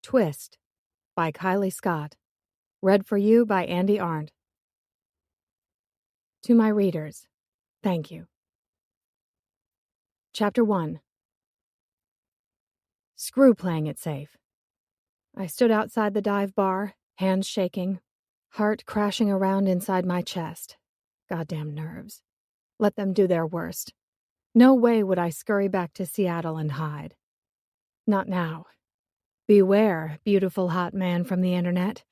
Twist by Kylie Scott. Read for you by Andy Arndt. To my readers, thank you. Chapter 1. Screw playing it safe. I stood outside the dive bar, hands shaking, heart crashing around inside my chest. Goddamn nerves. Let them do their worst. No way would I scurry back to Seattle and hide. Not now. Beware, beautiful hot man from the internet.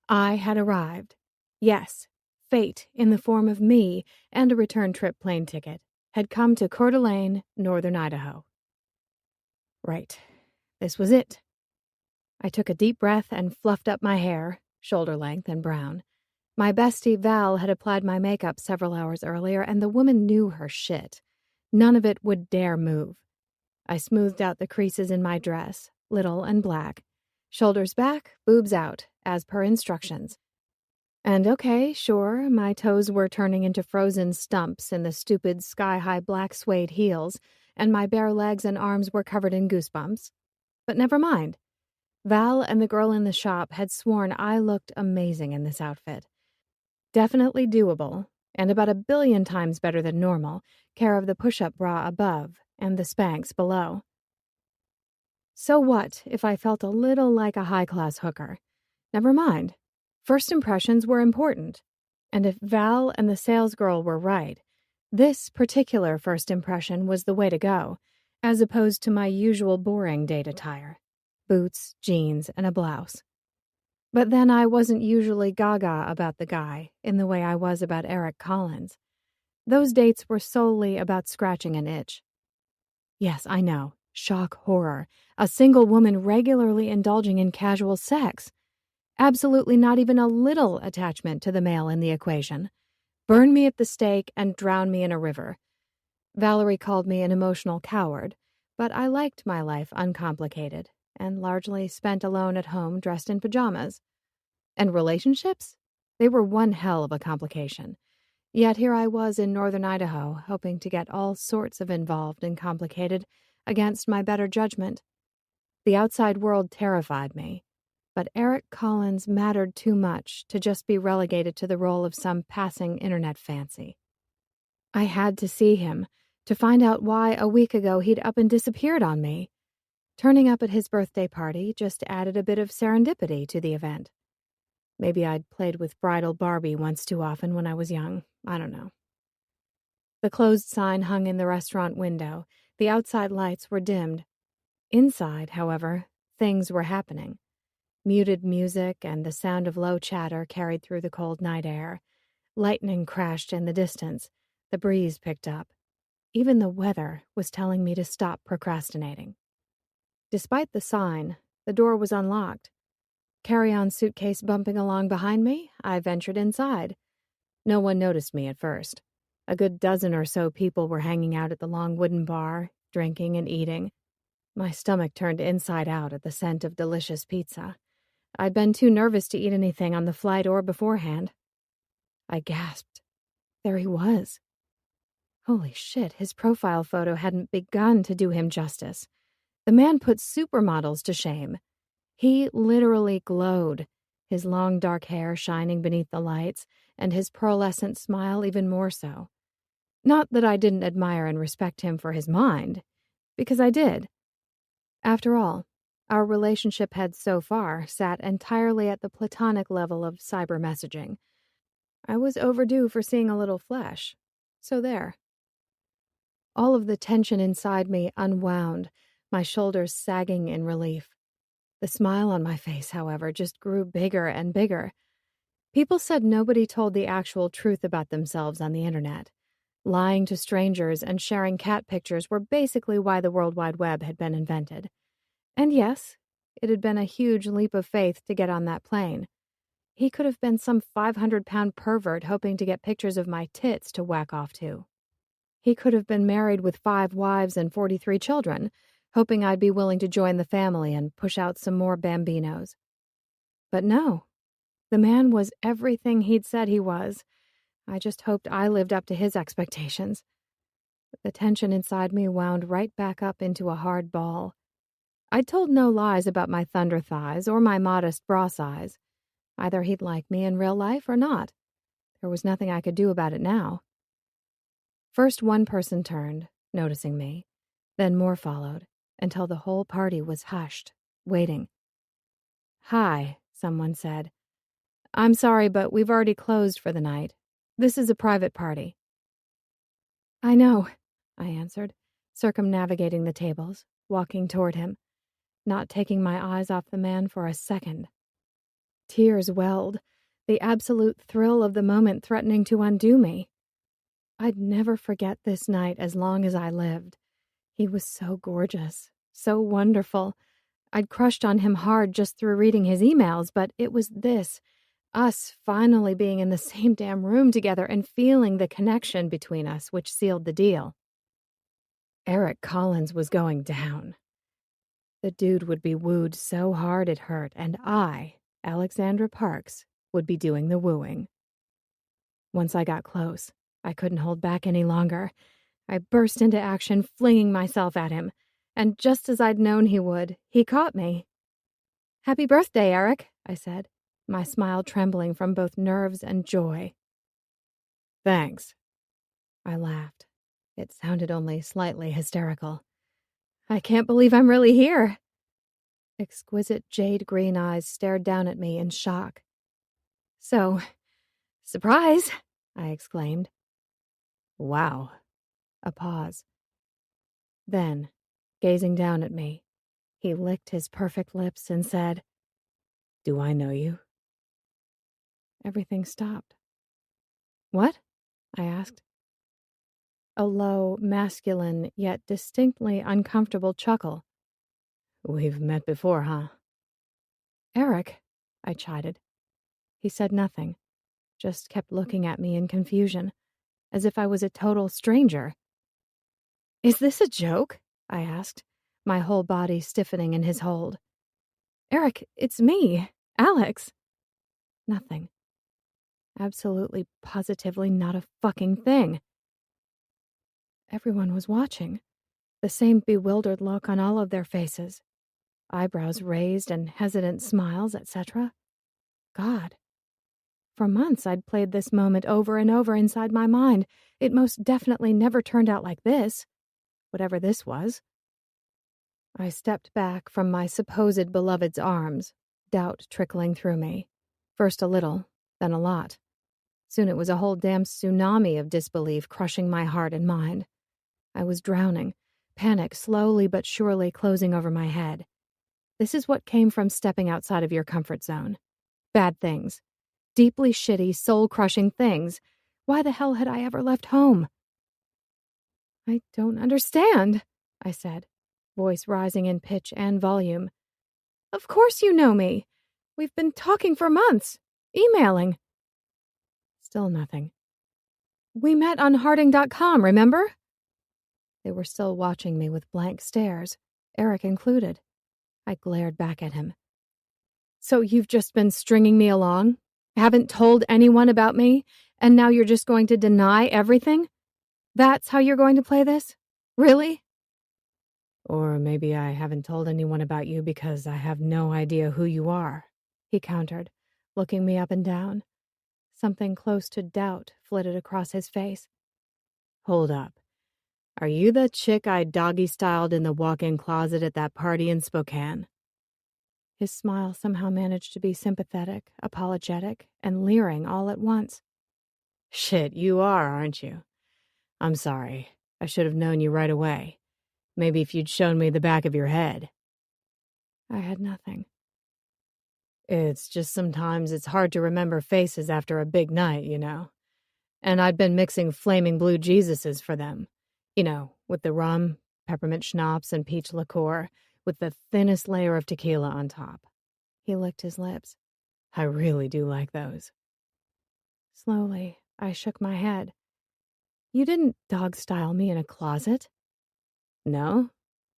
I had arrived. Yes, fate, in the form of me and a return trip plane ticket, had come to Coeur d'Alene, northern Idaho. Right. This was it. I took a deep breath and fluffed up my hair, shoulder length and brown. My bestie Val had applied my makeup several hours earlier, and the woman knew her shit. None of it would dare move. I smoothed out the creases in my dress, little and black. Shoulders back, boobs out, as per instructions. And okay, sure, my toes were turning into frozen stumps in the stupid sky-high black suede heels, and my bare legs and arms were covered in goosebumps. But never mind. Val and the girl in the shop had sworn I looked amazing in this outfit. Definitely doable, and about 1 billion times better than normal, care of the push-up bra above and the Spanx below. So what if I felt a little like a high-class hooker? Never mind. First impressions were important. And if Val and the salesgirl were right, this particular first impression was the way to go, as opposed to my usual boring date attire. Boots, jeans, and a blouse. But then I wasn't usually gaga about the guy in the way I was about Eric Collins. Those dates were solely about scratching an itch. Yes, I know. Shock horror. A single woman regularly indulging in casual sex. Absolutely not even a little attachment to the male in the equation. Burn me at the stake and drown me in a river. Valerie called me an emotional coward, but I liked my life uncomplicated and largely spent alone at home dressed in pajamas. And relationships? They were one hell of a complication. Yet here I was in northern Idaho, hoping to get all sorts of involved and complicated against my better judgment. The outside world terrified me, but Eric Collins mattered too much to just be relegated to the role of some passing internet fancy. I had to see him, to find out why a week ago he'd up and disappeared on me. Turning up at his birthday party just added a bit of serendipity to the event. Maybe I'd played with bridal Barbie once too often when I was young. I don't know. The closed sign hung in the restaurant window. The outside lights were dimmed. Inside, however, things were happening. Muted music and the sound of low chatter carried through the cold night air. Lightning crashed in the distance. The breeze picked up. Even the weather was telling me to stop procrastinating. Despite the sign, the door was unlocked. Carry-on suitcase bumping along behind me, I ventured inside. No one noticed me at first. A good dozen or so people were hanging out at the long wooden bar, drinking and eating. My stomach turned inside out at the scent of delicious pizza. I'd been too nervous to eat anything on the flight or beforehand. I gasped. There he was. Holy shit, his profile photo hadn't begun to do him justice. The man put supermodels to shame. He literally glowed, his long dark hair shining beneath the lights, and his pearlescent smile even more so. Not that I didn't admire and respect him for his mind, because I did. After all, our relationship had so far sat entirely at the platonic level of cyber messaging. I was overdue for seeing a little flesh, so there. All of the tension inside me unwound, my shoulders sagging in relief. The smile on my face, however, just grew bigger and bigger. People said nobody told the actual truth about themselves on the internet. Lying to strangers and sharing cat pictures were basically why the World Wide Web had been invented. And yes, it had been a huge leap of faith to get on that plane. He could have been some 500-pound pervert hoping to get pictures of my tits to whack off to. He could have been married with 5 wives and 43 children, hoping I'd be willing to join the family and push out some more bambinos. But no, the man was everything he'd said he was. I just hoped I lived up to his expectations. The tension inside me wound right back up into a hard ball. I told no lies about my thunder thighs or my modest bra size. Either he'd like me in real life or not. There was nothing I could do about it now. First one person turned, noticing me. Then more followed, until the whole party was hushed, waiting. "Hi," someone said. "I'm sorry, but we've already closed for the night. This is a private party." "I know," I answered, circumnavigating the tables, walking toward him, not taking my eyes off the man for a second. Tears welled, the absolute thrill of the moment threatening to undo me. I'd never forget this night as long as I lived. He was so gorgeous, so wonderful. I'd crushed on him hard just through reading his emails, but it was this, us finally being in the same damn room together and feeling the connection between us, which sealed the deal. Eric Collins was going down. The dude would be wooed so hard it hurt, and I, Alexandra Parks, would be doing the wooing. Once I got close, I couldn't hold back any longer. I burst into action, flinging myself at him, and just as I'd known he would, he caught me. "Happy birthday, Eric," I said, my smile trembling from both nerves and joy. "Thanks." I laughed. It sounded only slightly hysterical. "I can't believe I'm really here." Exquisite jade green eyes stared down at me in shock. "So, surprise!" I exclaimed. "Wow." A pause. Then, gazing down at me, he licked his perfect lips and said, "Do I know you?" Everything stopped. "What?" I asked. A low, masculine, yet distinctly uncomfortable chuckle. "We've met before, huh?" "Eric," I chided. He said nothing, just kept looking at me in confusion, as if I was a total stranger. "Is this a joke?" I asked, my whole body stiffening in his hold. "Eric, it's me, Alex." Nothing. Absolutely, positively not a fucking thing. Everyone was watching, the same bewildered look on all of their faces, eyebrows raised and hesitant smiles, etc. God. For months I'd played this moment over and over inside my mind. It most definitely never turned out like this, whatever this was. I stepped back from my supposed beloved's arms, doubt trickling through me. First a little, then a lot. Soon it was a whole damn tsunami of disbelief crushing my heart and mind. I was drowning, panic slowly but surely closing over my head. This is what came from stepping outside of your comfort zone. Bad things. Deeply shitty, soul-crushing things. Why the hell had I ever left home? "I don't understand," I said, voice rising in pitch and volume. "Of course you know me. We've been talking for months. Emailing." Still nothing. "We met on Harding.com, remember?" They were still watching me with blank stares, Eric included. I glared back at him. "So you've just been stringing me along? Haven't told anyone about me? And now you're just going to deny everything? That's how you're going to play this? Really?" "Or maybe I haven't told anyone about you because I have no idea who you are," he countered, looking me up and down. Something close to doubt flitted across his face. "Hold up. Are you the chick I doggy-styled in the walk-in closet at that party in Spokane?" His smile somehow managed to be sympathetic, apologetic, and leering all at once. "Shit, you are, aren't you? I'm sorry. I should have known you right away. Maybe if you'd shown me the back of your head." I had nothing. "It's just sometimes it's hard to remember faces after a big night, you know. And I'd been mixing flaming blue Jesuses for them. You know, with the rum, peppermint schnapps, and peach liqueur, with the thinnest layer of tequila on top." He licked his lips. "I really do like those." Slowly, I shook my head. "You didn't dog-style me in a closet." "No?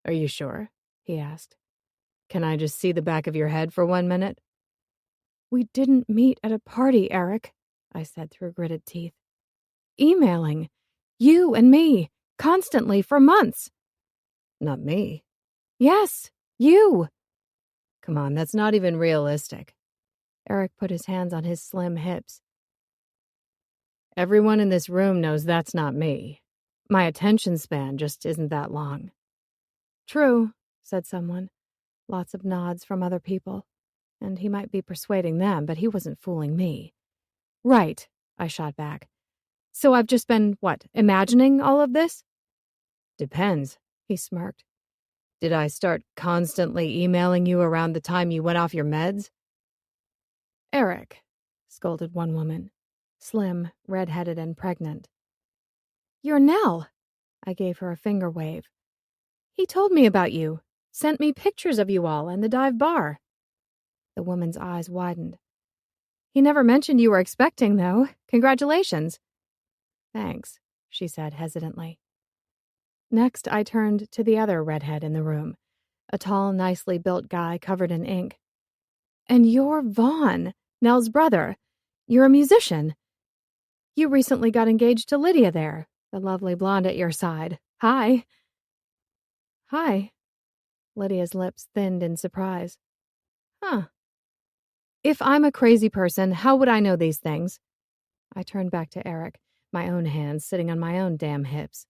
Are you sure?" he asked. "Can I just see the back of your head for 1 minute?" "We didn't meet at a party, Eric," I said through gritted teeth. "Emailing. You and me. Constantly for months." "Not me." "Yes. You! Come on, that's not even realistic. Eric put his hands on his slim hips. Everyone in this room knows that's not me. My attention span just isn't that long. True, said someone. Lots of nods from other people. And he might be persuading them, but he wasn't fooling me. Right, I shot back. So I've just been, imagining all of this? Depends, he smirked. Did I start constantly emailing you around the time you went off your meds? Eric, scolded one woman, slim, red-headed, and pregnant. You're Nell. I gave her a finger wave. He told me about you, sent me pictures of you all and the dive bar. The woman's eyes widened. He never mentioned you were expecting, though. Congratulations. Thanks, she said hesitantly. Next, I turned to the other redhead in the room, a tall, nicely built guy covered in ink. And you're Vaughn, Nell's brother. You're a musician. You recently got engaged to Lydia there, the lovely blonde at your side. Hi. Hi. Lydia's lips thinned in surprise. Huh. If I'm a crazy person, how would I know these things? I turned back to Eric, my own hands sitting on my own damn hips.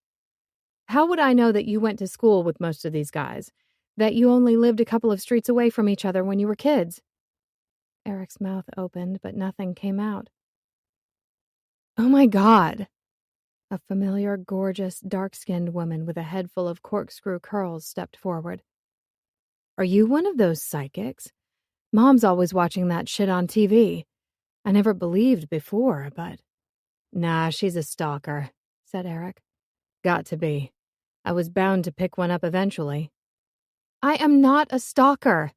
How would I know that you went to school with most of these guys? That you only lived a couple of streets away from each other when you were kids? Eric's mouth opened, but nothing came out. Oh my God. A familiar, gorgeous, dark-skinned woman with a head full of corkscrew curls stepped forward. Are you one of those psychics? Mom's always watching that shit on TV. I never believed before, but... Nah, she's a stalker, said Eric. Got to be. I was bound to pick one up eventually. I am not a stalker.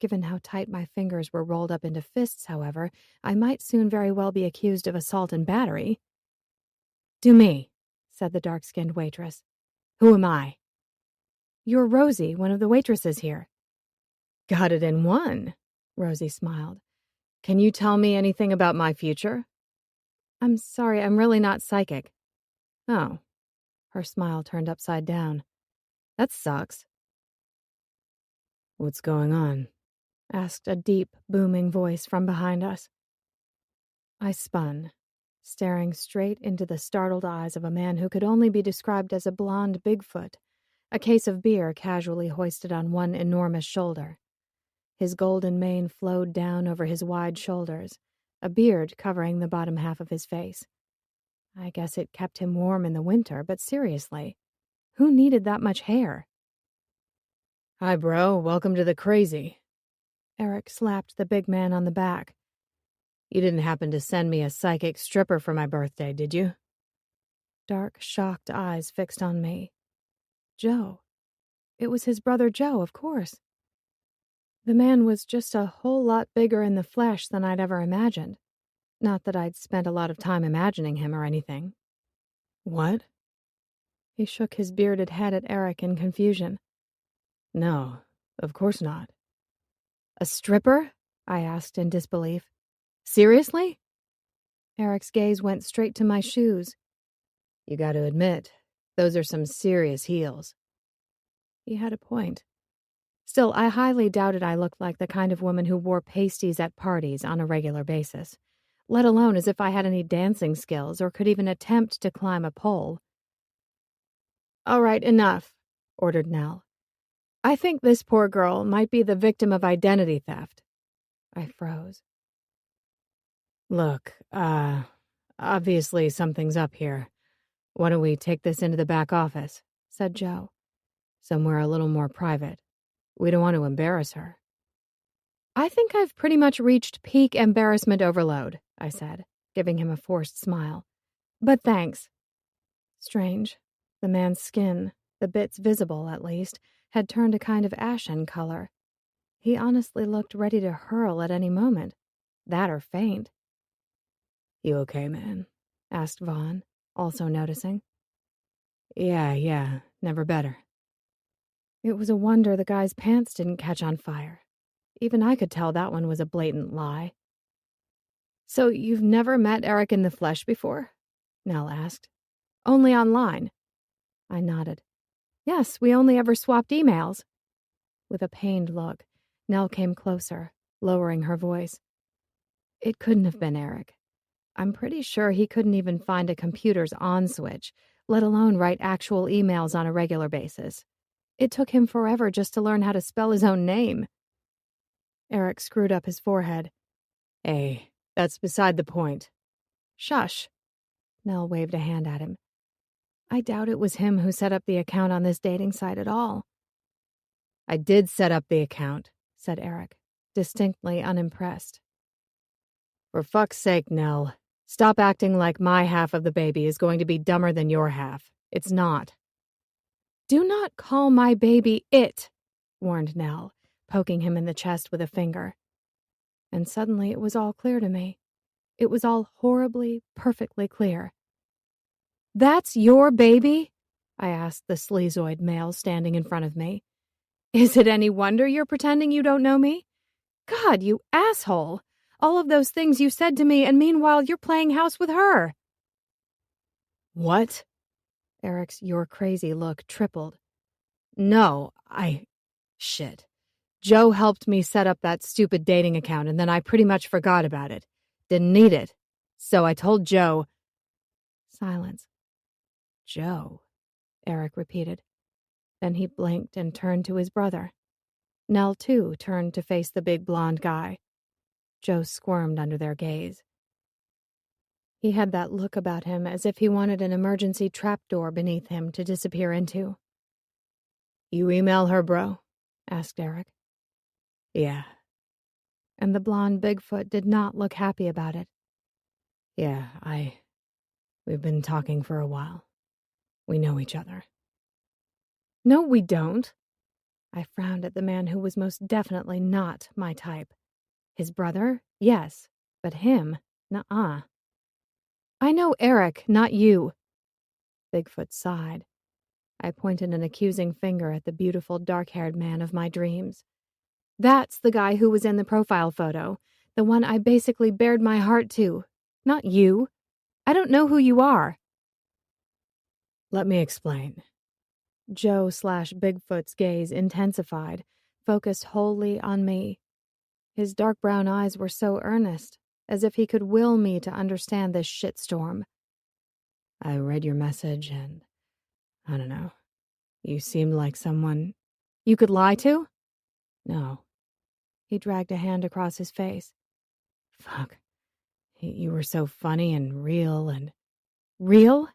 Given how tight my fingers were rolled up into fists, however, I might soon very well be accused of assault and battery. Do me, said the dark-skinned waitress. Who am I? You're Rosie, one of the waitresses here. Got it in one, Rosie smiled. Can you tell me anything about my future? I'm sorry, I'm really not psychic. Oh. Her smile turned upside down. That sucks. What's going on? Asked a deep, booming voice from behind us. I spun, staring straight into the startled eyes of a man who could only be described as a blonde Bigfoot, a case of beer casually hoisted on one enormous shoulder. His golden mane flowed down over his wide shoulders, a beard covering the bottom half of his face. I guess it kept him warm in the winter, but seriously, who needed that much hair? Hi, bro. Welcome to the crazy. Eric slapped the big man on the back. You didn't happen to send me a psychic stripper for my birthday, did you? Dark, shocked eyes fixed on me. Joe. It was his brother Joe, of course. The man was just a whole lot bigger in the flesh than I'd ever imagined. Not that I'd spent a lot of time imagining him or anything. What? He shook his bearded head at Eric in confusion. No, of course not. A stripper? I asked in disbelief. Seriously? Eric's gaze went straight to my shoes. You got to admit, those are some serious heels. He had a point. Still, I highly doubted I looked like the kind of woman who wore pasties at parties on a regular basis, let alone as if I had any dancing skills or could even attempt to climb a pole. All right, enough, ordered Nell. I think this poor girl might be the victim of identity theft. I froze. Look, obviously something's up here. Why don't we take this into the back office, said Joe. Somewhere a little more private. We don't want to embarrass her. I think I've pretty much reached peak embarrassment overload, I said, giving him a forced smile. But thanks. Strange. The man's skin, the bits visible at least, had turned a kind of ashen color. He honestly looked ready to hurl at any moment. That or faint. You okay, man? Asked Vaughn, also noticing. Yeah, never better. It was a wonder the guy's pants didn't catch on fire. Even I could tell that one was a blatant lie. So you've never met Eric in the flesh before? Nell asked. Only online. I nodded. Yes, we only ever swapped emails. With a pained look, Nell came closer, lowering her voice. It couldn't have been Eric. I'm pretty sure he couldn't even find a computer's on switch, let alone write actual emails on a regular basis. It took him forever just to learn how to spell his own name. Eric screwed up his forehead. Hey, that's beside the point. Shush. Nell waved a hand at him. I doubt it was him who set up the account on this dating site at all. I did set up the account, said Eric, distinctly unimpressed. For fuck's sake, Nell. Stop acting like my half of the baby is going to be dumber than your half. It's not. Do not call my baby it, warned Nell, poking him in the chest with a finger. And suddenly it was all clear to me. It was all horribly, perfectly clear. That's your baby? I asked the sleazoid male standing in front of me. Is it any wonder you're pretending you don't know me? God, you asshole! All of those things you said to me, and meanwhile you're playing house with her. What? Eric's "you're crazy" look tripled. No, Shit. Joe helped me set up that stupid dating account, and then I pretty much forgot about it. Didn't need it. So I told Joe... Silence. Joe, Eric repeated. Then he blinked and turned to his brother. Nell, too, turned to face the big blonde guy. Joe squirmed under their gaze. He had that look about him as if he wanted an emergency trapdoor beneath him to disappear into. You email her, bro? Asked Eric. Yeah. And the blonde Bigfoot did not look happy about it. Yeah, we've been talking for a while. We know each other. No, we don't. I frowned at the man who was most definitely not my type. His brother, yes, but him, nuh-uh. I know Eric, not you. Bigfoot sighed. I pointed an accusing finger at the beautiful dark-haired man of my dreams. That's the guy who was in the profile photo, the one I basically bared my heart to. Not you. I don't know who you are. Let me explain. Joe/Bigfoot's gaze intensified, focused wholly on me. His dark brown eyes were so earnest, as if he could will me to understand this shitstorm. I read your message and, I don't know, you seemed like someone you could lie to? No. He dragged a hand across his face. Fuck. You were so funny and real and... Real?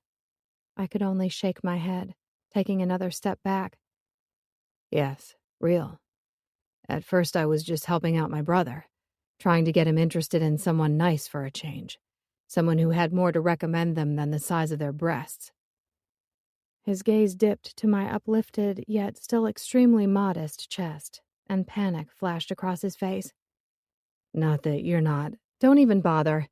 I could only shake my head, taking another step back. Yes, real. At first I was just helping out my brother, trying to get him interested in someone nice for a change, someone who had more to recommend them than the size of their breasts. His gaze dipped to my uplifted, yet still extremely modest chest, and panic flashed across his face. Not that you're not. Don't even bother.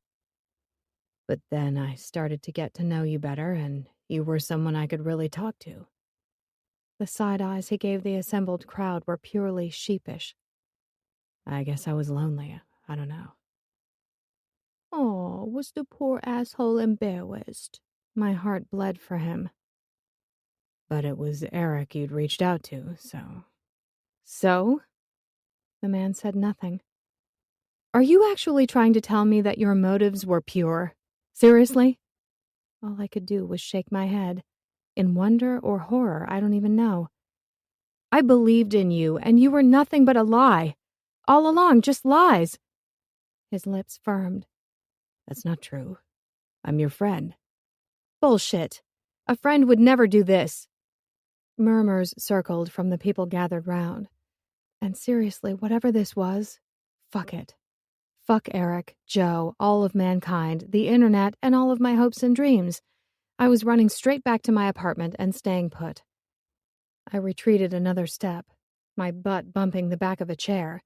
But then I started to get to know you better, and you were someone I could really talk to. The side eyes he gave the assembled crowd were purely sheepish. I guess I was lonely. I don't know. Oh, was the poor asshole embarrassed? My heart bled for him. But it was Eric you'd reached out to, so... So? The man said nothing. Are you actually trying to tell me that your motives were pure? Seriously? All I could do was shake my head. In wonder or horror, I don't even know. I believed in you, and you were nothing but a lie. All along, just lies. His lips firmed. That's not true. I'm your friend. Bullshit. A friend would never do this. Murmurs circled from the people gathered round. And seriously, whatever this was, fuck it. Fuck Eric, Joe, all of mankind, the internet, and all of my hopes and dreams. I was running straight back to my apartment and staying put. I retreated another step, my butt bumping the back of a chair.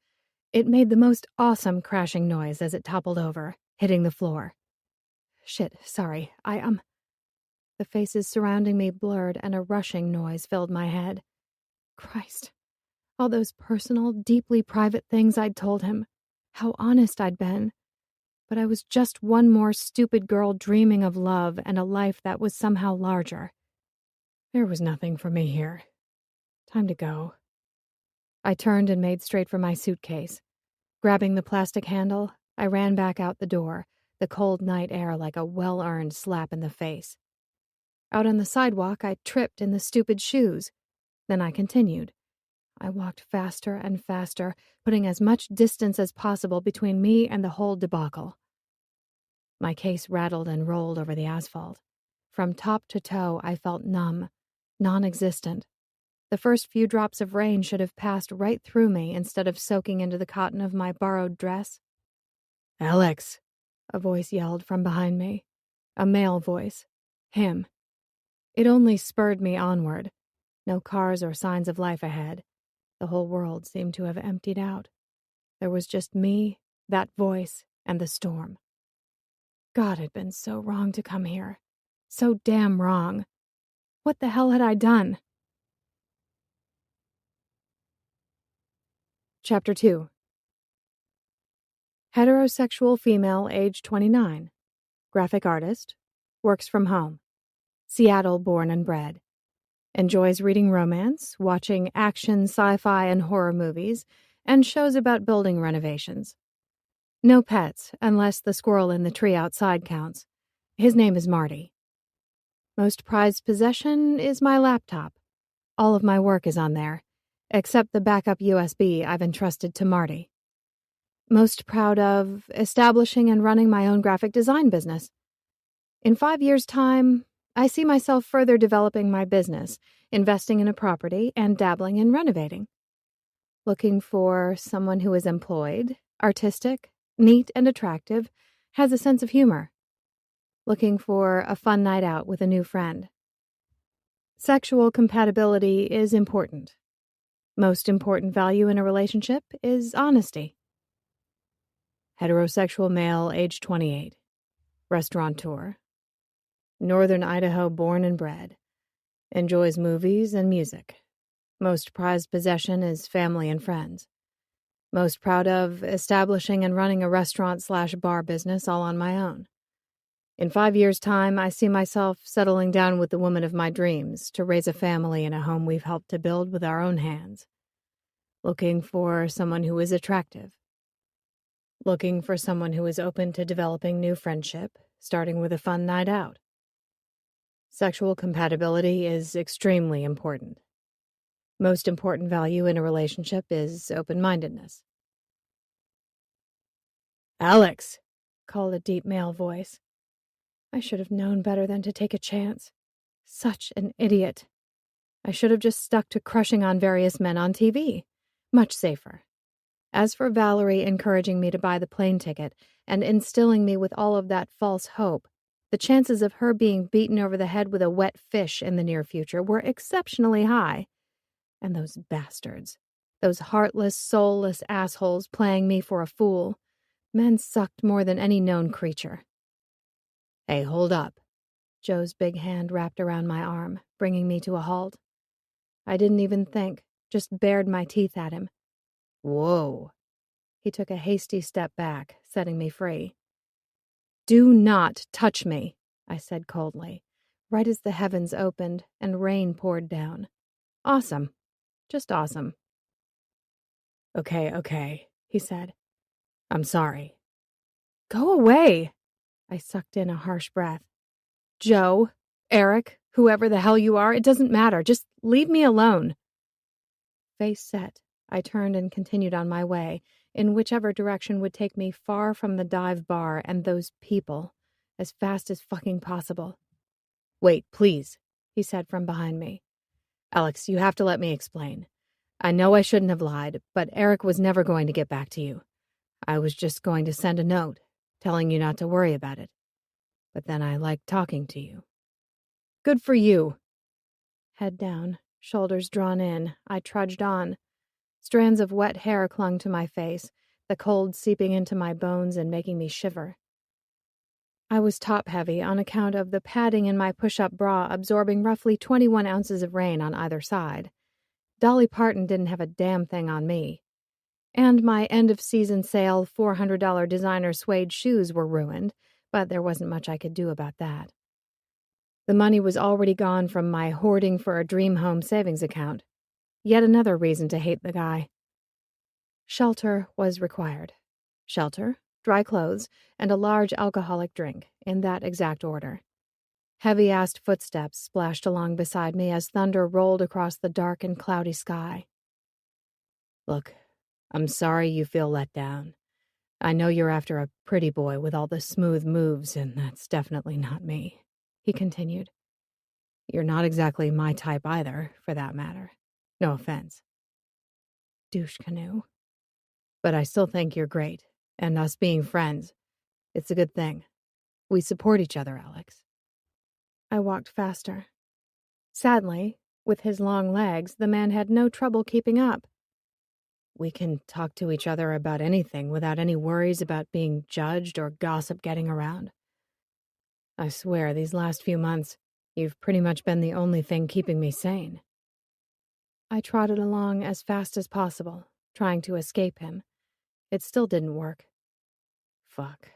It made the most awesome crashing noise as it toppled over, hitting the floor. Shit, sorry, The faces surrounding me blurred and a rushing noise filled my head. Christ. All those personal, deeply private things I'd told him. How honest I'd been. But I was just one more stupid girl dreaming of love and a life that was somehow larger. There was nothing for me here. Time to go. I turned and made straight for my suitcase. Grabbing the plastic handle, I ran back out the door, the cold night air like a well-earned slap in the face. Out on the sidewalk, I tripped in the stupid shoes. Then I continued. I walked faster and faster, putting as much distance as possible between me and the whole debacle. My case rattled and rolled over the asphalt. From top to toe, I felt numb, non-existent. The first few drops of rain should have passed right through me instead of soaking into the cotton of my borrowed dress. "Alex," a voice yelled from behind me. A male voice. Him. It only spurred me onward. No cars or signs of life ahead. The whole world seemed to have emptied out. There was just me, that voice, and the storm. God had been so wrong to come here. So damn wrong. What the hell had I done? Chapter 2. Heterosexual female, age 29. Graphic artist. Works from home. Seattle born and bred. Enjoys reading romance, watching action, sci-fi, and horror movies, and shows about building renovations. No pets, unless the squirrel in the tree outside counts. His name is Marty. Most prized possession is my laptop. All of my work is on there, except the backup USB I've entrusted to Marty. Most proud of establishing and running my own graphic design business. In 5 years' time, I see myself further developing my business, investing in a property, and dabbling in renovating. Looking for someone who is employed, artistic, neat and attractive, has a sense of humor. Looking for a fun night out with a new friend. Sexual compatibility is important. Most important value in a relationship is honesty. Heterosexual male, age 28. Restaurateur. Northern Idaho born and bred. Enjoys movies and music. Most prized possession is family and friends. Most proud of establishing and running a restaurant/bar business all on my own. In 5 years' time, I see myself settling down with the woman of my dreams to raise a family in a home we've helped to build with our own hands. Looking for someone who is attractive. Looking for someone who is open to developing new friendship, starting with a fun night out. Sexual compatibility is extremely important. Most important value in a relationship is open-mindedness. "Alex," called a deep male voice. I should have known better than to take a chance. Such an idiot. I should have just stuck to crushing on various men on TV. Much safer. As for Valerie encouraging me to buy the plane ticket and instilling me with all of that false hope, the chances of her being beaten over the head with a wet fish in the near future were exceptionally high. And those bastards, those heartless, soulless assholes playing me for a fool. Men sucked more than any known creature. "Hey, hold up." Joe's big hand wrapped around my arm, bringing me to a halt. I didn't even think, just bared my teeth at him. "Whoa." He took a hasty step back, setting me free. "Do not touch me," I said coldly, right as the heavens opened and rain poured down. Awesome. Just awesome. Okay, he said. "I'm sorry." Go away. I sucked in a harsh breath. Joe, Eric, whoever the hell you are, it doesn't matter. Just leave me alone. Face set, I turned and continued on my way, in whichever direction would take me far from the dive bar and those people, as fast as fucking possible. "Wait, please," he said from behind me. "Alex, you have to let me explain. I know I shouldn't have lied, but Eric was never going to get back to you. I was just going to send a note, telling you not to worry about it. But then I liked talking to you." Good for you. Head down, shoulders drawn in, I trudged on. Strands of wet hair clung to my face, the cold seeping into my bones and making me shiver. I was top-heavy on account of the padding in my push-up bra absorbing roughly 21 ounces of rain on either side. Dolly Parton didn't have a damn thing on me. And my end-of-season sale $400 designer suede shoes were ruined, but there wasn't much I could do about that. The money was already gone from my hoarding for a dream home savings account. Yet another reason to hate the guy. Shelter was required. Shelter, dry clothes, and a large alcoholic drink, in that exact order. Heavy-assed footsteps splashed along beside me as thunder rolled across the dark and cloudy sky. Look, I'm sorry you feel let down. I know you're after a pretty boy with all the smooth moves, and that's definitely not me, he continued. You're not exactly my type either, for that matter. No offense. Douche canoe. But I still think you're great, and us being friends, it's a good thing. We support each other, Alex. I walked faster. Sadly, with his long legs, the man had no trouble keeping up. We can talk to each other about anything without any worries about being judged or gossip getting around. I swear, these last few months, you've pretty much been the only thing keeping me sane. I trotted along as fast as possible, trying to escape him. It still didn't work. Fuck.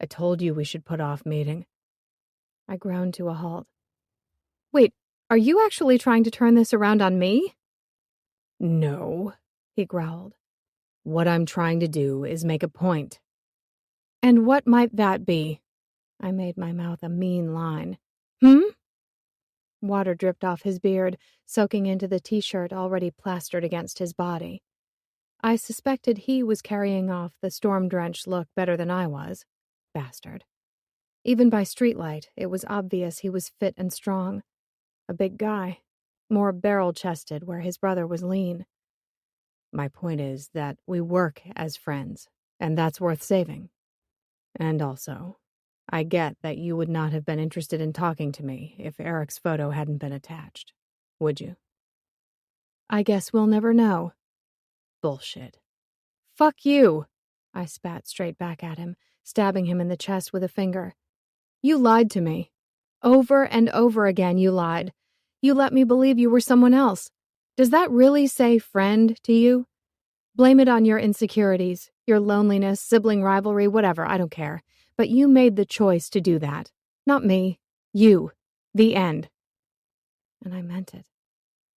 I told you we should put off meeting. I ground to a halt. Wait, are you actually trying to turn this around on me? No, he growled. What I'm trying to do is make a point. And what might that be? I made my mouth a mean line. Water dripped off his beard, soaking into the t-shirt already plastered against his body. I suspected he was carrying off the storm-drenched look better than I was. Bastard. Even by streetlight, it was obvious he was fit and strong. A big guy, more barrel-chested where his brother was lean. My point is that we work as friends, and that's worth saving. And also, I get that you would not have been interested in talking to me if Eric's photo hadn't been attached, would you? I guess we'll never know. Bullshit. Fuck you, I spat straight back at him, stabbing him in the chest with a finger. You lied to me. Over and over again you lied. You let me believe you were someone else. Does that really say friend to you? Blame it on your insecurities, your loneliness, sibling rivalry, whatever, I don't care. But you made the choice to do that. Not me. You. The end. And I meant it.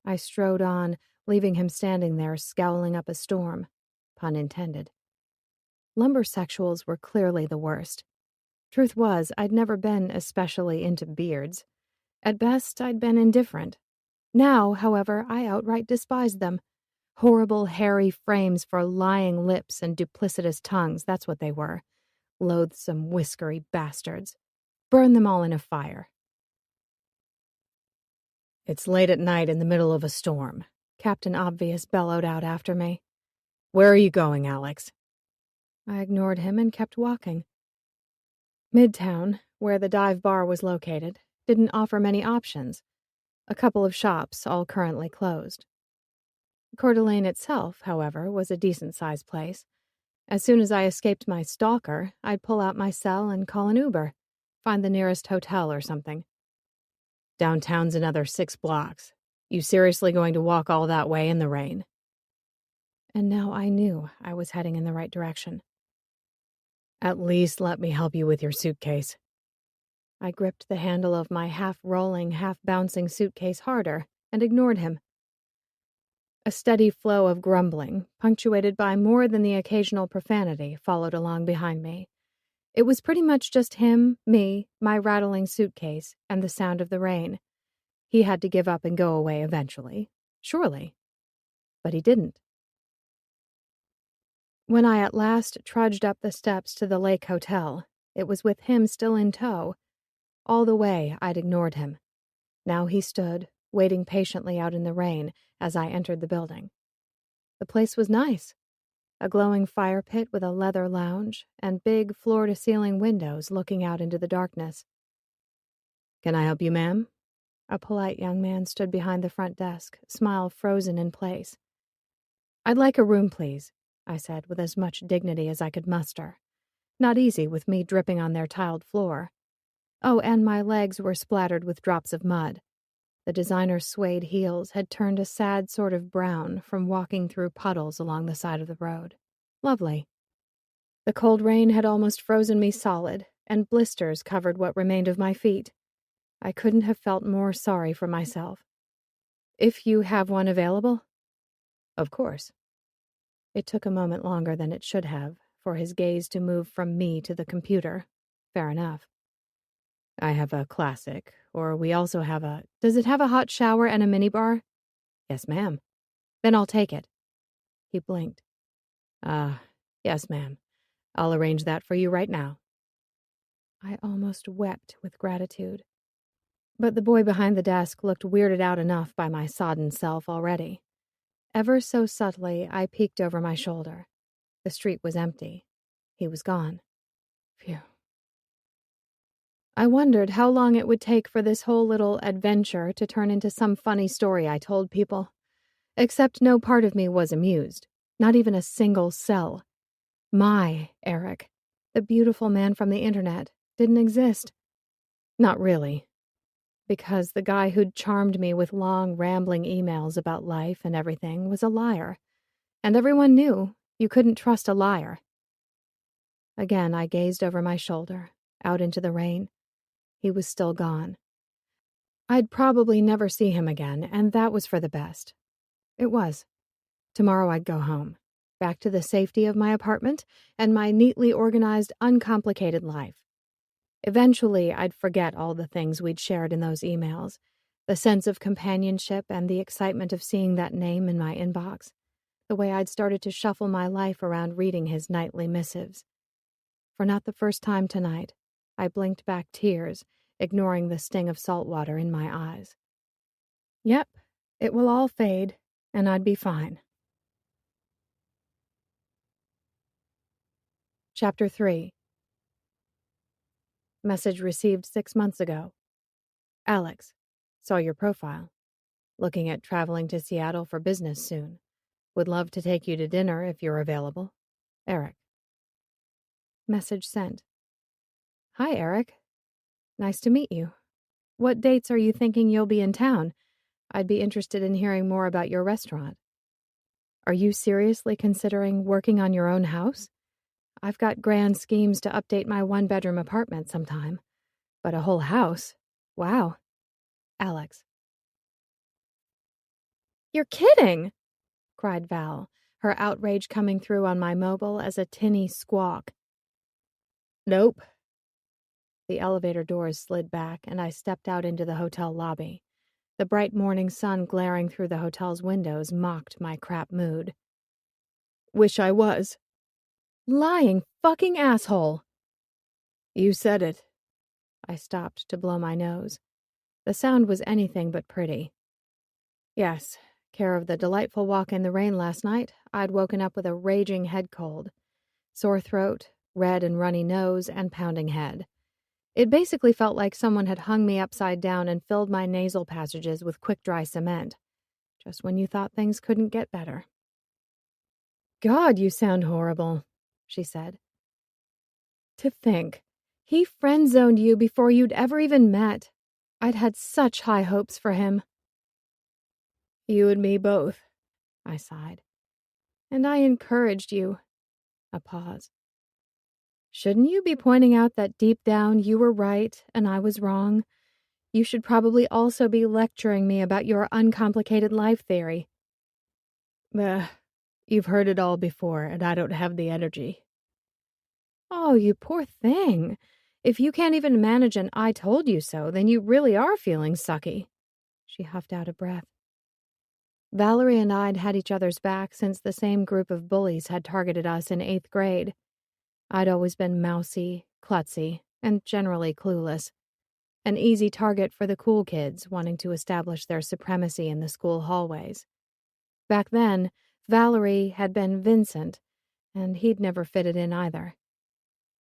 I strode on, leaving him standing there, scowling up a storm. Pun intended. Lumbersexuals were clearly the worst. Truth was, I'd never been especially into beards. At best, I'd been indifferent. Now, however, I outright despised them. Horrible, hairy frames for lying lips and duplicitous tongues, that's what they were. Loathsome, whiskery bastards. Burn them all in a fire. It's late at night in the middle of a storm, Captain Obvious bellowed out after me. Where are you going, Alex? I ignored him and kept walking. Midtown, where the dive bar was located, didn't offer many options. A couple of shops, all currently closed. Coeur d'Alene itself, however, was a decent-sized place. As soon as I escaped my stalker, I'd pull out my cell and call an Uber, find the nearest hotel or something. Downtown's another 6 blocks. You seriously going to walk all that way in the rain? And now I knew I was heading in the right direction. At least let me help you with your suitcase. I gripped the handle of my half-rolling, half-bouncing suitcase harder and ignored him. A steady flow of grumbling, punctuated by more than the occasional profanity, followed along behind me. It was pretty much just him, me, my rattling suitcase, and the sound of the rain. He had to give up and go away eventually. Surely. But he didn't. When I at last trudged up the steps to the Lake Hotel, it was with him still in tow. All the way, I'd ignored him. Now he stood, waiting patiently out in the rain as I entered the building. The place was nice. A glowing fire pit with a leather lounge and big floor-to-ceiling windows looking out into the darkness. Can I help you, ma'am? A polite young man stood behind the front desk, smile frozen in place. I'd like a room, please, I said with as much dignity as I could muster. Not easy with me dripping on their tiled floor. Oh, and my legs were splattered with drops of mud. The designer suede heels had turned a sad sort of brown from walking through puddles along the side of the road. Lovely. The cold rain had almost frozen me solid, and blisters covered what remained of my feet. I couldn't have felt more sorry for myself. If you have one available, Of course. It took a moment longer than it should have, for his gaze to move from me to the computer. Fair enough. I have a classic, or we also have a... Does it have a hot shower and a minibar? Yes, ma'am. Then I'll take it. He blinked. Yes, ma'am. I'll arrange that for you right now. I almost wept with gratitude. But the boy behind the desk looked weirded out enough by my sodden self already. Ever so subtly, I peeked over my shoulder. The street was empty. He was gone. Phew. I wondered how long it would take for this whole little adventure to turn into some funny story I told people. Except no part of me was amused. Not even a single cell. My Eric, the beautiful man from the internet, didn't exist. Not really. Because the guy who'd charmed me with long, rambling emails about life and everything was a liar. And everyone knew you couldn't trust a liar. Again, I gazed over my shoulder, out into the rain. He was still gone. I'd probably never see him again, and that was for the best. It was. Tomorrow I'd go home, back to the safety of my apartment and my neatly organized, uncomplicated life. Eventually, I'd forget all the things we'd shared in those emails, the sense of companionship and the excitement of seeing that name in my inbox, the way I'd started to shuffle my life around reading his nightly missives. For not the first time tonight, I blinked back tears, ignoring the sting of salt water in my eyes. Yep, it will all fade, and I'd be fine. Chapter 3. Message received 6 months ago. Alex, saw your profile. Looking at traveling to Seattle for business soon. Would love to take you to dinner if you're available. Eric. Message sent. Hi, Eric. Nice to meet you. What dates are you thinking you'll be in town? I'd be interested in hearing more about your restaurant. Are you seriously considering working on your own house? I've got grand schemes to update my one-bedroom apartment sometime. But a whole house? Wow. Alex. You're kidding! Cried Val, her outrage coming through on my mobile as a tinny squawk. Nope. The elevator doors slid back, and I stepped out into the hotel lobby. The bright morning sun glaring through the hotel's windows mocked my crap mood. Wish I was. Lying fucking asshole. You said it. I stopped to blow my nose. The sound was anything but pretty. Yes, care of the delightful walk in the rain last night, I'd woken up with a raging head cold. Sore throat, red and runny nose, and pounding head. It basically felt like someone had hung me upside down and filled my nasal passages with quick-dry cement. Just when you thought things couldn't get better. God, you sound horrible, she said. To think, he friend-zoned you before you'd ever even met. I'd had such high hopes for him. You and me both, I sighed. And I encouraged you. A pause. Shouldn't you be pointing out that deep down you were right and I was wrong? You should probably also be lecturing me about your uncomplicated life theory. You've heard it all before, and I don't have the energy. Oh, you poor thing. If you can't even manage an I told you so, then you really are feeling sucky. She huffed out a breath. Valerie and I'd had each other's back since the same group of bullies had targeted us in 8th grade. I'd always been mousy, klutzy, and generally clueless. An easy target for the cool kids wanting to establish their supremacy in the school hallways. Back then, Valerie had been Vincent, and he'd never fitted in either.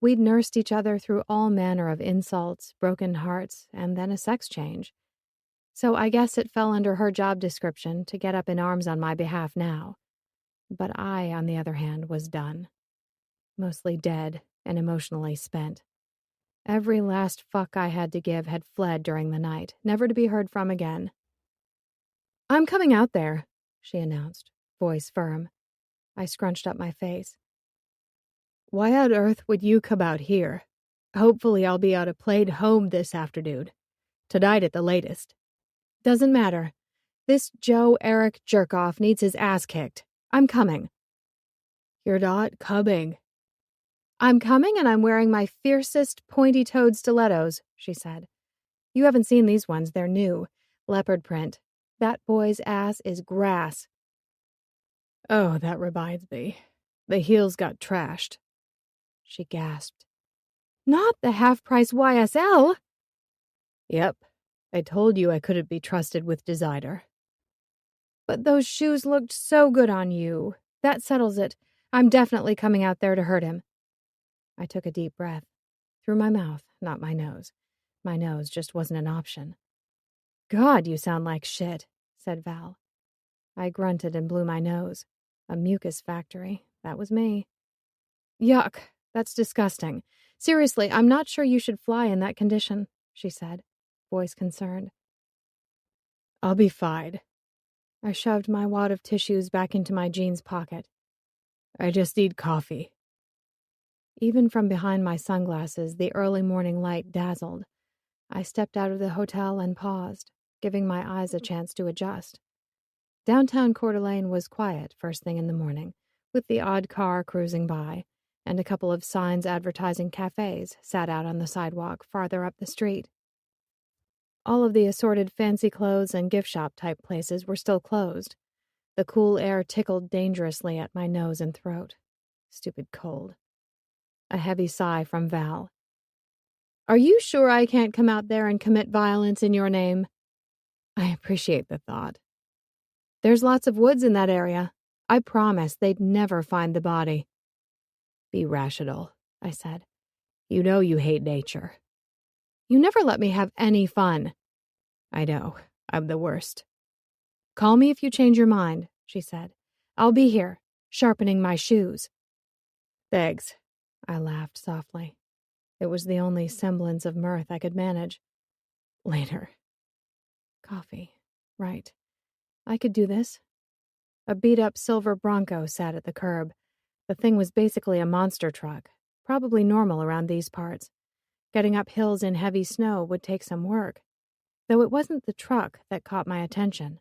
We'd nursed each other through all manner of insults, broken hearts, and then a sex change. So I guess it fell under her job description to get up in arms on my behalf now. But I, on the other hand, was done. Mostly dead and emotionally spent. Every last fuck I had to give had fled during the night, never to be heard from again. I'm coming out there, she announced, voice firm. I scrunched up my face. Why on earth would you come out here? Hopefully I'll be on a plane home this afternoon. Tonight at the latest. Doesn't matter. This Joe Eric jerkoff needs his ass kicked. I'm coming. You're not coming. I'm coming and I'm wearing my fiercest pointy-toed stilettos, she said. You haven't seen these ones, they're new. Leopard print. That boy's ass is grass. Oh, that reminds me. The heels got trashed. She gasped. Not the half-price YSL! Yep. I told you I couldn't be trusted with designer. But those shoes looked so good on you. That settles it. I'm definitely coming out there to hurt him. I took a deep breath. Through my mouth, not my nose. My nose just wasn't an option. God, you sound like shit, said Val. I grunted and blew my nose. A mucus factory. That was me. Yuck. That's disgusting. Seriously, I'm not sure you should fly in that condition, she said, voice concerned. I'll be fine. I shoved my wad of tissues back into my jeans pocket. I just need coffee. Even from behind my sunglasses, the early morning light dazzled. I stepped out of the hotel and paused, giving my eyes a chance to adjust. Downtown Coeur d'Alene was quiet first thing in the morning, with the odd car cruising by, and a couple of signs advertising cafes sat out on the sidewalk farther up the street. All of the assorted fancy clothes and gift shop type places were still closed. The cool air tickled dangerously at my nose and throat. Stupid cold. A heavy sigh from Val. Are you sure I can't come out there and commit violence in your name? I appreciate the thought. There's lots of woods in that area. I promise they'd never find the body. Be rational, I said. You know you hate nature. You never let me have any fun. I know. I'm the worst. Call me if you change your mind, she said. I'll be here, sharpening my shoes. Thanks, I laughed softly. It was the only semblance of mirth I could manage. Later. Coffee. Right. I could do this. A beat-up silver Bronco sat at the curb. The thing was basically a monster truck, probably normal around these parts. Getting up hills in heavy snow would take some work. Though it wasn't the truck that caught my attention.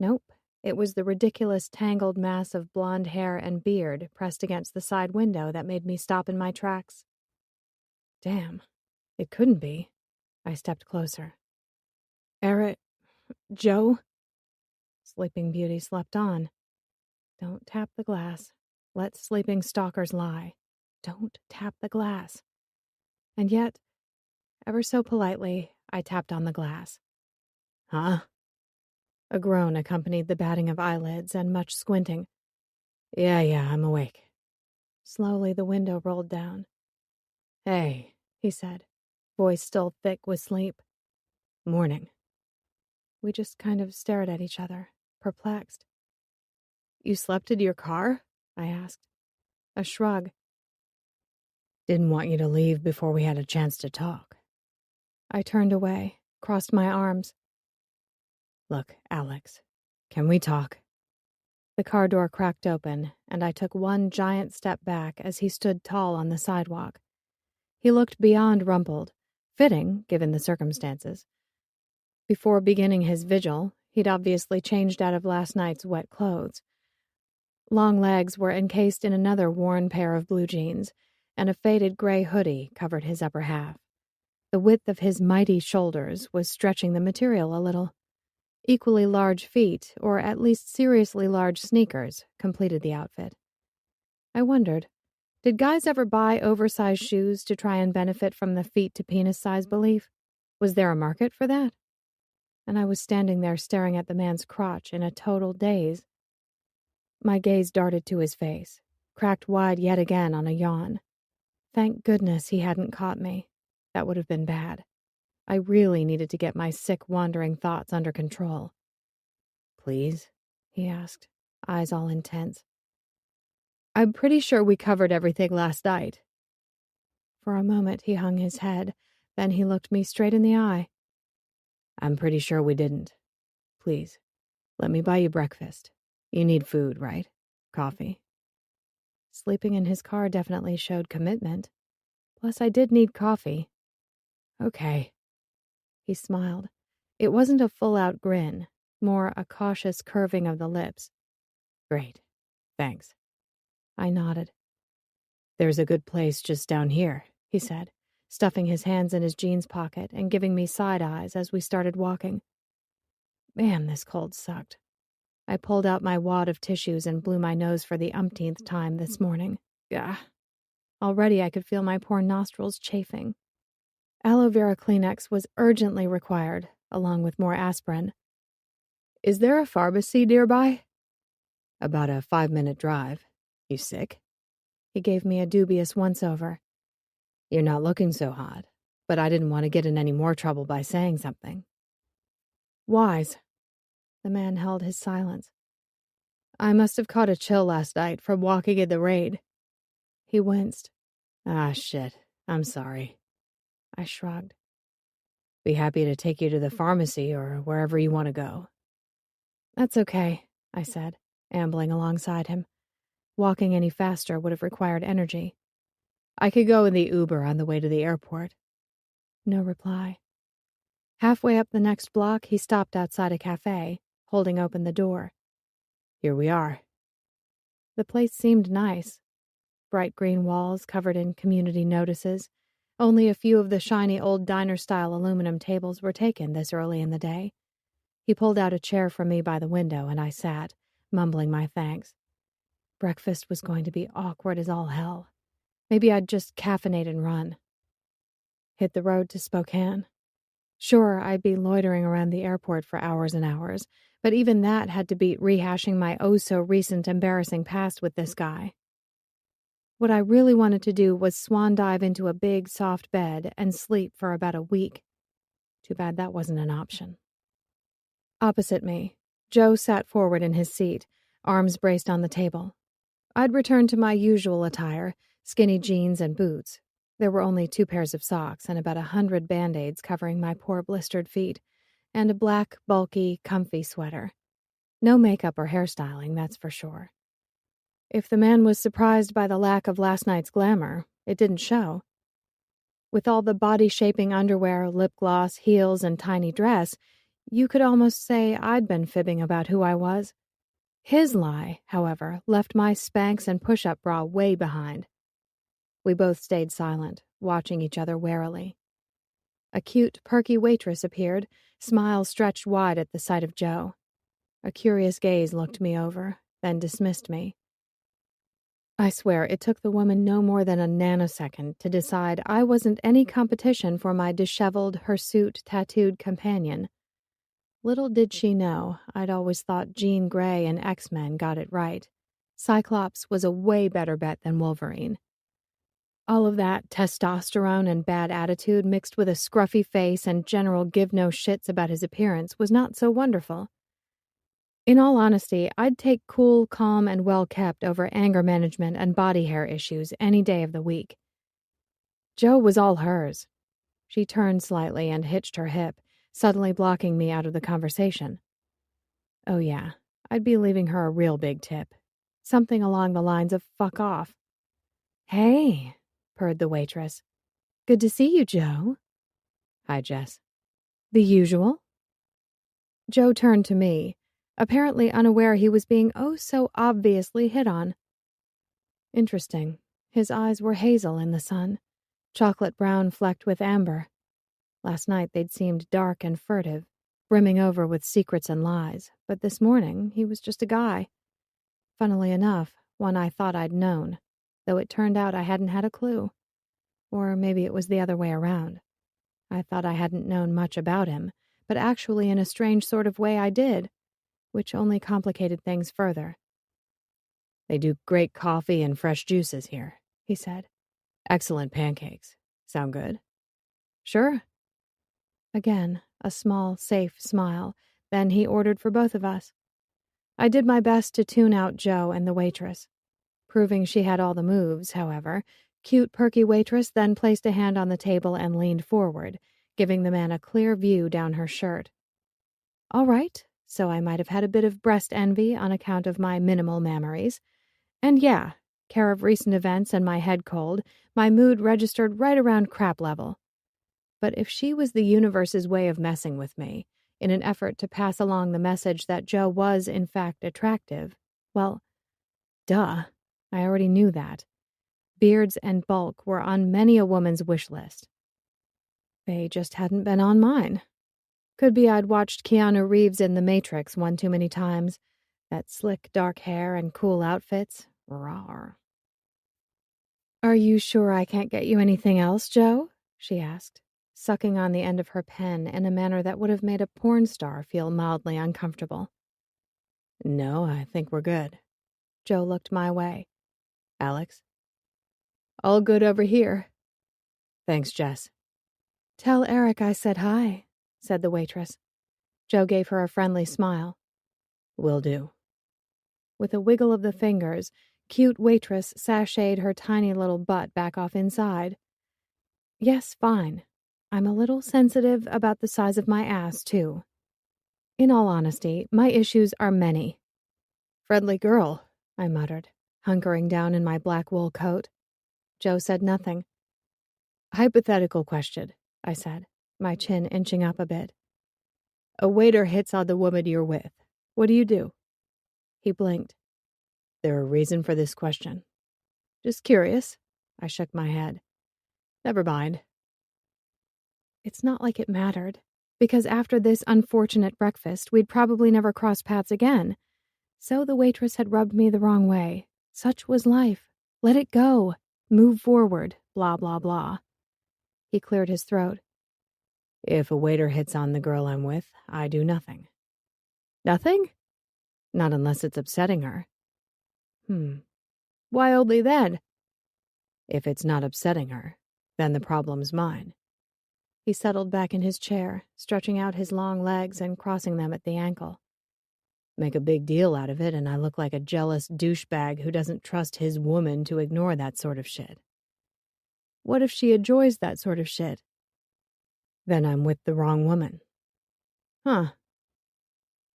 Nope, it was the ridiculous tangled mass of blonde hair and beard pressed against the side window that made me stop in my tracks. Damn, it couldn't be. I stepped closer. Eric, Joe? Sleeping Beauty slept on. Don't tap the glass. Let sleeping stalkers lie. Don't tap the glass. And yet, ever so politely, I tapped on the glass. Huh? A groan accompanied the batting of eyelids and much squinting. Yeah, I'm awake. Slowly the window rolled down. Hey, he said, voice still thick with sleep. Morning. We just kind of stared at each other, perplexed. You slept in your car? I asked. A shrug. Didn't want you to leave before we had a chance to talk. I turned away, crossed my arms. Look, Alex, can we talk? The car door cracked open, and I took one giant step back as he stood tall on the sidewalk. He looked beyond rumpled, fitting, given the circumstances. Before beginning his vigil, he'd obviously changed out of last night's wet clothes. Long legs were encased in another worn pair of blue jeans, and a faded gray hoodie covered his upper half. The width of his mighty shoulders was stretching the material a little. Equally large feet, or at least seriously large sneakers, completed the outfit. I wondered, did guys ever buy oversized shoes to try and benefit from the feet-to-penis size belief? Was there a market for that? And I was standing there staring at the man's crotch in a total daze. My gaze darted to his face, cracked wide yet again on a yawn. Thank goodness he hadn't caught me. That would have been bad. I really needed to get my sick, wandering thoughts under control. Please? He asked, eyes all intense. I'm pretty sure we covered everything last night. For a moment he hung his head, then he looked me straight in the eye. I'm pretty sure we didn't. Please, let me buy you breakfast. You need food, right? Coffee. Sleeping in his car definitely showed commitment. Plus, I did need coffee. Okay. He smiled. It wasn't a full-out grin, more a cautious curving of the lips. Great. Thanks. I nodded. There's a good place just down here, he said, stuffing his hands in his jeans pocket and giving me side eyes as we started walking. Man, this cold sucked. I pulled out my wad of tissues and blew my nose for the umpteenth time this morning. Gah. Already I could feel my poor nostrils chafing. Aloe vera Kleenex was urgently required, along with more aspirin. Is there a pharmacy nearby? About a 5-minute drive. You sick? He gave me a dubious once-over. You're not looking so hot, but I didn't want to get in any more trouble by saying something. Wise. The man held his silence. I must have caught a chill last night from walking in the rain. He winced. Ah, shit. I'm sorry. I shrugged. Be happy to take you to the pharmacy or wherever you want to go. That's okay, I said, ambling alongside him. Walking any faster would have required energy. I could go in the Uber on the way to the airport. No reply. Halfway up the next block, he stopped outside a cafe, holding open the door. Here we are. The place seemed nice. Bright green walls covered in community notices. Only a few of the shiny old diner-style aluminum tables were taken this early in the day. He pulled out a chair for me by the window, and I sat, mumbling my thanks. Breakfast was going to be awkward as all hell. Maybe I'd just caffeinate and run. Hit the road to Spokane. Sure, I'd be loitering around the airport for hours and hours, but even that had to beat rehashing my oh-so-recent embarrassing past with this guy. What I really wanted to do was swan dive into a big, soft bed and sleep for about a week. Too bad that wasn't an option. Opposite me, Joe sat forward in his seat, arms braced on the table. I'd returned to my usual attire, skinny jeans and boots. There were only 2 pairs of socks and about 100 Band-Aids covering my poor blistered feet, and a black, bulky, comfy sweater. No makeup or hairstyling, that's for sure. If the man was surprised by the lack of last night's glamour, it didn't show. With all the body-shaping underwear, lip gloss, heels, and tiny dress, you could almost say I'd been fibbing about who I was. His lie, however, left my Spanx and push-up bra way behind. We both stayed silent, watching each other warily. A cute, perky waitress appeared, smile stretched wide at the sight of Joe. A curious gaze looked me over, then dismissed me. I swear it took the woman no more than a nanosecond to decide I wasn't any competition for my disheveled, hirsute-tattooed companion. Little did she know, I'd always thought Jean Grey and X-Men got it right. Cyclops was a way better bet than Wolverine. All of that testosterone and bad attitude mixed with a scruffy face and general give-no-shits about his appearance was not so wonderful. In all honesty, I'd take cool, calm, and well-kept over anger management and body hair issues any day of the week. Joe was all hers. She turned slightly and hitched her hip, suddenly blocking me out of the conversation. Oh yeah, I'd be leaving her a real big tip. Something along the lines of fuck off. Hey, purred the waitress. Good to see you, Joe. Hi, Jess. The usual? Joe turned to me, apparently unaware he was being oh so obviously hit on. Interesting. His eyes were hazel in the sun, chocolate brown flecked with amber. Last night they'd seemed dark and furtive, brimming over with secrets and lies, but this morning he was just a guy. Funnily enough, one I thought I'd known, though it turned out I hadn't had a clue. Or maybe it was the other way around. I thought I hadn't known much about him, but actually in a strange sort of way I did, which only complicated things further. They do great coffee and fresh juices here, he said. Excellent pancakes. Sound good? Sure. Again, a small, safe smile. Then he ordered for both of us. I did my best to tune out Joe and the waitress. Proving she had all the moves, however, cute, perky waitress then placed a hand on the table and leaned forward, giving the man a clear view down her shirt. All right, so I might have had a bit of breast envy on account of my minimal mammaries. And yeah, care of recent events and my head cold, my mood registered right around crap level. But if she was the universe's way of messing with me, in an effort to pass along the message that Joe was, in fact, attractive. Well, duh, I already knew that. Beards and bulk were on many a woman's wish list. They just hadn't been on mine. Could be I'd watched Keanu Reeves in The Matrix one too many times. That slick dark hair and cool outfits. Rawr. "Are you sure I can't get you anything else, Joe?" she asked, sucking on the end of her pen in a manner that would have made a porn star feel mildly uncomfortable. "No, I think we're good." Joe looked my way. "Alex?" "All good over here." "Thanks, Jess." "Tell Eric I said hi," said the waitress. Joe gave her a friendly smile. "Will do." With a wiggle of the fingers, cute waitress sashayed her tiny little butt back off inside. Yes, fine. I'm a little sensitive about the size of my ass, too. In all honesty, my issues are many. "Friendly girl," I muttered, hunkering down in my black wool coat. Joe said nothing. "Hypothetical question," I said, my chin inching up a bit. "A waiter hits on the woman you're with. What do?" He blinked. "There a reason for this question?" "Just curious." I shook my head. "Never mind." It's not like it mattered, because after this unfortunate breakfast, we'd probably never cross paths again. So the waitress had rubbed me the wrong way. Such was life. Let it go. Move forward. Blah, blah, blah. He cleared his throat. "If a waiter hits on the girl I'm with, I do nothing." "Nothing?" "Not unless it's upsetting her." Why only then?" "If it's not upsetting her, then the problem's mine." He settled back in his chair, stretching out his long legs and crossing them at the ankle. Make a big deal out of it, and I look like a jealous douchebag who doesn't trust his woman to ignore that sort of shit. What if she enjoys that sort of shit? Then I'm with the wrong woman. Huh.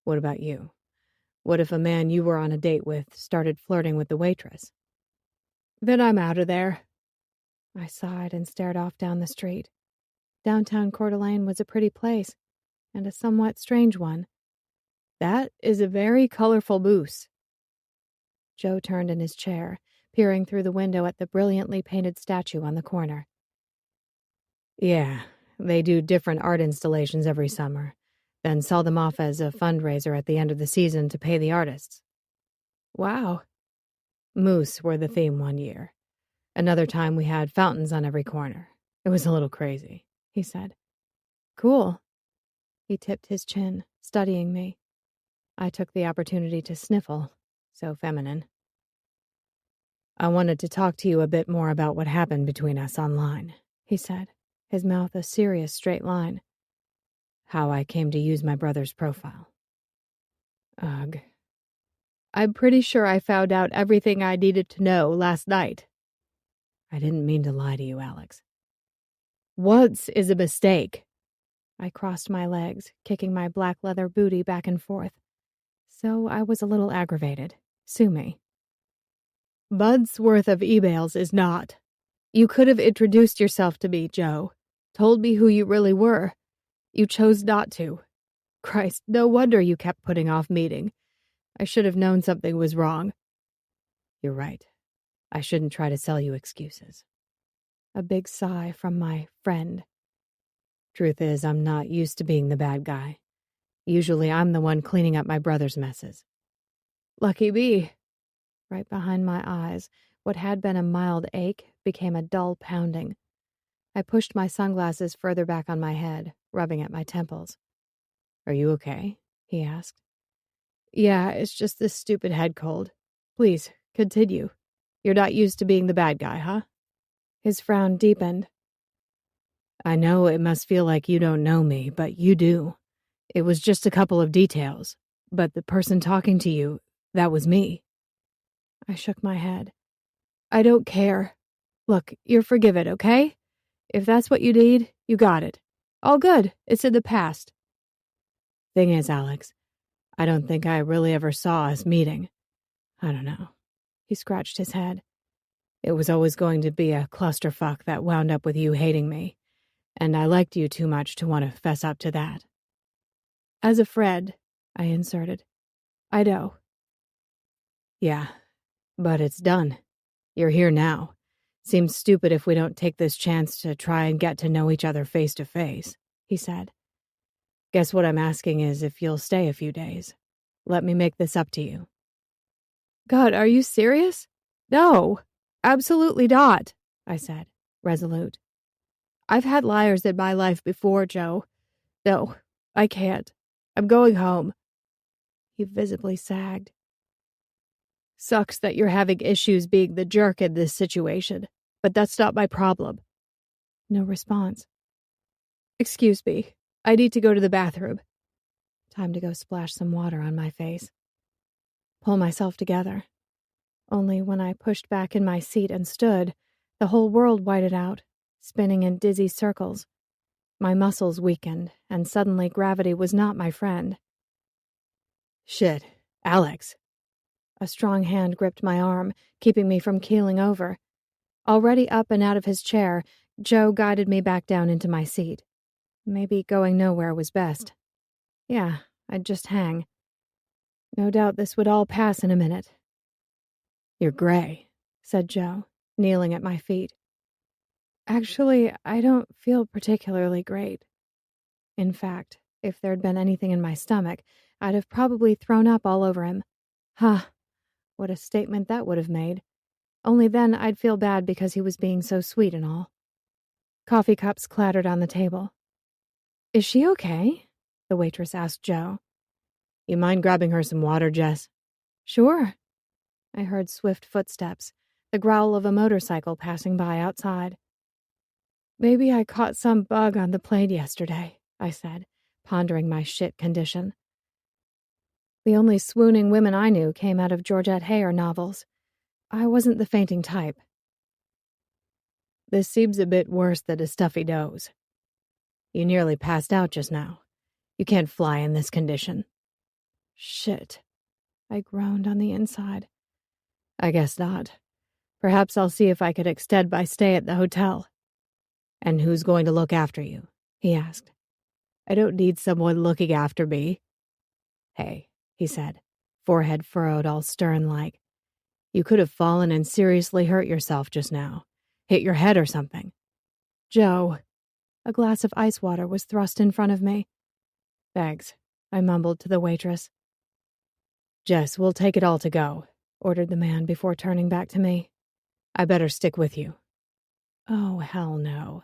What about you? What if a man you were on a date with started flirting with the waitress? Then I'm out of there. I sighed and stared off down the street. Downtown Coeur d'Alene was a pretty place, and a somewhat strange one. That is a very colorful moose. Joe turned in his chair, peering through the window at the brilliantly painted statue on the corner. Yeah, they do different art installations every summer, then sell them off as a fundraiser at the end of the season to pay the artists. Wow. Moose were the theme one year. Another time we had fountains on every corner. It was a little crazy, he said. Cool. He tipped his chin, studying me. I took the opportunity to sniffle, so feminine. I wanted to talk to you a bit more about what happened between us online, he said, his mouth a serious straight line. How I came to use my brother's profile. Ugh. I'm pretty sure I found out everything I needed to know last night. I didn't mean to lie to you, Alex. Once is a mistake. I crossed my legs, kicking my black leather booty back and forth. So I was a little aggravated. Sue me. Months' worth of emails is not. You could have introduced yourself to me, Joe. Told me who you really were. You chose not to. Christ, no wonder you kept putting off meeting. I should have known something was wrong. You're right. I shouldn't try to sell you excuses. A big sigh from my friend. Truth is, I'm not used to being the bad guy. Usually I'm the one cleaning up my brother's messes. Lucky me. Right behind my eyes, what had been a mild ache became a dull pounding. I pushed my sunglasses further back on my head, rubbing at my temples. Are you okay? He asked. Yeah, it's just this stupid head cold. Please, continue. You're not used to being the bad guy, huh? His frown deepened. I know it must feel like you don't know me, but you do. It was just a couple of details, but the person talking to you, that was me. I shook my head. I don't care. Look, you're forgiven, okay? If that's what you need, you got it. All good. It's in the past. Thing is, Alex, I don't think I really ever saw us meeting. I don't know. He scratched his head. It was always going to be a clusterfuck that wound up with you hating me, and I liked you too much to want to fess up to that. As a friend, I inserted. I know. Yeah, but it's done. You're here now. Seems stupid if we don't take this chance to try and get to know each other face to face, he said. Guess what I'm asking is if you'll stay a few days. Let me make this up to you. God, are you serious? No, absolutely not, I said, resolute. I've had liars in my life before, Joe. No, I can't. I'm going home. He visibly sagged. Sucks that you're having issues being the jerk in this situation, but that's not my problem. No response. Excuse me. I need to go to the bathroom. Time to go splash some water on my face. Pull myself together. Only when I pushed back in my seat and stood, the whole world whited out, spinning in dizzy circles. My muscles weakened, and suddenly gravity was not my friend. Shit, Alex. A strong hand gripped my arm, keeping me from keeling over. Already up and out of his chair, Joe guided me back down into my seat. Maybe going nowhere was best. Yeah, I'd just hang. No doubt this would all pass in a minute. You're gray, said Joe, kneeling at my feet. Actually, I don't feel particularly great. In fact, if there'd been anything in my stomach, I'd have probably thrown up all over him. Huh, what a statement that would have made. Only then I'd feel bad because he was being so sweet and all. Coffee cups clattered on the table. Is she okay? The waitress asked Joe. You mind grabbing her some water, Jess? Sure. I heard swift footsteps, the growl of a motorcycle passing by outside. Maybe I caught some bug on the plane yesterday, I said, pondering my shit condition. The only swooning women I knew came out of Georgette Heyer novels. I wasn't the fainting type. This seems a bit worse than a stuffy nose. You nearly passed out just now. You can't fly in this condition. Shit. I groaned on the inside. I guess not. Perhaps I'll see if I could extend my stay at the hotel. And who's going to look after you? He asked. I don't need someone looking after me. Hey, he said, forehead furrowed all stern-like. You could have fallen and seriously hurt yourself just now. Hit your head or something. Joe. A glass of ice water was thrust in front of me. Thanks, I mumbled to the waitress. Jess, we'll take it all to go, ordered the man before turning back to me. I better stick with you. Oh, hell no.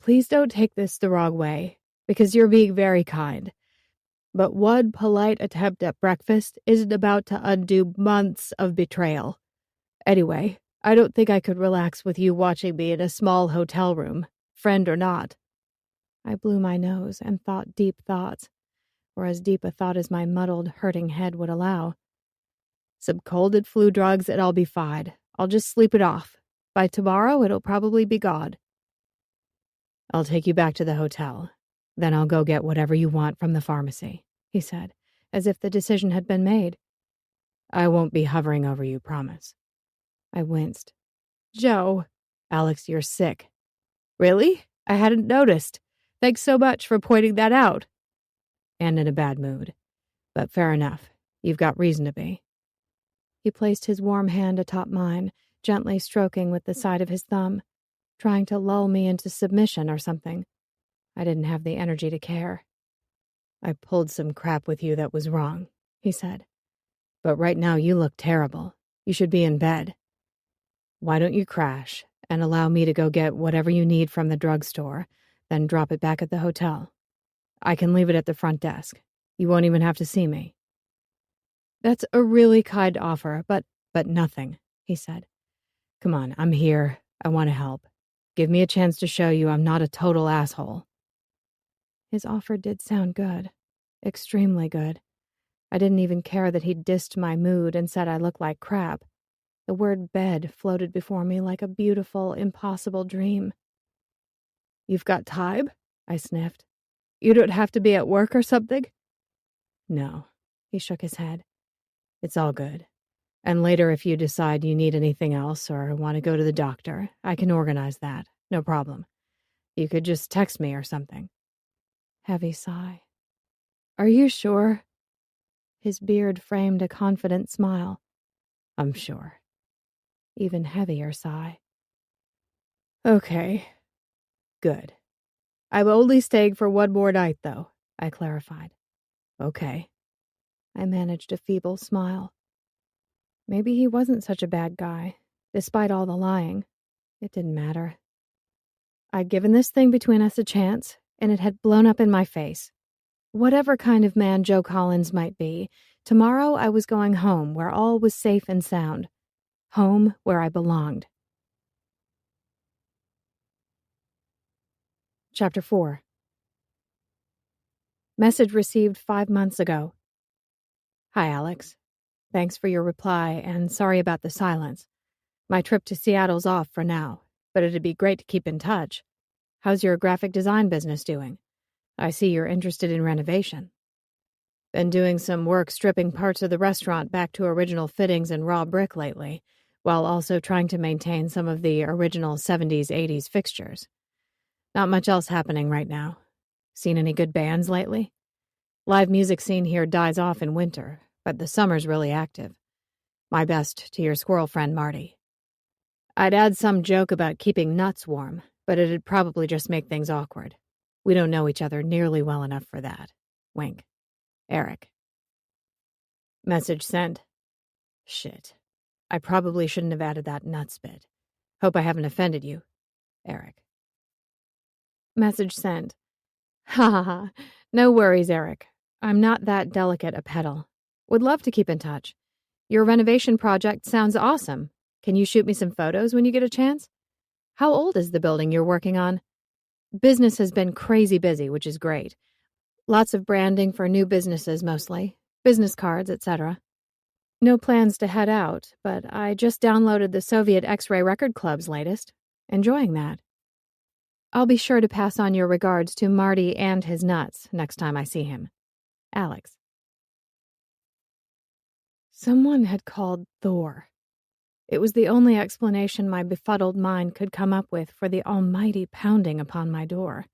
Please don't take this the wrong way, because you're being very kind. But one polite attempt at breakfast isn't about to undo months of betrayal. Anyway, I don't think I could relax with you watching me in a small hotel room, friend or not. I blew my nose and thought deep thoughts, or as deep a thought as my muddled, hurting head would allow. Some cold and flu drugs and I'll be fine. I'll just sleep it off. By tomorrow, it'll probably be gone. I'll take you back to the hotel. Then I'll go get whatever you want from the pharmacy, he said, as if the decision had been made. I won't be hovering over you, promise. I winced. Joe. Alex, you're sick. Really? I hadn't noticed. Thanks so much for pointing that out. And in a bad mood. But fair enough. You've got reason to be. He placed his warm hand atop mine, gently stroking with the side of his thumb, trying to lull me into submission or something. I didn't have the energy to care. I pulled some crap with you that was wrong, he said. But right now you look terrible. You should be in bed. Why don't you crash and allow me to go get whatever you need from the drugstore, then drop it back at the hotel? I can leave it at the front desk. You won't even have to see me. That's a really kind offer, but nothing, he said. Come on, I'm here. I want to help. Give me a chance to show you I'm not a total asshole. His offer did sound good. Extremely good. I didn't even care that he'd dissed my mood and said I looked like crap. The word bed floated before me like a beautiful, impossible dream. You've got time? I sniffed. You don't have to be at work or something? No, he shook his head. It's all good. And later, if you decide you need anything else or want to go to the doctor, I can organize that. No problem. You could just text me or something. Heavy sigh. Are you sure? His beard framed a confident smile. I'm sure. Even heavier sigh. Okay. Good. I'm only staying for one more night, though, I clarified. Okay. I managed a feeble smile. Maybe he wasn't such a bad guy, despite all the lying. It didn't matter. I'd given this thing between us a chance, and it had blown up in my face. Whatever kind of man Joe Collins might be, tomorrow I was going home where all was safe and sound. Home where I belonged. Chapter 4. Message received 5 months ago. Hi, Alex. Thanks for your reply, and sorry about the silence. My trip to Seattle's off for now, but it'd be great to keep in touch. How's your graphic design business doing? I see you're interested in renovation. Been doing some work stripping parts of the restaurant back to original fittings and raw brick lately, while also trying to maintain some of the original 70s, 80s fixtures. Not much else happening right now. Seen any good bands lately? Live music scene here dies off in winter, but the summer's really active. My best to your squirrel friend Marty. I'd add some joke about keeping nuts warm, but it'd probably just make things awkward. We don't know each other nearly well enough for that. Wink. Eric. Message sent. Shit. I probably shouldn't have added that nuts bit. Hope I haven't offended you. Eric. Message sent. Ha ha ha. No worries, Eric. I'm not that delicate a petal. Would love to keep in touch. Your renovation project sounds awesome. Can you shoot me some photos when you get a chance? How old is the building you're working on? Business has been crazy busy, which is great. Lots of branding for new businesses mostly. Business cards, etc. No plans to head out, but I just downloaded the Soviet X-Ray Record Club's latest. Enjoying that. I'll be sure to pass on your regards to Marty and his nuts next time I see him. Alex. Someone had called Thor. It was the only explanation my befuddled mind could come up with for the almighty pounding upon my door.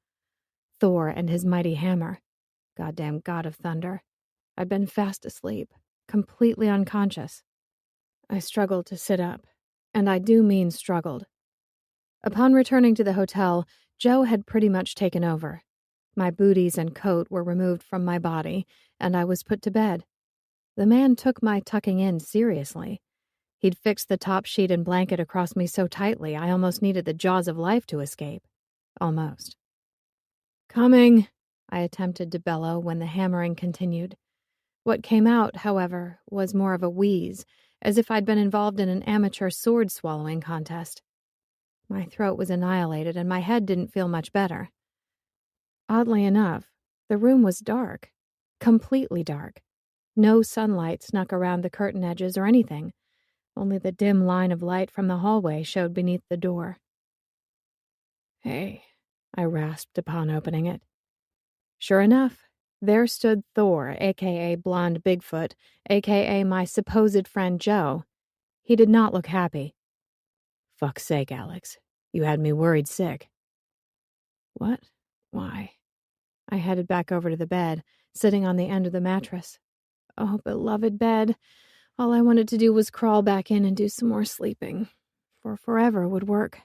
Thor and his mighty hammer. Goddamn god of thunder. I'd been fast asleep, completely unconscious. I struggled to sit up, and I do mean struggled. Upon returning to the hotel, Joe had pretty much taken over. My booties and coat were removed from my body, and I was put to bed. The man took my tucking in seriously. He'd fixed the top sheet and blanket across me so tightly I almost needed the jaws of life to escape. Almost. Coming, I attempted to bellow when the hammering continued. What came out, however, was more of a wheeze, as if I'd been involved in an amateur sword-swallowing contest. My throat was annihilated and my head didn't feel much better. Oddly enough, the room was dark. Completely dark. No sunlight snuck around the curtain edges or anything. Only the dim line of light from the hallway showed beneath the door. Hey, I rasped upon opening it. Sure enough, there stood Thor, a.k.a. Blonde Bigfoot, a.k.a. my supposed friend Joe. He did not look happy. Fuck's sake, Alex. You had me worried sick. What? Why? I headed back over to the bed, sitting on the end of the mattress. Oh, beloved bed. All I wanted to do was crawl back in and do some more sleeping. For forever would work.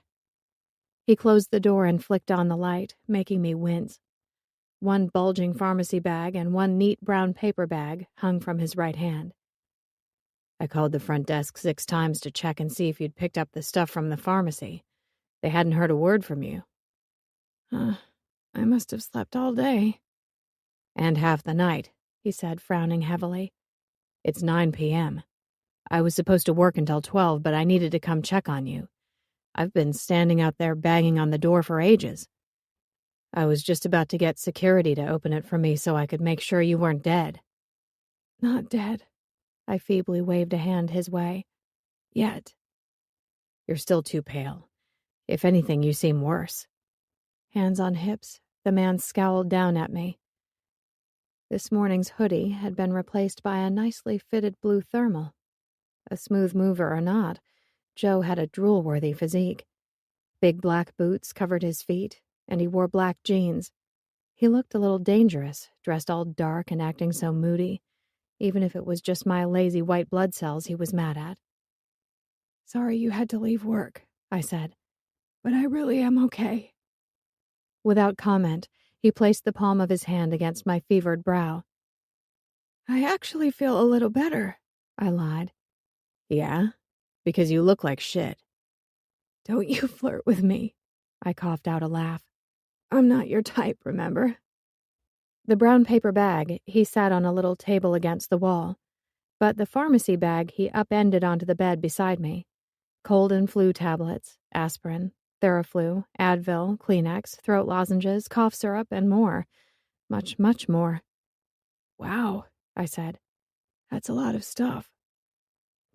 He closed the door and flicked on the light, making me wince. One bulging pharmacy bag and one neat brown paper bag hung from his right hand. I called the front desk 6 times to check and see if you'd picked up the stuff from the pharmacy. They hadn't heard a word from you. I must have slept all day. And half the night, he said, frowning heavily. It's 9 p.m. I was supposed to work until 12, but I needed to come check on you. I've been standing out there banging on the door for ages. I was just about to get security to open it for me so I could make sure you weren't dead. Not dead. I feebly waved a hand his way. Yet. You're still too pale. If anything, you seem worse. Hands on hips, the man scowled down at me. This morning's hoodie had been replaced by a nicely fitted blue thermal. A smooth mover or not, Joe had a drool-worthy physique. Big black boots covered his feet, and he wore black jeans. He looked a little dangerous, dressed all dark and acting so moody, even if it was just my lazy white blood cells he was mad at. "Sorry you had to leave work," I said, "but I really am okay." Without comment, he placed the palm of his hand against my fevered brow. "I actually feel a little better," I lied. "Yeah? Because you look like shit." "Don't you flirt with me," I coughed out a laugh. "I'm not your type, remember?" The brown paper bag he sat on a little table against the wall, but the pharmacy bag he upended onto the bed beside me. Cold and flu tablets, aspirin, Theraflu, Advil, Kleenex, throat lozenges, cough syrup, and more. Much, much more. "Wow," I said. "That's a lot of stuff."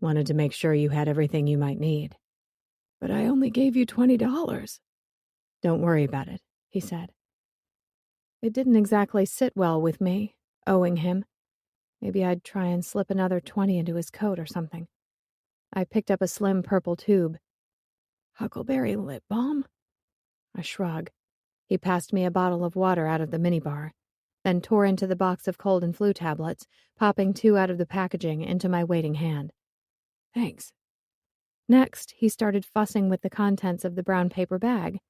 "Wanted to make sure you had everything you might need." "But I only gave you $20. "Don't worry about it," he said. It didn't exactly sit well with me, owing him. Maybe I'd try and slip another 20 into his coat or something. I picked up a slim purple tube. "Huckleberry lip balm?" I shrugged. He passed me a bottle of water out of the minibar, then tore into the box of cold and flu tablets, popping 2 out of the packaging into my waiting hand. "Thanks." Next, he started fussing with the contents of the brown paper bag.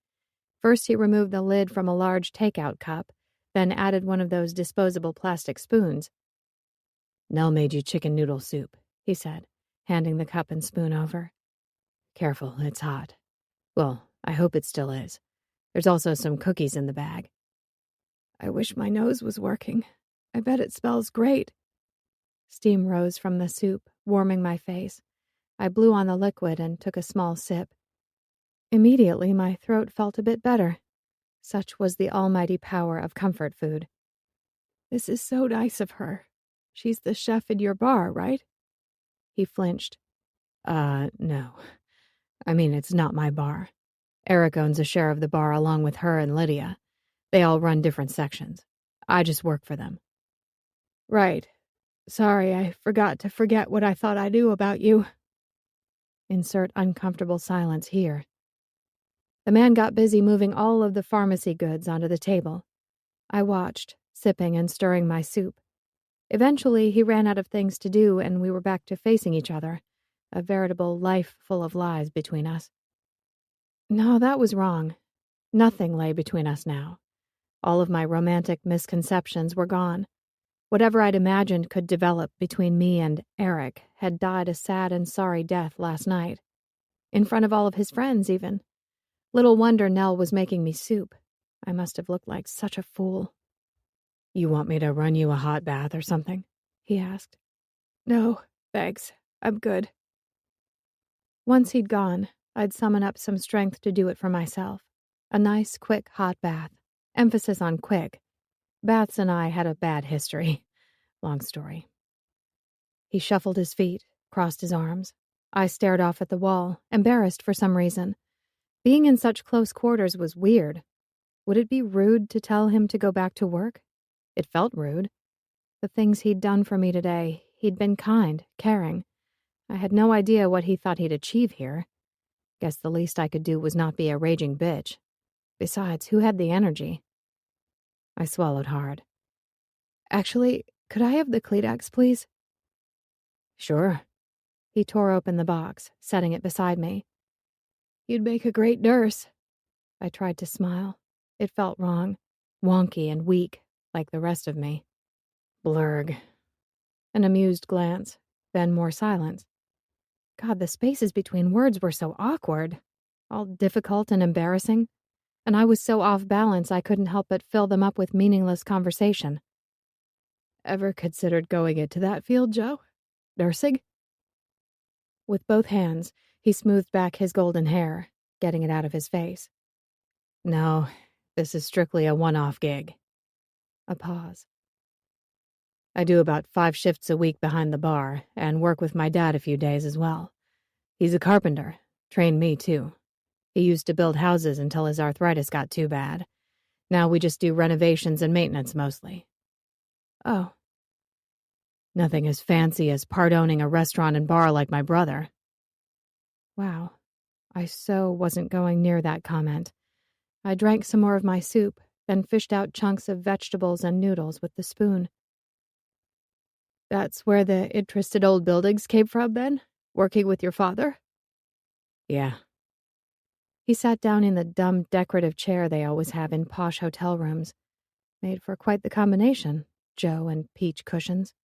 First, he removed the lid from a large takeout cup, then added one of those disposable plastic spoons. "Nell made you chicken noodle soup," he said, handing the cup and spoon over. "Careful, it's hot. Well, I hope it still is. There's also some cookies in the bag." "I wish my nose was working. I bet it smells great." Steam rose from the soup, warming my face. I blew on the liquid and took a small sip. Immediately, my throat felt a bit better. Such was the almighty power of comfort food. "This is so nice of her. She's the chef in your bar, right?" He flinched. No. I mean, it's not my bar. Eric owns a share of the bar along with her and Lydia. They all run different sections. I just work for them." "Right. Sorry, I forgot to forget what I thought I knew about you." Insert uncomfortable silence here. The man got busy moving all of the pharmacy goods onto the table. I watched, sipping and stirring my soup. Eventually, he ran out of things to do, and we were back to facing each other, a veritable life full of lies between us. No, that was wrong. Nothing lay between us now. All of my romantic misconceptions were gone. Whatever I'd imagined could develop between me and Eric had died a sad and sorry death last night. In front of all of his friends, even. Little wonder Nell was making me soup. I must have looked like such a fool. "You want me to run you a hot bath or something?" he asked. "No, thanks. I'm good." Once he'd gone, I'd summon up some strength to do it for myself. A nice, quick hot bath. Emphasis on quick. Baths and I had a bad history. Long story. He shuffled his feet, crossed his arms. I stared off at the wall, embarrassed for some reason. Being in such close quarters was weird. Would it be rude to tell him to go back to work? It felt rude. The things he'd done for me today, he'd been kind, caring. I had no idea what he thought he'd achieve here. Guess the least I could do was not be a raging bitch. Besides, who had the energy? I swallowed hard. "Actually, could I have the Kleenex, please?" "Sure." He tore open the box, setting it beside me. "You'd make a great nurse." I tried to smile. It felt wrong, wonky and weak, like the rest of me. Blurg. An amused glance, then more silence. God, the spaces between words were so awkward, all difficult and embarrassing, and I was so off balance I couldn't help but fill them up with meaningless conversation. "Ever considered going into that field, Joe? Nursing?" With both hands, he smoothed back his golden hair, getting it out of his face. "No, this is strictly a one-off gig." A pause. "I do about 5 shifts a week behind the bar, and work with my dad a few days as well. He's a carpenter, trained me too. He used to build houses until his arthritis got too bad. Now we just do renovations and maintenance mostly." "Oh." "Nothing as fancy as part-owning a restaurant and bar like my brother." Wow. I so wasn't going near that comment. I drank some more of my soup, then fished out chunks of vegetables and noodles with the spoon. That's where the interested old buildings came from, then? Working with your father? Yeah. He sat down in the dumb decorative chair they always have in posh hotel rooms. Made for quite the combination, Joe and peach cushions.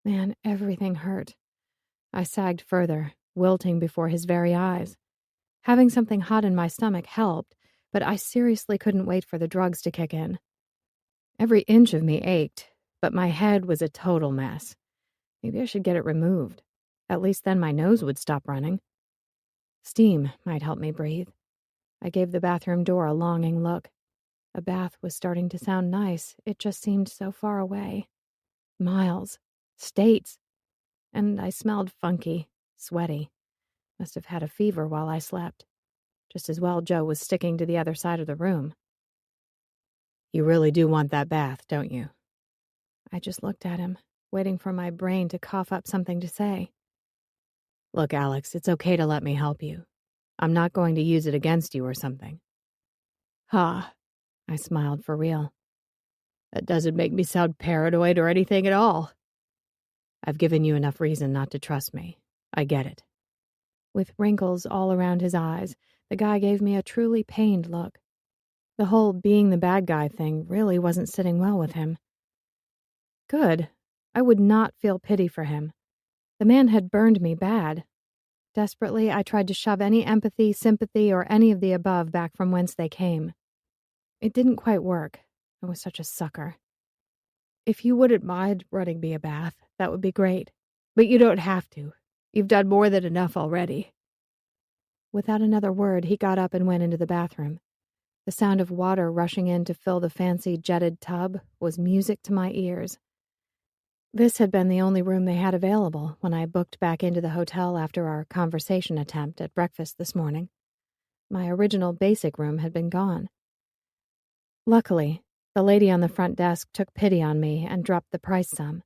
Man, everything hurt. I sagged further, wilting before his very eyes. Having something hot in my stomach helped, but I seriously couldn't wait for the drugs to kick in. Every inch of me ached, but my head was a total mess. Maybe I should get it removed. At least then my nose would stop running. Steam might help me breathe. I gave the bathroom door a longing look. A bath was starting to sound nice. It just seemed so far away. Miles. States. And I smelled funky, sweaty. Must have had a fever while I slept. Just as well Joe was sticking to the other side of the room. You really do want that bath, don't you? I just looked at him, waiting for my brain to cough up something to say. Look, Alex, it's okay to let me help you. I'm not going to use it against you or something. Ha, I smiled for real. That doesn't make me sound paranoid or anything at all. I've given you enough reason not to trust me. I get it. With wrinkles all around his eyes, the guy gave me a truly pained look. The whole being the bad guy thing really wasn't sitting well with him. Good. I would not feel pity for him. The man had burned me bad. Desperately, I tried to shove any empathy, sympathy, or any of the above back from whence they came. It didn't quite work. I was such a sucker. If you wouldn't mind running me a bath, that would be great. But you don't have to. You've done more than enough already. Without another word, he got up and went into the bathroom. The sound of water rushing in to fill the fancy jetted tub was music to my ears. This had been the only room they had available when I booked back into the hotel after our conversation attempt at breakfast this morning. My original basic room had been gone. Luckily, the lady on the front desk took pity on me and dropped the price some.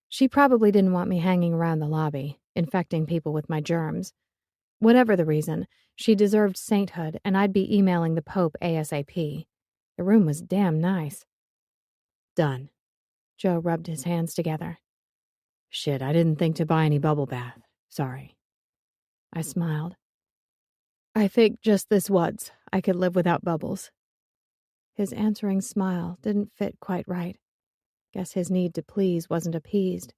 She probably didn't want me hanging around the lobby, infecting people with my germs. Whatever the reason, she deserved sainthood, and I'd be emailing the Pope ASAP. The room was damn nice. Done. Joe rubbed his hands together. Shit, I didn't think to buy any bubble bath. Sorry. I smiled. I think just this once I could live without bubbles. His answering smile didn't fit quite right. Guess his need to please wasn't appeased.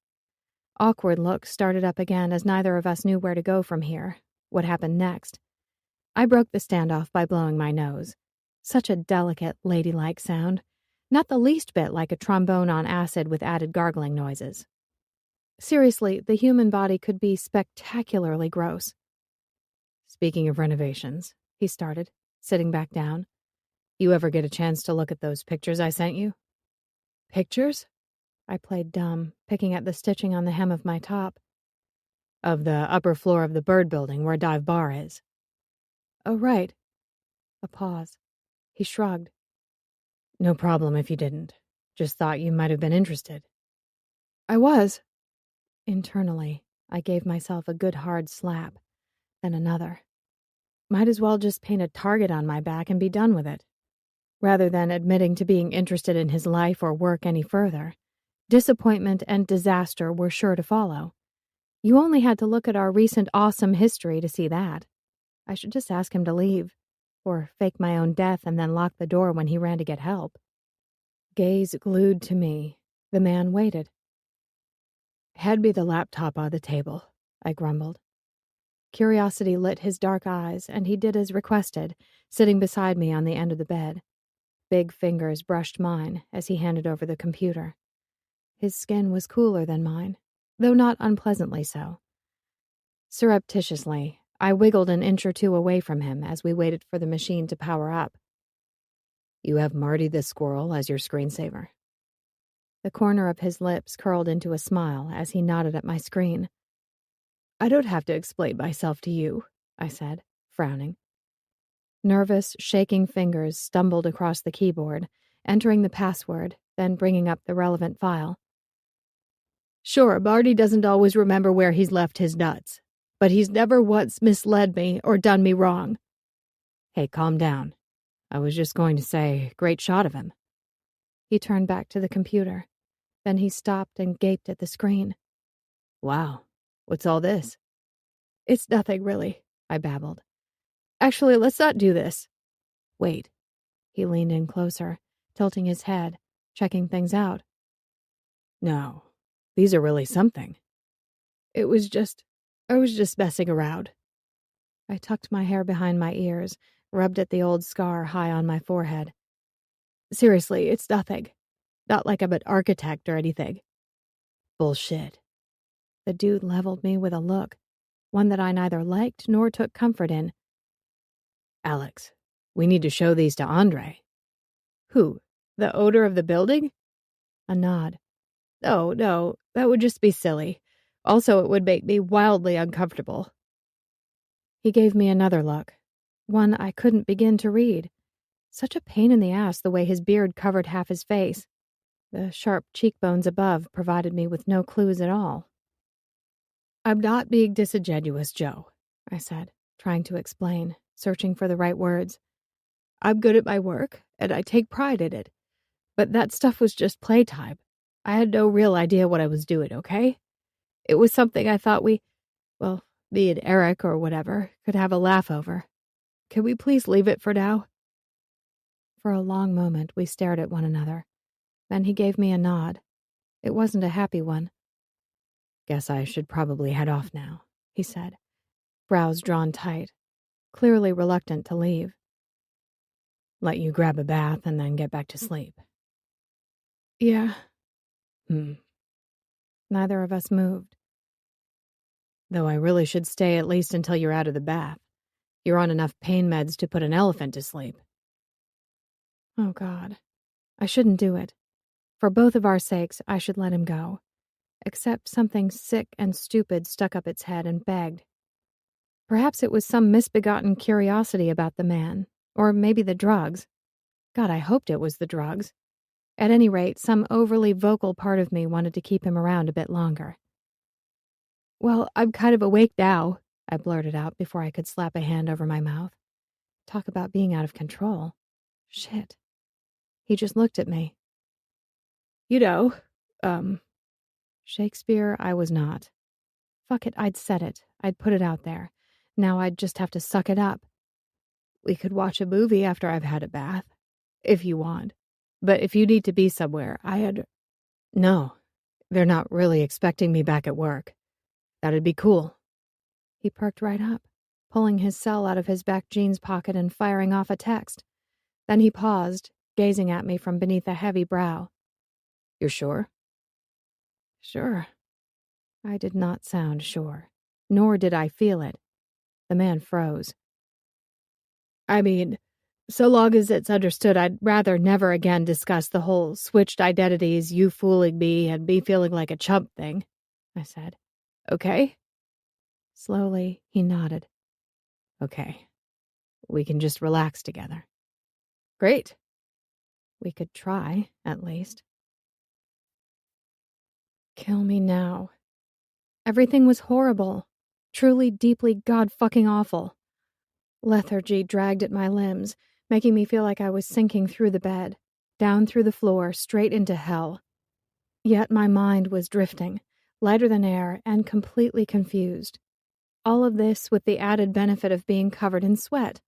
Awkward looks started up again as neither of us knew where to go from here. What happened next? I broke the standoff by blowing my nose. Such a delicate, ladylike sound. Not the least bit like a trombone on acid with added gargling noises. Seriously, the human body could be spectacularly gross. Speaking of renovations, he started, sitting back down. You ever get a chance to look at those pictures I sent you? Pictures? I played dumb, picking at the stitching on the hem of my top. Of the upper floor of the bird building where Dive Bar is. Oh, right. A pause. He shrugged. No problem if you didn't. Just thought you might have been interested. I was. Internally, I gave myself a good hard slap. Then another. Might as well just paint a target on my back and be done with it. Rather than admitting to being interested in his life or work any further, disappointment and disaster were sure to follow. You only had to look at our recent awesome history to see that. I should just ask him to leave, or fake my own death and then lock the door when he ran to get help. Gaze glued to me, the man waited. Hand me the laptop on the table, I grumbled. Curiosity lit his dark eyes, and he did as requested, sitting beside me on the end of the bed. Big fingers brushed mine as he handed over the computer. His skin was cooler than mine, though not unpleasantly so. Surreptitiously, I wiggled an inch or two away from him as we waited for the machine to power up. You have Marty the squirrel as your screensaver. The corner of his lips curled into a smile as he nodded at my screen. I don't have to explain myself to you, I said, frowning. Nervous, shaking fingers stumbled across the keyboard, entering the password, then bringing up the relevant file. Sure, Marty doesn't always remember where he's left his nuts, but he's never once misled me or done me wrong. Hey, calm down. I was just going to say, great shot of him. He turned back to the computer. Then he stopped and gaped at the screen. Wow, what's all this? It's nothing, really, I babbled. Actually, let's not do this. Wait. He leaned in closer, tilting his head, checking things out. No, these are really something. I was just messing around. I tucked my hair behind my ears, rubbed at the old scar high on my forehead. Seriously, it's nothing. Not like I'm an architect or anything. Bullshit. The dude leveled me with a look, one that I neither liked nor took comfort in. Alex, we need to show these to Andre. Who? The owner of the building? A nod. No, that would just be silly. Also, it would make me wildly uncomfortable. He gave me another look, one I couldn't begin to read. Such a pain in the ass the way his beard covered half his face. The sharp cheekbones above provided me with no clues at all. I'm not being disingenuous, Joe, I said, trying to explain, searching for the right words. I'm good at my work, and I take pride in it. But that stuff was just playtime. I had no real idea what I was doing, okay? It was something I thought me and Eric or whatever could have a laugh over. Can we please leave it for now? For a long moment, we stared at one another. Then he gave me a nod. It wasn't a happy one. Guess I should probably head off now, he said, brows drawn tight, clearly reluctant to leave. Let you grab a bath and then get back to sleep. Yeah. Neither of us moved. Though I really should stay at least until you're out of the bath. You're on enough pain meds to put an elephant to sleep. Oh, God. I shouldn't do it. For both of our sakes, I should let him go. Except something sick and stupid stuck up its head and begged. Perhaps it was some misbegotten curiosity about the man, or maybe the drugs. God, I hoped it was the drugs. At any rate, some overly vocal part of me wanted to keep him around a bit longer. Well, I'm kind of awake now, I blurted out before I could slap a hand over my mouth. Talk about being out of control. Shit. He just looked at me. You know, Shakespeare, I was not. Fuck it, I'd said it. I'd put it out there. Now I'd just have to suck it up. We could watch a movie after I've had a bath. If you want. But if you need to be somewhere, No, they're not really expecting me back at work. That'd be cool. He perked right up, pulling his cell out of his back jeans pocket and firing off a text. Then he paused, gazing at me from beneath a heavy brow. You're sure? Sure. I did not sound sure, nor did I feel it. The man froze. I mean, so long as it's understood, I'd rather never again discuss the whole switched identities, you fooling me and me feeling like a chump thing, I said. Okay? Slowly, he nodded. Okay. We can just relax together. Great. We could try, at least. Kill me now. Everything was horrible. Truly, deeply, God-fucking awful. Lethargy dragged at my limbs, making me feel like I was sinking through the bed, down through the floor, straight into hell. Yet my mind was drifting, lighter than air, and completely confused. All of this with the added benefit of being covered in sweat.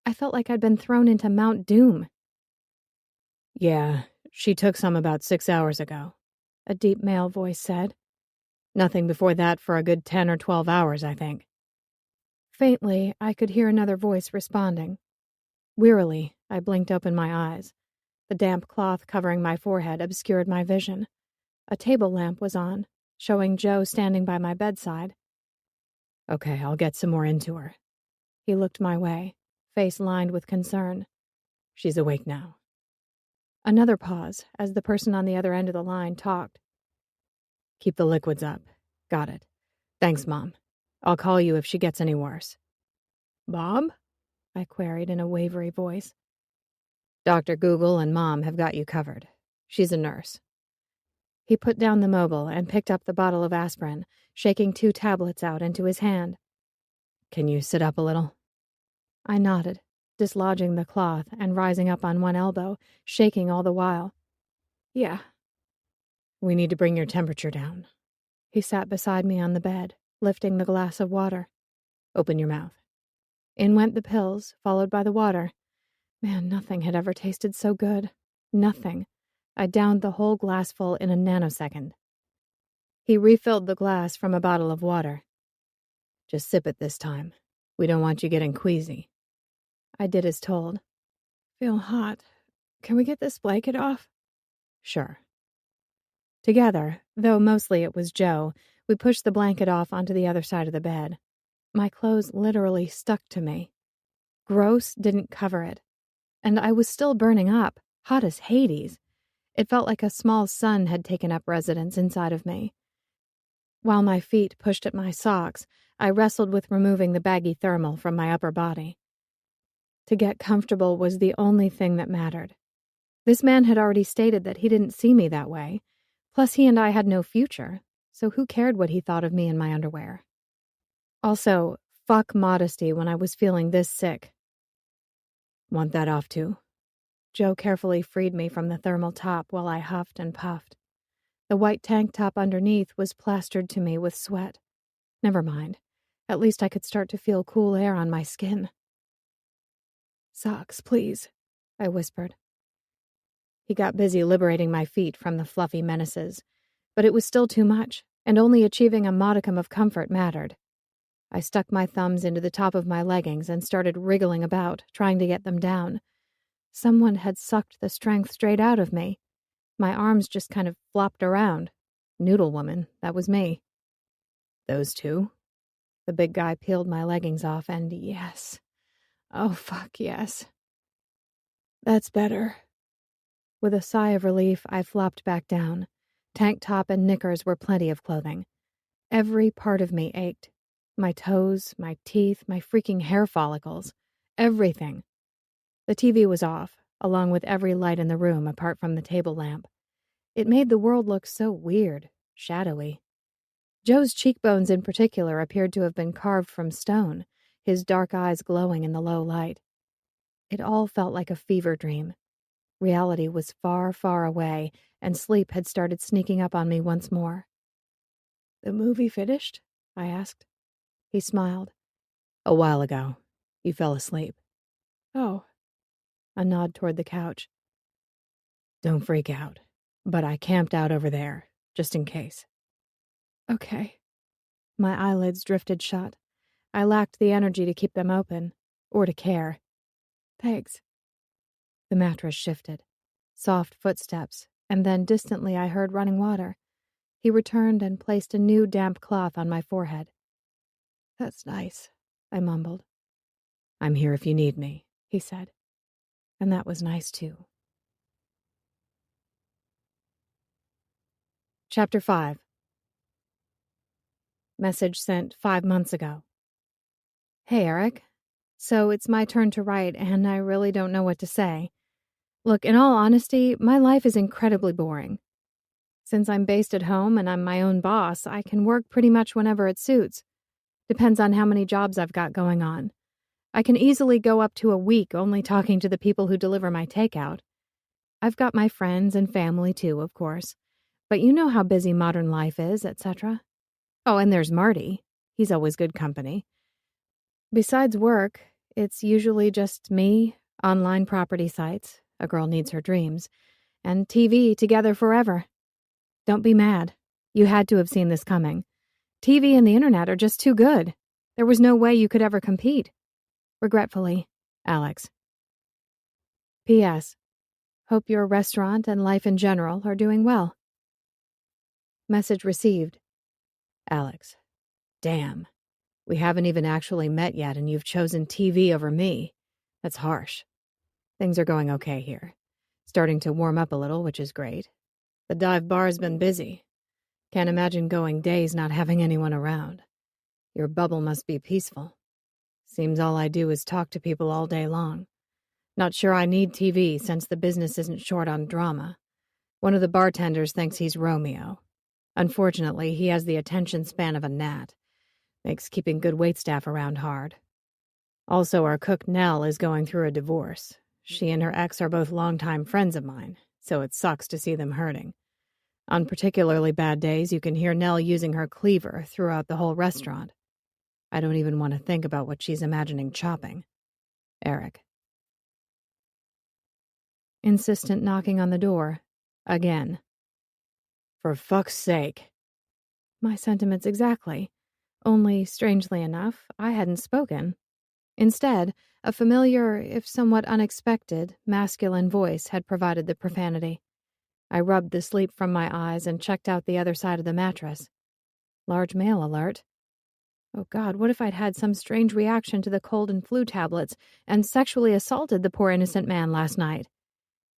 I felt like I'd been thrown into Mount Doom. Yeah, she took some about 6 hours ago, a deep male voice said. Nothing before that for a good 10 or 12 hours, I think. Faintly, I could hear another voice responding. Wearily, I blinked open my eyes. The damp cloth covering my forehead obscured my vision. A table lamp was on, showing Joe standing by my bedside. Okay, I'll get some more into her. He looked my way, face lined with concern. She's awake now. Another pause as the person on the other end of the line talked. Keep the liquids up. Got it. Thanks, Mom. I'll call you if she gets any worse. Mom? I queried in a wavery voice. Dr. Google and Mom have got you covered. She's a nurse. He put down the mobile and picked up the bottle of aspirin, shaking 2 tablets out into his hand. Can you sit up a little? I nodded. dislodging the cloth and rising up on one elbow, shaking all the while. Yeah. We need to bring your temperature down. He sat beside me on the bed, lifting the glass of water. Open your mouth. In went the pills, followed by the water. Man, nothing had ever tasted so good. Nothing. I downed the whole glassful in a nanosecond. He refilled the glass from a bottle of water. Just sip it this time. We don't want you getting queasy. I did as told. Feel hot. Can we get this blanket off? Sure. Together, though mostly it was Joe, we pushed the blanket off onto the other side of the bed. My clothes literally stuck to me. Gross didn't cover it. And I was still burning up, hot as Hades. It felt like a small sun had taken up residence inside of me. While my feet pushed at my socks, I wrestled with removing the baggy thermal from my upper body. To get comfortable was the only thing that mattered. This man had already stated that he didn't see me that way. Plus, he and I had no future, so who cared what he thought of me in my underwear? Also, fuck modesty when I was feeling this sick. Want that off too? Joe carefully freed me from the thermal top while I huffed and puffed. The white tank top underneath was plastered to me with sweat. Never mind. At least I could start to feel cool air on my skin. Socks, please, I whispered. He got busy liberating my feet from the fluffy menaces, but it was still too much, and only achieving a modicum of comfort mattered. I stuck my thumbs into the top of my leggings and started wriggling about, trying to get them down. Someone had sucked the strength straight out of me. My arms just kind of flopped around. Noodle woman, that was me. Those two? The big guy peeled my leggings off, and yes. Oh, fuck, yes. That's better. With a sigh of relief, I flopped back down. Tank top and knickers were plenty of clothing. Every part of me ached. My toes, my teeth, my freaking hair follicles. Everything. The TV was off, along with every light in the room apart from the table lamp. It made the world look so weird, shadowy. Joe's cheekbones in particular appeared to have been carved from stone, his dark eyes glowing in the low light. It all felt like a fever dream. Reality was far, far away, and sleep had started sneaking up on me once more. The movie finished? I asked. He smiled. A while ago. You fell asleep. Oh. A nod toward the couch. Don't freak out, but I camped out over there, just in case. Okay. My eyelids drifted shut. I lacked the energy to keep them open, or to care. Thanks. The mattress shifted. Soft footsteps, and then distantly I heard running water. He returned and placed a new damp cloth on my forehead. That's nice, I mumbled. I'm here if you need me, he said. And that was nice too. Chapter 5. Message sent 5 months ago. Hey, Eric. So it's my turn to write, and I really don't know what to say. Look, in all honesty, my life is incredibly boring. Since I'm based at home and I'm my own boss, I can work pretty much whenever it suits. Depends on how many jobs I've got going on. I can easily go up to a week only talking to the people who deliver my takeout. I've got my friends and family too, of course. But you know how busy modern life is, etc. Oh, and there's Marty. He's always good company. Besides work, it's usually just me, online property sites, A Girl Needs Her Dreams, and TV together forever. Don't be mad. You had to have seen this coming. TV and the internet are just too good. There was no way you could ever compete. Regretfully, Alex. P.S. Hope your restaurant and life in general are doing well. Message received. Alex. Damn. We haven't even actually met yet and you've chosen TV over me. That's harsh. Things are going okay here. Starting to warm up a little, which is great. The dive bar's been busy. Can't imagine going days not having anyone around. Your bubble must be peaceful. Seems all I do is talk to people all day long. Not sure I need TV since the business isn't short on drama. One of the bartenders thinks he's Romeo. Unfortunately, he has the attention span of a gnat. Makes keeping good waitstaff around hard. Also, our cook Nell is going through a divorce. She and her ex are both longtime friends of mine, so it sucks to see them hurting. On particularly bad days, you can hear Nell using her cleaver throughout the whole restaurant. I don't even want to think about what she's imagining chopping. Eric. Insistent knocking on the door. Again. For fuck's sake. My sentiments exactly. Only, strangely enough, I hadn't spoken. Instead, a familiar, if somewhat unexpected, masculine voice had provided the profanity. I rubbed the sleep from my eyes and checked out the other side of the mattress. Large male alert. Oh God, what if I'd had some strange reaction to the cold and flu tablets and sexually assaulted the poor innocent man last night?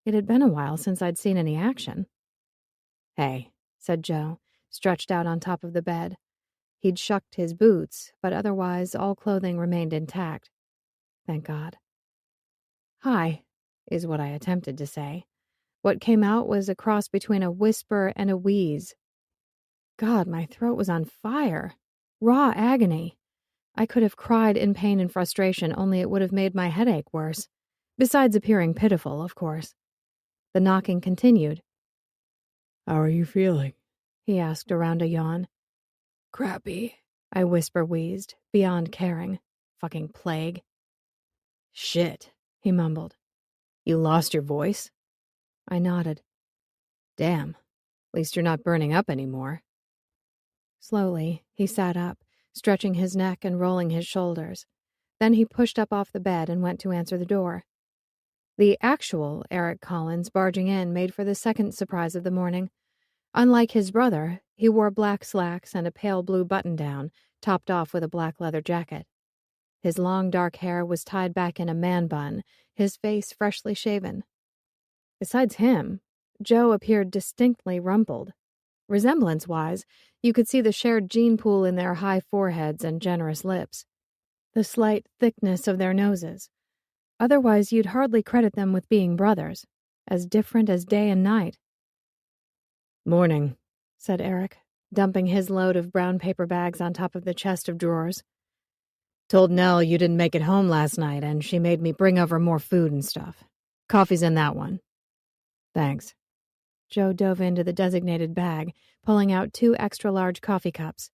It had been a while since I'd seen any action. Hey, said Joe, stretched out on top of the bed. He'd shucked his boots, but otherwise all clothing remained intact. Thank God. Hi, is what I attempted to say. What came out was a cross between a whisper and a wheeze. God, my throat was on fire. Raw agony. I could have cried in pain and frustration, only it would have made my headache worse. Besides appearing pitiful, of course. The knocking continued. How are you feeling? He asked around a yawn. Crappy, I whisper-wheezed, beyond caring. Fucking plague. Shit, he mumbled. You lost your voice? I nodded. Damn, at least you're not burning up anymore. Slowly, he sat up, stretching his neck and rolling his shoulders. Then he pushed up off the bed and went to answer the door. The actual Eric Collins barging in made for the second surprise of the morning. Unlike his brother, he wore black slacks and a pale blue button-down, topped off with a black leather jacket. His long dark hair was tied back in a man bun, his face freshly shaven. Besides him, Joe appeared distinctly rumpled. Resemblance-wise, you could see the shared gene pool in their high foreheads and generous lips, the slight thickness of their noses. Otherwise, you'd hardly credit them with being brothers, as different as day and night. Morning, said Eric, dumping his load of brown paper bags on top of the chest of drawers. Told Nell you didn't make it home last night, and she made me bring over more food and stuff. Coffee's in that one. Thanks. Joe dove into the designated bag, pulling out 2 extra-large coffee cups.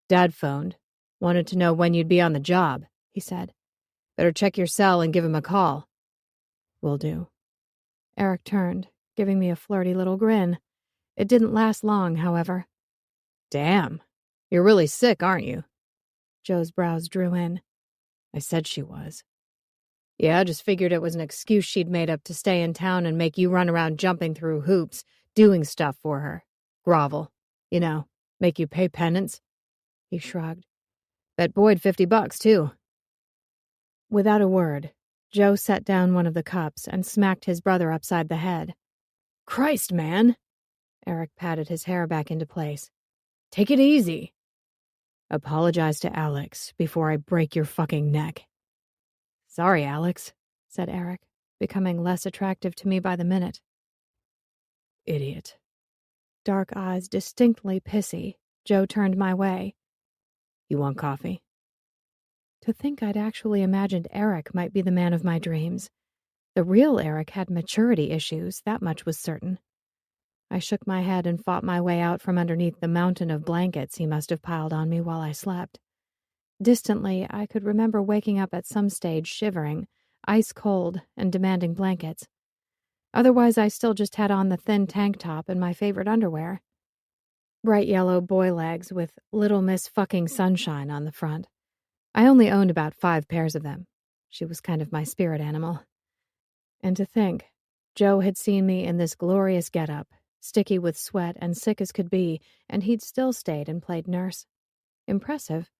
Dad phoned. Wanted to know when you'd be on the job, he said. Better check your cell and give him a call. Will do. Eric turned, giving me a flirty little grin. It didn't last long, however. Damn, you're really sick, aren't you? Joe's brows drew in. I said she was. Yeah, I just figured it was an excuse she'd made up to stay in town and make you run around jumping through hoops, doing stuff for her. Grovel. You know, make you pay penance. He shrugged. Bet Boyd $50, too. Without a word, Joe set down one of the cups and smacked his brother upside the head. Christ, man! Eric patted his hair back into place. Take it easy. Apologize to Alex before I break your fucking neck. Sorry, Alex, said Eric, becoming less attractive to me by the minute. Idiot. Dark eyes distinctly pissy, Joe turned my way. You want coffee? To think I'd actually imagined Eric might be the man of my dreams. The real Eric had maturity issues, that much was certain. I shook my head and fought my way out from underneath the mountain of blankets he must have piled on me while I slept. Distantly, I could remember waking up at some stage shivering, ice cold, and demanding blankets. Otherwise, I still just had on the thin tank top and my favorite underwear. Bright yellow boy legs with Little Miss Fucking Sunshine on the front. I only owned about 5 pairs of them. She was kind of my spirit animal. And to think, Joe had seen me in this glorious getup, sticky with sweat and sick as could be, and he'd still stayed and played nurse. Impressive.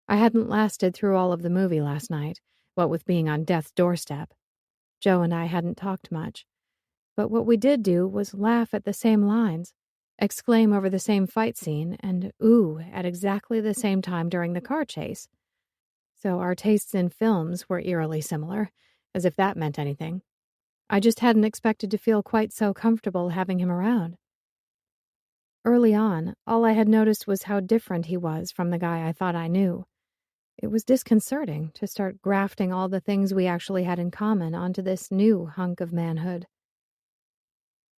I hadn't lasted through all of the movie last night, what with being on death's doorstep. Joe and I hadn't talked much. But what we did do was laugh at the same lines, exclaim over the same fight scene, and ooh at exactly the same time during the car chase. So our tastes in films were eerily similar, as if that meant anything. I just hadn't expected to feel quite so comfortable having him around. Early on, all I had noticed was how different he was from the guy I thought I knew. It was disconcerting to start grafting all the things we actually had in common onto this new hunk of manhood.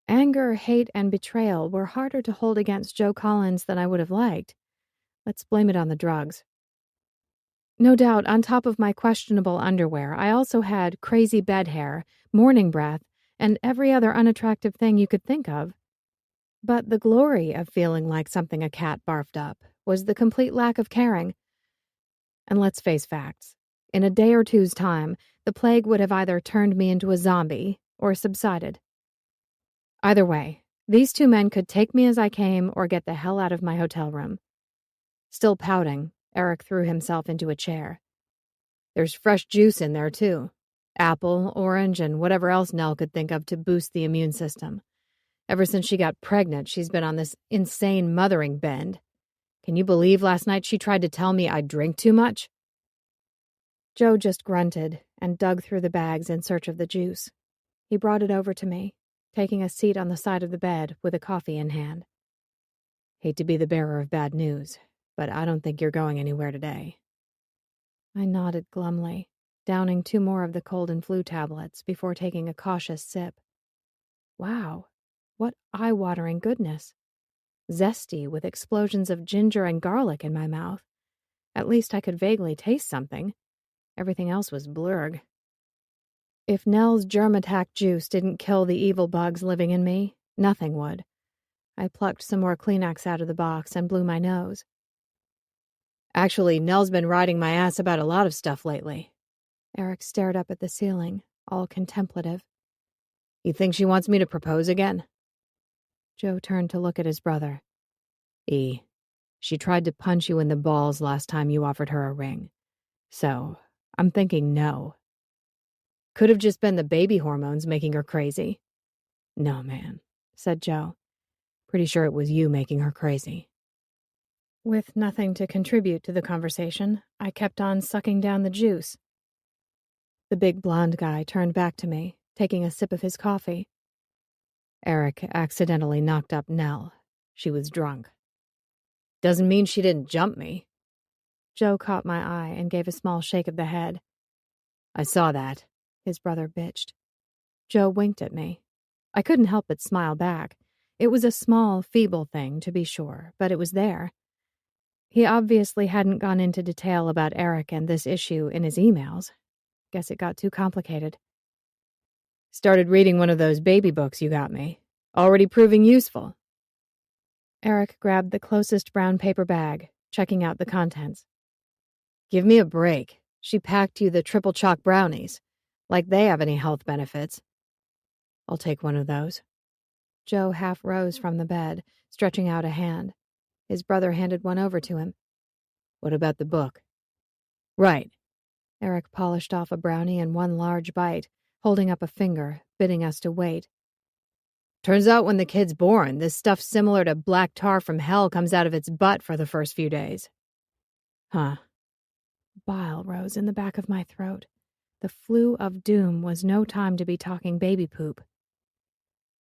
Anger, hate, and betrayal were harder to hold against Joe Collins than I would have liked. Let's blame it on the drugs. No doubt, on top of my questionable underwear, I also had crazy bed hair, morning breath, and every other unattractive thing you could think of. But the glory of feeling like something a cat barfed up was the complete lack of caring. And let's face facts. In a day or two's time, the plague would have either turned me into a zombie or subsided. Either way, these two men could take me as I came or get the hell out of my hotel room. Still pouting, Eric threw himself into a chair. There's fresh juice in there, too. Apple, orange, and whatever else Nell could think of to boost the immune system. Ever since she got pregnant, she's been on this insane mothering bend. Can you believe last night she tried to tell me I drink too much? Joe just grunted and dug through the bags in search of the juice. He brought it over to me, taking a seat on the side of the bed with a coffee in hand. Hate to be the bearer of bad news, but I don't think you're going anywhere today. I nodded glumly, downing 2 more of the cold and flu tablets before taking a cautious sip. Wow, what eye-watering goodness. Zesty with explosions of ginger and garlic in my mouth. At least I could vaguely taste something. Everything else was blurg. If Nell's germ attack juice didn't kill the evil bugs living in me, nothing would. I plucked some more Kleenex out of the box and blew my nose. Actually, Nell's been riding my ass about a lot of stuff lately. Eric stared up at the ceiling, all contemplative. You think she wants me to propose again? Joe turned to look at his brother. She tried to punch you in the balls last time you offered her a ring. So, I'm thinking no. Could have just been the baby hormones making her crazy. No, man, said Joe. Pretty sure it was you making her crazy. With nothing to contribute to the conversation, I kept on sucking down the juice. The big blonde guy turned back to me, taking a sip of his coffee. Eric accidentally knocked up Nell. She was drunk. Doesn't mean she didn't jump me. Joe caught my eye and gave a small shake of the head. I saw that, his brother bitched. Joe winked at me. I couldn't help but smile back. It was a small, feeble thing, to be sure, but it was there. He obviously hadn't gone into detail about Eric and this issue in his emails. Guess it got too complicated. Started reading one of those baby books you got me. Already proving useful. Eric grabbed the closest brown paper bag, checking out the contents. Give me a break. She packed you the triple choc brownies. Like they have any health benefits. I'll take one of those. Joe half rose from the bed, stretching out a hand. His brother handed one over to him. What about the book? Right. Eric polished off a brownie in one large bite, holding up a finger, bidding us to wait. Turns out when the kid's born, this stuff similar to black tar from hell comes out of its butt for the first few days. Huh. Bile rose in the back of my throat. The flu of doom was no time to be talking baby poop.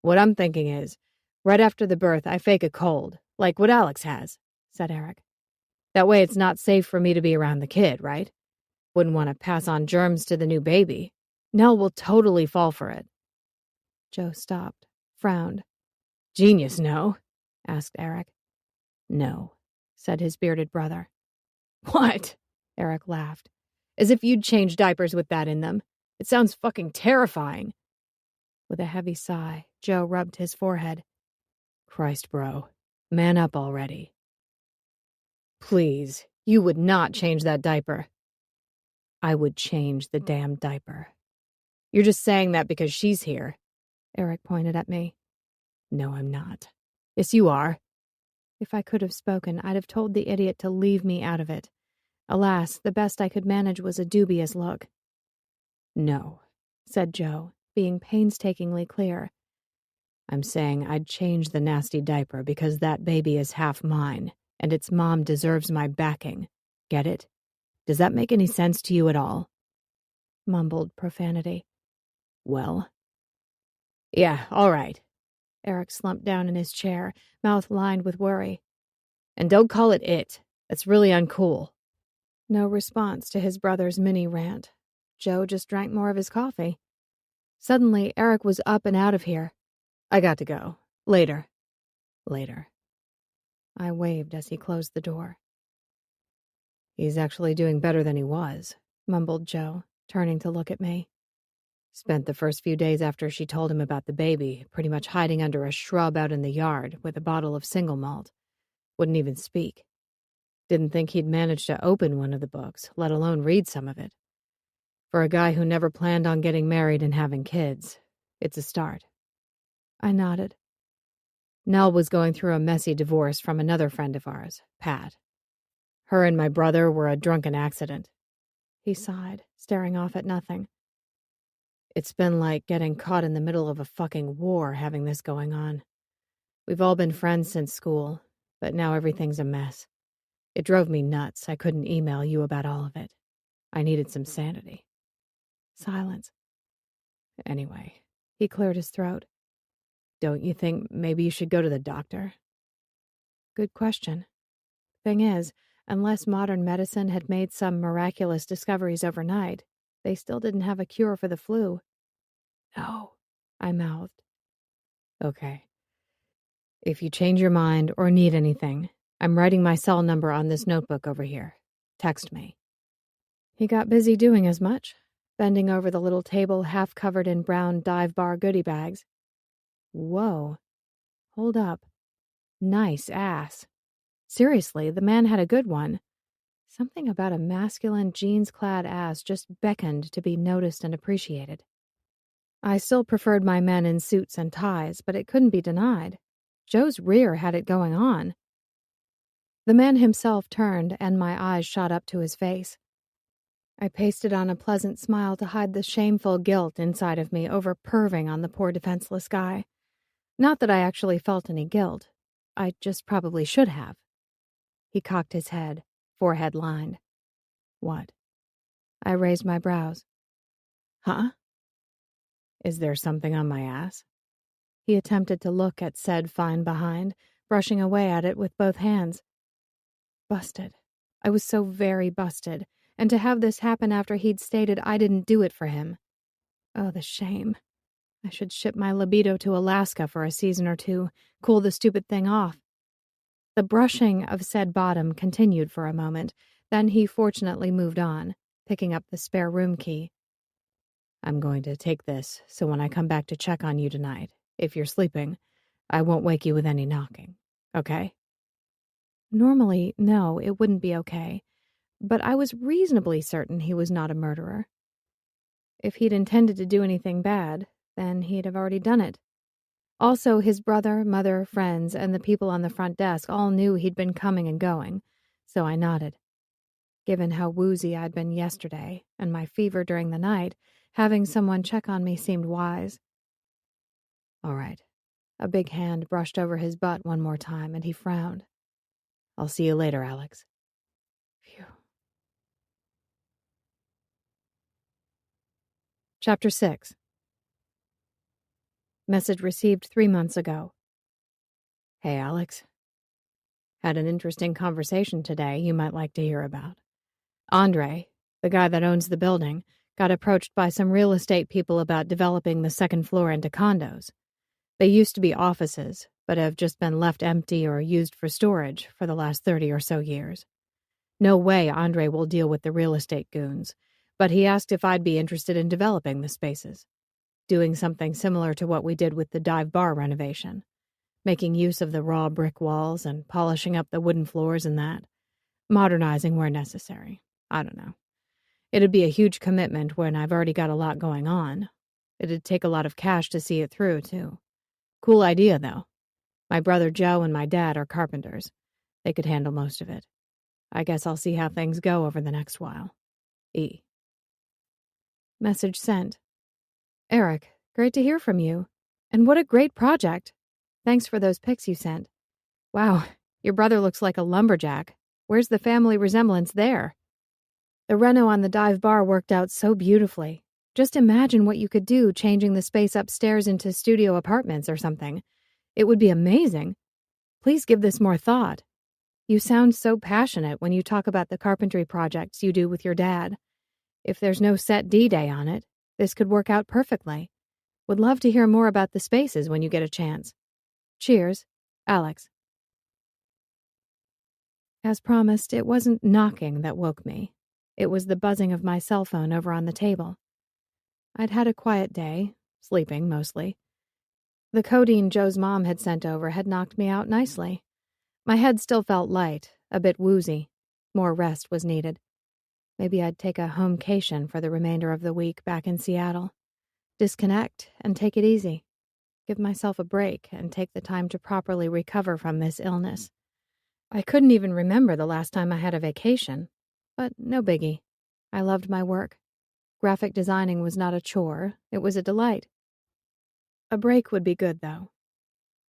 What I'm thinking is, right after the birth, I fake a cold, like what Alex has, said Eric. That way it's not safe for me to be around the kid, right? Wouldn't want to pass on germs to the new baby. Nell will totally fall for it. Joe stopped, frowned. Genius, no? Asked Eric. No, said his bearded brother. What? Eric laughed. As if you'd change diapers with that in them. It sounds fucking terrifying. With a heavy sigh, Joe rubbed his forehead. Christ, bro. Man up already. Please, you would not change that diaper. I would change the damn diaper. You're just saying that because she's here. Eric pointed at me. No, I'm not. Yes, you are. If I could have spoken, I'd have told the idiot to leave me out of it. Alas, the best I could manage was a dubious look. No, said Joe, being painstakingly clear. I'm saying I'd change the nasty diaper because that baby is half mine, and its mom deserves my backing. Get it? Does that make any sense to you at all? Mumbled profanity. Well? Yeah, all right. Eric slumped down in his chair, mouth lined with worry. And don't call it it. That's really uncool. No response to his brother's mini rant. Joe just drank more of his coffee. Suddenly, Eric was up and out of here. I got to go. Later. Later. I waved as he closed the door. He's actually doing better than he was, mumbled Joe, turning to look at me. Spent the first few days after she told him about the baby pretty much hiding under a shrub out in the yard with a bottle of single malt. Wouldn't even speak. Didn't think he'd manage to open one of the books, let alone read some of it. For a guy who never planned on getting married and having kids, it's a start. I nodded. Nell was going through a messy divorce from another friend of ours, Pat. Her and my brother were a drunken accident. He sighed, staring off at nothing. It's been like getting caught in the middle of a fucking war having this going on. We've all been friends since school, but now everything's a mess. It drove me nuts. I couldn't email you about all of it. I needed some sanity. Silence. Anyway. He cleared his throat. Don't you think maybe you should go to the doctor? Good question. Thing is, unless modern medicine had made some miraculous discoveries overnight, they still didn't have a cure for the flu. No, I mouthed. Okay. If you change your mind or need anything, I'm writing my cell number on this notebook over here. Text me. He got busy doing as much, bending over the little table half covered in brown dive bar goodie bags. Whoa. Hold up. Nice ass. Seriously, the man had a good one. Something about a masculine, jeans-clad ass just beckoned to be noticed and appreciated. I still preferred my men in suits and ties, but it couldn't be denied. Joe's rear had it going on. The man himself turned, and my eyes shot up to his face. I pasted on a pleasant smile to hide the shameful guilt inside of me over perving on the poor defenseless guy. Not that I actually felt any guilt. I just probably should have. He cocked his head, forehead lined. What? I raised my brows. Huh? Is there something on my ass? He attempted to look at said fine behind, brushing away at it with both hands. Busted. I was so very busted, and to have this happen after he'd stated I didn't do it for him. Oh, the shame. I should ship my libido to Alaska for a season or two, cool the stupid thing off. The brushing of said bottom continued for a moment, then he fortunately moved on, picking up the spare room key. I'm going to take this, so when I come back to check on you tonight, if you're sleeping, I won't wake you with any knocking, okay? Normally, no, it wouldn't be okay, but I was reasonably certain he was not a murderer. If he'd intended to do anything bad, then he'd have already done it. Also, his brother, mother, friends, and the people on the front desk all knew he'd been coming and going, so I nodded. Given how woozy I'd been yesterday, and my fever during the night, having someone check on me seemed wise. All right. A big hand brushed over his butt one more time, and he frowned. I'll see you later, Alex. Phew. Chapter 6. Message received 3 months ago. Hey, Alex. Had an interesting conversation today you might like to hear about. Andre, the guy that owns the building, got approached by some real estate people about developing the second floor into condos. They used to be offices, but have just been left empty or used for storage for the last 30 or so years. No way Andre will deal with the real estate goons, but he asked if I'd be interested in developing the spaces. Doing something similar to what we did with the dive bar renovation. Making use of the raw brick walls and polishing up the wooden floors and that. Modernizing where necessary. I don't know. It'd be a huge commitment when I've already got a lot going on. It'd take a lot of cash to see it through, too. Cool idea, though. My brother Joe and my dad are carpenters. They could handle most of it. I guess I'll see how things go over the next while. E. Message sent. Eric, great to hear from you. And what a great project. Thanks for those pics you sent. Wow, your brother looks like a lumberjack. Where's the family resemblance there? The reno on the dive bar worked out so beautifully. Just imagine what you could do changing the space upstairs into studio apartments or something. It would be amazing. Please give this more thought. You sound so passionate when you talk about the carpentry projects you do with your dad. If there's no set D-Day on it, this could work out perfectly. Would love to hear more about the spaces when you get a chance. Cheers, Alex. As promised, it wasn't knocking that woke me. It was the buzzing of my cell phone over on the table. I'd had a quiet day, sleeping mostly. The codeine Joe's mom had sent over had knocked me out nicely. My head still felt light, a bit woozy. More rest was needed. Maybe I'd take a homecation for the remainder of the week back in Seattle. Disconnect and take it easy. Give myself a break and take the time to properly recover from this illness. I couldn't even remember the last time I had a vacation. But no biggie. I loved my work. Graphic designing was not a chore, it was a delight. A break would be good, though.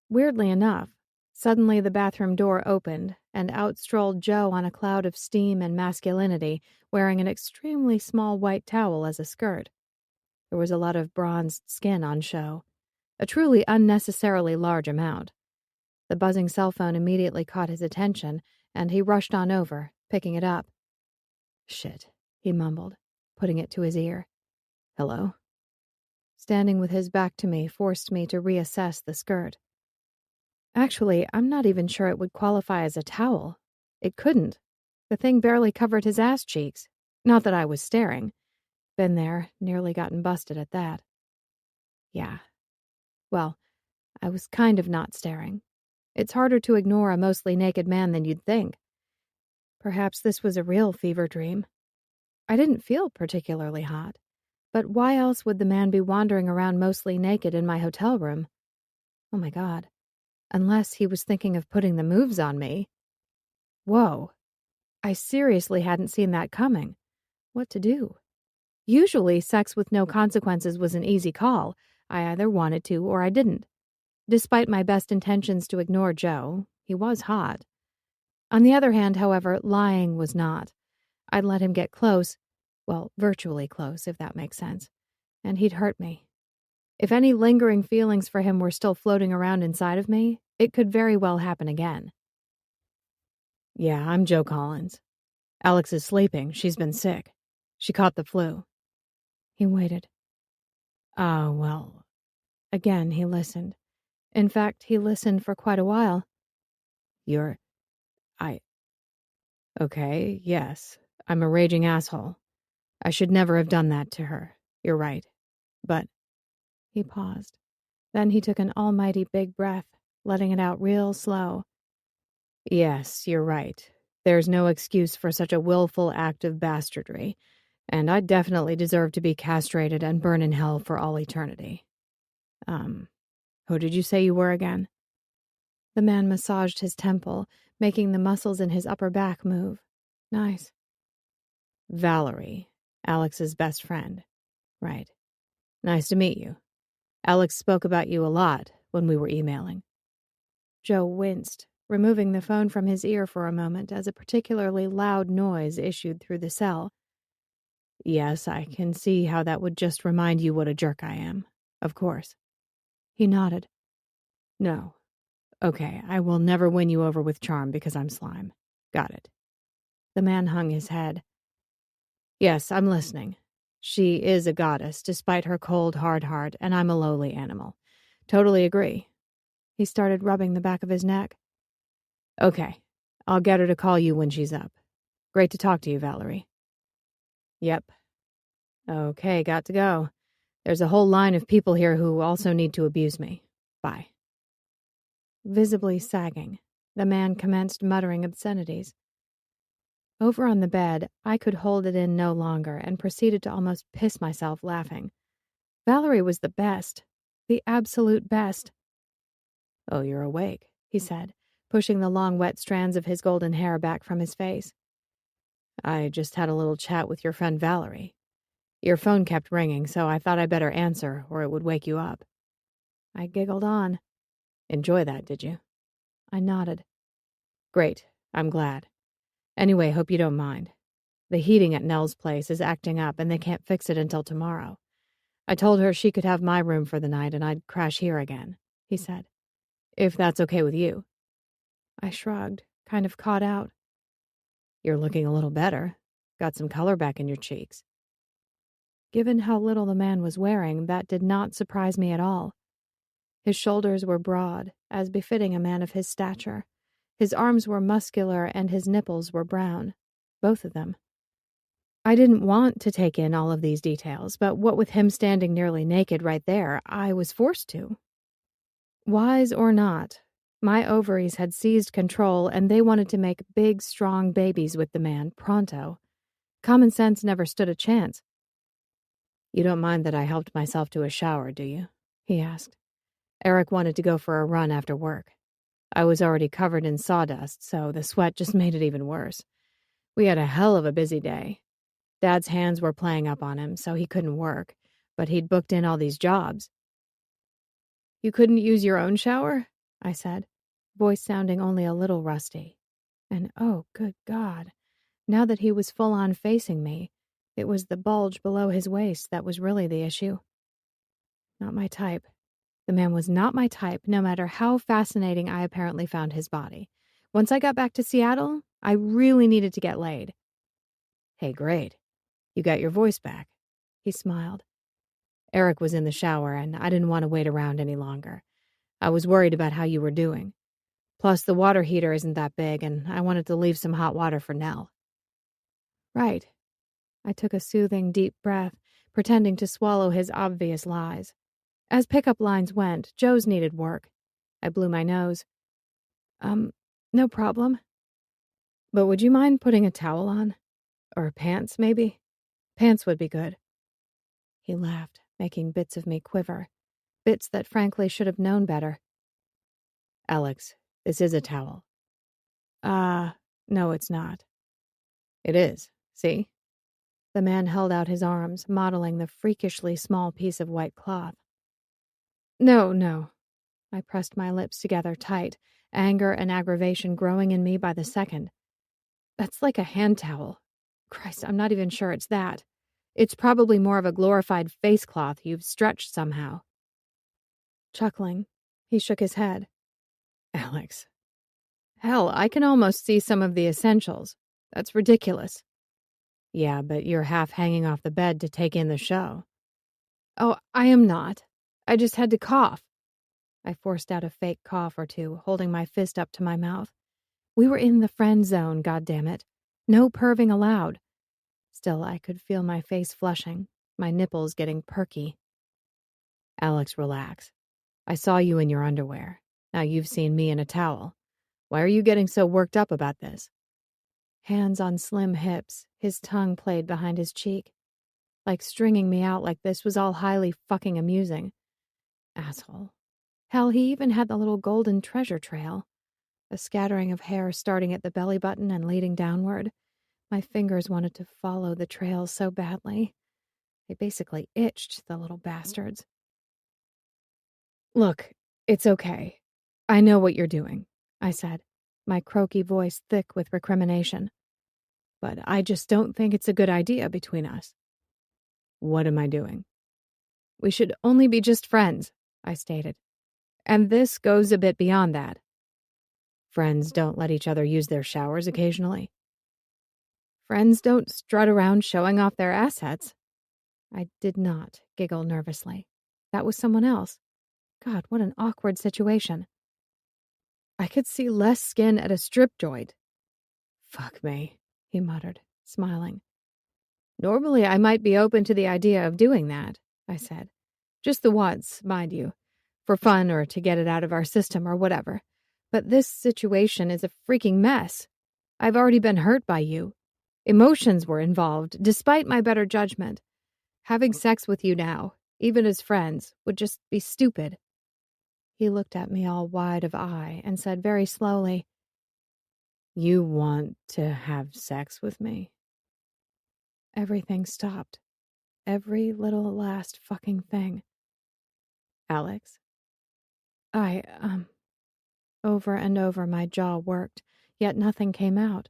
Weirdly enough, suddenly the bathroom door opened, and out strolled Joe on a cloud of steam and masculinity, wearing an extremely small white towel as a skirt. There was a lot of bronzed skin on show, a truly unnecessarily large amount. The buzzing cell phone immediately caught his attention, and he rushed on over, picking it up. "Shit," he mumbled, putting it to his ear. "Hello?" Standing with his back to me forced me to reassess the skirt. Actually, I'm not even sure it would qualify as a towel. It couldn't. The thing barely covered his ass cheeks. Not that I was staring. Been there, nearly gotten busted at that. Yeah. Well, I was kind of not staring. It's harder to ignore a mostly naked man than you'd think. Perhaps this was a real fever dream. I didn't feel particularly hot. But why else would the man be wandering around mostly naked in my hotel room? Oh my God. Unless he was thinking of putting the moves on me. Whoa. I seriously hadn't seen that coming. What to do? Usually, sex with no consequences was an easy call. I either wanted to or I didn't. Despite my best intentions to ignore Joe, he was hot. On the other hand, however, lying was not. I'd let him get close. Well, virtually close, if that makes sense. And he'd hurt me. If any lingering feelings for him were still floating around inside of me, it could very well happen again. "Yeah, I'm Joe Collins. Alex is sleeping. She's been sick. She caught the flu." He waited. "Oh, well." Again, he listened. In fact, he listened for quite a while. "You're... I... Okay, yes. I'm a raging asshole. I should never have done that to her. You're right. But..." He paused. Then he took an almighty big breath, letting it out real slow. "Yes, you're right. There's no excuse for such a willful act of bastardry, and I definitely deserve to be castrated and burn in hell for all eternity. Who did you say you were again?" The man massaged his temple, making the muscles in his upper back move. Nice. "Valerie, Alex's best friend. Right. Nice to meet you. Alex spoke about you a lot when we were emailing." Joe winced, removing the phone from his ear for a moment as a particularly loud noise issued through the cell. "Yes, I can see how that would just remind you what a jerk I am. Of course." He nodded. "No. Okay, I will never win you over with charm because I'm slime. Got it." The man hung his head. "Yes, I'm listening. She is a goddess, despite her cold, hard heart, and I'm a lowly animal. Totally agree." He started rubbing the back of his neck. "Okay, I'll get her to call you when she's up. Great to talk to you, Valerie." "Yep." "Okay, got to go. There's a whole line of people here who also need to abuse me. Bye." Visibly sagging, the man commenced muttering obscenities. Over on the bed, I could hold it in no longer and proceeded to almost piss myself laughing. Valerie was the best. The absolute best. "Oh, you're awake," he said, pushing the long, wet strands of his golden hair back from his face. "I just had a little chat with your friend Valerie. Your phone kept ringing, so I thought I'd better answer or it would wake you up." I giggled on. "Enjoy that, did you?" I nodded. "Great. I'm glad. Anyway, hope you don't mind. The heating at Nell's place is acting up and they can't fix it until tomorrow. I told her she could have my room for the night and I'd crash here again," he said. "If that's okay with you." I shrugged, kind of caught out. You're looking a little better. Got some color back in your cheeks. Given how little the man was wearing, that did not surprise me at all. His shoulders were broad, as befitting a man of his stature. His arms were muscular and his nipples were brown. Both of them. I didn't want to take in all of these details, but what with him standing nearly naked right there, I was forced to. Wise or not, my ovaries had seized control and they wanted to make big, strong babies with the man, pronto. Common sense never stood a chance. You don't mind that I helped myself to a shower, do you? He asked. Eric wanted to go for a run after work. I was already covered in sawdust, so the sweat just made it even worse. We had a hell of a busy day. Dad's hands were playing up on him, so he couldn't work, but he'd booked in all these jobs. You couldn't use your own shower? I said, voice sounding only a little rusty. And oh, good God, now that he was full on facing me, it was the bulge below his waist that was really the issue. Not my type. The man was not my type, no matter how fascinating I apparently found his body. Once I got back to Seattle, I really needed to get laid. Hey, great. You got your voice back. He smiled. Eric was in the shower, and I didn't want to wait around any longer. I was worried about how you were doing. Plus, the water heater isn't that big, and I wanted to leave some hot water for Nell. Right. I took a soothing, deep breath, pretending to swallow his obvious lies. As pickup lines went, Joe's needed work. I blew my nose. No problem. But would you mind putting a towel on? Or pants, maybe? Pants would be good. He laughed, making bits of me quiver. Bits that frankly should have known better. Alex, this is a towel. No, it's not. It is. See? The man held out his arms, modeling the freakishly small piece of white cloth. No. I pressed my lips together tight, anger and aggravation growing in me by the second. That's like a hand towel. Christ, I'm not even sure it's that. It's probably more of a glorified face cloth you've stretched somehow. Chuckling, he shook his head. Alex. Hell, I can almost see some of the essentials. That's ridiculous. Yeah, but you're half hanging off the bed to take in the show. Oh, I am not. I just had to cough. I forced out a fake cough or two, holding my fist up to my mouth. We were in the friend zone, goddammit. No perving allowed. Still, I could feel my face flushing, my nipples getting perky. Alex, relax. I saw you in your underwear. Now you've seen me in a towel. Why are you getting so worked up about this? Hands on slim hips, his tongue played behind his cheek. Like stringing me out like this was all highly fucking amusing. Asshole. Hell, he even had the little golden treasure trail. A scattering of hair starting at the belly button and leading downward. My fingers wanted to follow the trail so badly. They basically itched, the little bastards. Look, it's okay. I know what you're doing, I said, my croaky voice thick with recrimination. But I just don't think it's a good idea between us. What am I doing? We should only be just friends, I stated. And this goes a bit beyond that. Friends don't let each other use their showers occasionally. Friends don't strut around showing off their assets. I did not giggle nervously. That was someone else. God, what an awkward situation. I could see less skin at a strip joint. Fuck me, he muttered, smiling. Normally, I might be open to the idea of doing that, I said. Just the once, mind you. For fun or to get it out of our system or whatever. But this situation is a freaking mess. I've already been hurt by you. Emotions were involved, despite my better judgment. Having sex with you now, even as friends, would just be stupid. He looked at me all wide of eye and said very slowly, You want to have sex with me? Everything stopped. Every little last fucking thing. Alex? Over and over my jaw worked, yet nothing came out.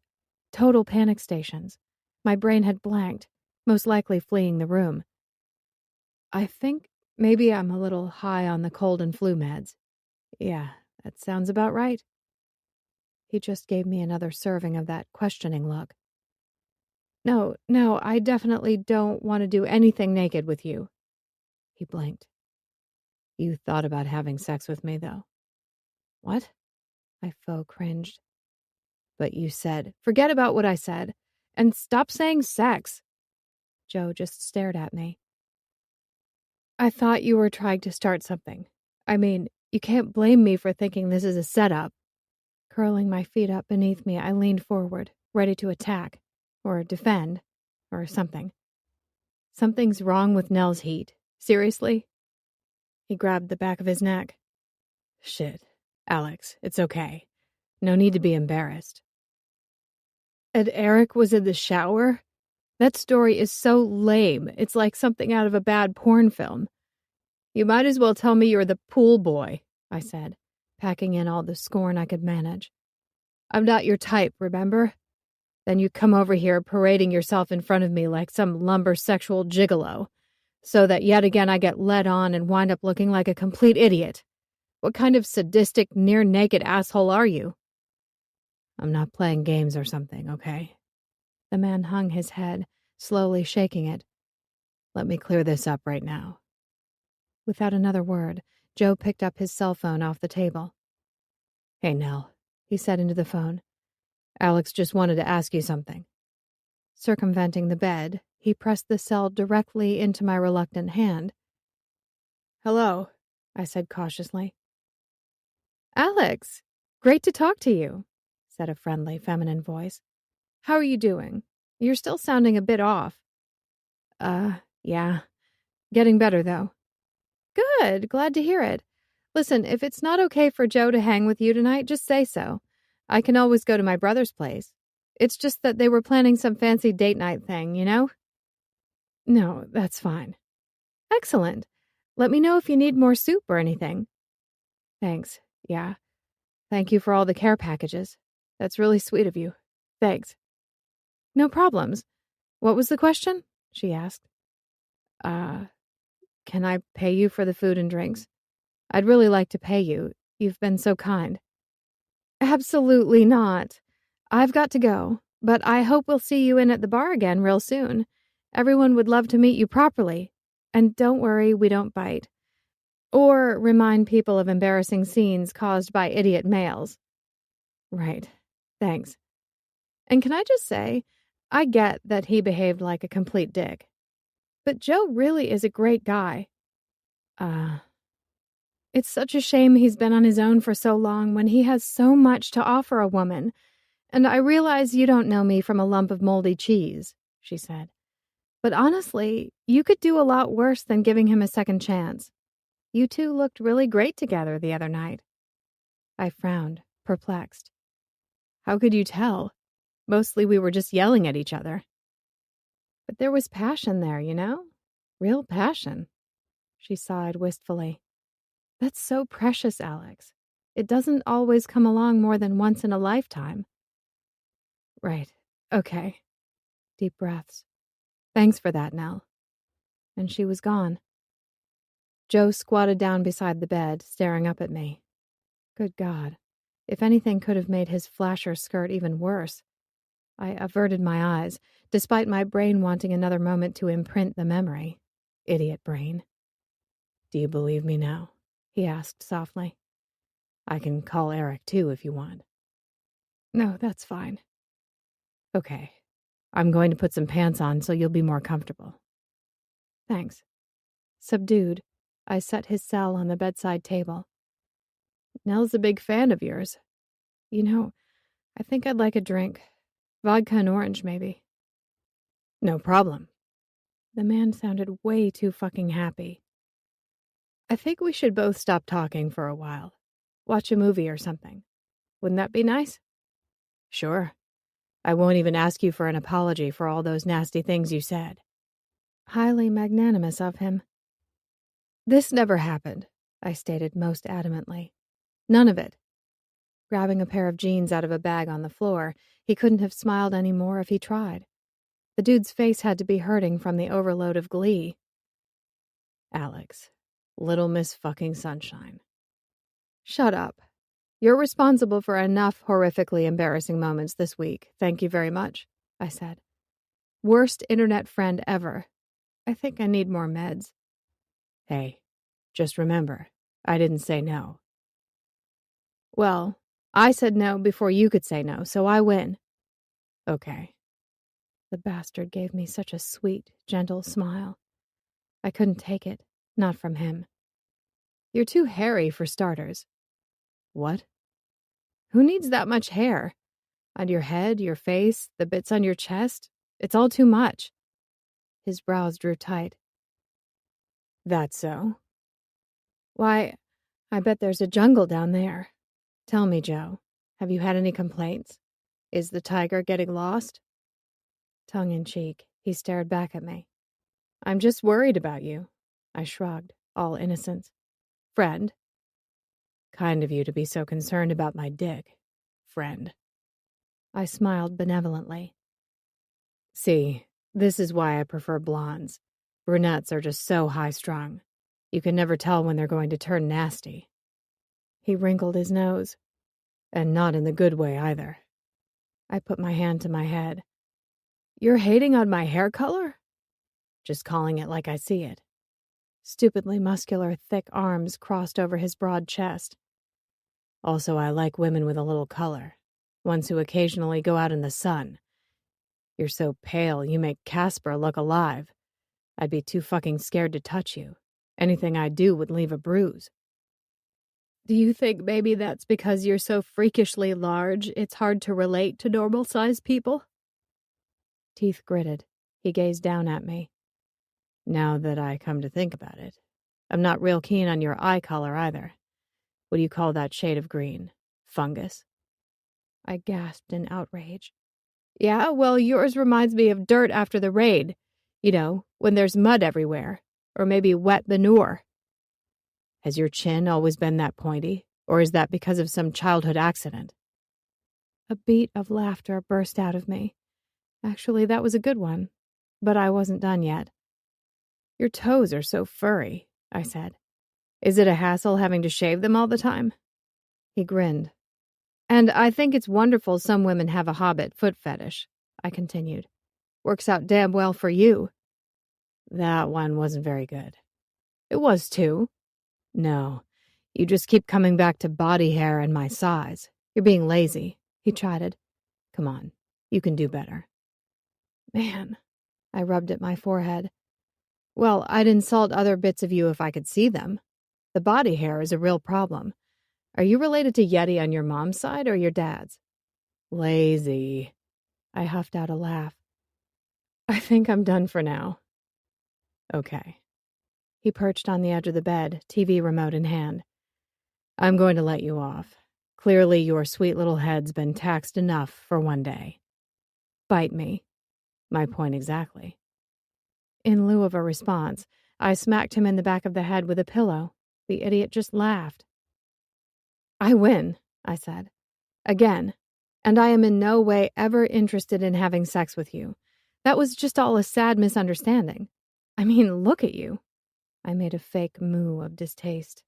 Total panic stations. My brain had blanked, most likely fleeing the room. I think maybe I'm a little high on the cold and flu meds. Yeah, that sounds about right. He just gave me another serving of that questioning look. No, I definitely don't want to do anything naked with you. He blinked. You thought about having sex with me, though. What? I faux cringed. But you said, forget about what I said, and stop saying sex. Joe just stared at me. I thought you were trying to start something. I mean, you can't blame me for thinking this is a setup. Curling my feet up beneath me, I leaned forward, ready to attack, or defend, or something. Something's wrong with Nell's heat. Seriously? He grabbed the back of his neck. Shit, Alex, it's okay. No need to be embarrassed. And Eric was in the shower? That story is so lame. It's like something out of a bad porn film. You might as well tell me you're the pool boy, I said, packing in all the scorn I could manage. I'm not your type, remember? Then you come over here parading yourself in front of me like some lumber sexual gigolo, so that yet again I get led on and wind up looking like a complete idiot. What kind of sadistic, near-naked asshole are you? I'm not playing games or something, okay? The man hung his head, slowly shaking it. Let me clear this up right now. Without another word, Joe picked up his cell phone off the table. Hey, Nell, he said into the phone. Alex just wanted to ask you something. Circumventing the bed, he pressed the cell directly into my reluctant hand. Hello, I said cautiously. Alex, great to talk to you, said a friendly, feminine voice. How are you doing? You're still sounding a bit off. Yeah. Getting better, though. Good, glad to hear it. Listen, if it's not okay for Joe to hang with you tonight, just say so. I can always go to my brother's place. It's just that they were planning some fancy date night thing, you know? No, that's fine. Excellent. Let me know if you need more soup or anything. Thanks, yeah. Thank you for all the care packages. That's really sweet of you. Thanks. No problems. What was the question? She asked. Can I pay you for the food and drinks? I'd really like to pay you. You've been so kind. Absolutely not. I've got to go, but I hope we'll see you in at the bar again real soon. Everyone would love to meet you properly. And don't worry, we don't bite. Or remind people of embarrassing scenes caused by idiot males. Right. Thanks. And can I just say, I get that he behaved like a complete dick. But Joe really is a great guy. It's such a shame he's been on his own for so long when he has so much to offer a woman. And I realize you don't know me from a lump of moldy cheese, she said. But honestly, you could do a lot worse than giving him a second chance. You two looked really great together the other night. I frowned, perplexed. How could you tell? Mostly we were just yelling at each other. But there was passion there, you know? Real passion. She sighed wistfully. That's so precious, Alex. It doesn't always come along more than once in a lifetime. Right. Okay. Deep breaths. Thanks for that, Nell. And she was gone. Joe squatted down beside the bed, staring up at me. Good God. If anything could have made his flasher skirt even worse. I averted my eyes, despite my brain wanting another moment to imprint the memory. Idiot brain. Do you believe me now? He asked softly. I can call Eric, too, if you want. No, that's fine. Okay. I'm going to put some pants on so you'll be more comfortable. Thanks. Subdued, I set his cell on the bedside table. Nell's a big fan of yours. You know, I think I'd like a drink. Vodka and orange, maybe. No problem. The man sounded way too fucking happy. I think we should both stop talking for a while. Watch a movie or something. Wouldn't that be nice? Sure. I won't even ask you for an apology for all those nasty things you said. Highly magnanimous of him. This never happened, I stated most adamantly. None of it. Grabbing a pair of jeans out of a bag on the floor, he couldn't have smiled any more if he tried. The dude's face had to be hurting from the overload of glee. Alex, Little Miss fucking Sunshine. Shut up. You're responsible for enough horrifically embarrassing moments this week. Thank you very much, I said. Worst internet friend ever. I think I need more meds. Hey, just remember, I didn't say no. Well, I said no before you could say no, so I win. Okay. The bastard gave me such a sweet, gentle smile. I couldn't take it, not from him. You're too hairy for starters. What? Who needs that much hair? On your head, your face, the bits on your chest? It's all too much. His brows drew tight. That's so? Why, I bet there's a jungle down there. Tell me, Joe, have you had any complaints? Is the tiger getting lost? Tongue in cheek, he stared back at me. I'm just worried about you. I shrugged, all innocence. Friend. Kind of you to be so concerned about my dick, friend. I smiled benevolently. See, this is why I prefer blondes. Brunettes are just so high-strung. You can never tell when they're going to turn nasty. He wrinkled his nose. And not in the good way, either. I put my hand to my head. You're hating on my hair color? Just calling it like I see it. Stupidly muscular, thick arms crossed over his broad chest. Also, I like women with a little color. Ones who occasionally go out in the sun. You're so pale, you make Casper look alive. I'd be too fucking scared to touch you. Anything I do would leave a bruise. Do you think maybe that's because you're so freakishly large, it's hard to relate to normal-sized people? Teeth gritted. He gazed down at me. Now that I come to think about it, I'm not real keen on your eye color either. What do you call that shade of green? Fungus? I gasped in outrage. Yeah, well, yours reminds me of dirt after the raid. You know, when there's mud everywhere. Or maybe wet manure. Has your chin always been that pointy? Or is that because of some childhood accident? A beat of laughter burst out of me. Actually, that was a good one. But I wasn't done yet. Your toes are so furry, I said. Is it a hassle having to shave them all the time? He grinned. And I think it's wonderful some women have a hobbit foot fetish, I continued. Works out damn well for you. That one wasn't very good. It was too. No, you just keep coming back to body hair and my size. You're being lazy, he chided. Come on, you can do better. Man, I rubbed at my forehead. Well, I'd insult other bits of you if I could see them. The body hair is a real problem. Are you related to Yeti on your mom's side or your dad's? Lazy. I huffed out a laugh. I think I'm done for now. Okay. He perched on the edge of the bed, TV remote in hand. I'm going to let you off. Clearly your sweet little head's been taxed enough for one day. Bite me. My point exactly. In lieu of a response, I smacked him in the back of the head with a pillow. The idiot just laughed. I win, I said. Again. And I am in no way ever interested in having sex with you. That was just all a sad misunderstanding. I mean, look at you. I made a fake moo of distaste.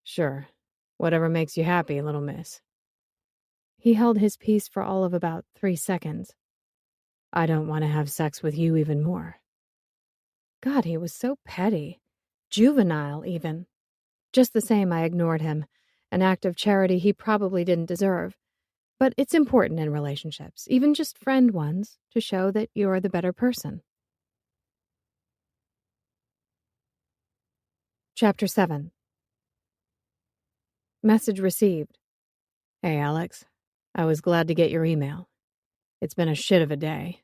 Sure. Whatever makes you happy, little miss. He held his peace for all of about 3 seconds. I don't want to have sex with you even more. God, he was so petty. Juvenile, even. Just the same, I ignored him. An act of charity he probably didn't deserve. But it's important in relationships, even just friend ones, to show that you're the better person. Chapter 7. Message received. Hey, Alex. I was glad to get your email. It's been a shit of a day.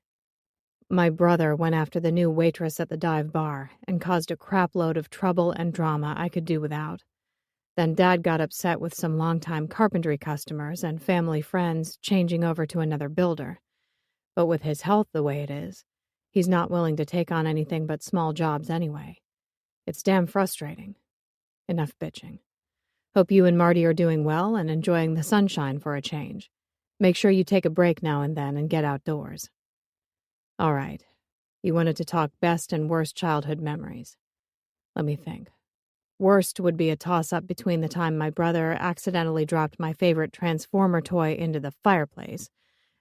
My brother went after the new waitress at the dive bar and caused a crapload of trouble and drama I could do without. Then Dad got upset with some longtime carpentry customers and family friends changing over to another builder. But with his health the way it is, he's not willing to take on anything but small jobs anyway. It's damn frustrating. Enough bitching. Hope you and Marty are doing well and enjoying the sunshine for a change. Make sure you take a break now and then and get outdoors. All right. You wanted to talk best and worst childhood memories. Let me think. Worst would be a toss-up between the time my brother accidentally dropped my favorite Transformer toy into the fireplace.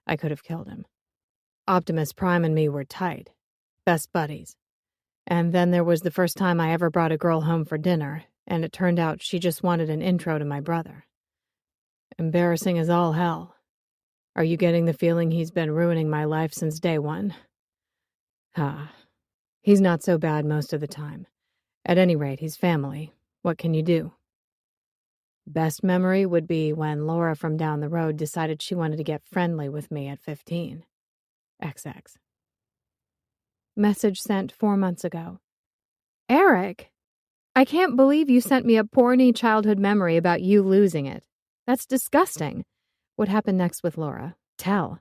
I could have killed him. Optimus Prime and me were tight. Best buddies. And then there was the first time I ever brought a girl home for dinner, and it turned out she just wanted an intro to my brother. Embarrassing as all hell. Are you getting the feeling he's been ruining my life since day one? He's not so bad most of the time. At any rate, he's family. What can you do? Best memory would be when Laura from down the road decided she wanted to get friendly with me at 15. XX. Message sent 4 months ago. Eric, I can't believe you sent me a porny childhood memory about you losing it. That's disgusting. What happened next with Laura? Tell.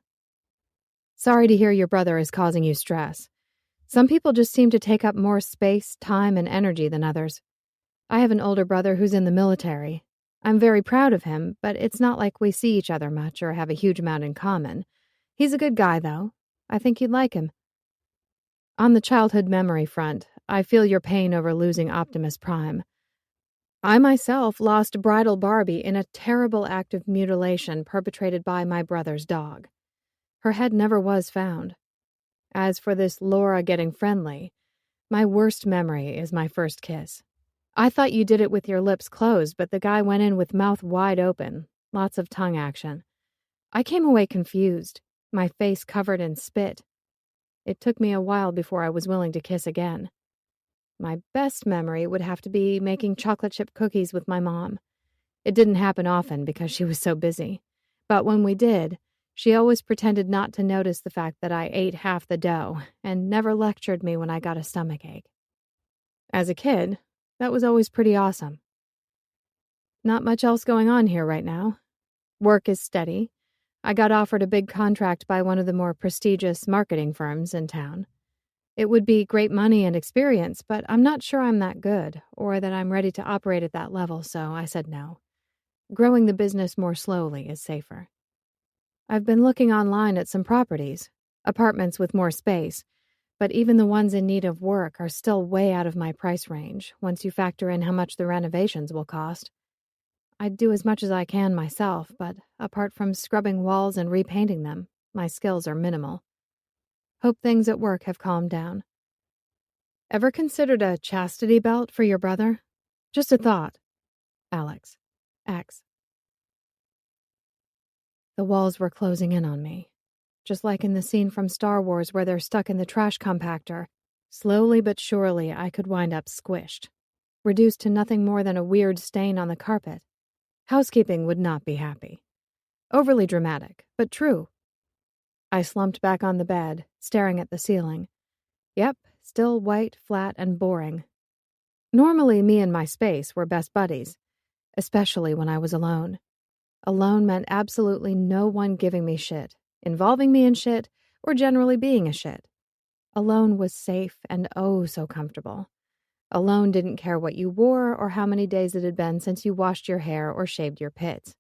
Sorry to hear your brother is causing you stress. Some people just seem to take up more space, time, and energy than others. I have an older brother who's in the military. I'm very proud of him, but it's not like we see each other much or have a huge amount in common. He's a good guy, though. I think you'd like him. On the childhood memory front, I feel your pain over losing Optimus Prime. I myself lost Bridal Barbie in a terrible act of mutilation perpetrated by my brother's dog. Her head never was found. As for this Laura getting friendly, my worst memory is my first kiss. I thought you did it with your lips closed, but the guy went in with mouth wide open, lots of tongue action. I came away confused, my face covered in spit. It took me a while before I was willing to kiss again. My best memory would have to be making chocolate chip cookies with my mom. It didn't happen often because she was so busy. But when we did, she always pretended not to notice the fact that I ate half the dough and never lectured me when I got a stomachache. As a kid, that was always pretty awesome. Not much else going on here right now. Work is steady. I got offered a big contract by one of the more prestigious marketing firms in town. It would be great money and experience, but I'm not sure I'm that good or that I'm ready to operate at that level, so I said no. Growing the business more slowly is safer. I've been looking online at some properties, apartments with more space, but even the ones in need of work are still way out of my price range once you factor in how much the renovations will cost. I'd do as much as I can myself, but apart from scrubbing walls and repainting them, my skills are minimal. Hope things at work have calmed down. Ever considered a chastity belt for your brother? Just a thought. Alex. X. The walls were closing in on me. Just like in the scene from Star Wars where they're stuck in the trash compactor, slowly but surely I could wind up squished, reduced to nothing more than a weird stain on the carpet. Housekeeping would not be happy. Overly dramatic, but true. I slumped back on the bed, staring at the ceiling. Yep, still white, flat, and boring. Normally, me and my space were best buddies, especially when I was alone. Alone meant absolutely no one giving me shit, involving me in shit, or generally being a shit. Alone was safe and oh so comfortable. Alone didn't care what you wore or how many days it had been since you washed your hair or shaved your pits.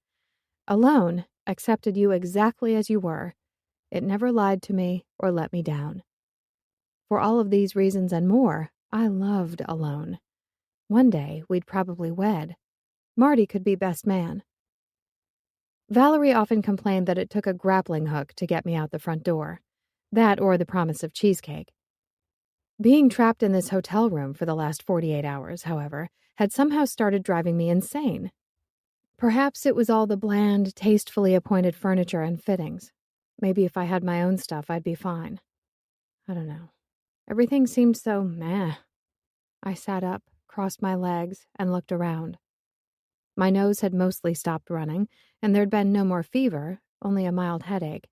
Alone accepted you exactly as you were. It never lied to me or let me down. For all of these reasons and more, I loved Alone. One day, we'd probably wed. Marty could be best man. Valerie often complained that it took a grappling hook to get me out the front door. That or the promise of cheesecake. Being trapped in this hotel room for the last 48 hours, however, had somehow started driving me insane. Perhaps it was all the bland, tastefully appointed furniture and fittings. Maybe if I had my own stuff, I'd be fine. I don't know. Everything seemed so meh. I sat up, crossed my legs, and looked around. My nose had mostly stopped running, and there'd been no more fever, only a mild headache.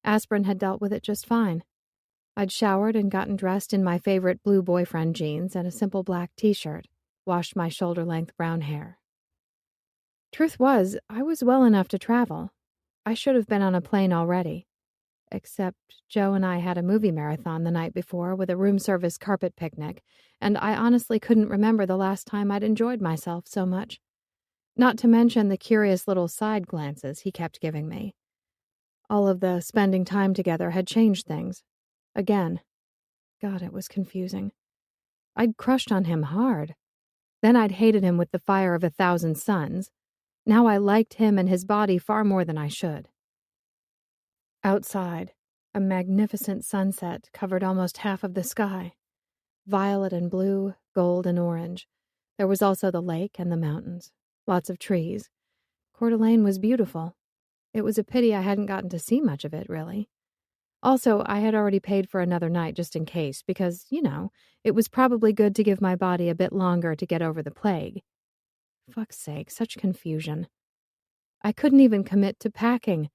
Aspirin had dealt with it just fine. I'd showered and gotten dressed in my favorite blue boyfriend jeans and a simple black t-shirt, washed my shoulder-length brown hair. Truth was, I was well enough to travel. I should have been on a plane already. Except Joe and I had a movie marathon the night before with a room service carpet picnic, and I honestly couldn't remember the last time I'd enjoyed myself so much. Not to mention the curious little side glances he kept giving me. All of the spending time together had changed things. Again. God, it was confusing. I'd crushed on him hard. Then I'd hated him with the fire of 1,000 suns. Now I liked him and his body far more than I should. Outside, a magnificent sunset covered almost half of the sky. Violet and blue, gold and orange. There was also the lake and the mountains. Lots of trees. Coeur d'Alene was beautiful. It was a pity I hadn't gotten to see much of it, really. Also, I had already paid for another night just in case, because, it was probably good to give my body a bit longer to get over the plague. Fuck's sake, such confusion. I couldn't even commit to packing.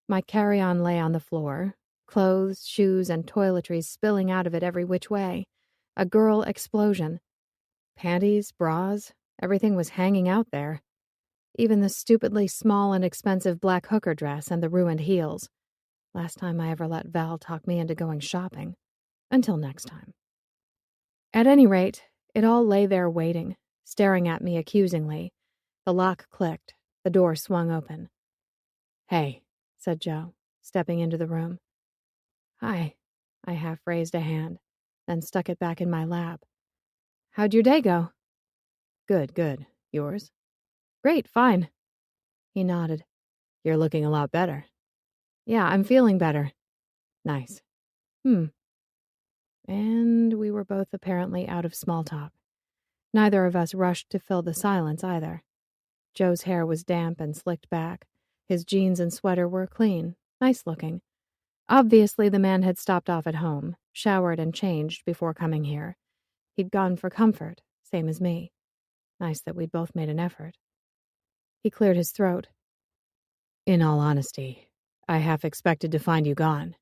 My carry-on lay on the floor, clothes, shoes, and toiletries spilling out of it every which way. A girl explosion. Panties, bras, everything was hanging out there. Even the stupidly small and expensive black hooker dress and the ruined heels. Last time I ever let Val talk me into going shopping. Until next time. At any rate, it all lay there waiting, staring at me accusingly. The lock clicked. The door swung open. "Hey," said Joe, stepping into the room. "Hi." I half raised a hand, then stuck it back in my lap. "How'd your day go?" "Good, good. Yours?" "Great, fine." He nodded. "You're looking a lot better." "Yeah, I'm feeling better." "Nice." And we were both apparently out of small talk. Neither of us rushed to fill the silence either. Joe's hair was damp and slicked back. His jeans and sweater were clean, nice looking. Obviously, the man had stopped off at home, showered and changed before coming here. He'd gone for comfort, same as me. Nice that we'd both made an effort. He cleared his throat. "In all honesty, I half expected to find you gone."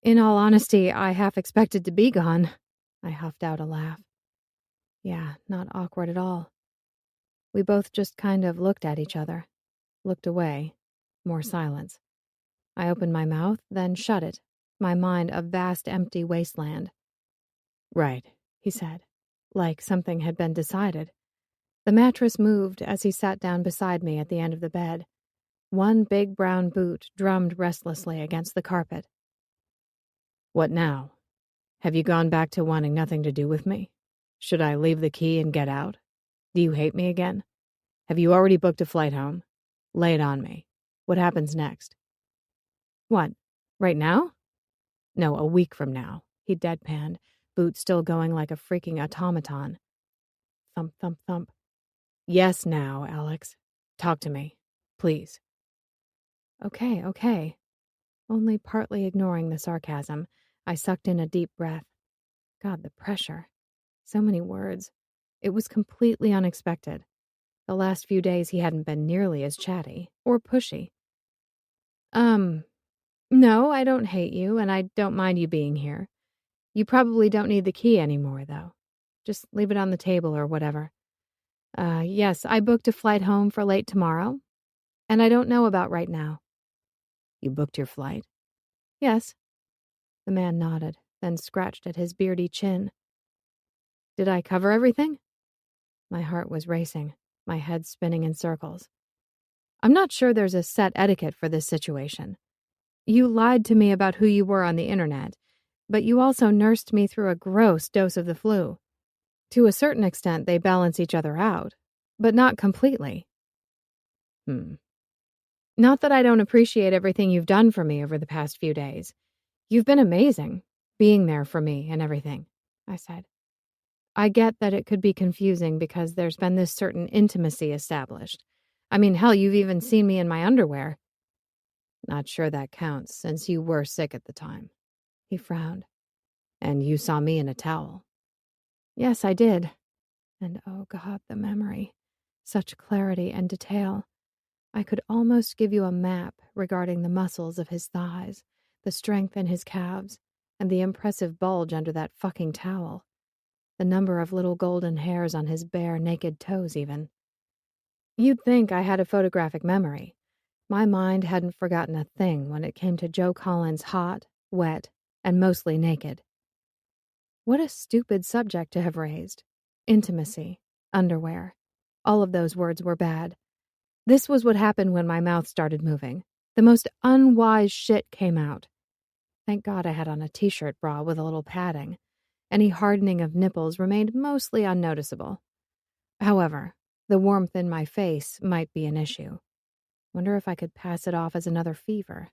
"In all honesty, I half expected to be gone." I huffed out a laugh. Yeah, not awkward at all. We both just kind of looked at each other. Looked away. More silence. I opened my mouth, then shut it, my mind a vast empty wasteland. "Right," he said, like something had been decided. The mattress moved as he sat down beside me at the end of the bed. One big brown boot drummed restlessly against the carpet. "What now? Have you gone back to wanting nothing to do with me? Should I leave the key and get out? Do you hate me again? Have you already booked a flight home? Lay it on me. What happens next?" "What? Right now?" "No, a week from now," he deadpanned, boot still going like a freaking automaton. Thump, thump, thump. "Yes, now, Alex. Talk to me. Please." Okay. Only partly ignoring the sarcasm, I sucked in a deep breath. God, the pressure. So many words. It was completely unexpected. The last few days he hadn't been nearly as chatty or pushy. No, I don't hate you, and I don't mind you being here. You probably don't need the key anymore, though. Just leave it on the table or whatever. Yes, I booked a flight home for late tomorrow, and I don't know about right now." "You booked your flight?" "Yes." The man nodded, then scratched at his beardy chin. "Did I cover everything?" My heart was racing, my head spinning in circles. "I'm not sure there's a set etiquette for this situation. You lied to me about who you were on the internet, but you also nursed me through a gross dose of the flu. To a certain extent, they balance each other out, but not completely." "Not that I don't appreciate everything you've done for me over the past few days. You've been amazing, being there for me and everything," I said. "I get that it could be confusing because there's been this certain intimacy established. I mean, hell, you've even seen me in my underwear." "Not sure that counts, since you were sick at the time." He frowned. "And you saw me in a towel." "Yes, I did." And oh God, the memory. Such clarity and detail. I could almost give you a map regarding the muscles of his thighs, the strength in his calves, and the impressive bulge under that fucking towel. The number of little golden hairs on his bare, naked toes, even. You'd think I had a photographic memory. My mind hadn't forgotten a thing when it came to Joe Collins hot, wet, and mostly naked. What a stupid subject to have raised. Intimacy, underwear. All of those words were bad. This was what happened when my mouth started moving. The most unwise shit came out. Thank God I had on a t-shirt bra with a little padding. Any hardening of nipples remained mostly unnoticeable. However, the warmth in my face might be an issue. Wonder if I could pass it off as another fever.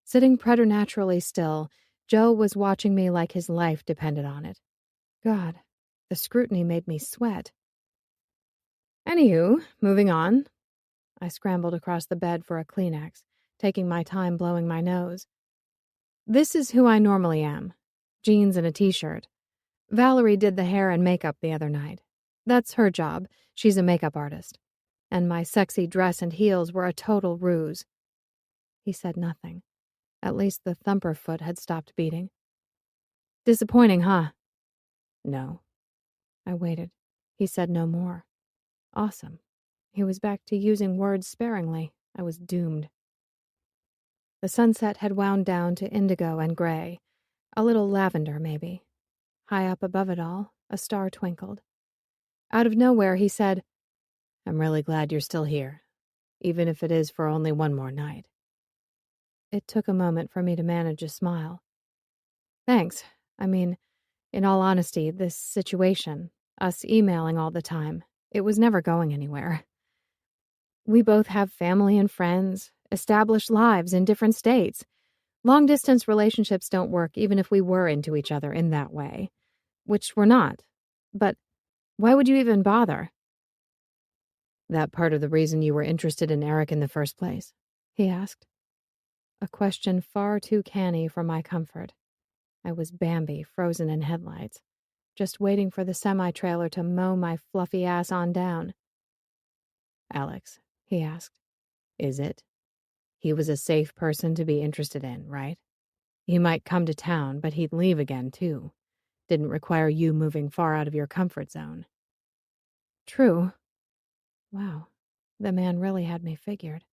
Sitting preternaturally still, Joe was watching me like his life depended on it. God, the scrutiny made me sweat. Anywho, moving on. I scrambled across the bed for a Kleenex, taking my time blowing my nose. This is who I normally am. Jeans and a t-shirt. Valerie did the hair and makeup the other night. That's her job. She's a makeup artist. And my sexy dress and heels were a total ruse. He said nothing. At least the thumper foot had stopped beating. Disappointing, huh? No. I waited. He said no more. Awesome. He was back to using words sparingly. I was doomed. The sunset had wound down to indigo and gray. A little lavender, maybe. High up above it all, a star twinkled. Out of nowhere, he said, I'm really glad you're still here, even if it is for only one more night. It took a moment for me to manage a smile. Thanks. I mean, in all honesty, this situation, us emailing all the time, it was never going anywhere. We both have family and friends, established lives in different states. Long-distance relationships don't work even if we were into each other in that way. Which we're not. But why would you even bother? That part of the reason you were interested in Eric in the first place? He asked. A question far too canny for my comfort. I was Bambi, frozen in headlights, just waiting for the semi-trailer to mow my fluffy ass on down. Alex, he asked, is it? He was a safe person to be interested in, right? He might come to town, but he'd leave again, too. Didn't require you moving far out of your comfort zone. True. Wow, the man really had me figured.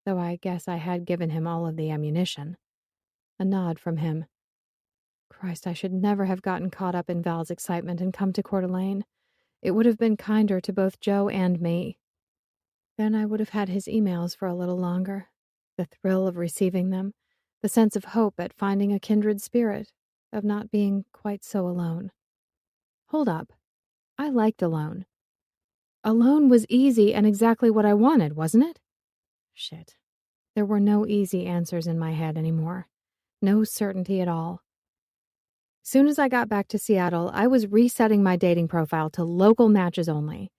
Though I guess I had given him all of the ammunition. A nod from him. Christ, I should never have gotten caught up in Val's excitement and come to Coeur d'Alene. It would have been kinder to both Joe and me. Then I would have had his emails for a little longer. The thrill of receiving them. The sense of hope at finding a kindred spirit. Of not being quite so alone. Hold up. I liked alone. Alone was easy and exactly what I wanted, wasn't it? Shit. There were no easy answers in my head anymore. No certainty at all. Soon as I got back to Seattle, I was resetting my dating profile to local matches only.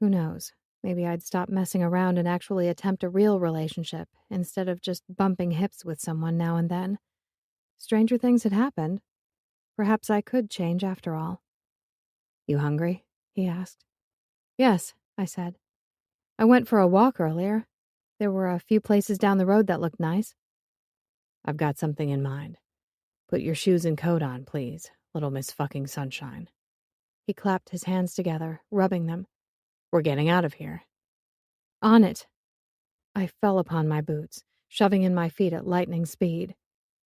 Who knows? Maybe I'd stop messing around and actually attempt a real relationship instead of just bumping hips with someone now and then. Stranger things had happened. Perhaps I could change after all. You hungry? He asked. Yes, I said. I went for a walk earlier. There were a few places down the road that looked nice. I've got something in mind. Put your shoes and coat on, please, little Miss fucking Sunshine. He clapped his hands together, rubbing them. We're getting out of here. On it. I fell upon my boots, shoving in my feet at lightning speed.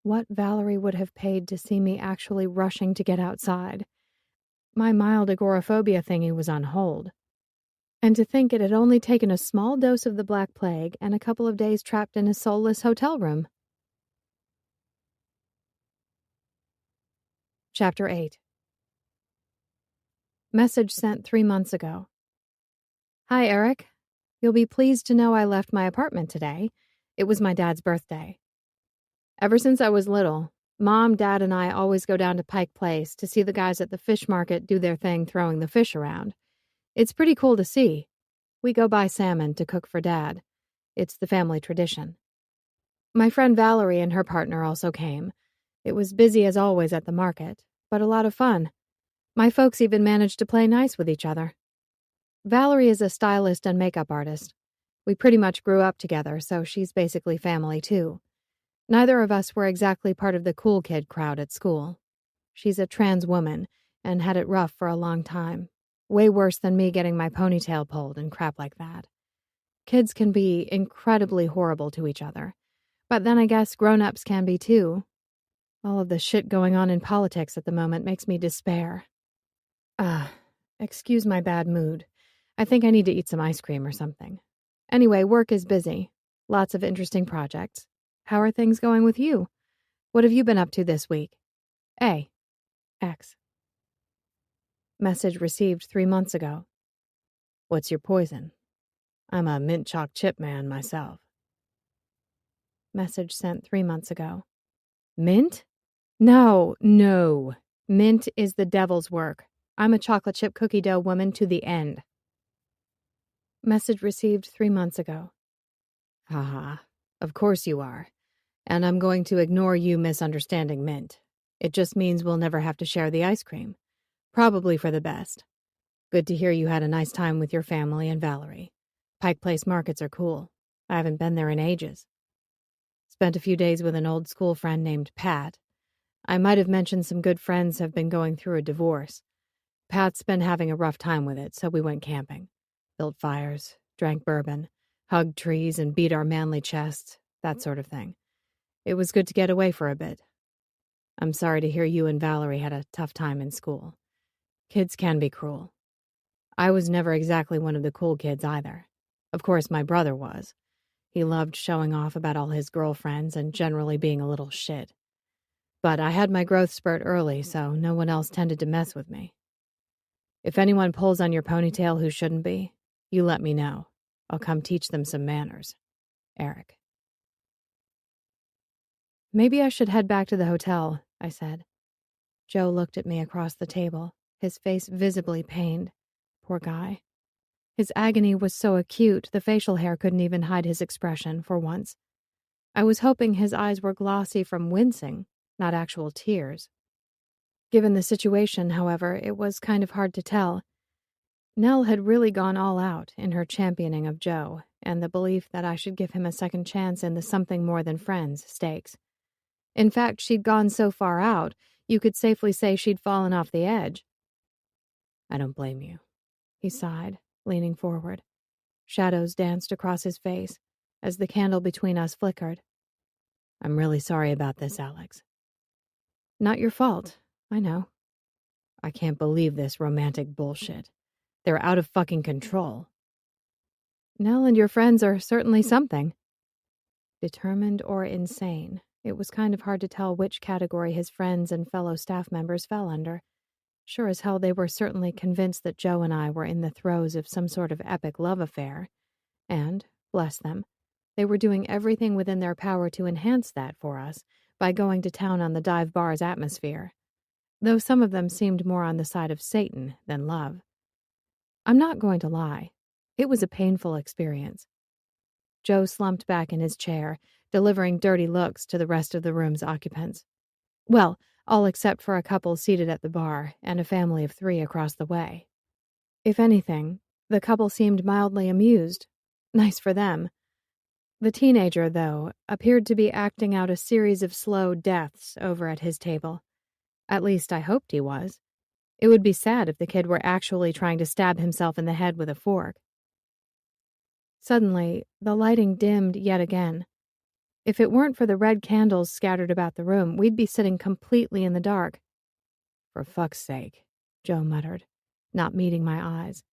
What Valerie would have paid to see me actually rushing to get outside. My mild agoraphobia thingy was on hold. And to think it had only taken a small dose of the Black Plague and a couple of days trapped in a soulless hotel room. Chapter 8. Message sent 3 months ago. Hi, Eric. You'll be pleased to know I left my apartment today. It was my dad's birthday. Ever since I was little, Mom, Dad, and I always go down to Pike Place to see the guys at the fish market do their thing throwing the fish around. It's pretty cool to see. We go buy salmon to cook for Dad. It's the family tradition. My friend Valerie and her partner also came. It was busy as always at the market, but a lot of fun. My folks even managed to play nice with each other. Valerie is a stylist and makeup artist. We pretty much grew up together, so she's basically family too. Neither of us were exactly part of the cool kid crowd at school. She's a trans woman and had it rough for a long time. Way worse than me getting my ponytail pulled and crap like that. Kids can be incredibly horrible to each other. But then I guess grown-ups can be too. All of the shit going on in politics at the moment makes me despair. Excuse my bad mood. I think I need to eat some ice cream or something. Anyway, work is busy. Lots of interesting projects. How are things going with you? What have you been up to this week? A. X. Message received 3 months ago. What's your poison? I'm a mint choc chip man myself. Message sent 3 months ago. Mint? No. Mint is the devil's work. I'm a chocolate chip cookie dough woman to the end. Message received 3 months ago. Haha, of course you are. And I'm going to ignore you misunderstanding mint. It just means we'll never have to share the ice cream. Probably for the best. Good to hear you had a nice time with your family and Valerie. Pike Place markets are cool. I haven't been there in ages. Spent a few days with an old school friend named Pat. I might have mentioned some good friends have been going through a divorce. Pat's been having a rough time with it, so we went camping. Built fires, drank bourbon, hugged trees and beat our manly chests, that sort of thing. It was good to get away for a bit. I'm sorry to hear you and Valerie had a tough time in school. Kids can be cruel. I was never exactly one of the cool kids either. Of course, my brother was. He loved showing off about all his girlfriends and generally being a little shit. But I had my growth spurt early, so no one else tended to mess with me. If anyone pulls on your ponytail who shouldn't be, you let me know. I'll come teach them some manners. Eric. Maybe I should head back to the hotel, I said. Joe looked at me across the table, his face visibly pained. Poor guy. His agony was so acute, the facial hair couldn't even hide his expression, for once. I was hoping his eyes were glossy from wincing, not actual tears. Given the situation, however, it was kind of hard to tell. Nell had really gone all out in her championing of Joe, and the belief that I should give him a second chance in the something more than friends stakes. In fact, she'd gone so far out, you could safely say she'd fallen off the edge. I don't blame you. He sighed, leaning forward. Shadows danced across his face as the candle between us flickered. I'm really sorry about this, Alex. Not your fault, I know. I can't believe this romantic bullshit. They're out of fucking control. Nell and your friends are certainly something. Determined or insane, it was kind of hard to tell which category his friends and fellow staff members fell under. Sure as hell they were certainly convinced that Joe and I were in the throes of some sort of epic love affair. And, bless them, they were doing everything within their power to enhance that for us by going to town on the dive bar's atmosphere. Though some of them seemed more on the side of Satan than love. I'm not going to lie. It was a painful experience. Joe slumped back in his chair, delivering dirty looks to the rest of the room's occupants. Well, all except for a couple seated at the bar and a family of 3 across the way. If anything, the couple seemed mildly amused. Nice for them. The teenager, though, appeared to be acting out a series of slow deaths over at his table. At least I hoped he was. It would be sad if the kid were actually trying to stab himself in the head with a fork. Suddenly, the lighting dimmed yet again. If it weren't for the red candles scattered about the room, we'd be sitting completely in the dark. For fuck's sake, Joe muttered, not meeting my eyes.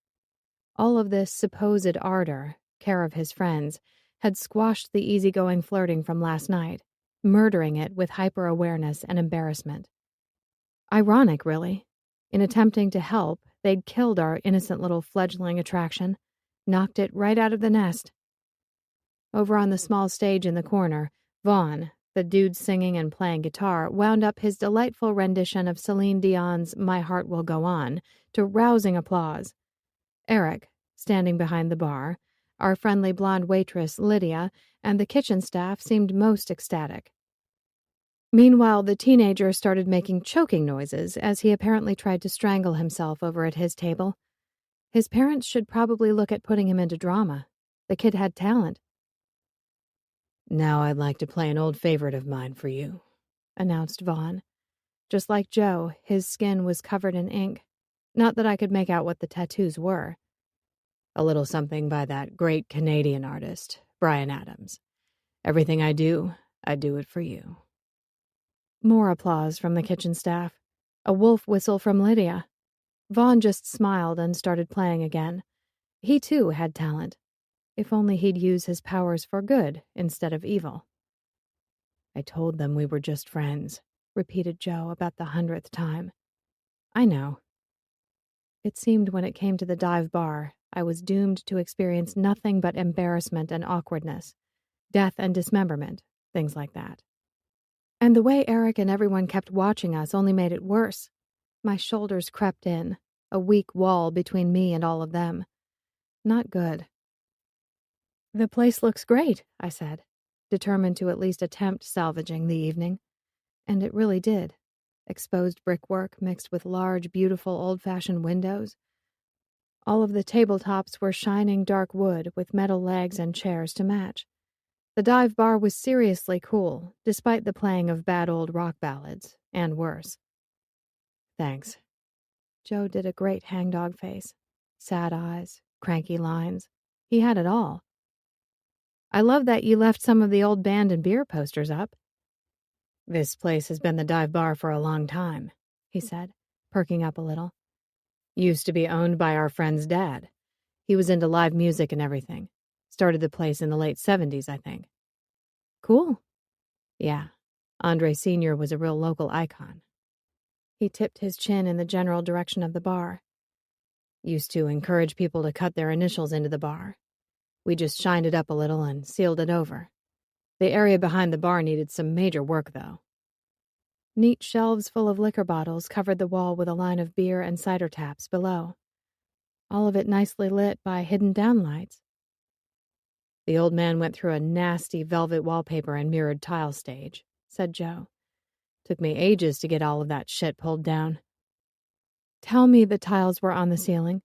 All of this supposed ardor, care of his friends, had squashed the easygoing flirting from last night, murdering it with hyper-awareness and embarrassment. Ironic, really. In attempting to help, they'd killed our innocent little fledgling attraction, knocked it right out of the nest. Over on the small stage in the corner, Vaughn, the dude singing and playing guitar, wound up his delightful rendition of Celine Dion's My Heart Will Go On to rousing applause. Eric, standing behind the bar, our friendly blonde waitress, Lydia, and the kitchen staff seemed most ecstatic. Meanwhile, the teenager started making choking noises as he apparently tried to strangle himself over at his table. His parents should probably look at putting him into drama. The kid had talent. Now I'd like to play an old favorite of mine for you, announced Vaughn. Just like Joe, his skin was covered in ink. Not that I could make out what the tattoos were. A little something by that great Canadian artist, Bryan Adams. Everything I do it for you. More applause from the kitchen staff. A wolf whistle from Lydia. Vaughn just smiled and started playing again. He, too, had talent. If only he'd use his powers for good instead of evil. I told them we were just friends, repeated Joe about the 100th time. I know. It seemed when it came to the dive bar, I was doomed to experience nothing but embarrassment and awkwardness, death and dismemberment, things like that. And the way Eric and everyone kept watching us only made it worse. My shoulders crept in, a weak wall between me and all of them. Not good. "The place looks great," I said, determined to at least attempt salvaging the evening. And it really did. Exposed brickwork mixed with large, beautiful old-fashioned windows. All of the tabletops were shining dark wood with metal legs and chairs to match. The dive bar was seriously cool, despite the playing of bad old rock ballads, and worse. "Thanks." Joe did a great hangdog face. Sad eyes, cranky lines. He had it all. "I love that you left some of the old band and beer posters up." "This place has been the dive bar for a long time," he said, perking up a little. "Used to be owned by our friend's dad. He was into live music and everything. Started the place in the late 70s, I think." "Cool." "Yeah. Andre Sr. was a real local icon." He tipped his chin in the general direction of the bar. "Used to encourage people to cut their initials into the bar. We just shined it up a little and sealed it over. The area behind the bar needed some major work, though." Neat shelves full of liquor bottles covered the wall with a line of beer and cider taps below. All of it nicely lit by hidden downlights. "The old man went through a nasty velvet wallpaper and mirrored tile stage," said Joe. "Took me ages to get all of that shit pulled down." "Tell me the tiles were on the ceiling."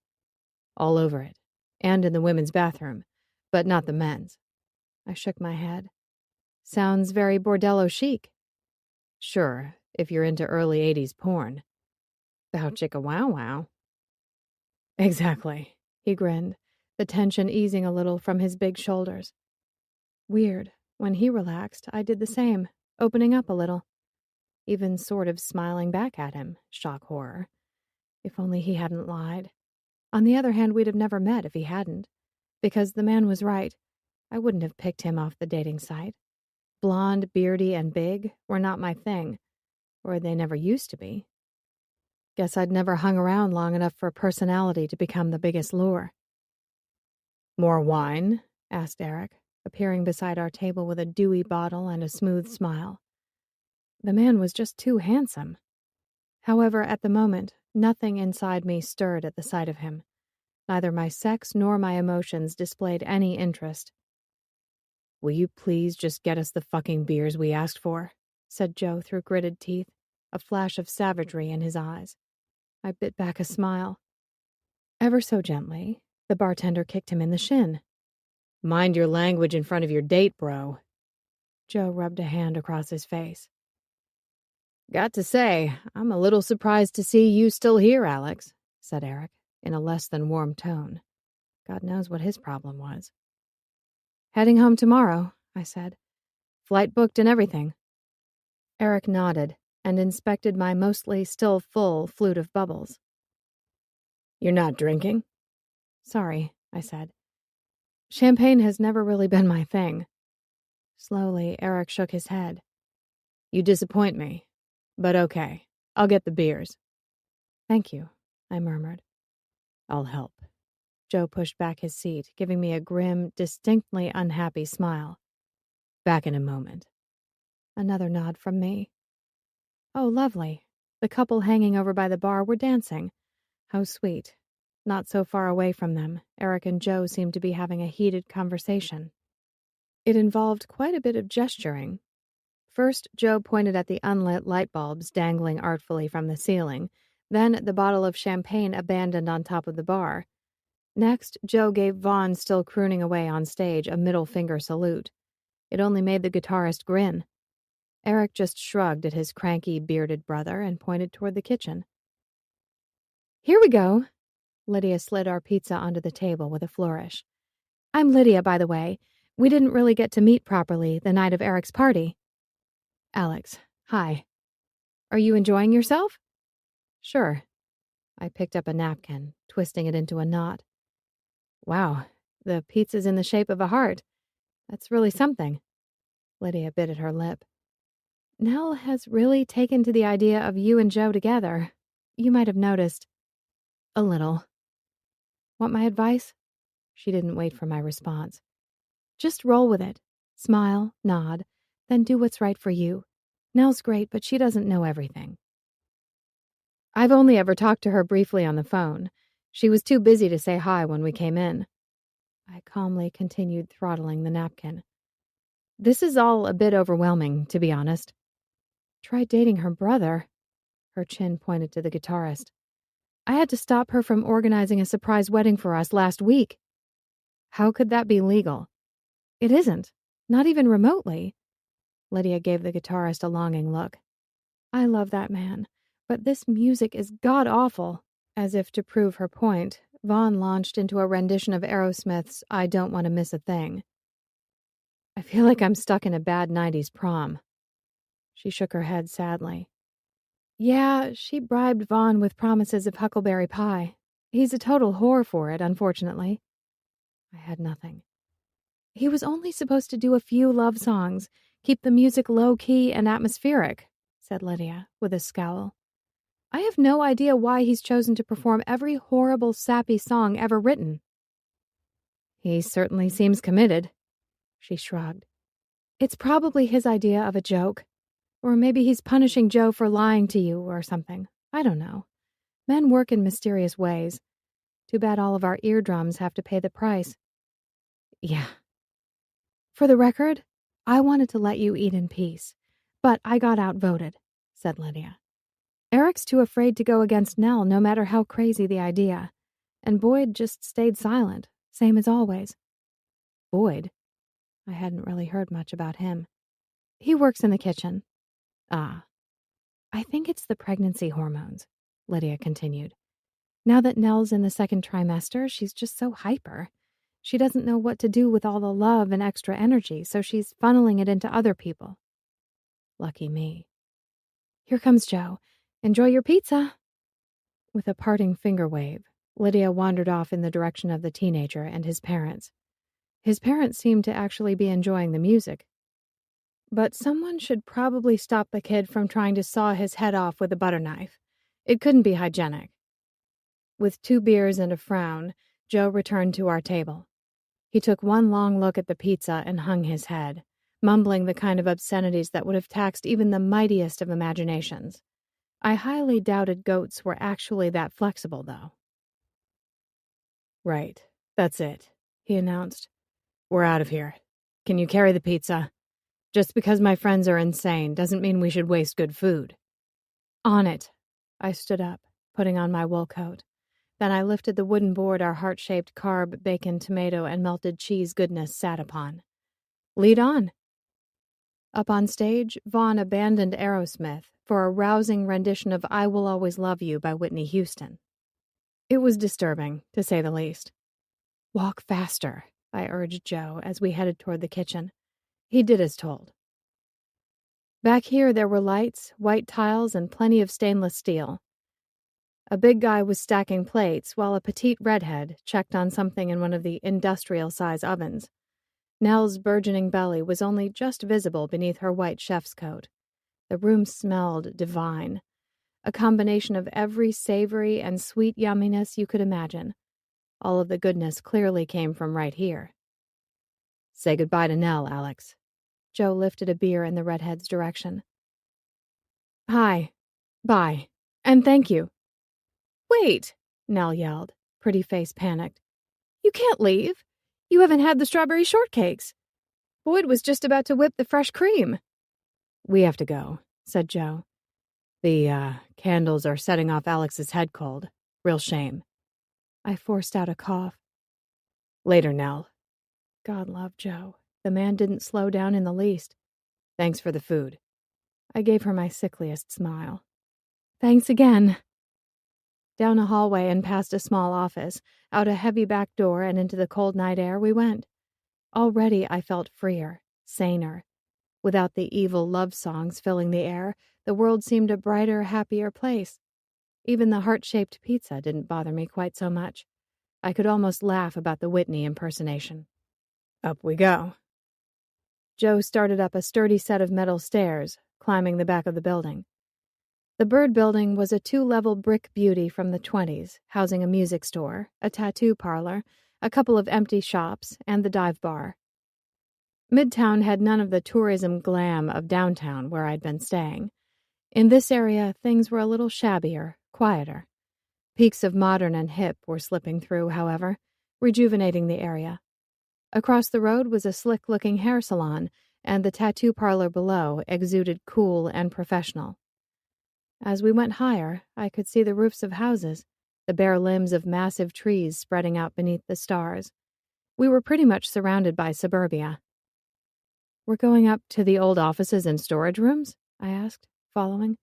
"All over it. And in the women's bathroom. But not the men's." I shook my head. "Sounds very bordello chic." "Sure, if you're into early 80s porn." "Bow chicka wow wow." "Exactly," he grinned, the tension easing a little from his big shoulders. Weird. When he relaxed, I did the same, opening up a little. Even sort of smiling back at him, shock horror. If only he hadn't lied. On the other hand, we'd have never met if he hadn't. Because the man was right. I wouldn't have picked him off the dating site. Blonde, beardy, and big were not my thing. Or they never used to be. Guess I'd never hung around long enough for personality to become the biggest lure. "More wine?" asked Eric, appearing beside our table with a dewy bottle and a smooth smile. The man was just too handsome. However, at the moment, nothing inside me stirred at the sight of him. Neither my sex nor my emotions displayed any interest. "Will you please just get us the fucking beers we asked for?" said Joe through gritted teeth, a flash of savagery in his eyes. I bit back a smile. Ever so gently, the bartender kicked him in the shin. "Mind your language in front of your date, bro." Joe rubbed a hand across his face. "Got to say, I'm a little surprised to see you still here, Alex," said Eric, in a less than warm tone. God knows what his problem was. "Heading home tomorrow," I said. "Flight booked and everything." Eric nodded and inspected my mostly still full flute of bubbles. "You're not drinking?" "Sorry," I said. "Champagne has never really been my thing." Slowly, Eric shook his head. "You disappoint me. But okay, I'll get the beers." "Thank you," I murmured. "I'll help." Joe pushed back his seat, giving me a grim, distinctly unhappy smile. "Back in a moment." Another nod from me. Oh, lovely. The couple hanging over by the bar were dancing. How sweet. Not so far away from them, Eric and Joe seemed to be having a heated conversation. It involved quite a bit of gesturing. First, Joe pointed at the unlit light bulbs dangling artfully from the ceiling, then at the bottle of champagne abandoned on top of the bar. Next, Joe gave Vaughn, still crooning away on stage, a middle finger salute. It only made the guitarist grin. Eric just shrugged at his cranky, bearded brother and pointed toward the kitchen. "Here we go." Lydia slid our pizza onto the table with a flourish. "I'm Lydia, by the way. We didn't really get to meet properly the night of Eric's party." "Alex, hi. Are you enjoying yourself?" "Sure." I picked up a napkin, twisting it into a knot. "Wow, the pizza's in the shape of a heart. That's really something." Lydia bit at her lip. "Nell has really taken to the idea of you and Joe together. You might have noticed." A little. Want my advice? She didn't wait for my response. Just roll with it. Smile, nod, then do what's right for you. Nell's great, but she doesn't know everything. I've only ever talked to her briefly on the phone. She was too busy to say hi when we came in. I calmly continued throttling the napkin. This is all a bit overwhelming, to be honest. Try dating her brother. Her chin pointed to the guitarist. I had to stop her from organizing a surprise wedding for us last week. How could that be legal? It isn't. Not even remotely. Lydia gave the guitarist a longing look. I love that man, but this music is god-awful. As if to prove her point, Vaughn launched into a rendition of Aerosmith's I Don't Want to Miss a Thing. I feel like I'm stuck in a bad 90s prom. She shook her head sadly. Yeah, she bribed Vaughn with promises of huckleberry pie. He's a total whore for it, unfortunately. I had nothing. He was only supposed to do a few love songs, keep the music low-key and atmospheric, said Lydia, with a scowl. I have no idea why he's chosen to perform every horrible, sappy song ever written. He certainly seems committed, she shrugged. It's probably his idea of a joke. Or maybe he's punishing Joe for lying to you or something. I don't know. Men work in mysterious ways. Too bad all of our eardrums have to pay the price. Yeah. For the record, I wanted to let you eat in peace, but I got outvoted, said Lydia. Eric's too afraid to go against Nell, no matter how crazy the idea. And Boyd just stayed silent, same as always. Boyd? I hadn't really heard much about him. He works in the kitchen. Ah. I think it's the pregnancy hormones, Lydia continued. Now that Nell's in the second trimester, she's just so hyper. She doesn't know what to do with all the love and extra energy, so she's funneling it into other people. Lucky me. Here comes Joe. Enjoy your pizza. With a parting finger wave, Lydia wandered off in the direction of the teenager and his parents. His parents seemed to actually be enjoying the music. But someone should probably stop the kid from trying to saw his head off with a butter knife. It couldn't be hygienic. With 2 beers and a frown, Joe returned to our table. He took one long look at the pizza and hung his head, mumbling the kind of obscenities that would have taxed even the mightiest of imaginations. I highly doubted goats were actually that flexible, though. Right, that's it, he announced. We're out of here. Can you carry the pizza? Just because my friends are insane doesn't mean we should waste good food. On it. I stood up, putting on my wool coat. Then I lifted the wooden board our heart-shaped carb, bacon, tomato, and melted cheese goodness sat upon. Lead on. Up on stage, Vaughn abandoned Aerosmith for a rousing rendition of I Will Always Love You by Whitney Houston. It was disturbing, to say the least. Walk faster, I urged Joe as we headed toward the kitchen. He did as told. Back here there were lights, white tiles, and plenty of stainless steel. A big guy was stacking plates, while a petite redhead checked on something in one of the industrial-size ovens. Nell's burgeoning belly was only just visible beneath her white chef's coat. The room smelled divine. A combination of every savory and sweet yumminess you could imagine. All of the goodness clearly came from right here. Say goodbye to Nell, Alex. Joe lifted a beer in the redhead's direction. Hi. Bye. And thank you. Wait, Nell yelled, pretty face panicked. You can't leave. You haven't had the strawberry shortcakes. Boyd was just about to whip the fresh cream. We have to go, said Joe. The, candles are setting off Alex's head cold. Real shame. I forced out a cough. Later, Nell. God love Joe. The man didn't slow down in the least. Thanks for the food. I gave her my sickliest smile. Thanks again. Down a hallway and past a small office, out a heavy back door and into the cold night air we went. Already I felt freer, saner. Without the evil love songs filling the air, the world seemed a brighter, happier place. Even the heart-shaped pizza didn't bother me quite so much. I could almost laugh about the Whitney impersonation. Up we go. Joe started up a sturdy set of metal stairs, climbing the back of the building. The Bird Building was a 2-level brick beauty from the 20s, housing a music store, a tattoo parlor, a couple of empty shops, and the dive bar. Midtown had none of the tourism glam of downtown where I'd been staying. In this area, things were a little shabbier, quieter. Peaks of modern and hip were slipping through, however, rejuvenating the area. Across the road was a slick-looking hair salon, and the tattoo parlor below exuded cool and professional. As we went higher, I could see the roofs of houses, the bare limbs of massive trees spreading out beneath the stars. We were pretty much surrounded by suburbia. "We're going up to the old offices and storage rooms?" I asked, following.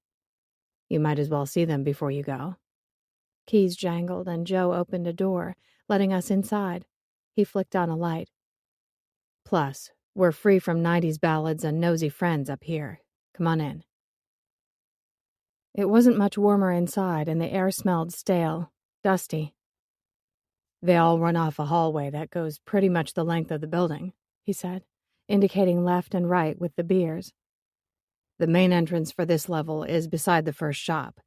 "You might as well see them before you go." Keys jangled and Joe opened a door, letting us inside. He flicked on a light. "Plus, we're free from 90s ballads and nosy friends up here. Come on in." It wasn't much warmer inside, and the air smelled stale, dusty. "They all run off a hallway that goes pretty much the length of the building," he said, indicating left and right with the beers. "The main entrance for this level is beside the first shop.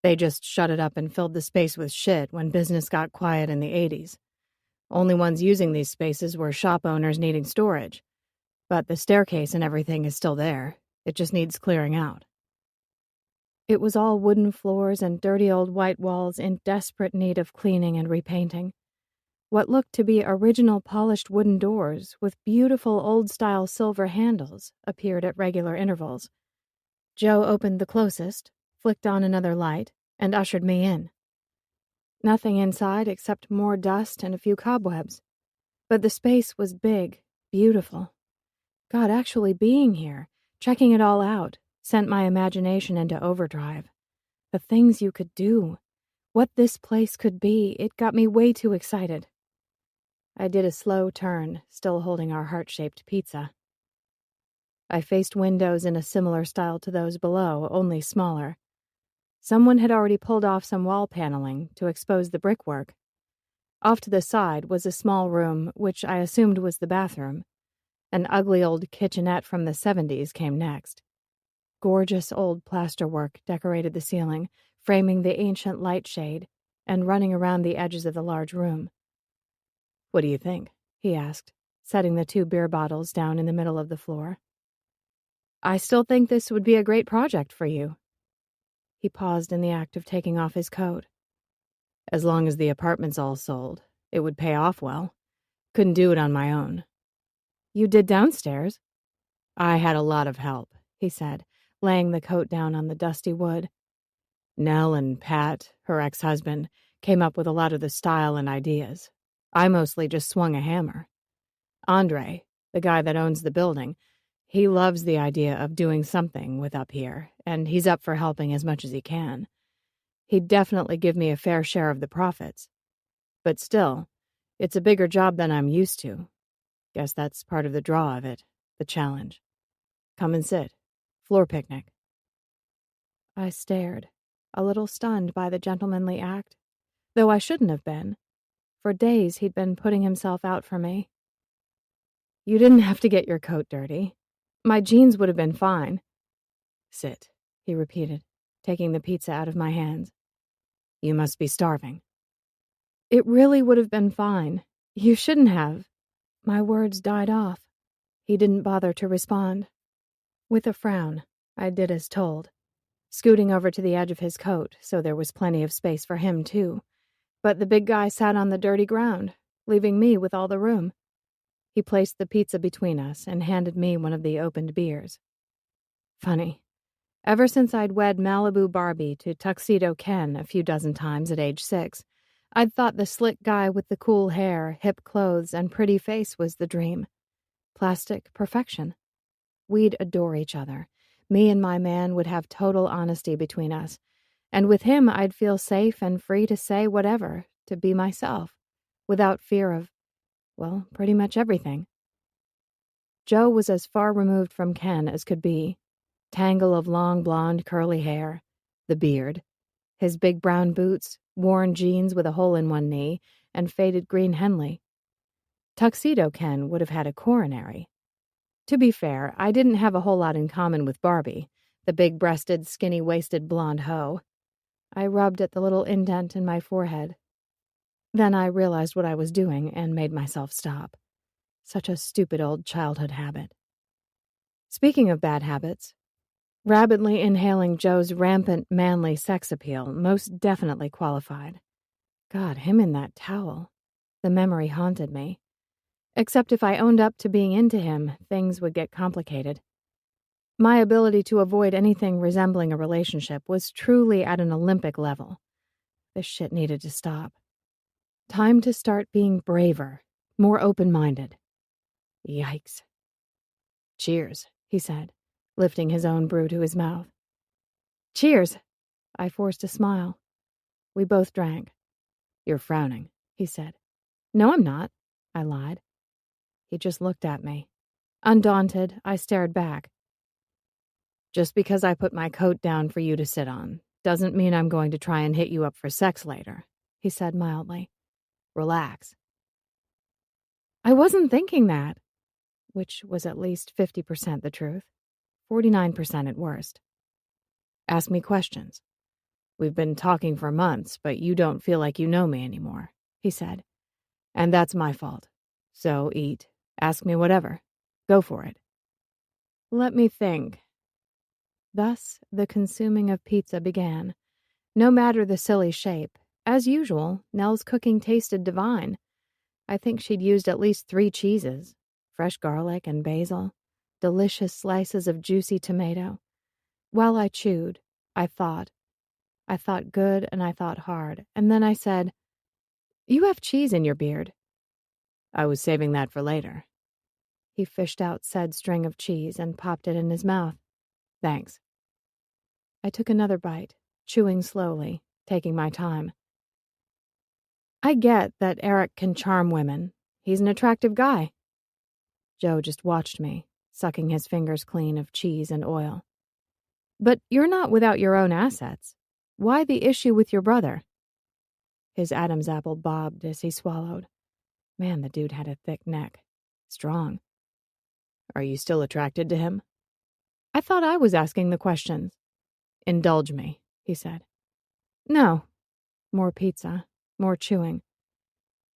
They just shut it up and filled the space with shit when business got quiet in the 80s. Only ones using these spaces were shop owners needing storage. But the staircase and everything is still there. It just needs clearing out." It was all wooden floors and dirty old white walls in desperate need of cleaning and repainting. What looked to be original polished wooden doors with beautiful old-style silver handles appeared at regular intervals. Joe opened the closest, flicked on another light, and ushered me in. Nothing inside except more dust and a few cobwebs. But the space was big, beautiful. God, actually being here, checking it all out, sent my imagination into overdrive. The things you could do. What this place could be, it got me way too excited. I did a slow turn, still holding our heart-shaped pizza. I faced windows in a similar style to those below, only smaller. Someone had already pulled off some wall paneling to expose the brickwork. Off to the side was a small room, which I assumed was the bathroom. An ugly old kitchenette from the 70s came next. Gorgeous old plasterwork decorated the ceiling, framing the ancient light shade, and running around the edges of the large room. "What do you think?" he asked, setting the 2 beer bottles down in the middle of the floor. "I still think this would be a great project for you." He paused in the act of taking off his coat. "As long as the apartment's all sold, it would pay off well. Couldn't do it on my own." "You did downstairs?" "I had a lot of help," he said, laying the coat down on the dusty wood. "Nell and Pat, her ex-husband, came up with a lot of the style and ideas. I mostly just swung a hammer. Andre, the guy that owns the building, he loves the idea of doing something with up here, and he's up for helping as much as he can. He'd definitely give me a fair share of the profits. But still, it's a bigger job than I'm used to. Guess that's part of the draw of it, the challenge. Come and sit. Floor picnic." I stared, a little stunned by the gentlemanly act, though I shouldn't have been. For days he'd been putting himself out for me. "You didn't have to get your coat dirty. My jeans would have been fine." "Sit," he repeated, taking the pizza out of my hands. "You must be starving." "It really would have been fine. You shouldn't have." My words died off. He didn't bother to respond. With a frown, I did as told, scooting over to the edge of his coat so there was plenty of space for him, too. But the big guy sat on the dirty ground, leaving me with all the room. He placed the pizza between us and handed me one of the opened beers. Funny. Ever since I'd wed Malibu Barbie to Tuxedo Ken a few dozen times at age 6, I'd thought the slick guy with the cool hair, hip clothes, and pretty face was the dream. Plastic perfection. We'd adore each other. Me and my man would have total honesty between us. And with him, I'd feel safe and free to say whatever, to be myself, without fear of, well, pretty much everything. Joe was as far removed from Ken as could be. Tangle of long blonde curly hair, the beard, his big brown boots, worn jeans with a hole in one knee, and faded green Henley. Tuxedo Ken would have had a coronary. To be fair, I didn't have a whole lot in common with Barbie, the big-breasted, skinny-waisted blonde hoe. I rubbed at the little indent in my forehead. Then I realized what I was doing and made myself stop. Such a stupid old childhood habit. Speaking of bad habits, rapidly inhaling Joe's rampant manly sex appeal most definitely qualified. God, him in that towel. The memory haunted me. Except if I owned up to being into him, things would get complicated. My ability to avoid anything resembling a relationship was truly at an Olympic level. This shit needed to stop. Time to start being braver, more open-minded. Yikes. Cheers, he said, lifting his own brew to his mouth. Cheers. I forced a smile. We both drank. You're frowning, he said. No, I'm not, I lied. He just looked at me. Undaunted, I stared back. Just because I put my coat down for you to sit on doesn't mean I'm going to try and hit you up for sex later, he said mildly. Relax. I wasn't thinking that, which was at least 50% the truth, 49% at worst. Ask me questions. We've been talking for months, but you don't feel like you know me anymore, he said. And that's my fault. So eat. Ask me whatever. Go for it. Let me think. Thus, the consuming of pizza began. No matter the silly shape. As usual, Nell's cooking tasted divine. I think she'd used at least 3 cheeses. Fresh garlic and basil. Delicious slices of juicy tomato. While I chewed, I thought. I thought good and I thought hard. And then I said, You have cheese in your beard. I was saving that for later. He fished out said string of cheese and popped it in his mouth. Thanks. I took another bite, chewing slowly, taking my time. I get that Eric can charm women. He's an attractive guy. Joe just watched me, sucking his fingers clean of cheese and oil. But you're not without your own assets. Why the issue with your brother? His Adam's apple bobbed as he swallowed. Man, the dude had a thick neck. Strong. Are you still attracted to him? I thought I was asking the questions. Indulge me, he said. No. More pizza. More chewing.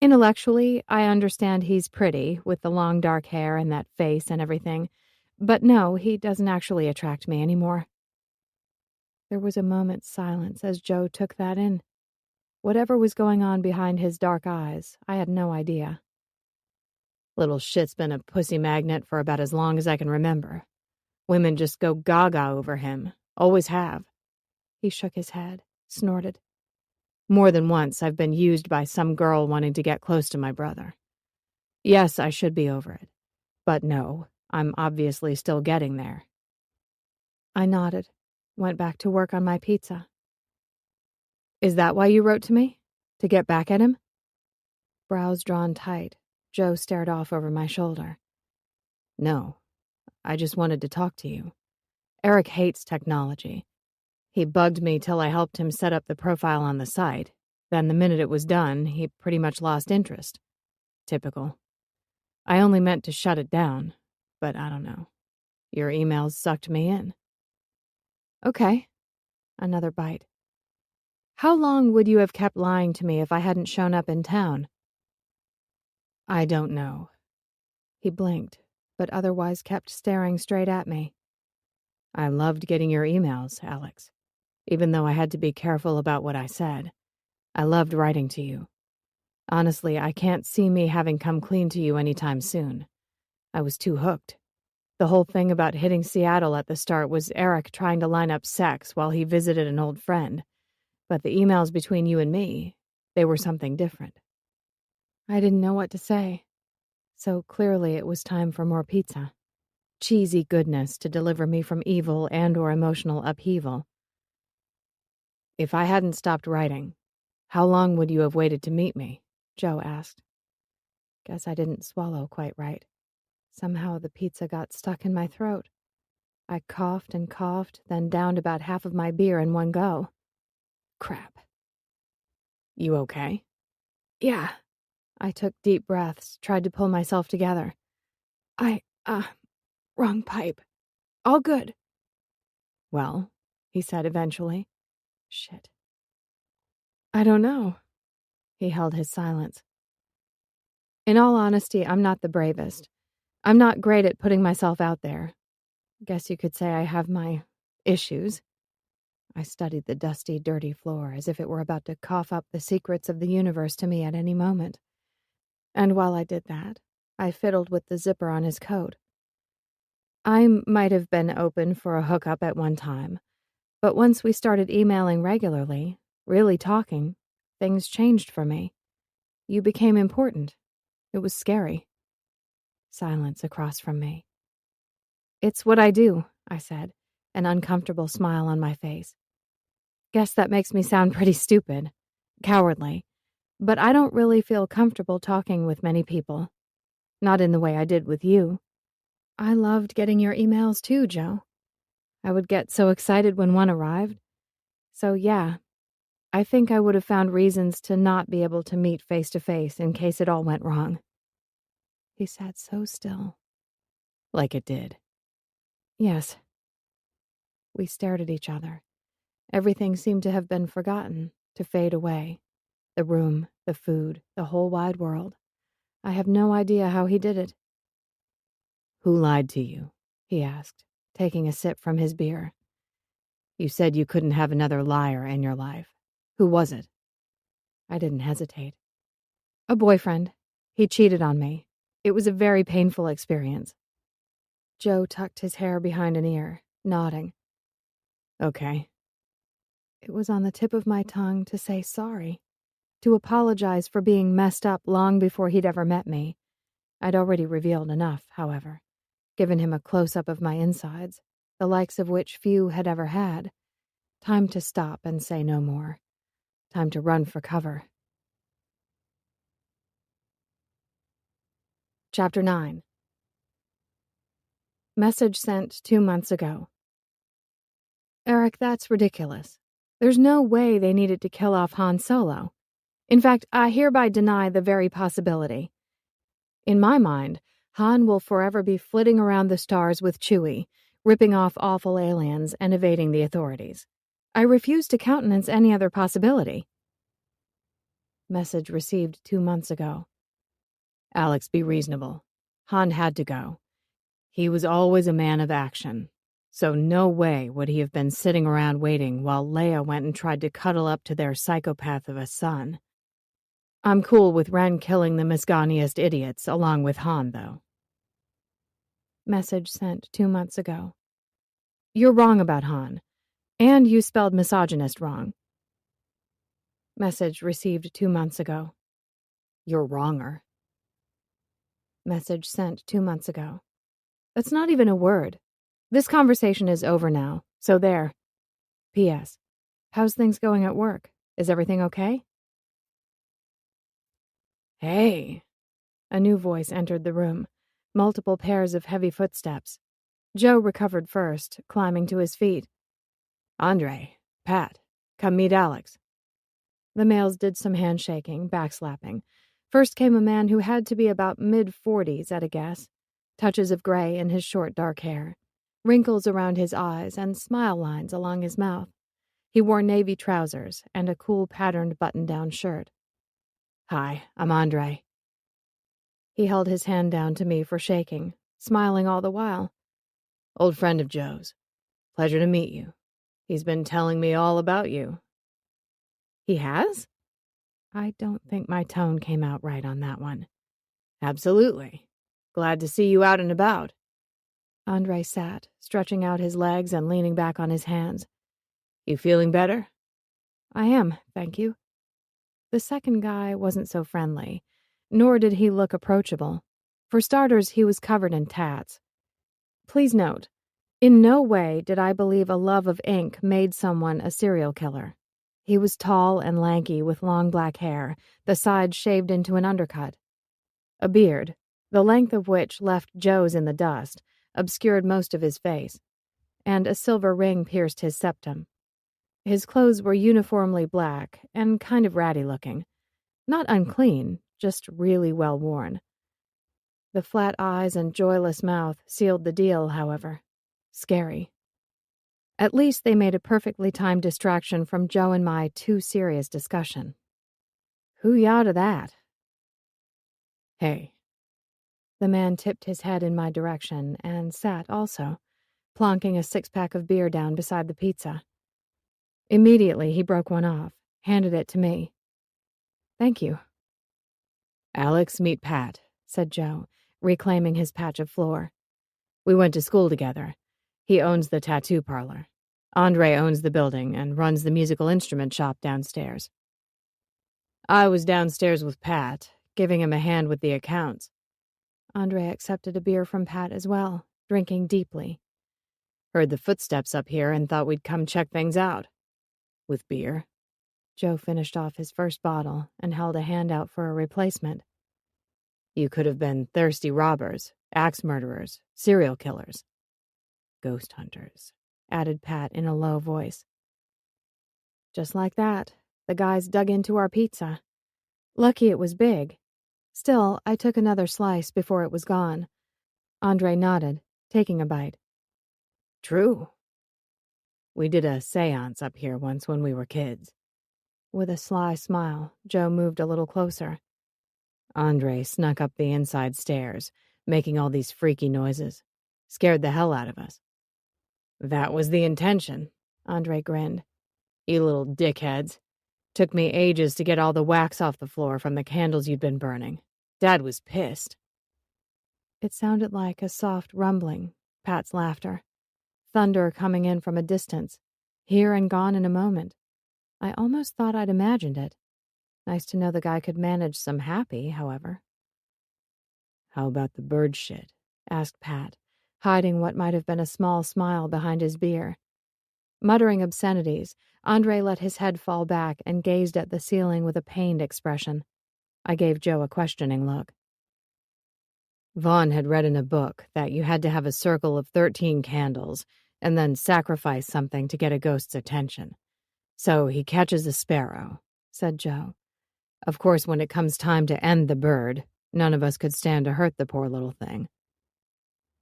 Intellectually, I understand he's pretty, with the long dark hair and that face and everything. But no, he doesn't actually attract me anymore. There was a moment's silence as Joe took that in. Whatever was going on behind his dark eyes, I had no idea. Little shit's been a pussy magnet for about as long as I can remember. Women just go gaga over him. Always have. He shook his head, snorted. More than once, I've been used by some girl wanting to get close to my brother. Yes, I should be over it. But no, I'm obviously still getting there. I nodded, went back to work on my pizza. Is that why you wrote to me? To get back at him? Brows drawn tight, Joe stared off over my shoulder. No, I just wanted to talk to you. Eric hates technology. He bugged me till I helped him set up the profile on the site. Then the minute it was done, he pretty much lost interest. Typical. I only meant to shut it down, but I don't know. Your emails sucked me in. Okay. Another bite. How long would you have kept lying to me if I hadn't shown up in town? I don't know. He blinked, but otherwise kept staring straight at me. I loved getting your emails, Alex. Even though I had to be careful about what I said. I loved writing to you. Honestly, I can't see me having come clean to you anytime soon. I was too hooked. The whole thing about hitting Seattle at the start was Eric trying to line up sex while he visited an old friend. But the emails between you and me, they were something different. I didn't know what to say. So clearly it was time for more pizza. Cheesy goodness to deliver me from evil and/or emotional upheaval. If I hadn't stopped writing, how long would you have waited to meet me? Joe asked. Guess I didn't swallow quite right. Somehow the pizza got stuck in my throat. I coughed and coughed, then downed about half of my beer in one go. Crap. You okay? Yeah. I took deep breaths, tried to pull myself together. Wrong pipe. All good. Well, he said eventually. Shit. I don't know. He held his silence. In all honesty, I'm not the bravest. I'm not great at putting myself out there. Guess you could say I have my issues. I studied the dusty, dirty floor as if it were about to cough up the secrets of the universe to me at any moment. And while I did that, I fiddled with the zipper on his coat. I might have been open for a hookup at one time, but once we started emailing regularly, really talking, things changed for me. You became important. It was scary. Silence across from me. It's what I do, I said, an uncomfortable smile on my face. Guess that makes me sound pretty stupid, cowardly, but I don't really feel comfortable talking with many people. Not in the way I did with you. I loved getting your emails too, Joe. I would get so excited when one arrived. So yeah, I think I would have found reasons to not be able to meet face to face in case it all went wrong. He sat so still. Like it did. Yes. We stared at each other. Everything seemed to have been forgotten, to fade away. The room, the food, the whole wide world. I have no idea how he did it. Who lied to you? He asked, taking a sip from his beer. You said you couldn't have another liar in your life. Who was it? I didn't hesitate. A boyfriend. He cheated on me. It was a very painful experience. Joe tucked his hair behind an ear, nodding. Okay. It was on the tip of my tongue to say sorry, to apologize for being messed up long before he'd ever met me. I'd already revealed enough, however, given him a close-up of my insides, the likes of which few had ever had. Time to stop and say no more. Time to run for cover. Chapter 9. Message sent 2 months ago. Eric, that's ridiculous. There's no way they needed to kill off Han Solo. In fact, I hereby deny the very possibility. In my mind, Han will forever be flitting around the stars with Chewie, ripping off awful aliens and evading the authorities. I refuse to countenance any other possibility. Message received 2 months ago. Alex, be reasonable. Han had to go. He was always a man of action. So no way would he have been sitting around waiting while Leia went and tried to cuddle up to their psychopath of a son. I'm cool with Ren killing the misogynist idiots along with Han, though. Message sent 2 months ago. You're wrong about Han. And you spelled misogynist wrong. Message received 2 months ago. You're wronger. Message sent 2 months ago. That's not even a word. This conversation is over now, so there. P.S. How's things going at work? Is everything okay? Hey. A new voice entered the room, multiple pairs of heavy footsteps. Joe recovered first, climbing to his feet. Andre, Pat, come meet Alex. The males did some handshaking, backslapping. First came a man who had to be about mid-40s at a guess, touches of gray in his short dark hair, wrinkles around his eyes and smile lines along his mouth. He wore navy trousers and a cool patterned button-down shirt. Hi, I'm Andre. He held his hand down to me for shaking, smiling all the while. Old friend of Joe's. Pleasure to meet you. He's been telling me all about you. He has? I don't think my tone came out right on that one. Absolutely. Glad to see you out and about. Andre sat, stretching out his legs and leaning back on his hands. You feeling better? I am, thank you. The second guy wasn't so friendly, nor did he look approachable. For starters, he was covered in tats. Please note, in no way did I believe a love of ink made someone a serial killer. He was tall and lanky with long black hair, the sides shaved into an undercut. A beard, the length of which left Joe's in the dust, obscured most of his face, and a silver ring pierced his septum. His clothes were uniformly black and kind of ratty-looking. Not unclean, just really well worn. The flat eyes and joyless mouth sealed the deal, however. Scary. At least they made a perfectly timed distraction from Joe and my too serious discussion. "Who yada that?" "Hey." The man tipped his head in my direction and sat also, plonking a six-pack of beer down beside the pizza. Immediately, he broke one off, handed it to me. "Thank you." "Alex, meet Pat," said Joe, reclaiming his patch of floor. "We went to school together. He owns the tattoo parlor. Andre owns the building and runs the musical instrument shop downstairs. I was downstairs with Pat, giving him a hand with the accounts." Andre accepted a beer from Pat as well, drinking deeply. "Heard the footsteps up here and thought we'd come check things out. With beer." Joe finished off his first bottle and held a hand out for a replacement. "You could have been thirsty robbers, axe murderers, serial killers. Ghost hunters," added Pat in a low voice. Just like that, the guys dug into our pizza. Lucky it was big. Still, I took another slice before it was gone. Andre nodded, taking a bite. "True. We did a seance up here once when we were kids." With a sly smile, Joe moved a little closer. "Andre snuck up the inside stairs, making all these freaky noises. Scared the hell out of us." "That was the intention," Andre grinned. "You little dickheads. Took me ages to get all the wax off the floor from the candles you'd been burning. Dad was pissed." It sounded like a soft rumbling, Pat's laughter. Thunder coming in from a distance, here and gone in a moment. I almost thought I'd imagined it. Nice to know the guy could manage some happy, however. "How about the bird shit?" asked Pat, hiding what might have been a small smile behind his beer. Muttering obscenities, Andre let his head fall back and gazed at the ceiling with a pained expression. I gave Joe a questioning look. "Vaughn had read in a book that you had to have a circle of 13 candles and then sacrifice something to get a ghost's attention. So he catches a sparrow," said Joe. "Of course, when it comes time to end the bird, none of us could stand to hurt the poor little thing.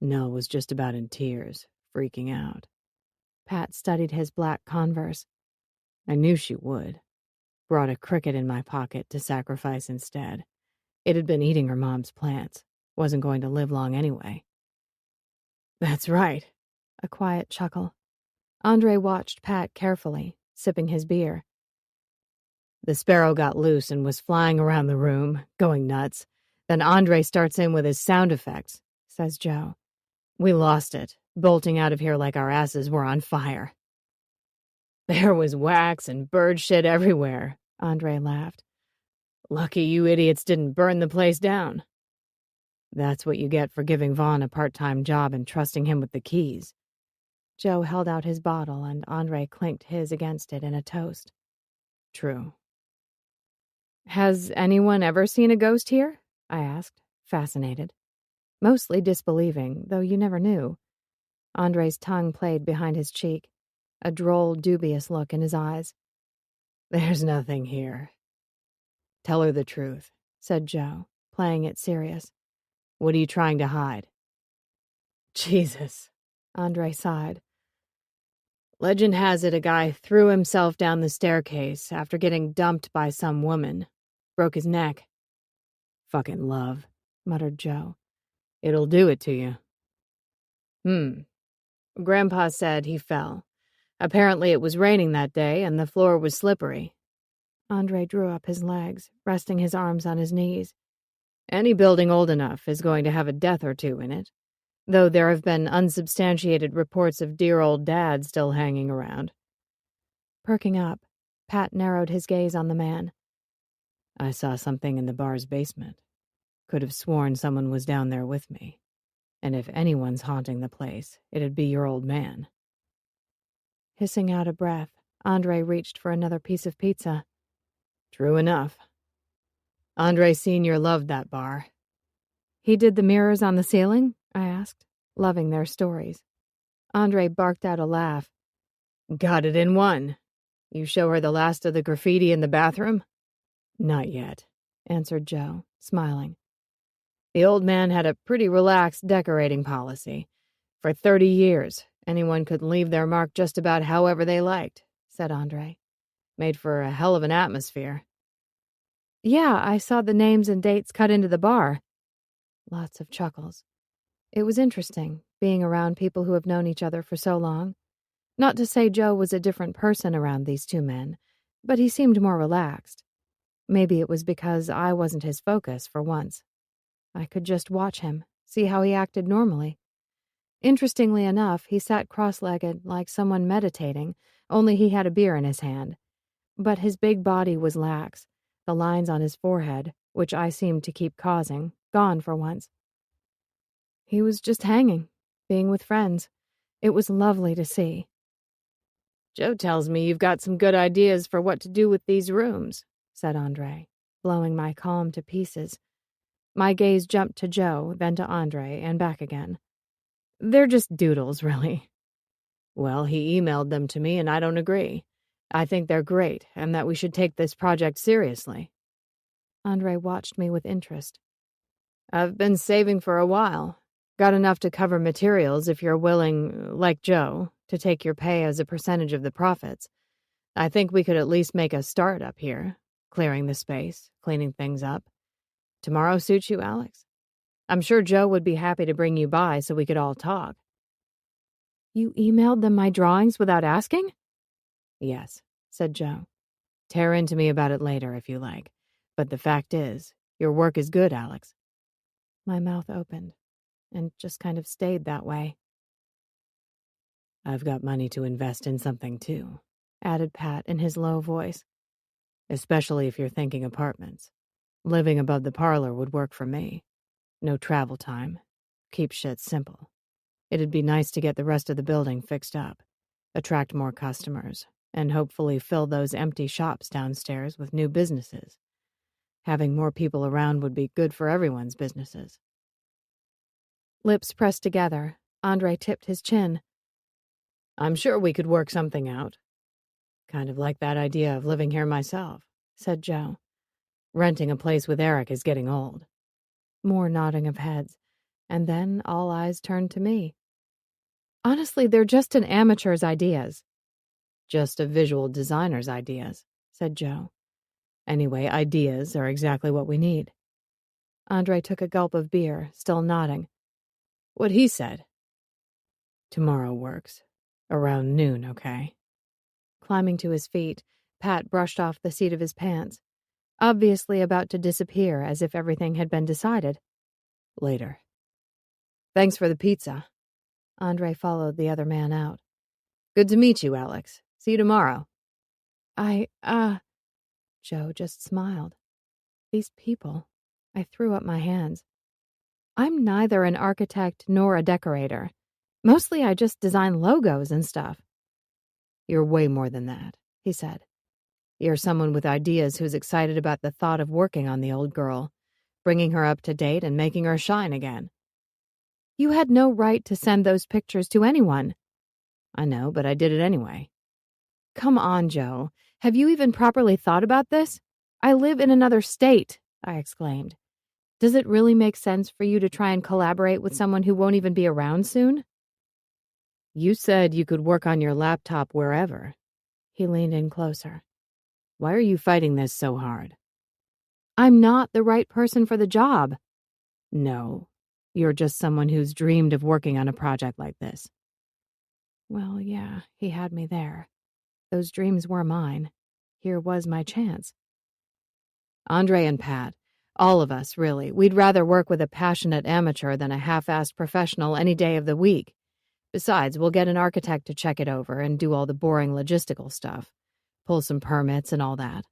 Nell was just about in tears, freaking out." Pat studied his black Converse. "I knew she would. Brought a cricket in my pocket to sacrifice instead. It had been eating her mom's plants. Wasn't going to live long anyway." "That's right." A quiet chuckle. Andre watched Pat carefully, sipping his beer. "The sparrow got loose and was flying around the room, going nuts. Then Andre starts in with his sound effects," says Joe. "We lost it, bolting out of here like our asses were on fire." "There was wax and bird shit everywhere," Andre laughed. "Lucky you idiots didn't burn the place down." "That's what you get for giving Vaughn a part-time job and trusting him with the keys." Joe held out his bottle and Andre clinked his against it in a toast. "True." "Has anyone ever seen a ghost here?" I asked, fascinated. Mostly disbelieving, though you never knew. Andre's tongue played behind his cheek, a droll, dubious look in his eyes. "There's nothing here." "Tell her the truth," said Joe, playing it serious. "What are you trying to hide?" "Jesus," Andre sighed. "Legend has it a guy threw himself down the staircase after getting dumped by some woman. Broke his neck." "Fucking love," muttered Joe. "It'll do it to you." Grandpa said he fell. Apparently it was raining that day and the floor was slippery." Andre drew up his legs, resting his arms on his knees. "Any building old enough is going to have a death or two in it, though there have been unsubstantiated reports of dear old Dad still hanging around." Perking up, Pat narrowed his gaze on the man. "I saw something in the bar's basement. Could have sworn someone was down there with me. And if anyone's haunting the place, it'd be your old man." Hissing out a breath, Andre reached for another piece of pizza. "True enough. Andre Sr. loved that bar." "He did the mirrors on the ceiling?" I asked, loving their stories. Andre barked out a laugh. "Got it in one. You show her the last of the graffiti in the bathroom?" "Not yet," answered Joe, smiling. "The old man had a pretty relaxed decorating policy. For 30 years, Anyone could leave their mark just about however they liked, said Andre. Made for a hell of an atmosphere. Yeah, I saw the names and dates cut into the bar. Lots of chuckles. It was interesting, being around people who have known each other for so long. Not to say Joe was a different person around these two men, but he seemed more relaxed. Maybe it was because I wasn't his focus for once. I could just watch him, see how he acted normally. Interestingly enough, he sat cross-legged like someone meditating, only he had a beer in his hand. But his big body was lax, the lines on his forehead, which I seemed to keep causing, gone for once. He was just hanging, being with friends. It was lovely to see. Joe tells me you've got some good ideas for what to do with these rooms, said Andre, blowing my calm to pieces. My gaze jumped to Joe, then to Andre, and back again. They're just doodles, really. Well, he emailed them to me, and I don't agree. I think they're great, and that we should take this project seriously. Andre watched me with interest. I've been saving for a while. Got enough to cover materials if you're willing, like Joe, to take your pay as a percentage of the profits. I think we could at least make a start up here, clearing the space, cleaning things up. Tomorrow suits you, Alex? I'm sure Joe would be happy to bring you by so we could all talk. You emailed them my drawings without asking? Yes, said Joe. Tear into me about it later if you like. But the fact is, your work is good, Alex. My mouth opened, and just kind of stayed that way. I've got money to invest in something too, added Pat in his low voice. Especially if you're thinking apartments. Living above the parlor would work for me. No travel time. Keep shit simple. It'd be nice to get the rest of the building fixed up, attract more customers, and hopefully fill those empty shops downstairs with new businesses. Having more people around would be good for everyone's businesses. Lips pressed together, Andre tipped his chin. I'm sure we could work something out. Kind of like that idea of living here myself, said Joe. Renting a place with Eric is getting old. More nodding of heads, and then all eyes turned to me. Honestly, they're just an amateur's ideas. Just a visual designer's ideas, said Joe. Anyway, ideas are exactly what we need. Andre took a gulp of beer, still nodding. What he said. Tomorrow works. Around noon, okay? Climbing to his feet, Pat brushed off the seat of his pants, obviously about to disappear as if everything had been decided. Later. Thanks for the pizza. Andre followed the other man out. Good to meet you, Alex. See you tomorrow. Joe just smiled. These people. I threw up my hands. I'm neither an architect nor a decorator. Mostly I just design logos and stuff. You're way more than that, he said. You're someone with ideas who's excited about the thought of working on the old girl, bringing her up to date and making her shine again. You had no right to send those pictures to anyone. I know, but I did it anyway. Come on, Joe. Have you even properly thought about this? I live in another state, I exclaimed. Does it really make sense for you to try and collaborate with someone who won't even be around soon? You said you could work on your laptop wherever. He leaned in closer. Why are you fighting this so hard? I'm not the right person for the job. No, you're just someone who's dreamed of working on a project like this. Well, yeah, he had me there. Those dreams were mine. Here was my chance. Andre and Pat, all of us, really, we'd rather work with a passionate amateur than a half-assed professional any day of the week. Besides, we'll get an architect to check it over and do all the boring logistical stuff. Pull some permits and all that.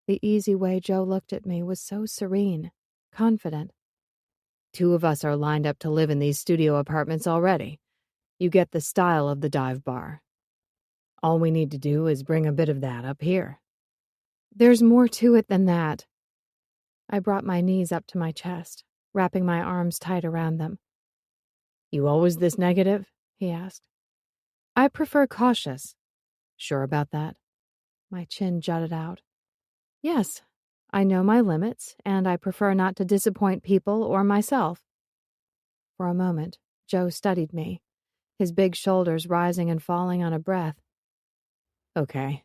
The easy way Joe looked at me was so serene, confident. 2 of us are lined up to live in these studio apartments already. You get the style of the dive bar. All we need to do is bring a bit of that up here. There's more to it than that. I brought my knees up to my chest, wrapping my arms tight around them. You always this negative? He asked. I prefer cautious. Sure about that? My chin jutted out. Yes, I know my limits, and I prefer not to disappoint people or myself. For a moment, Joe studied me. his big shoulders rising and falling on a breath. Okay,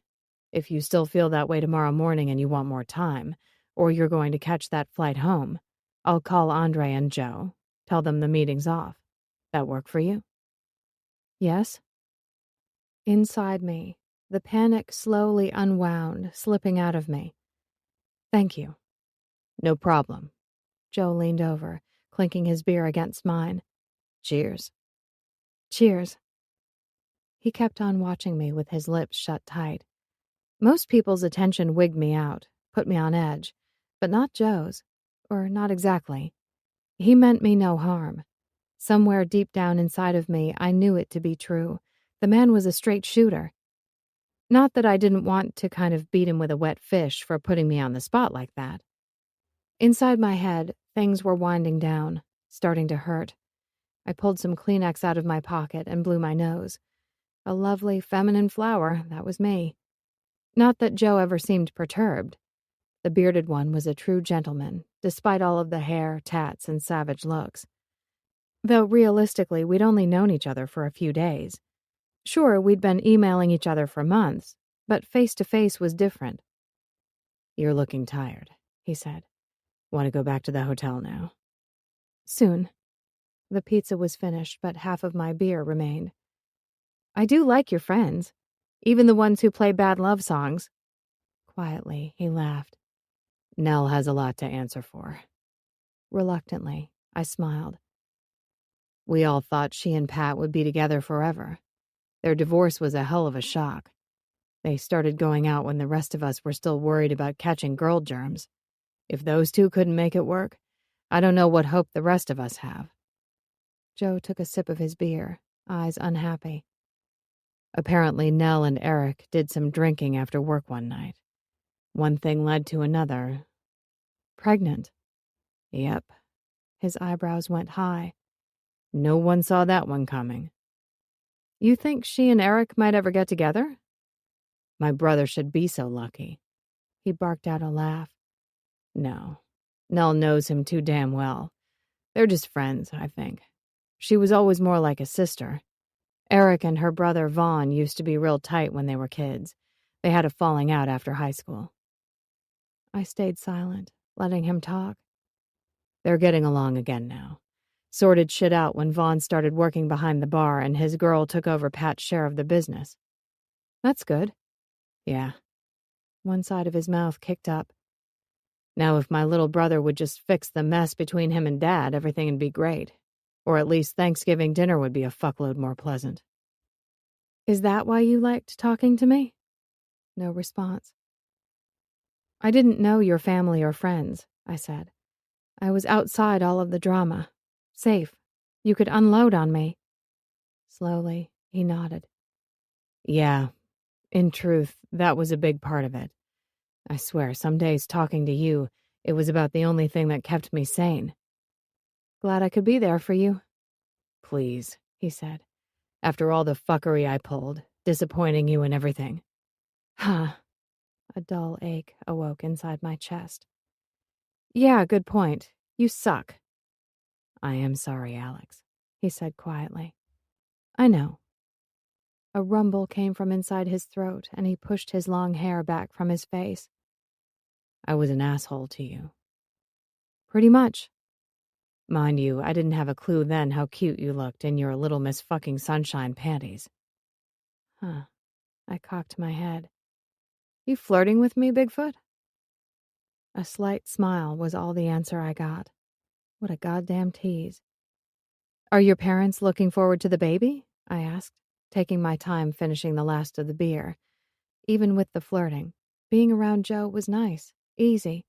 if you still feel that way tomorrow morning and you want more time, or you're going to catch that flight home, I'll call Andre and Joe, tell them the meeting's off. That work for you? Yes? Inside me, the panic slowly unwound, slipping out of me. Thank you. No problem. Joe leaned over, clinking his beer against mine. Cheers. Cheers. He kept on watching me with his lips shut tight. Most people's attention wigged me out, put me on edge, but not Joe's. Or not exactly. He meant me no harm. Somewhere deep down inside of me, I knew it to be true. The man was a straight shooter. Not that I didn't want to kind of beat him with a wet fish for putting me on the spot like that. Inside my head, things were winding down, starting to hurt. I pulled some Kleenex out of my pocket and blew my nose. A lovely, feminine flower, that was me. Not that Joe ever seemed perturbed. The bearded one was a true gentleman, despite all of the hair, tats, and savage looks. Though realistically, we'd only known each other for a few days. Sure, we'd been emailing each other for months, but face-to-face was different. You're looking tired, he said. Want to go back to the hotel now? Soon. The pizza was finished, but half of my beer remained. I do like your friends, even the ones who play bad love songs. Quietly, he laughed. Nell has a lot to answer for. Reluctantly, I smiled. We all thought she and Pat would be together forever. Their divorce was a hell of a shock. They started going out when the rest of us were still worried about catching girl germs. If those two couldn't make it work, I don't know what hope the rest of us have. Joe took a sip of his beer, eyes unhappy. Apparently, Nell and Eric did some drinking after work one night. One thing led to another. Pregnant. Yep. His eyebrows went high. No one saw that one coming. You think she and Eric might ever get together? My brother should be so lucky. He barked out a laugh. No. Nell knows him too damn well. They're just friends, I think. She was always more like a sister. Eric and her brother Vaughn used to be real tight when they were kids. They had a falling out after high school. I stayed silent, letting him talk. They're getting along again now. Sorted shit out when Vaughn started working behind the bar and his girl took over Pat's share of the business. That's good. Yeah. One side of his mouth kicked up. Now if my little brother would just fix the mess between him and Dad, everything would be great. Or at least Thanksgiving dinner would be a fuckload more pleasant. Is that why you liked talking to me? No response. I didn't know your family or friends, I said. I was outside all of the drama. Safe. You could unload on me. Slowly, he nodded. Yeah, in truth, that was a big part of it. I swear, some days talking to you, it was about the only thing that kept me sane. Glad I could be there for you. Please, he said. After all the fuckery I pulled, disappointing you and everything. Huh. A dull ache awoke inside my chest. Yeah, good point. You suck. I am sorry, Alex, he said quietly. I know. A rumble came from inside his throat, and he pushed his long hair back from his face. I was an asshole to you. Pretty much. Mind you, I didn't have a clue then how cute you looked in your Little Miss Fucking Sunshine panties. Huh. I cocked my head. You flirting with me, Bigfoot? A slight smile was all the answer I got. What a goddamn tease. Are your parents looking forward to the baby? I asked, taking my time finishing the last of the beer. Even with the flirting, being around Joe was nice, easy.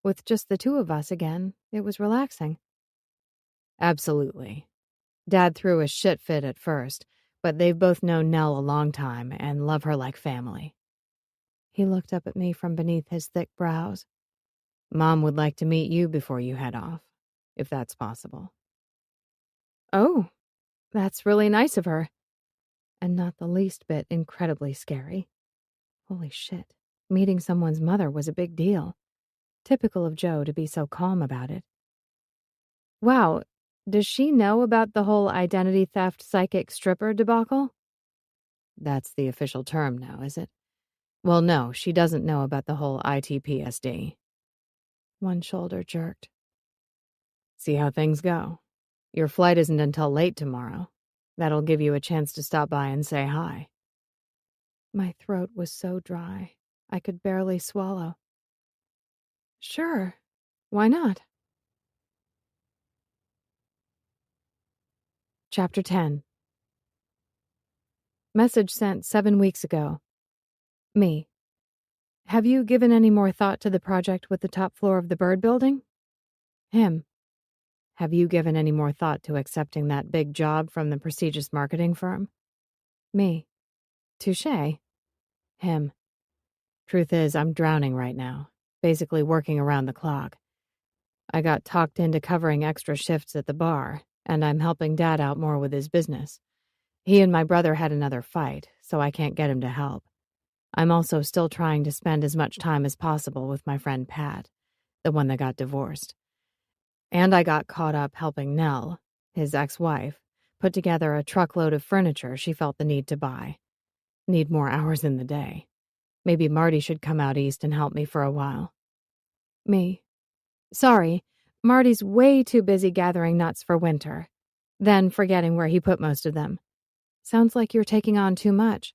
With just the two of us again, it was relaxing. Absolutely. Dad threw a shit fit at first, but they've both known Nell a long time and love her like family. He looked up at me from beneath his thick brows. Mom would like to meet you before you head off, if that's possible. Oh, that's really nice of her. And not the least bit incredibly scary. Holy shit, meeting someone's mother was a big deal. Typical of Joe to be so calm about it. Wow, Does she know about the whole identity theft psychic stripper debacle? That's the official term now, is it? Well, no, she doesn't know about the whole ITPSD. One shoulder jerked. See how things go. Your flight isn't until late tomorrow. That'll give you a chance to stop by and say hi. My throat was so dry, I could barely swallow. Sure, why not? Chapter 10. Message sent 7 weeks ago. Me. Have you given any more thought to the project with the top floor of the Bird Building? Him. Have you given any more thought to accepting that big job from the prestigious marketing firm? Me. Touché. Him. Truth is, I'm drowning right now, basically working around the clock. I got talked into covering extra shifts at the bar, and I'm helping Dad out more with his business. He and my brother had another fight, so I can't get him to help. I'm also still trying to spend as much time as possible with my friend Pat, the one that got divorced. And I got caught up helping Nell, his ex-wife, put together a truckload of furniture she felt the need to buy. Need more hours in the day. Maybe Marty should come out east and help me for a while. Me. Sorry, Marty's way too busy gathering nuts for winter, then forgetting where he put most of them. Sounds like you're taking on too much.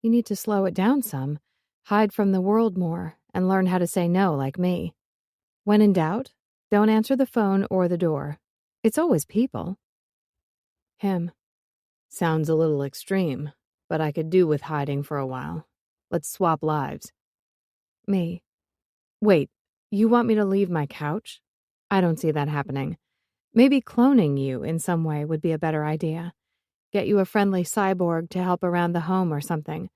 You need to slow it down some, hide from the world more, and learn how to say no like me. When in doubt, don't answer the phone or the door. It's always people. Him. Sounds a little extreme, but I could do with hiding for a while. Let's swap lives. Me. Wait, you want me to leave my couch? I don't see that happening. Maybe cloning you in some way would be a better idea. Get you a friendly cyborg to help around the home or something.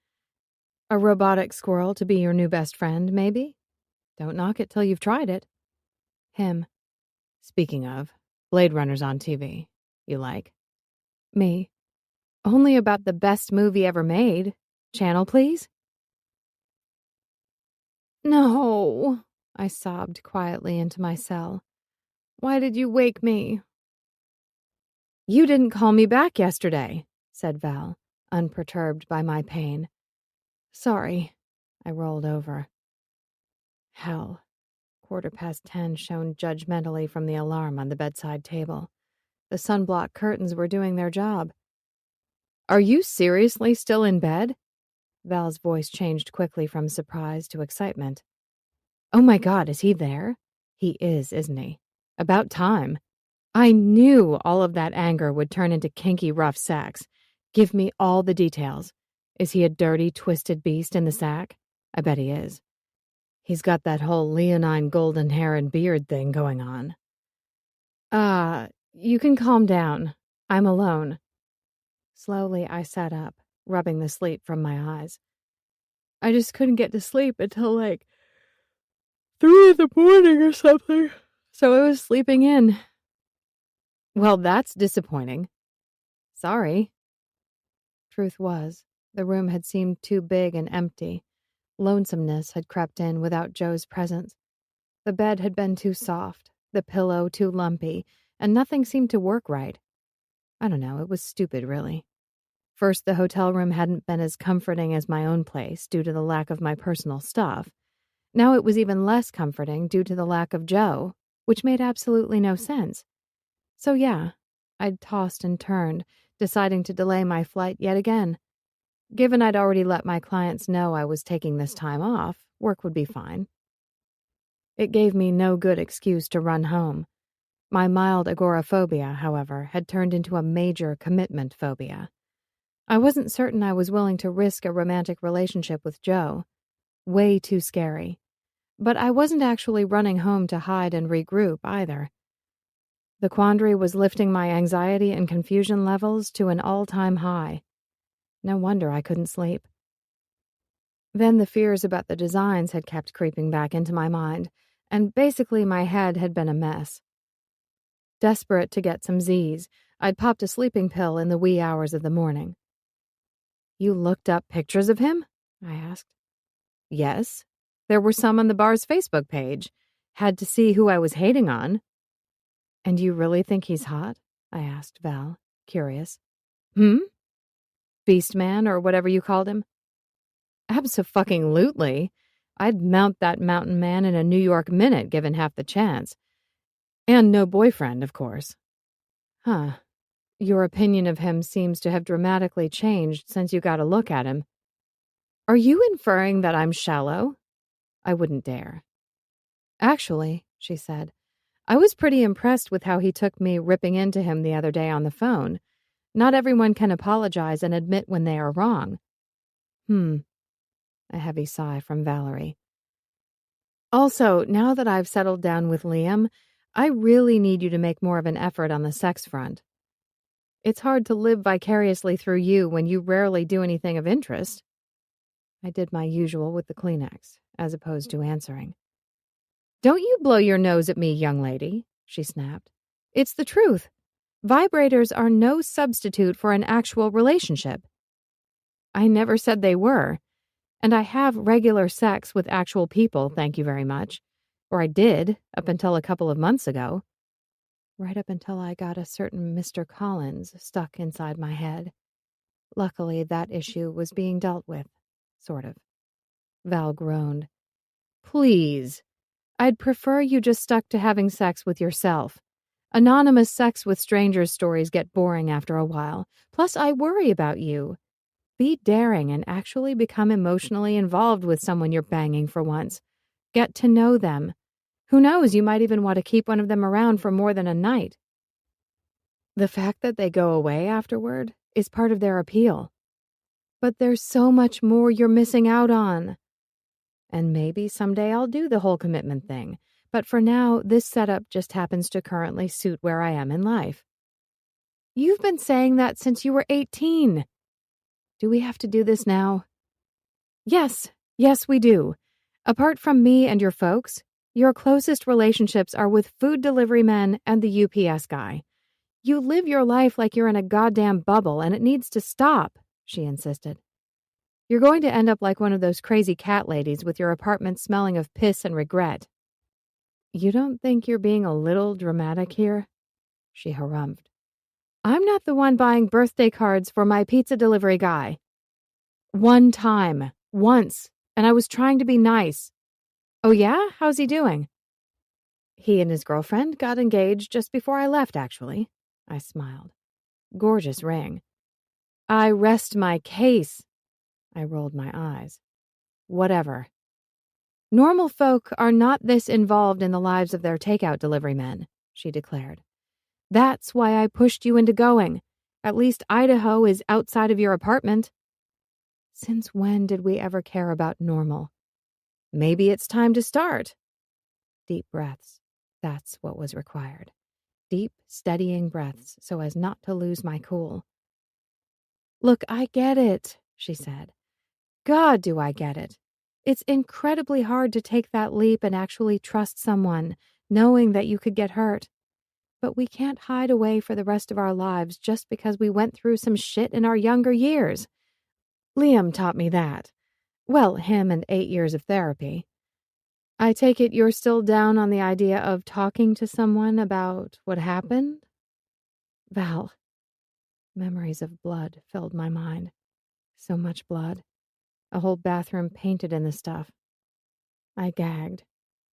A robotic squirrel to be your new best friend, maybe? Don't knock it till you've tried it. Him. Speaking of, Blade Runner's on TV. You like? Me. Only about the best movie ever made. Channel, please? No, I sobbed quietly into my cell. Why did you wake me? You didn't call me back yesterday, said Val, unperturbed by my pain. Sorry. I rolled over. Hell. 10:15 shone judgmentally from the alarm on the bedside table. The sunblock curtains were doing their job. Are you seriously still in bed? Val's voice changed quickly from surprise to excitement. Oh my God, is he there? He is, isn't he? About time. I knew all of that anger would turn into kinky rough sex. Give me all the details. Is he a dirty, twisted beast in the sack? I bet he is. He's got that whole leonine golden hair and beard thing going on. You can calm down. I'm alone. Slowly, I sat up, rubbing the sleep from my eyes. I just couldn't get to sleep until 3 in the morning or something, so I was sleeping in. Well, that's disappointing. Sorry. Truth was, the room had seemed too big and empty. Lonesomeness had crept in without Joe's presence. The bed had been too soft, the pillow too lumpy, and nothing seemed to work right. I don't know, it was stupid, really. First, the hotel room hadn't been as comforting as my own place due to the lack of my personal stuff. Now it was even less comforting due to the lack of Joe, which made absolutely no sense. So yeah, I'd tossed and turned, deciding to delay my flight yet again. Given I'd already let my clients know I was taking this time off, work would be fine. It gave me no good excuse to run home. My mild agoraphobia, however, had turned into a major commitment phobia. I wasn't certain I was willing to risk a romantic relationship with Joe. Way too scary. But I wasn't actually running home to hide and regroup either. The quandary was lifting my anxiety and confusion levels to an all-time high. No wonder I couldn't sleep. Then the fears about the designs had kept creeping back into my mind, and basically my head had been a mess. Desperate to get some Z's, I'd popped a sleeping pill in the wee hours of the morning. You looked up pictures of him? I asked. Yes. There were some on the bar's Facebook page. Had to see who I was hating on. And you really think he's hot? I asked Val, curious. Hmm? Beast man, or whatever you called him? Abso-fucking-lutely. I'd mount that mountain man in a New York minute, given half the chance. And no boyfriend, of course. Huh. Your opinion of him seems to have dramatically changed since you got a look at him. Are you inferring that I'm shallow? I wouldn't dare. Actually, she said, I was pretty impressed with how he took me ripping into him the other day on the phone. Not everyone can apologize and admit when they are wrong. A heavy sigh from Valerie. Also, now that I've settled down with Liam, I really need you to make more of an effort on the sex front. It's hard to live vicariously through you when you rarely do anything of interest. I did my usual with the Kleenex, as opposed to answering. Don't you blow your nose at me, young lady, she snapped. It's the truth. Vibrators are no substitute for an actual relationship. I never said they were. And I have regular sex with actual people, thank you very much. Or I did, up until a couple of months ago. Right up until I got a certain Mr. Collins stuck inside my head. Luckily, that issue was being dealt with. Sort of. Val groaned. Please. I'd prefer you just stuck to having sex with yourself. Anonymous sex with strangers stories get boring after a while. Plus, I worry about you. Be daring and actually become emotionally involved with someone you're banging for once. Get to know them. Who knows, you might even want to keep one of them around for more than a night. The fact that they go away afterward is part of their appeal. But there's so much more you're missing out on. And maybe someday I'll do the whole commitment thing. But for now, this setup just happens to currently suit where I am in life. You've been saying that since you were 18. Do we have to do this now? Yes, we do. Apart from me and your folks, your closest relationships are with food delivery men and the UPS guy. You live your life like you're in a goddamn bubble, and it needs to stop, she insisted. You're going to end up like one of those crazy cat ladies with your apartment smelling of piss and regret. You don't think you're being a little dramatic here? She harumphed. I'm not the one buying birthday cards for my pizza delivery guy. One time. Once. And I was trying to be nice. Oh yeah? How's he doing? He and his girlfriend got engaged just before I left, actually. I smiled. Gorgeous ring. I rest my case. I rolled my eyes. Whatever. Normal folk are not this involved in the lives of their takeout delivery men, she declared. That's why I pushed you into going. At least Idaho is outside of your apartment. Since when did we ever care about normal? Maybe it's time to start. Deep breaths. That's what was required. Deep, steadying breaths so as not to lose my cool. Look, I get it, she said. God, do I get it. It's incredibly hard to take that leap and actually trust someone, knowing that you could get hurt. But we can't hide away for the rest of our lives just because we went through some shit in our younger years. Liam taught me that. Well, him and 8 years of therapy. I take it you're still down on the idea of talking to someone about what happened? Val. Memories of blood filled my mind. So much blood. A whole bathroom painted in the stuff. I gagged,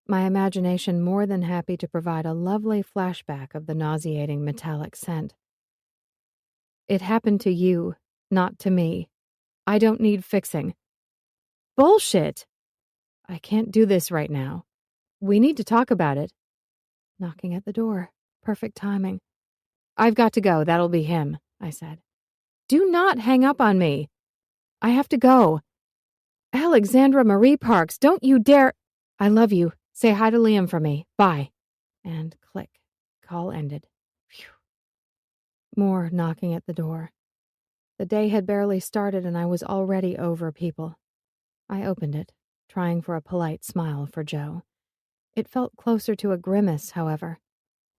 my imagination more than happy to provide a lovely flashback of the nauseating metallic scent. It happened to you, not to me. I don't need fixing. Bullshit! I can't do this right now. We need to talk about it. Knocking at the door. Perfect timing. I've got to go. That'll be him, I said. Do not hang up on me. I have to go. Alexandra Marie Parks, don't you dare. I love you. Say hi to Liam for me. Bye. And click. Call ended. Phew. More knocking at the door. The day had barely started and I was already over people. I opened it, trying for a polite smile for Joe. It felt closer to a grimace, however.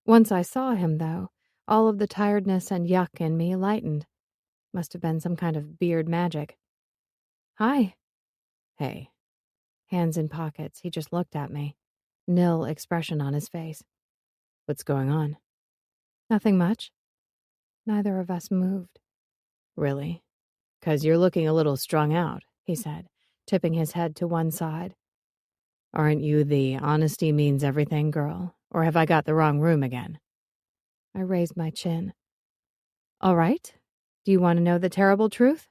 Once I saw him, though, all of the tiredness and yuck in me lightened. Must have been some kind of beard magic. Hi. Hey. Hands in pockets, he just looked at me. Nil expression on his face. What's going on? Nothing much. Neither of us moved. Really? 'Cause you're looking a little strung out, he said, tipping his head to one side. Aren't you the honesty means everything girl? Or have I got the wrong room again? I raised my chin. All right. Do you want to know the terrible truth?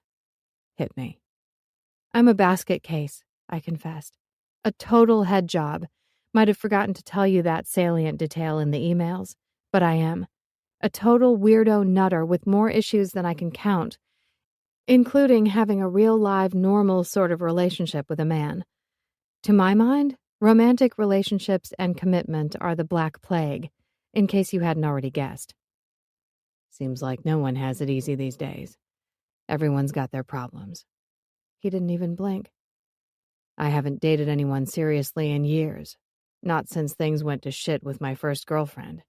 Hit me. I'm a basket case, I confessed. A total head job. Might have forgotten to tell you that salient detail in the emails, but I am. A total weirdo nutter with more issues than I can count, including having a real live normal sort of relationship with a man. To my mind, romantic relationships and commitment are the Black Plague, in case you hadn't already guessed. Seems like no one has it easy these days. Everyone's got their problems. He didn't even blink. I haven't dated anyone seriously in years. Not since things went to shit with my first girlfriend.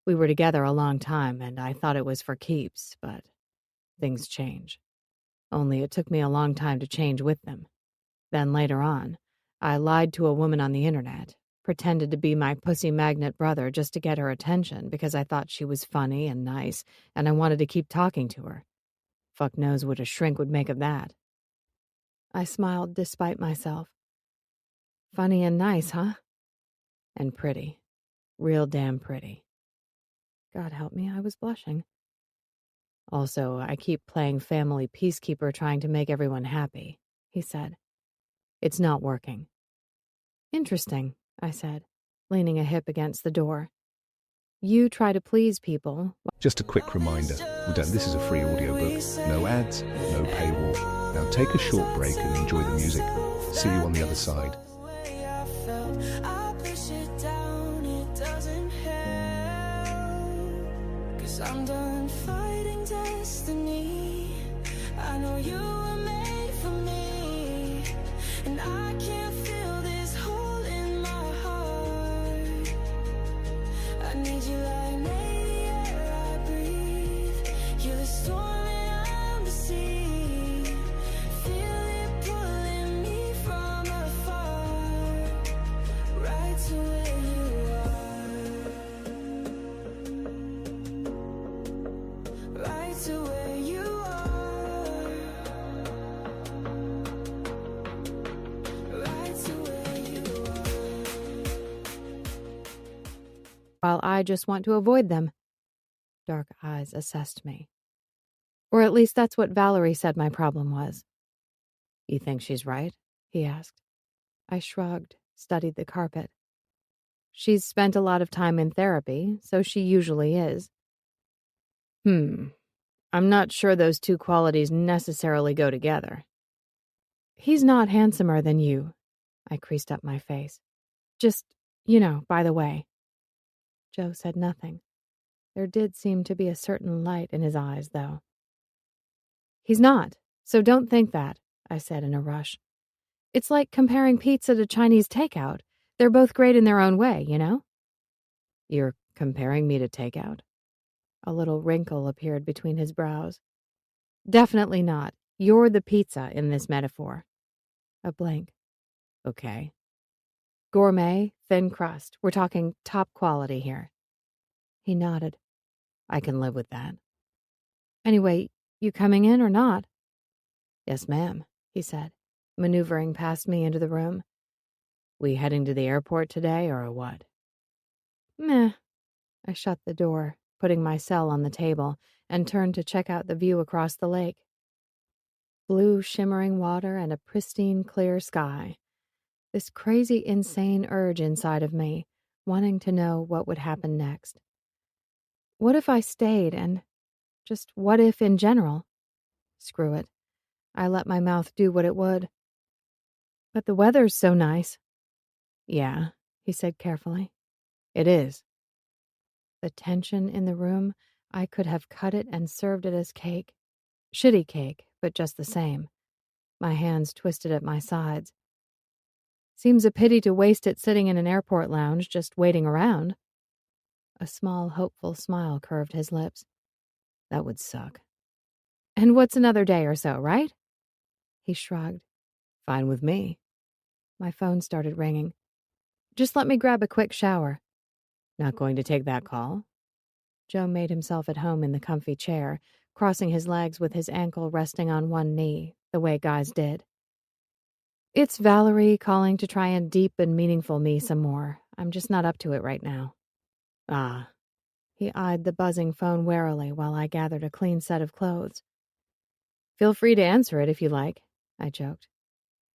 We were together a long time, and I thought it was for keeps, but things change. Only it took me a long time to change with them. Then later on, I lied to a woman on the internet, pretended to be my pussy magnet brother just to get her attention because I thought she was funny and nice, and I wanted to keep talking to her. Fuck knows what a shrink would make of that. I smiled despite myself. Funny and nice, huh? And pretty. Real damn pretty. God help me, I was blushing. Also, I keep playing family peacekeeper trying to make everyone happy, he said. It's not working. Interesting, I said, leaning a hip against the door. You try to please people. Just a quick reminder, this is a free audiobook. No ads, no paywall. Now take a short break and enjoy the music. See you on the other side. I'm done fighting destiny. I know you were made for me, and I can't feel this hole in my heart. I need you like maybe air I breathe. You're the storm and I'm the sea. Feel it pulling me from afar, right to where you are. Right to where you are. Right to where you are. While I just want to avoid them. Dark eyes assessed me. Or at least that's what Valerie said my problem was. You think she's right? He asked. I shrugged, studied the carpet. She's spent a lot of time in therapy, so she usually is. I'm not sure those two qualities necessarily go together. He's not handsomer than you. I creased up my face. Just, by the way. Joe said nothing. There did seem to be a certain light in his eyes, though. He's not, so don't think that, I said in a rush. It's like comparing pizza to Chinese takeout. They're both great in their own way, You're comparing me to takeout? A little wrinkle appeared between his brows. Definitely not. You're the pizza in this metaphor. A blank. Okay. Gourmet, thin crust. We're talking top quality here. He nodded. I can live with that. Anyway, you coming in or not? Yes, ma'am, he said, maneuvering past me into the room. We heading to the airport today or what? Meh. I shut the door, putting my cell on the table, and turned to check out the view across the lake. Blue shimmering water and a pristine clear sky. This crazy insane urge inside of me, wanting to know what would happen next. What if I stayed and just what if in general? Screw it. I let my mouth do what it would. But the weather's so nice. Yeah, he said carefully. It is. The tension in the room, I could have cut it and served it as cake. Shitty cake, but just the same. My hands twisted at my sides. Seems a pity to waste it sitting in an airport lounge just waiting around. A small, hopeful smile curved his lips. That would suck. And what's another day or so, right? He shrugged. Fine with me. My phone started ringing. Just let me grab a quick shower. Not going to take that call? Joe made himself at home in the comfy chair, crossing his legs with his ankle resting on one knee, the way guys did. It's Valerie calling to try and deep and meaningful me some more. I'm just not up to it right now. Ah. He eyed the buzzing phone warily while I gathered a clean set of clothes. Feel free to answer it if you like, I joked.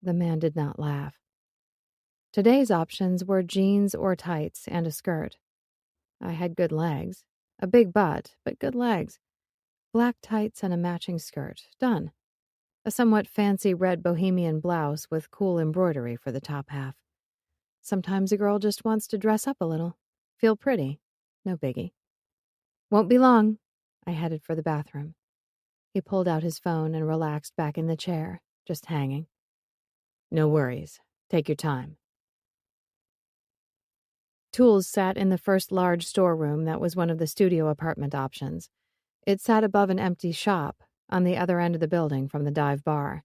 The man did not laugh. Today's options were jeans or tights and a skirt. I had good legs. A big butt, but good legs. Black tights and a matching skirt. Done. A somewhat fancy red bohemian blouse with cool embroidery for the top half. Sometimes a girl just wants to dress up a little. Feel pretty. No biggie. Won't be long. I headed for the bathroom. He pulled out his phone and relaxed back in the chair, just hanging. No worries. Take your time. Tools sat in the first large storeroom that was one of the studio apartment options. It sat above an empty shop, on the other end of the building from the dive bar.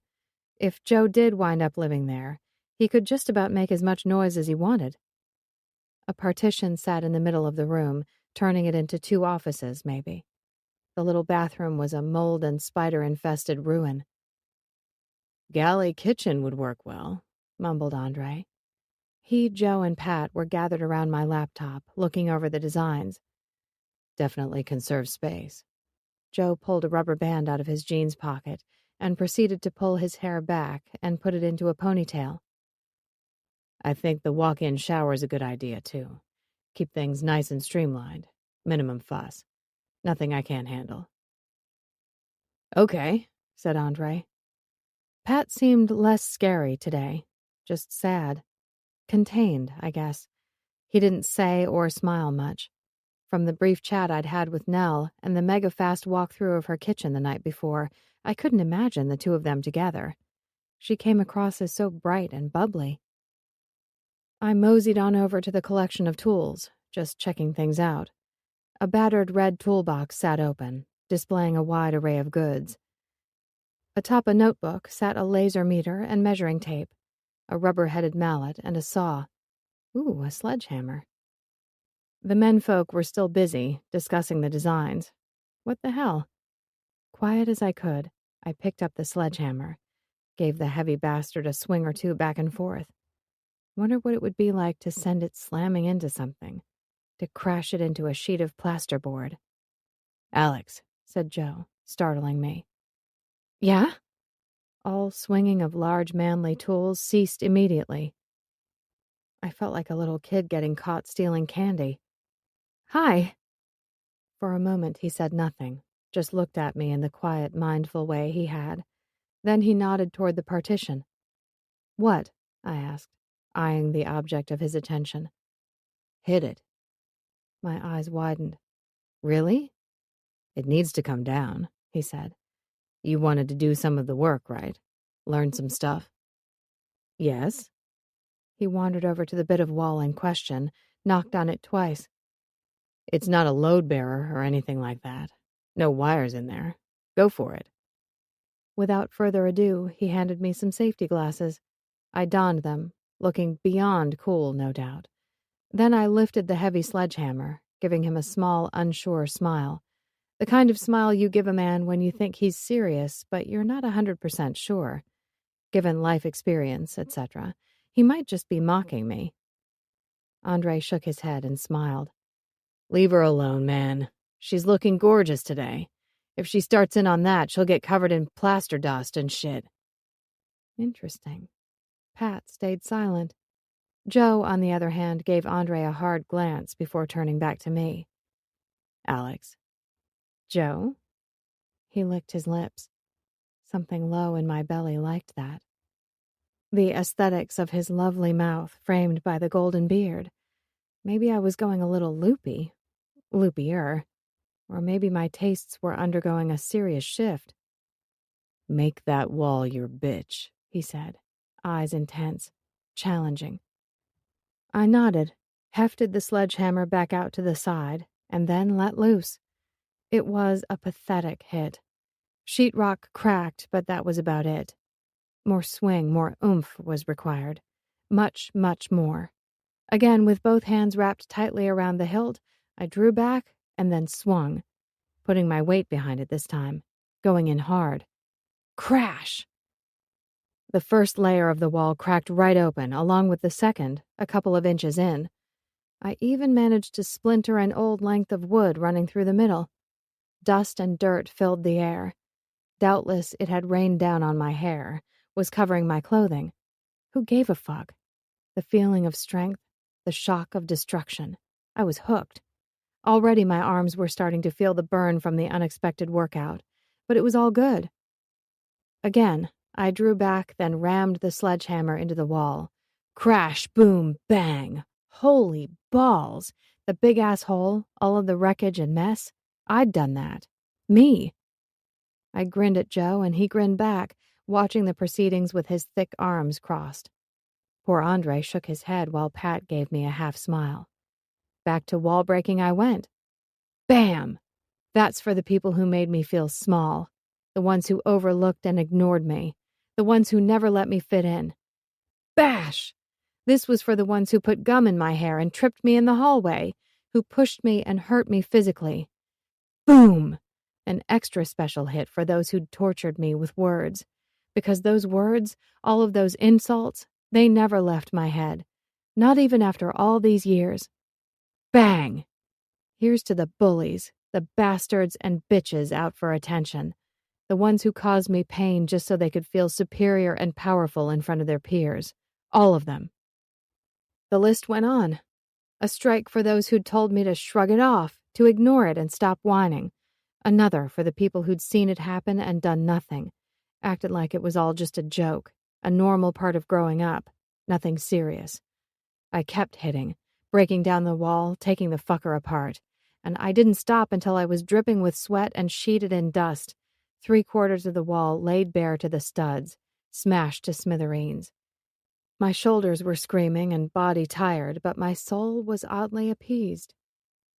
If Joe did wind up living there, he could just about make as much noise as he wanted. A partition sat in the middle of the room, turning it into 2 offices, maybe. The little bathroom was a mold and spider-infested ruin. Galley kitchen would work well, mumbled Andre. He, Joe, and Pat were gathered around my laptop, looking over the designs. Definitely conserve space. Joe pulled a rubber band out of his jeans pocket and proceeded to pull his hair back and put it into a ponytail. I think the walk-in shower's a good idea, too. Keep things nice and streamlined. Minimum fuss. Nothing I can't handle. Okay, said Andre. Pat seemed less scary today. Just sad. Contained, I guess. He didn't say or smile much. From the brief chat I'd had with Nell and the mega-fast walkthrough of her kitchen the night before, I couldn't imagine the 2 of them together. She came across as so bright and bubbly. I moseyed on over to the collection of tools, just checking things out. A battered red toolbox sat open, displaying a wide array of goods. Atop a notebook sat a laser meter and measuring tape, a rubber-headed mallet, and a saw. Ooh, a sledgehammer. The menfolk were still busy, discussing the designs. What the hell? Quiet as I could, I picked up the sledgehammer, gave the heavy bastard a swing or 2 back and forth. Wonder what it would be like to send it slamming into something, to crash it into a sheet of plasterboard. Alex, said Joe, startling me. Yeah? All swinging of large manly tools ceased immediately. I felt like a little kid getting caught stealing candy. Hi. For a moment he said nothing, just looked at me in the quiet, mindful way he had. Then he nodded toward the partition. What? I asked, eyeing the object of his attention. Hit it. My eyes widened. Really? It needs to come down, he said. You wanted to do some of the work, right? Learn some stuff? Yes. He wandered over to the bit of wall in question, knocked on it twice. It's not a load bearer or anything like that. No wires in there. Go for it. Without further ado, he handed me some safety glasses. I donned them, looking beyond cool, no doubt. Then I lifted the heavy sledgehammer, giving him a small, unsure smile. The kind of smile you give a man when you think he's serious, but you're not 100% sure. Given life experience, etc., he might just be mocking me. Andre shook his head and smiled. Leave her alone, man. She's looking gorgeous today. If she starts in on that, she'll get covered in plaster dust and shit. Interesting. Pat stayed silent. Joe, on the other hand, gave Andre a hard glance before turning back to me. Alex. Joe? He licked his lips. Something low in my belly liked that. The aesthetics of his lovely mouth framed by the golden beard. Maybe I was going a little loopy. Loopier. Or maybe my tastes were undergoing a serious shift. Make that wall your bitch, he said, eyes intense, challenging. I nodded, hefted the sledgehammer back out to the side, and then let loose. It was a pathetic hit. Sheetrock cracked, but that was about it. More swing, more oomph was required. Much, much more. Again, with both hands wrapped tightly around the hilt, I drew back and then swung, putting my weight behind it this time, going in hard. Crash! The first layer of the wall cracked right open, along with the second, a couple of inches in. I even managed to splinter an old length of wood running through the middle. Dust and dirt filled the air. Doubtless it had rained down on my hair, was covering my clothing. Who gave a fuck? The feeling of strength, the shock of destruction. I was hooked. Already my arms were starting to feel the burn from the unexpected workout, but it was all good. Again, I drew back, then rammed the sledgehammer into the wall. Crash, boom, bang. Holy balls! The big-ass hole, all of the wreckage and mess. I'd done that. Me. I grinned at Joe, and he grinned back, watching the proceedings with his thick arms crossed. Poor Andre shook his head while Pat gave me a half-smile. Back to wall breaking I went. Bam! That's for the people who made me feel small, the ones who overlooked and ignored me, the ones who never let me fit in. Bash! This was for the ones who put gum in my hair and tripped me in the hallway, who pushed me and hurt me physically. Boom! An extra special hit for those who'd tortured me with words, because those words, all of those insults, they never left my head, not even after all these years. Bang! Here's to the bullies, the bastards and bitches out for attention, the ones who caused me pain just so they could feel superior and powerful in front of their peers. All of them. The list went on. A strike for those who'd told me to shrug it off, to ignore it and stop whining. Another for the people who'd seen it happen and done nothing, acted like it was all just a joke, a normal part of growing up, nothing serious. I kept hitting, breaking down the wall, taking the fucker apart, and I didn't stop until I was dripping with sweat and sheeted in dust, 3/4 of the wall laid bare to the studs, smashed to smithereens. My shoulders were screaming and body tired, but my soul was oddly appeased.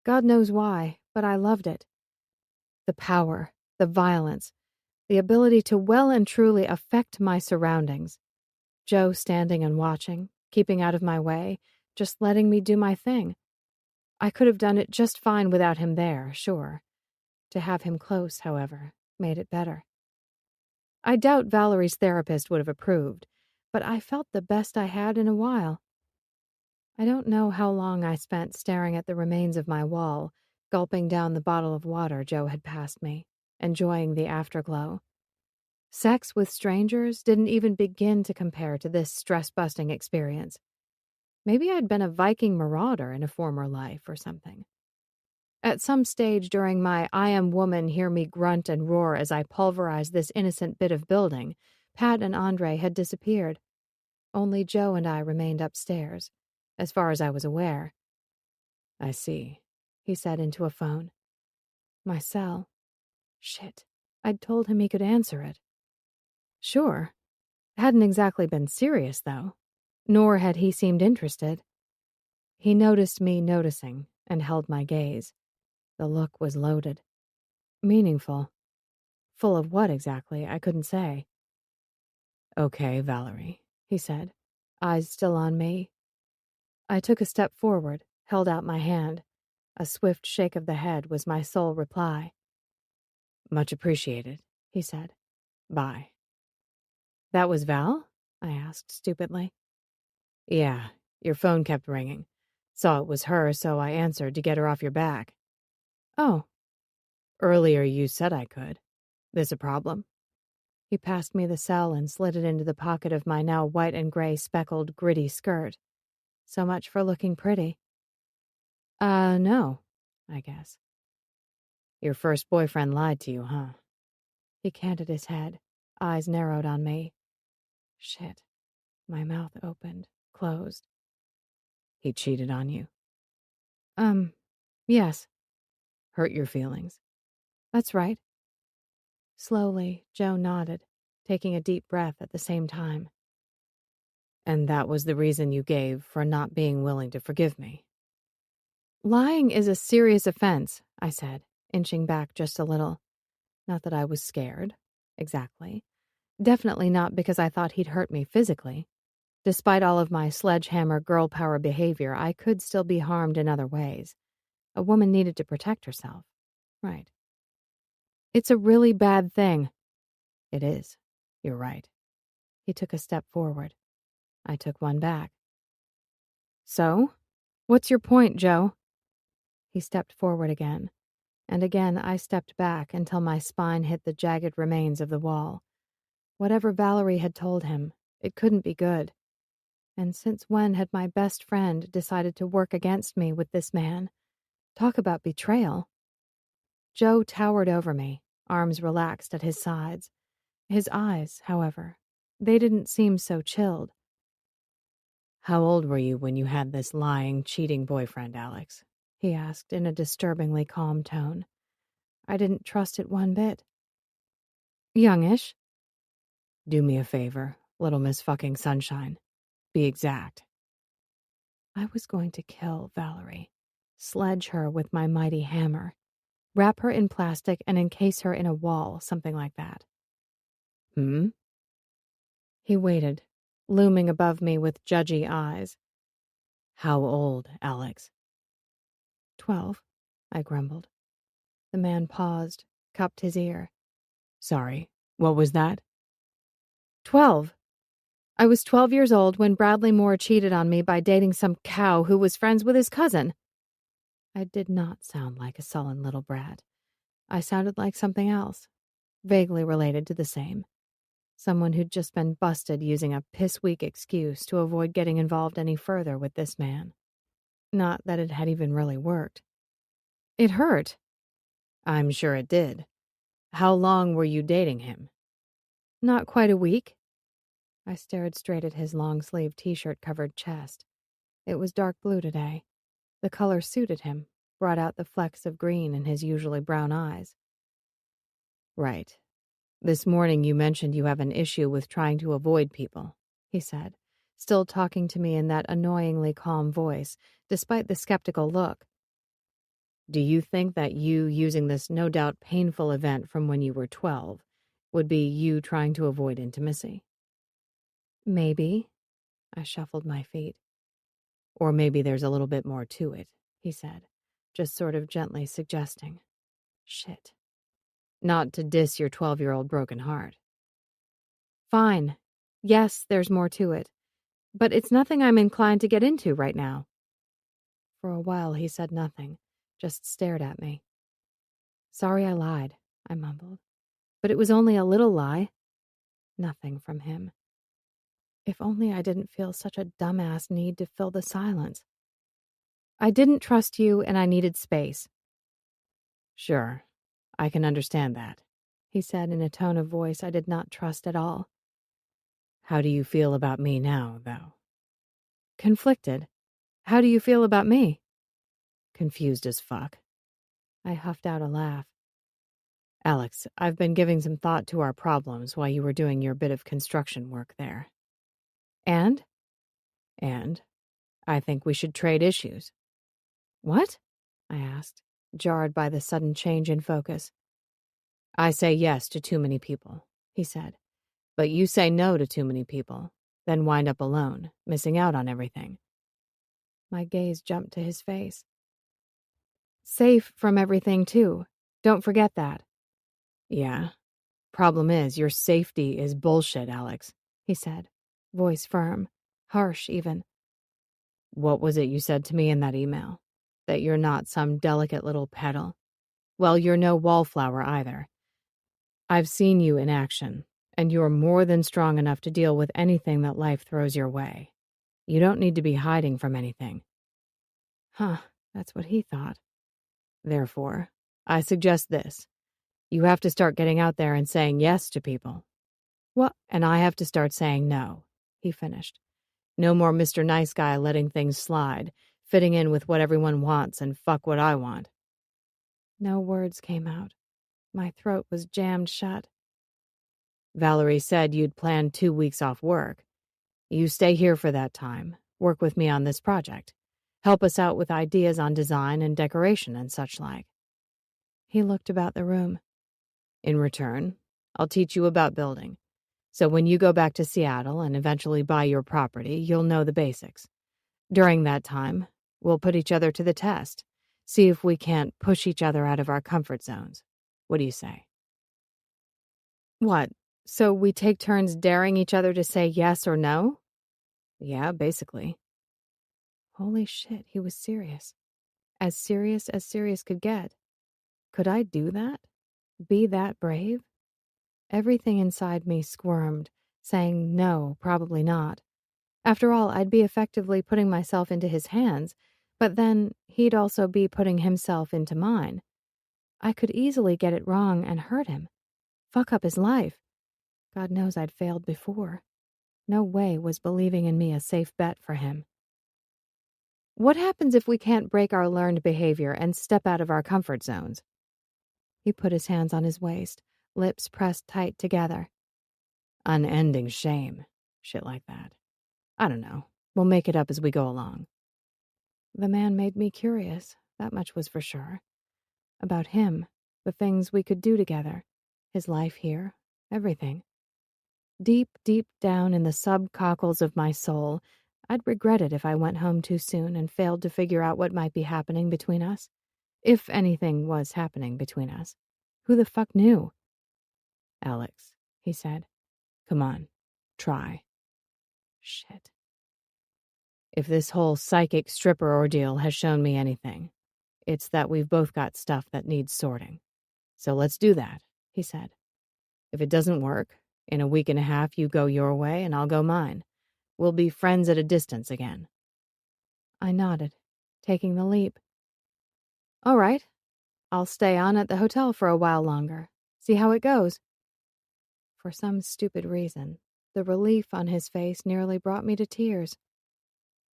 God knows why, but I loved it. The power, the violence, the ability to well and truly affect my surroundings. Joe standing and watching, keeping out of my way, just letting me do my thing. I could have done it just fine without him there, sure. To have him close, however, made it better. I doubt Valerie's therapist would have approved, but I felt the best I had in a while. I don't know how long I spent staring at the remains of my wall, gulping down the bottle of water Joe had passed me, enjoying the afterglow. Sex with strangers didn't even begin to compare to this stress-busting experience. Maybe I'd been a Viking marauder in a former life or something. At some stage during my I am woman, hear me grunt and roar as I pulverized this innocent bit of building, Pat and Andre had disappeared. Only Joe and I remained upstairs, as far as I was aware. I see, he said into a phone. My cell. Shit, I'd told him he could answer it. Sure. Hadn't exactly been serious, though. Nor had he seemed interested. He noticed me noticing and held my gaze. The look was loaded. Meaningful. Full of what exactly, I couldn't say. Okay, Valerie, he said, eyes still on me. I took a step forward, held out my hand. A swift shake of the head was my sole reply. Much appreciated, he said. Bye. That was Val? I asked stupidly. Yeah, your phone kept ringing. Saw it was her, so I answered to get her off your back. Oh. Earlier you said I could. This a problem? He passed me the cell and slid it into the pocket of my now white and gray speckled, gritty skirt. So much for looking pretty. No, I guess. Your first boyfriend lied to you, huh? He canted his head, eyes narrowed on me. Shit. My mouth opened, closed. He cheated on you? Yes. Hurt your feelings? That's right. Slowly, Joe nodded, taking a deep breath at the same time. And that was the reason you gave for not being willing to forgive me? Lying is a serious offense, I said, inching back just a little. Not that I was scared, exactly. Definitely not because I thought he'd hurt me physically. Despite all of my sledgehammer girl power behavior, I could still be harmed in other ways. A woman needed to protect herself. Right. It's a really bad thing. It is. You're right. He took a step forward. I took one back. So? What's your point, Joe? He stepped forward again, and again I stepped back until my spine hit the jagged remains of the wall. Whatever Valerie had told him, it couldn't be good. And since when had my best friend decided to work against me with this man? Talk about betrayal. Joe towered over me, arms relaxed at his sides. His eyes, however, they didn't seem so chilled. How old were you when you had this lying, cheating boyfriend, Alex? He asked in a disturbingly calm tone. I didn't trust it one bit. Youngish. Do me a favor, little Miss fucking Sunshine. Be exact. I was going to kill Valerie, sledge her with my mighty hammer, wrap her in plastic and encase her in a wall, something like that. He waited, looming above me with judgy eyes. How old, Alex? 12, I grumbled. The man paused, cupped his ear. Sorry, what was that? 12. I was 12 years old when Bradley Moore cheated on me by dating some cow who was friends with his cousin. I did not sound like a sullen little brat. I sounded like something else, vaguely related to the same. Someone who'd just been busted using a piss-weak excuse to avoid getting involved any further with this man. Not that it had even really worked. It hurt. I'm sure it did. How long were you dating him? Not quite a week. I stared straight at his long-sleeved t-shirt-covered chest. It was dark blue today. The color suited him, brought out the flecks of green in his usually brown eyes. Right. This morning you mentioned you have an issue with trying to avoid people, he said, still talking to me in that annoyingly calm voice, despite the skeptical look. Do you think that you using this no doubt painful event from when you were 12 would be you trying to avoid intimacy? Maybe. I shuffled my feet. Or maybe there's a little bit more to it, he said, just sort of gently suggesting. Shit. Not to diss your 12-year-old broken heart. Fine. Yes, there's more to it. But it's nothing I'm inclined to get into right now. For a while he said nothing, just stared at me. Sorry I lied, I mumbled. But it was only a little lie. Nothing from him. If only I didn't feel such a dumbass need to fill the silence. I didn't trust you and I needed space. Sure. I can understand that, he said in a tone of voice I did not trust at all. How do you feel about me now, though? Conflicted. How do you feel about me? Confused as fuck. I huffed out a laugh. Alex, I've been giving some thought to our problems while you were doing your bit of construction work there. And? And I think we should trade issues. What? I asked, jarred by the sudden change in focus. I say yes to too many people, he said. But you say no to too many people, then wind up alone, missing out on everything. My gaze jumped to his face. Safe from everything, too. Don't forget that. Yeah. Problem is, your safety is bullshit, Alex, he said, voice firm, harsh even. What was it you said to me in that email? That you're not some delicate little petal? Well, you're no wallflower either. I've seen you in action, and you're more than strong enough to deal with anything that life throws your way. You don't need to be hiding from anything. Huh, that's what he thought. Therefore, I suggest this. You have to start getting out there and saying yes to people. What? And I have to start saying no, he finished. No more Mr. Nice Guy letting things slide, fitting in with what everyone wants and fuck what I want. No words came out. My throat was jammed shut. Valerie said you'd planned 2 weeks off work. You stay here for that time, work with me on this project, help us out with ideas on design and decoration and such like. He looked about the room. In return, I'll teach you about building. So when you go back to Seattle and eventually buy your property, you'll know the basics. During that time, we'll put each other to the test, See if we can't push each other out of our comfort zones. What do you say? What? So we take turns daring each other to say yes or no? Yeah, basically. Holy shit, he was serious. As serious could get. Could I do that? Be that brave? Everything inside me squirmed, saying no, probably not. After all, I'd be effectively putting myself into his hands, but then he'd also be putting himself into mine. I could easily get it wrong and hurt him. Fuck up his life. God knows I'd failed before. No way was believing in me a safe bet for him. What happens if we can't break our learned behavior and step out of our comfort zones? He put his hands on his waist, lips pressed tight together. Unending shame. Shit like that. I don't know. We'll make it up as we go along. The man made me curious, that much was for sure. About him, the things we could do together, his life here, everything. Deep, deep down in the sub-cockles of my soul, I'd regret it if I went home too soon and failed to figure out what might be happening between us. If anything was happening between us. Who the fuck knew? Alex, he said. Come on, try. Shit. If this whole psychic stripper ordeal has shown me anything, it's that we've both got stuff that needs sorting. So let's do that, he said. If it doesn't work, in a week and a half you go your way and I'll go mine. We'll be friends at a distance again. I nodded, taking the leap. All right. I'll stay on at the hotel for a while longer. See how it goes. For some stupid reason, the relief on his face nearly brought me to tears.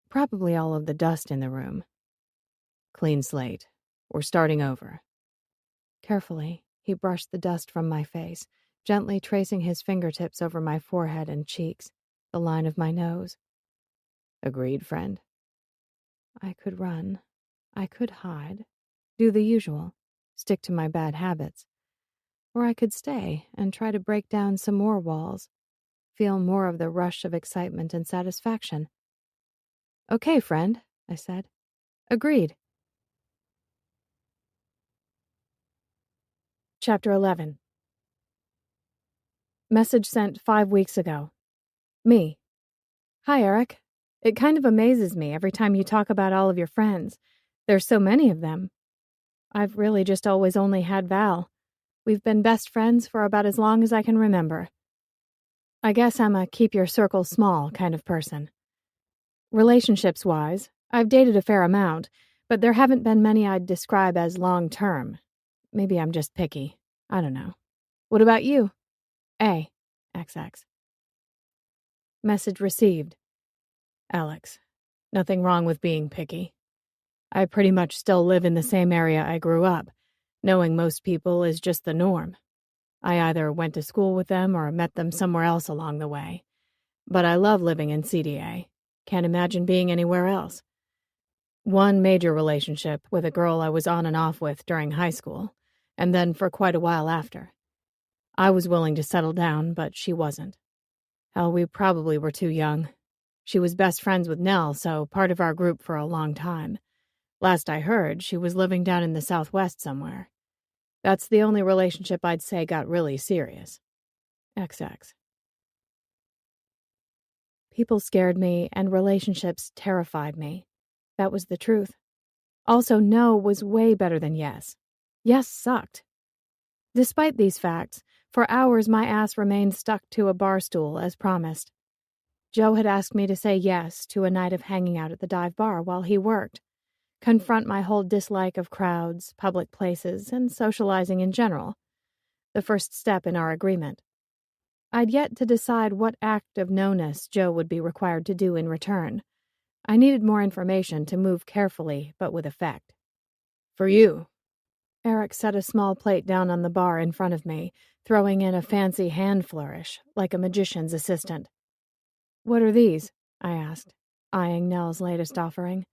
Probably all of the dust in the room. Clean slate. We're starting over. Carefully, he brushed the dust from my face, gently tracing his fingertips over my forehead and cheeks, the line of my nose. Agreed, friend? I could run. I could hide. Do the usual. Stick to my bad habits. Or I could stay and try to break down some more walls. Feel more of the rush of excitement and satisfaction. Okay, friend, I said. Agreed. Chapter 11. Message sent 5 weeks ago. Me. Hi, Eric. It kind of amazes me every time you talk about all of your friends. There's so many of them. I've really just always only had Val. We've been best friends for about as long as I can remember. I guess I'm a keep your circle small kind of person. Relationships-wise, I've dated a fair amount, but there haven't been many I'd describe as long-term. Maybe I'm just picky. I don't know. What about you? A. XX. Message received. Alex, nothing wrong with being picky. I pretty much still live in the same area I grew up. Knowing most people is just the norm. I either went to school with them or met them somewhere else along the way. But I love living in CDA. Can't imagine being anywhere else. One major relationship with a girl I was on and off with during high school, and then for quite a while after. I was willing to settle down, but she wasn't. Hell, we probably were too young. She was best friends with Nell, so part of our group for a long time. Last I heard, she was living down in the Southwest somewhere. That's the only relationship I'd say got really serious. XX. People scared me, and relationships terrified me. That was the truth. Also, no was way better than yes. Yes sucked. Despite these facts, for hours my ass remained stuck to a bar stool as promised. Joe had asked me to say yes to a night of hanging out at the dive bar while he worked. Confront my whole dislike of crowds, public places, and socializing in general. The first step in our agreement. I'd yet to decide what act of no-ness Joe would be required to do in return. I needed more information to move carefully, but with effect. For you. Eric set a small plate down on the bar in front of me, throwing in a fancy hand flourish, like a magician's assistant. What are these? I asked, eyeing Nell's latest offering.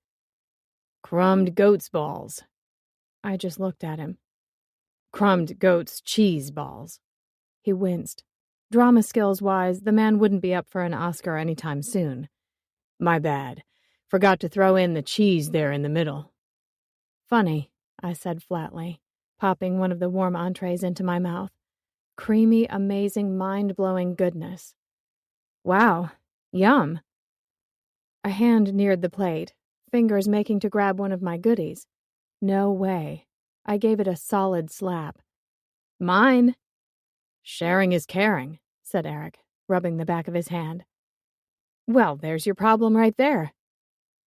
Crumbed goat's balls. I just looked at him. Crumbed goat's cheese balls. He winced. Drama skills-wise, the man wouldn't be up for an Oscar anytime soon. My bad. Forgot to throw in the cheese there in the middle. Funny. I said flatly, popping one of the warm entrees into my mouth. Creamy, amazing, mind-blowing goodness. Wow, yum. A hand neared the plate, fingers making to grab one of my goodies. No way. I gave it a solid slap. Mine. Sharing is caring, said Eric, rubbing the back of his hand. Well, there's your problem right there.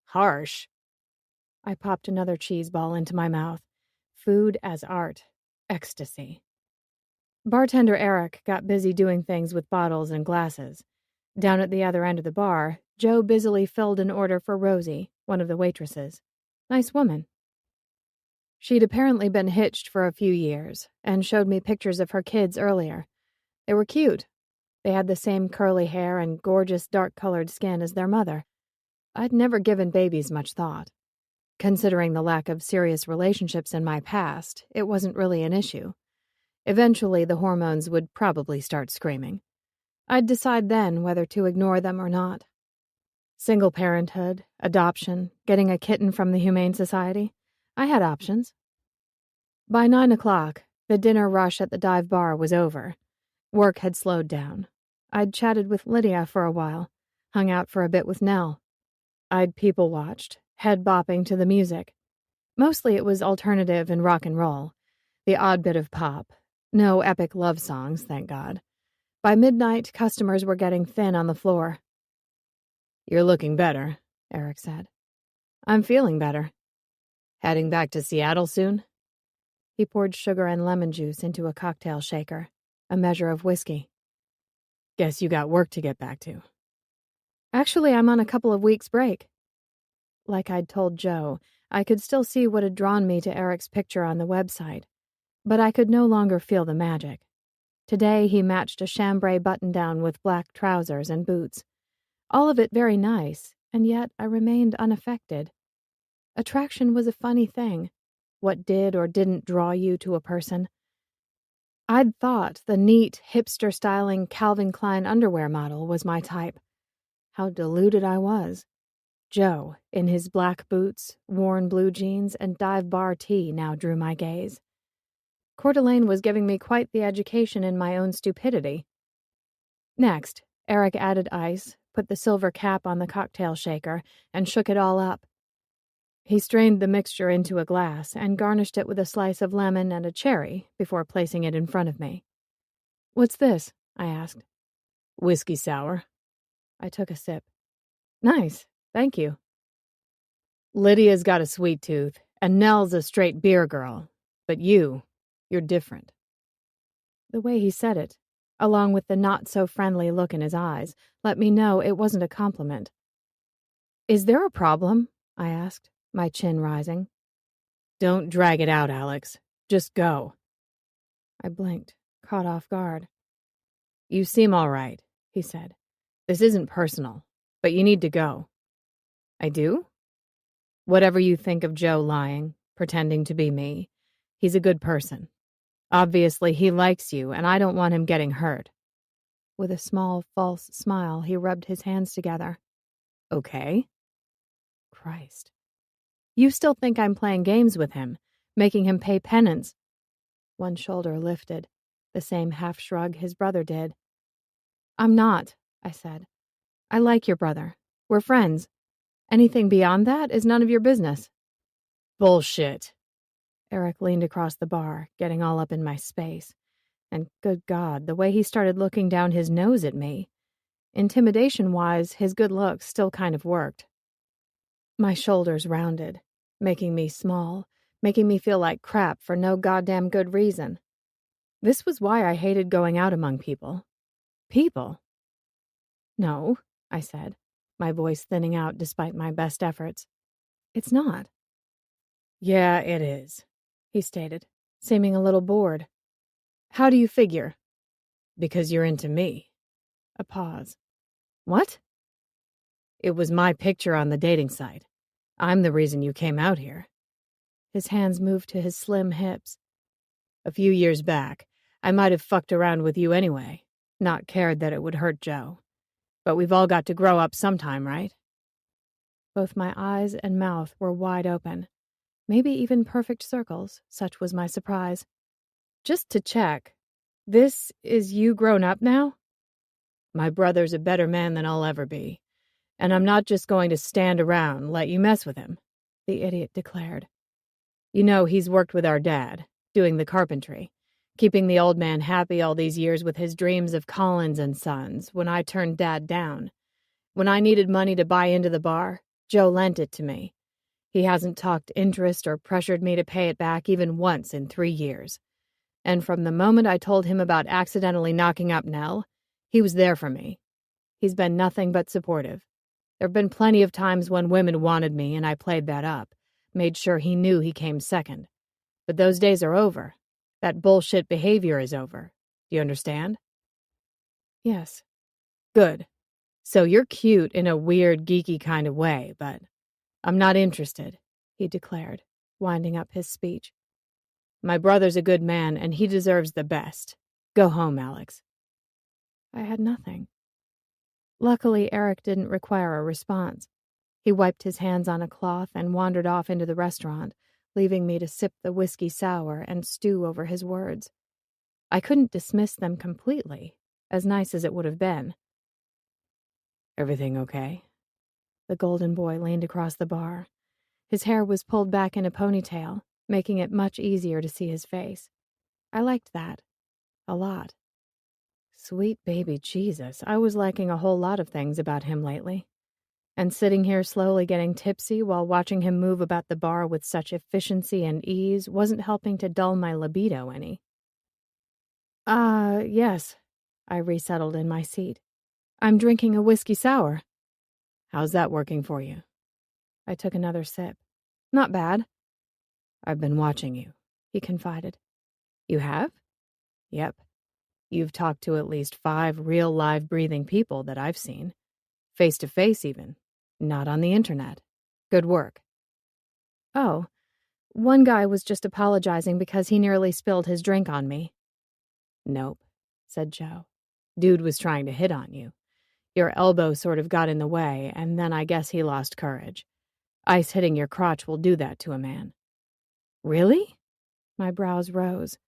Harsh. I popped another cheese ball into my mouth. Food as art. Ecstasy. Bartender Eric got busy doing things with bottles and glasses. Down at the other end of the bar, Joe busily filled an order for Rosie, one of the waitresses. Nice woman. She'd apparently been hitched for a few years, and showed me pictures of her kids earlier. They were cute. They had the same curly hair and gorgeous dark-colored skin as their mother. I'd never given babies much thought. Considering the lack of serious relationships in my past, it wasn't really an issue. Eventually, the hormones would probably start screaming. I'd decide then whether to ignore them or not. Single parenthood, adoption, getting a kitten from the Humane Society. I had options. By 9 o'clock, the dinner rush at the dive bar was over. Work had slowed down. I'd chatted with Lydia for a while, hung out for a bit with Nell. I'd people-watched, head-bopping to the music. Mostly it was alternative and rock and roll. The odd bit of pop. No epic love songs, thank God. By midnight, customers were getting thin on the floor. You're looking better, Eric said. I'm feeling better. Heading back to Seattle soon? He poured sugar and lemon juice into a cocktail shaker, a measure of whiskey. Guess you got work to get back to. Actually, I'm on a couple of weeks' break. Like I'd told Joe, I could still see what had drawn me to Eric's picture on the website, but I could no longer feel the magic. Today he matched a chambray button-down with black trousers and boots. All of it very nice, and yet I remained unaffected. Attraction was a funny thing. What did or didn't draw you to a person? I'd thought the neat, hipster-styling Calvin Klein underwear model was my type. How deluded I was. Joe, in his black boots, worn blue jeans, and dive bar tee now drew my gaze. Coeur d'Alene was giving me quite the education in my own stupidity. Next, Eric added ice, put the silver cap on the cocktail shaker, and shook it all up. He strained the mixture into a glass and garnished it with a slice of lemon and a cherry before placing it in front of me. What's this? I asked. Whiskey sour. I took a sip. Nice, thank you. Lydia's got a sweet tooth, and Nell's a straight beer girl. But you're different. The way he said it, along with the not-so-friendly look in his eyes, let me know it wasn't a compliment. Is there a problem? I asked, my chin rising. Don't drag it out, Alex. Just go. I blinked, caught off guard. You seem all right, he said. This isn't personal, but you need to go. I do? Whatever you think of Joe lying, pretending to be me, he's a good person. Obviously, he likes you, and I don't want him getting hurt. With a small, false smile, he rubbed his hands together. Okay. Christ. You still think I'm playing games with him, making him pay penance. One shoulder lifted, the same half shrug his brother did. I'm not, I said. I like your brother. We're friends. Anything beyond that is none of your business. Bullshit. Eric leaned across the bar, getting all up in my space. And good God, the way he started looking down his nose at me. Intimidation-wise, his good looks still kind of worked. My shoulders rounded, making me small, making me feel like crap for no goddamn good reason. This was why I hated going out among people. People? No, I said, my voice thinning out despite my best efforts. It's not. Yeah, it is, he stated, seeming a little bored. How do you figure? Because you're into me. A pause. What? It was my picture on the dating site. I'm the reason you came out here. His hands moved to his slim hips. A few years back, I might have fucked around with you anyway, not cared that it would hurt Joe. But we've all got to grow up sometime, right? Both my eyes and mouth were wide open. Maybe even perfect circles, such was my surprise. Just to check, this is you grown up now? My brother's a better man than I'll ever be, and I'm not just going to stand around and let you mess with him, the idiot declared. You know, he's worked with our dad, doing the carpentry, keeping the old man happy all these years with his dreams of Collins and Sons when I turned Dad down. When I needed money to buy into the bar, Joe lent it to me. He hasn't talked interest or pressured me to pay it back even once in 3 years. And from the moment I told him about accidentally knocking up Nell, he was there for me. He's been nothing but supportive. There have been plenty of times when women wanted me and I played that up, made sure he knew he came second. But those days are over. That bullshit behavior is over. Do you understand? Yes. Good. So you're cute in a weird, geeky kind of way, but I'm not interested, he declared, winding up his speech. My brother's a good man, and he deserves the best. Go home, Alex. I had nothing. Luckily, Eric didn't require a response. He wiped his hands on a cloth and wandered off into the restaurant, leaving me to sip the whiskey sour and stew over his words. I couldn't dismiss them completely, as nice as it would have been. Everything okay? The golden boy leaned across the bar. His hair was pulled back in a ponytail, making it much easier to see his face. I liked that. A lot. Sweet baby Jesus, I was liking a whole lot of things about him lately. And sitting here slowly getting tipsy while watching him move about the bar with such efficiency and ease wasn't helping to dull my libido any. Yes. I resettled in my seat. I'm drinking a whiskey sour. How's that working for you? I took another sip. Not bad. I've been watching you, he confided. You have? Yep. You've talked to at least 5 real live breathing people that I've seen. Face to face even. Not on the internet. Good work. Oh, one guy was just apologizing because he nearly spilled his drink on me. Nope, said Joe. Dude was trying to hit on you. Your elbow sort of got in the way, and then I guess he lost courage. Ice hitting your crotch will do that to a man. Really? My brows rose.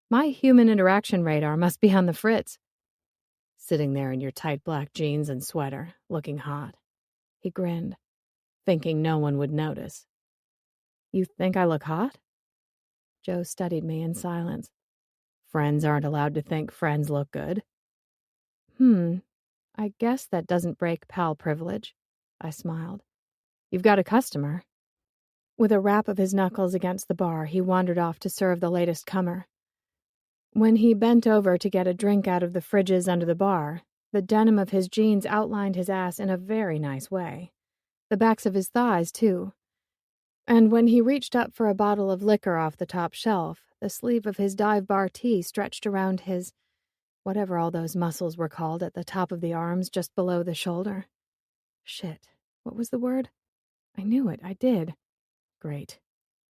My human interaction radar must be on the fritz. Sitting there in your tight black jeans and sweater, looking hot. He grinned, thinking no one would notice. You think I look hot? Joe studied me in silence. Friends aren't allowed to think friends look good. I guess that doesn't break pal privilege. I smiled. You've got a customer. With a rap of his knuckles against the bar, he wandered off to serve the latest comer. When he bent over to get a drink out of the fridges under the bar, the denim of his jeans outlined his ass in a very nice way. The backs of his thighs, too. And when he reached up for a bottle of liquor off the top shelf, the sleeve of his dive bar tee stretched around his, whatever all those muscles were called at the top of the arms just below the shoulder. Shit. What was the word? I knew it. I did. Great.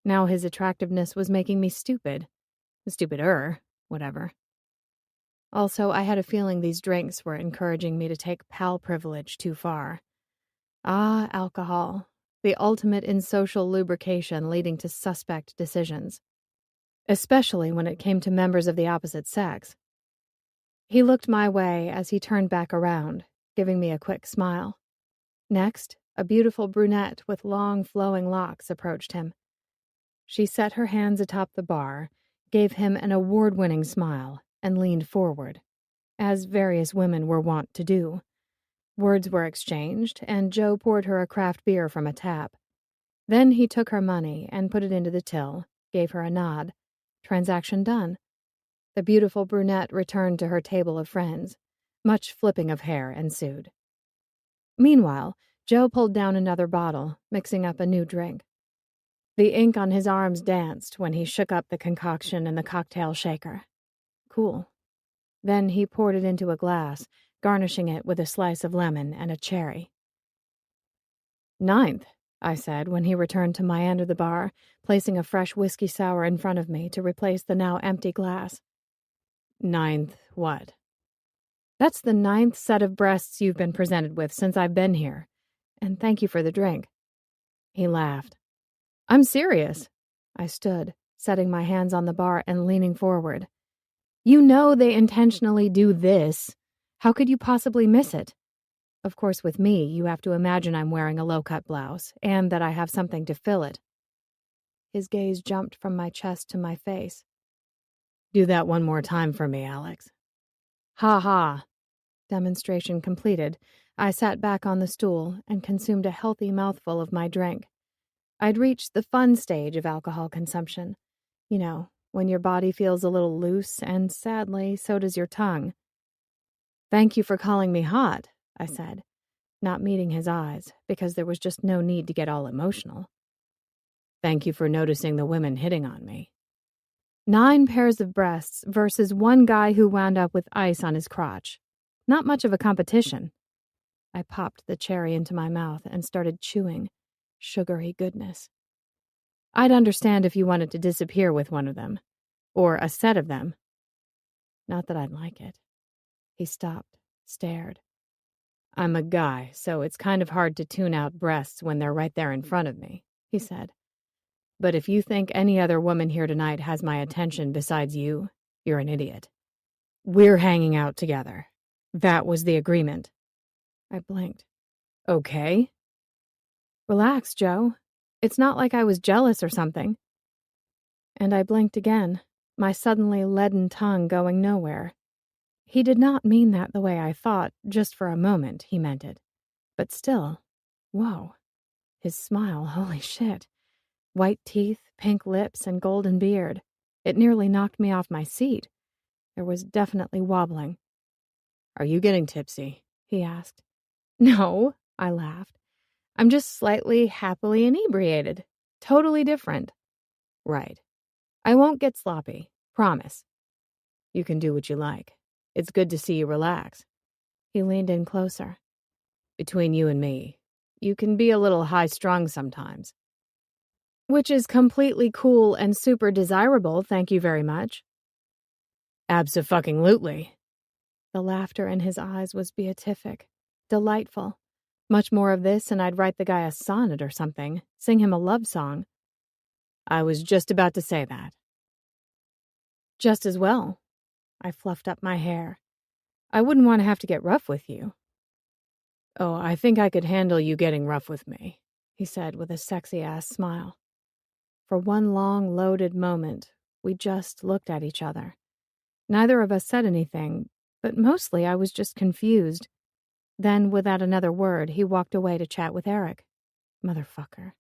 Now his attractiveness was making me stupid. Stupider. Whatever. Also, I had a feeling these drinks were encouraging me to take pal privilege too far. Ah, alcohol. The ultimate in social lubrication leading to suspect decisions. Especially when it came to members of the opposite sex. He looked my way as he turned back around, giving me a quick smile. Next, a beautiful brunette with long, flowing locks approached him. She set her hands atop the bar, gave him an award-winning smile, and leaned forward, as various women were wont to do. Words were exchanged, and Joe poured her a craft beer from a tap. Then he took her money and put it into the till, gave her a nod. Transaction done. The beautiful brunette returned to her table of friends. Much flipping of hair ensued. Meanwhile, Joe pulled down another bottle, mixing up a new drink. The ink on his arms danced when he shook up the concoction in the cocktail shaker. Cool. Then he poured it into a glass, garnishing it with a slice of lemon and a cherry. 9th, I said when he returned to my end of the bar, placing a fresh whiskey sour in front of me to replace the now empty glass. 9th what? That's the 9th set of breasts you've been presented with since I've been here. And thank you for the drink. He laughed. I'm serious. I stood, setting my hands on the bar and leaning forward. You know they intentionally do this. How could you possibly miss it? Of course, with me, you have to imagine I'm wearing a low-cut blouse, and that I have something to fill it. His gaze jumped from my chest to my face. Do that one more time for me, Alex. Ha ha. Demonstration completed. I sat back on the stool and consumed a healthy mouthful of my drink. I'd reached the fun stage of alcohol consumption. You know, when your body feels a little loose, and sadly, so does your tongue. Thank you for calling me hot, I said, not meeting his eyes, because there was just no need to get all emotional. Thank you for noticing the women hitting on me. 9 pairs of breasts versus one guy who wound up with ice on his crotch. Not much of a competition. I popped the cherry into my mouth and started chewing. Sugary goodness. I'd understand if you wanted to disappear with one of them. Or a set of them. Not that I'd like it. He stopped, stared. I'm a guy, so it's kind of hard to tune out breasts when they're right there in front of me, he said. But if you think any other woman here tonight has my attention besides you, you're an idiot. We're hanging out together. That was the agreement. I blinked. Okay. Relax, Joe. It's not like I was jealous or something. And I blinked again, my suddenly leaden tongue going nowhere. He did not mean that the way I thought, just for a moment, he meant it. But still, whoa. His smile, holy shit. White teeth, pink lips, and golden beard. It nearly knocked me off my seat. There was definitely wobbling. Are you getting tipsy? He asked. No, I laughed. I'm just slightly happily inebriated. Totally different. Right. I won't get sloppy. Promise. You can do what you like. It's good to see you relax. He leaned in closer. Between you and me, you can be a little high-strung sometimes. Which is completely cool and super desirable, thank you very much. Abso-fucking-lutely. The laughter in his eyes was beatific, delightful. Much more of this and I'd write the guy a sonnet or something, sing him a love song. I was just about to say that. Just as well. I fluffed up my hair. I wouldn't want to have to get rough with you. Oh, I think I could handle you getting rough with me, he said with a sexy-ass smile. For one long, loaded moment, we just looked at each other. Neither of us said anything, but mostly I was just confused. Then, without another word, he walked away to chat with Eric. Motherfucker.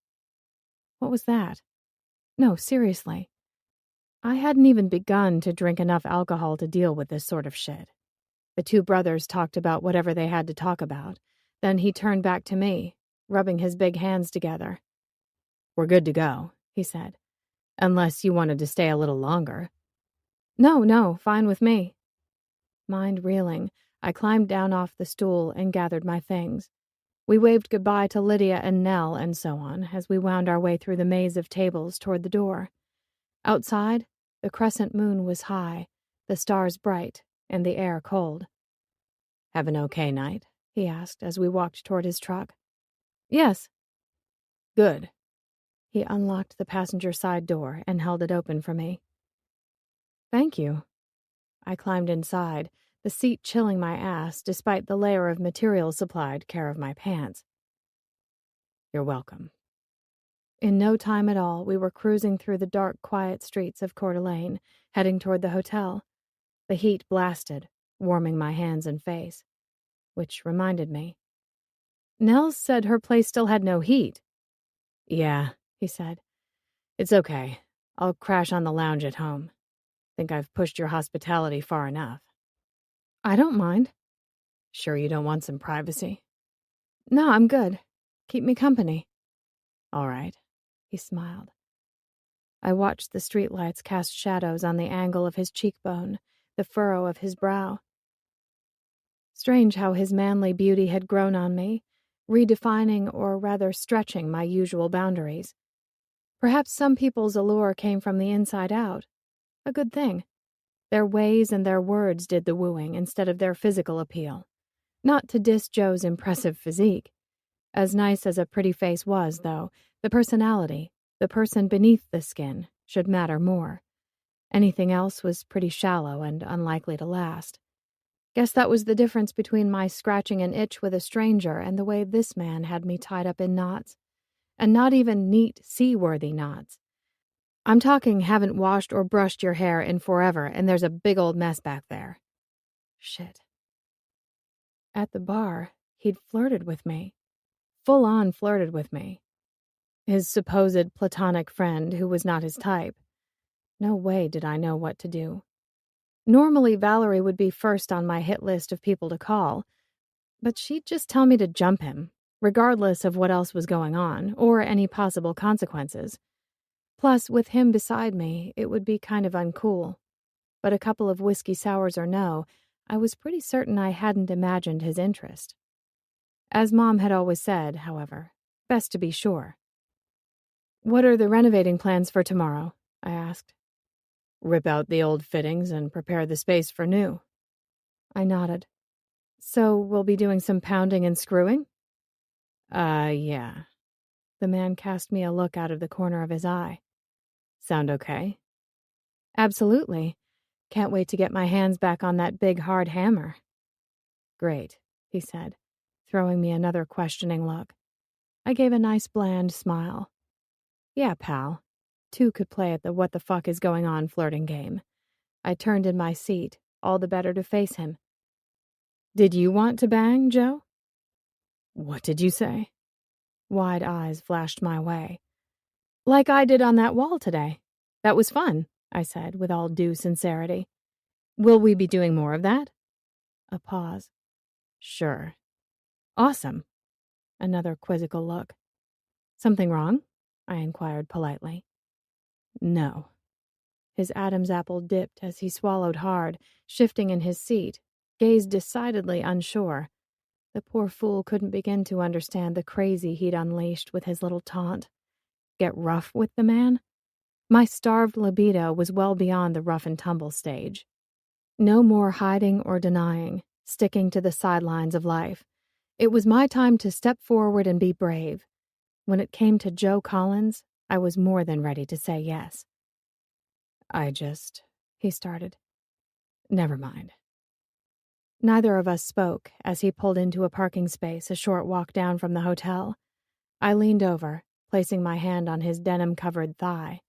What was that? No, seriously. I hadn't even begun to drink enough alcohol to deal with this sort of shit. The 2 brothers talked about whatever they had to talk about. Then he turned back to me, rubbing his big hands together. We're good to go, he said. Unless you wanted to stay a little longer. No, fine with me. Mind reeling, I climbed down off the stool and gathered my things. We waved goodbye to Lydia and Nell and so on as we wound our way through the maze of tables toward the door. Outside, the crescent moon was high, the stars bright, and the air cold. Have an okay night? He asked as we walked toward his truck. Yes. Good. He unlocked the passenger side door and held it open for me. Thank you. I climbed inside, the seat chilling my ass despite the layer of material supplied care of my pants. You're welcome. In no time at all, we were cruising through the dark, quiet streets of Coeur d'Alene, heading toward the hotel. The heat blasted, warming my hands and face. Which reminded me. Nels said her place still had no heat. Yeah, he said. It's okay. I'll crash on the lounge at home. Think I've pushed your hospitality far enough. I don't mind. Sure you don't want some privacy? No, I'm good. Keep me company. All right. He smiled. I watched the streetlights cast shadows on the angle of his cheekbone, the furrow of his brow. Strange how his manly beauty had grown on me, redefining or rather stretching my usual boundaries. Perhaps some people's allure came from the inside out. A good thing. Their ways and their words did the wooing instead of their physical appeal. Not to diss Joe's impressive physique. As nice as a pretty face was, though, the personality, The person beneath the skin should matter more. Anything else was pretty shallow and unlikely to last. Guess that was the difference between my scratching an itch with a stranger and the way this man had me tied up in knots. And not even neat, seaworthy knots. I'm talking haven't washed or brushed your hair in forever, and there's a big old mess back there. Shit. At the bar, he'd flirted with me. Full-on flirted with me. His supposed platonic friend who was not his type. No way did I know what to do. Normally, Valerie would be first on my hit list of people to call, but she'd just tell me to jump him, regardless of what else was going on, or any possible consequences. Plus, with him beside me, it would be kind of uncool. But a couple of whiskey sours or no, I was pretty certain I hadn't imagined his interest. As Mom had always said, however, best to be sure. "What are the renovating plans for tomorrow?" I asked. "Rip out the old fittings and prepare the space for new." I nodded. "So we'll be doing some pounding and screwing?" Yeah." The man cast me a look out of the corner of his eye. "Sound okay?" "Absolutely. Can't wait to get my hands back on that big hard hammer." "Great," he said, throwing me another questioning look. I gave a nice bland smile. "Yeah, pal." Two could play at the what the fuck is going on flirting game. I turned in my seat, all the better to face him. "Did you want to bang, Joe?" "What did you say?" Wide eyes flashed my way. "Like I did on that wall today. That was fun," I said with all due sincerity. "Will we be doing more of that?" A pause. "Sure." "Awesome." Another quizzical look. "Something wrong?" I inquired politely. "No." His Adam's apple dipped as he swallowed hard, shifting in his seat, gazed decidedly unsure. The poor fool couldn't begin to understand the crazy he'd unleashed with his little taunt. Get rough with the man? My starved libido was well beyond the rough and tumble stage. No more hiding or denying, sticking to the sidelines of life. It was my time to step forward and be brave. When it came to Joe Collins, I was more than ready to say yes. He started. "Never mind." Neither of us spoke as he pulled into a parking space a short walk down from the hotel. I leaned over, placing my hand on his denim-covered thigh.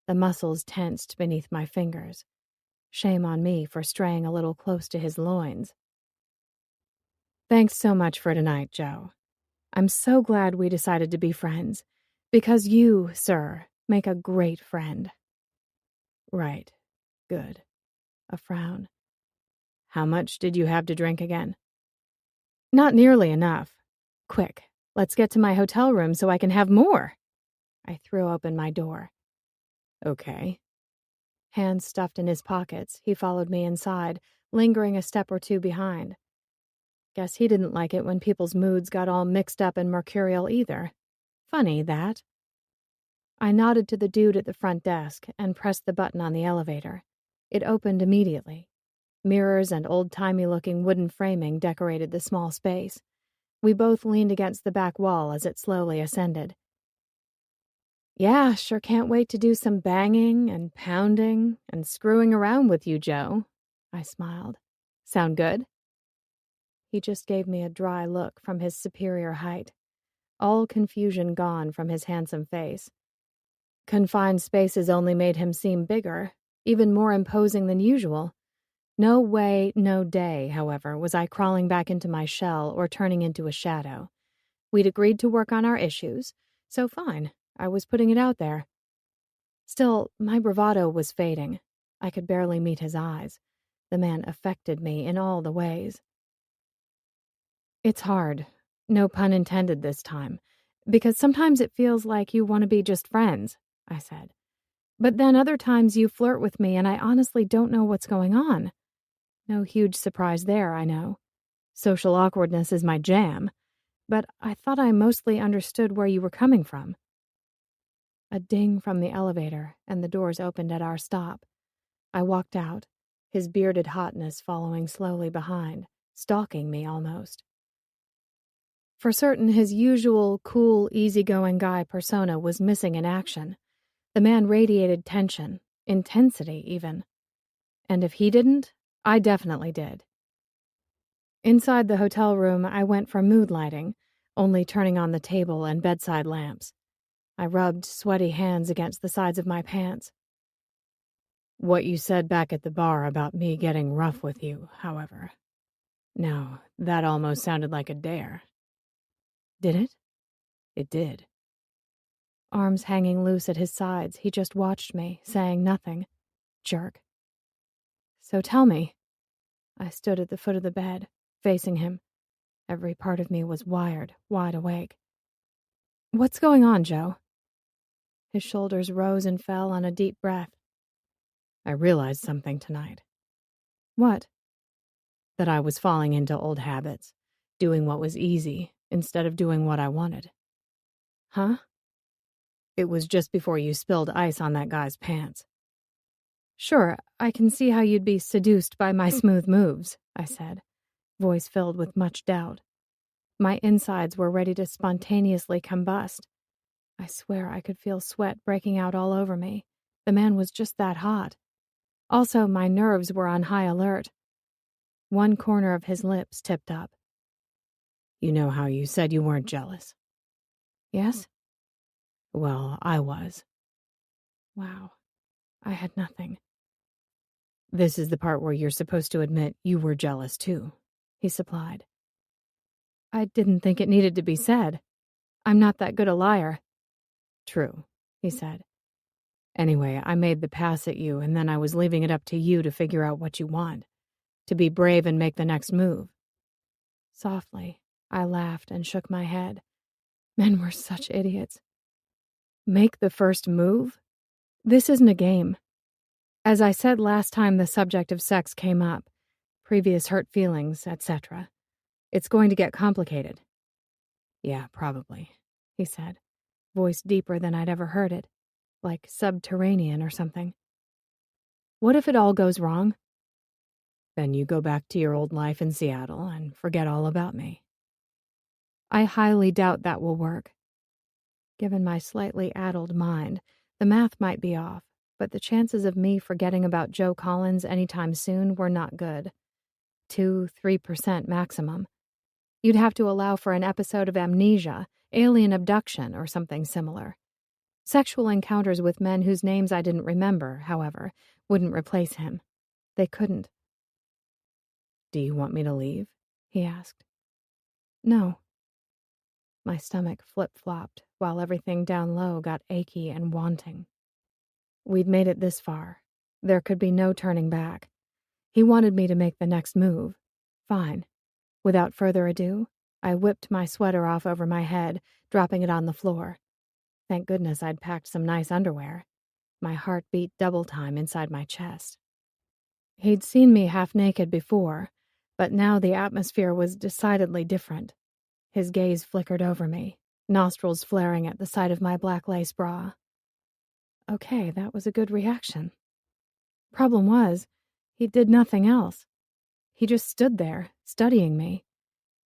The muscles tensed beneath my fingers. Shame on me for straying a little close to his loins. "Thanks so much for tonight, Joe. I'm so glad we decided to be friends, because you, sir, make a great friend." "Right. Good." A frown. "How much did you have to drink again?" "Not nearly enough. Quick, let's get to my hotel room so I can have more." I threw open my door. "Okay." Hands stuffed in his pockets, he followed me inside, lingering a step or two behind. Guess he didn't like it when people's moods got all mixed up and mercurial either. Funny, that. I nodded to the dude at the front desk and pressed the button on the elevator. It opened immediately. Mirrors and old-timey-looking wooden framing decorated the small space. We both leaned against the back wall as it slowly ascended. "Yeah, sure can't wait to do some banging and pounding and screwing around with you, Joe," I smiled. "Sound good?" He just gave me a dry look from his superior height. All confusion gone from his handsome face. Confined spaces only made him seem bigger, even more imposing than usual. No way, no day, however, was I crawling back into my shell or turning into a shadow. We'd agreed to work on our issues, so fine, I was putting it out there. Still, my bravado was fading. I could barely meet his eyes. The man affected me in all the ways. "It's hard, no pun intended this time, because sometimes it feels like you want to be just friends," I said. "But then other times you flirt with me and I honestly don't know what's going on. No huge surprise there, I know. Social awkwardness is my jam, but I thought I mostly understood where you were coming from." A ding from the elevator, and the doors opened at our stop. I walked out, his bearded hotness following slowly behind, stalking me almost. For certain, his usual cool, easygoing guy persona was missing in action. The man radiated tension, intensity even. And if he didn't, I definitely did. Inside the hotel room, I went for mood lighting, only turning on the table and bedside lamps. I rubbed sweaty hands against the sides of my pants. What you said back at the bar about me getting rough with you, however. No, that almost sounded like a dare. Did it? It did. Arms hanging loose at his sides, he just watched me, saying nothing. Jerk. So tell me. I stood at the foot of the bed, facing him. Every part of me was wired, wide awake. What's going on, Joe? His shoulders rose and fell on a deep breath. I realized something tonight. What? That I was falling into old habits, doing what was easy instead of doing what I wanted. Huh? It was just before you spilled ice on that guy's pants. Sure, I can see how you'd be seduced by my smooth moves, I said, voice filled with much doubt. My insides were ready to spontaneously combust. I swear I could feel sweat breaking out all over me. The man was just that hot. Also, my nerves were on high alert. One corner of his lips tipped up. You know how you said you weren't jealous? Yes? Well, I was. Wow. I had nothing. This is the part where you're supposed to admit you were jealous too, he supplied. I didn't think it needed to be said. I'm not that good a liar. True, he said. Anyway, I made the pass at you, and then I was leaving it up to you to figure out what you want, to be brave and make the next move. Softly, I laughed and shook my head. Men were such idiots. Make the first move? This isn't a game. As I said last time the subject of sex came up, previous hurt feelings, etc., it's going to get complicated. Yeah, probably, he said, voice deeper than I'd ever heard it, like subterranean or something. What if it all goes wrong? Then you go back to your old life in Seattle and forget all about me. I highly doubt that will work. Given my slightly addled mind, the math might be off, but the chances of me forgetting about Joe Collins anytime soon were not good. 2-3% maximum. You'd have to allow for an episode of amnesia, alien abduction, or something similar. Sexual encounters with men whose names I didn't remember, however, wouldn't replace him. They couldn't. Do you want me to leave? He asked. No. My stomach flip-flopped while everything down low got achy and wanting. We'd made it this far. There could be no turning back. He wanted me to make the next move. Fine. Without further ado, I whipped my sweater off over my head, dropping it on the floor. Thank goodness I'd packed some nice underwear. My heart beat double time inside my chest. He'd seen me half naked before, but now the atmosphere was decidedly different. His gaze flickered over me, nostrils flaring at the sight of my black lace bra. Okay, that was a good reaction. Problem was, he did nothing else. He just stood there, studying me.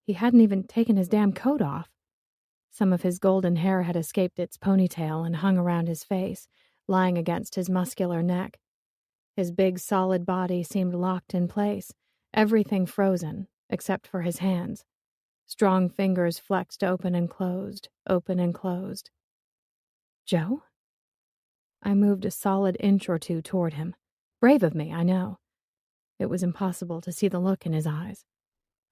He hadn't even taken his damn coat off. Some of his golden hair had escaped its ponytail and hung around his face, lying against his muscular neck. His big, solid body seemed locked in place, everything frozen, except for his hands. Strong fingers flexed open and closed, open and closed. Joe? I moved a solid inch or two toward him. Brave of me, I know. It was impossible to see the look in his eyes.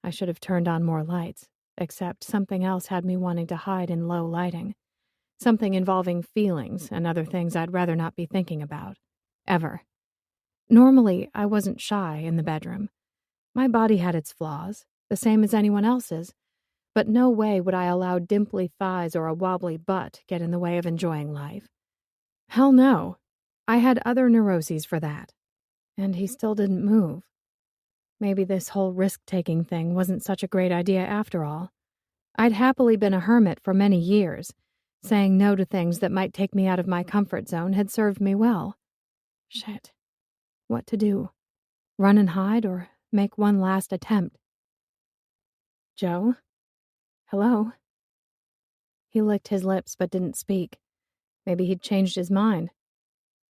I should have turned on more lights, except something else had me wanting to hide in low lighting. Something involving feelings and other things I'd rather not be thinking about. Ever. Normally, I wasn't shy in the bedroom. My body had its flaws, the same as anyone else's, but no way would I allow dimply thighs or a wobbly butt get in the way of enjoying life. Hell no. I had other neuroses for that. And he still didn't move. Maybe this whole risk-taking thing wasn't such a great idea after all. I'd happily been a hermit for many years. Saying no to things that might take me out of my comfort zone had served me well. Shit. What to do? Run and hide or make one last attempt? Joe? Hello? He licked his lips but didn't speak. Maybe he'd changed his mind.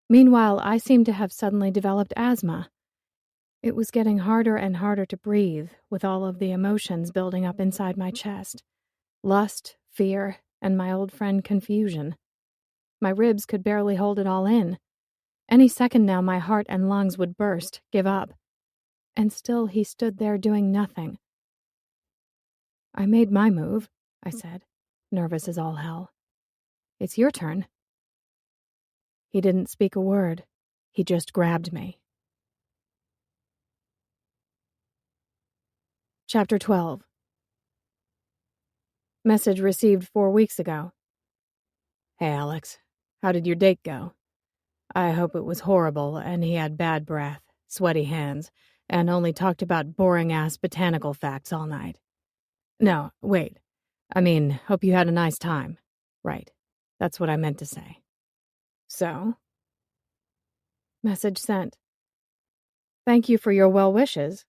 Meanwhile, I seemed to have suddenly developed asthma. It was getting harder and harder to breathe, with all of the emotions building up inside my chest. Lust, fear, and my old friend confusion. My ribs could barely hold it all in. Any second now my heart and lungs would burst, give up. And still he stood there doing nothing. I made my move, I said, nervous as all hell. It's your turn. He didn't speak a word. He just grabbed me. Chapter 12. Message received 4 weeks ago. Hey, Alex. How did your date go? I hope it was horrible and he had bad breath, sweaty hands, and only talked about boring-ass botanical facts all night. No, wait. I mean, hope you had a nice time. Right. That's what I meant to say. So? Message sent. Thank you for your well wishes.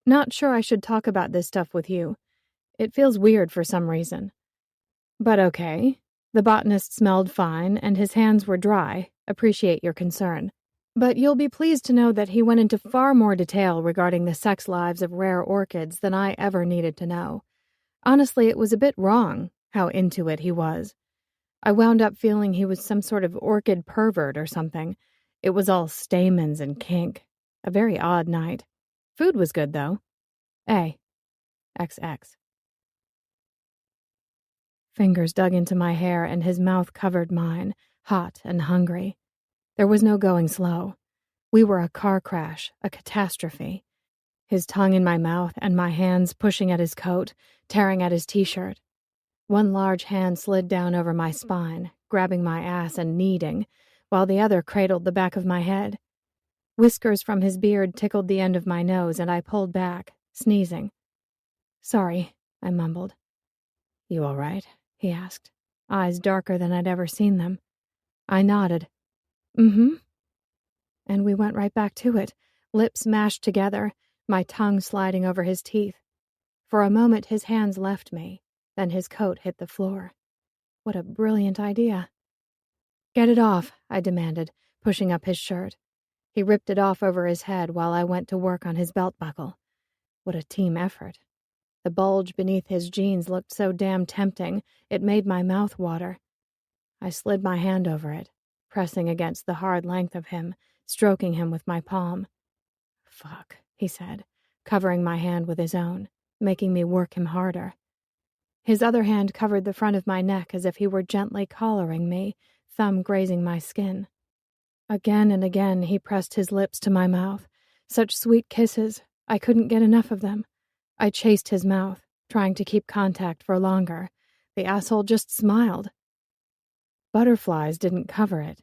Not sure I should talk about this stuff with you. It feels weird for some reason. But okay. The botanist smelled fine and his hands were dry. Appreciate your concern. But you'll be pleased to know that he went into far more detail regarding the sex lives of rare orchids than I ever needed to know. Honestly, it was a bit wrong how into it he was. I wound up feeling he was some sort of orchid pervert or something. It was all stamens and kink. A very odd night. Food was good, though. A. XX. Fingers dug into my hair and his mouth covered mine, hot and hungry. There was no going slow. We were a car crash, a catastrophe. His tongue in my mouth and my hands pushing at his coat, tearing at his t-shirt. One large hand slid down over my spine, grabbing my ass and kneading, while the other cradled the back of my head. Whiskers from his beard tickled the end of my nose and I pulled back, sneezing. Sorry, I mumbled. You all right? He asked, eyes darker than I'd ever seen them. I nodded. Mm-hmm. And we went right back to it, lips mashed together, my tongue sliding over his teeth. For a moment his hands left me, then his coat hit the floor. What a brilliant idea. Get it off, I demanded, pushing up his shirt. He ripped it off over his head while I went to work on his belt buckle. What a team effort. The bulge beneath his jeans looked so damn tempting, it made my mouth water. I slid my hand over it, pressing against the hard length of him, stroking him with my palm. Fuck, he said, covering my hand with his own, making me work him harder. His other hand covered the front of my neck as if he were gently collaring me, thumb grazing my skin. Again and again he pressed his lips to my mouth. Such sweet kisses, I couldn't get enough of them. I chased his mouth, trying to keep contact for longer. The asshole just smiled. Butterflies didn't cover it.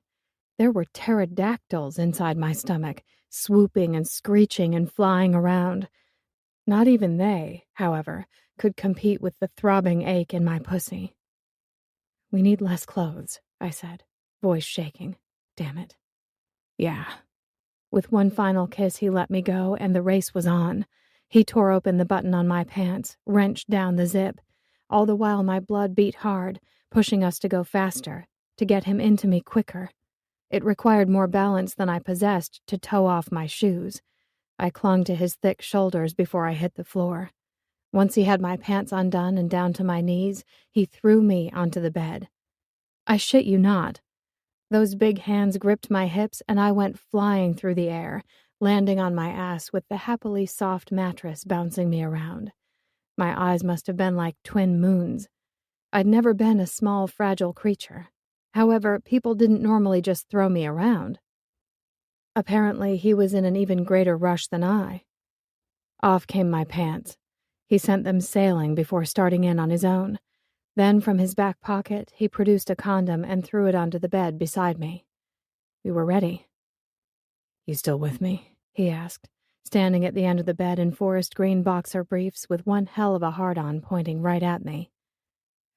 There were pterodactyls inside my stomach, swooping and screeching and flying around. Not even they, however, could compete with the throbbing ache in my pussy. We need less clothes, I said, voice shaking. Damn it. Yeah. With one final kiss, he let me go, and the race was on. He tore open the button on my pants, wrenched down the zip. All the while my blood beat hard, pushing us to go faster, to get him into me quicker. It required more balance than I possessed to toe off my shoes. I clung to his thick shoulders before I hit the floor. Once he had my pants undone and down to my knees, he threw me onto the bed. I shit you not. Those big hands gripped my hips and I went flying through the air, landing on my ass with the happily soft mattress bouncing me around. My eyes must have been like twin moons. I'd never been a small, fragile creature. However, people didn't normally just throw me around. Apparently, he was in an even greater rush than I. Off came my pants. He sent them sailing before starting in on his own. Then, from his back pocket, he produced a condom and threw it onto the bed beside me. We were ready. You still with me? He asked, standing at the end of the bed in forest green boxer briefs with one hell of a hard-on pointing right at me.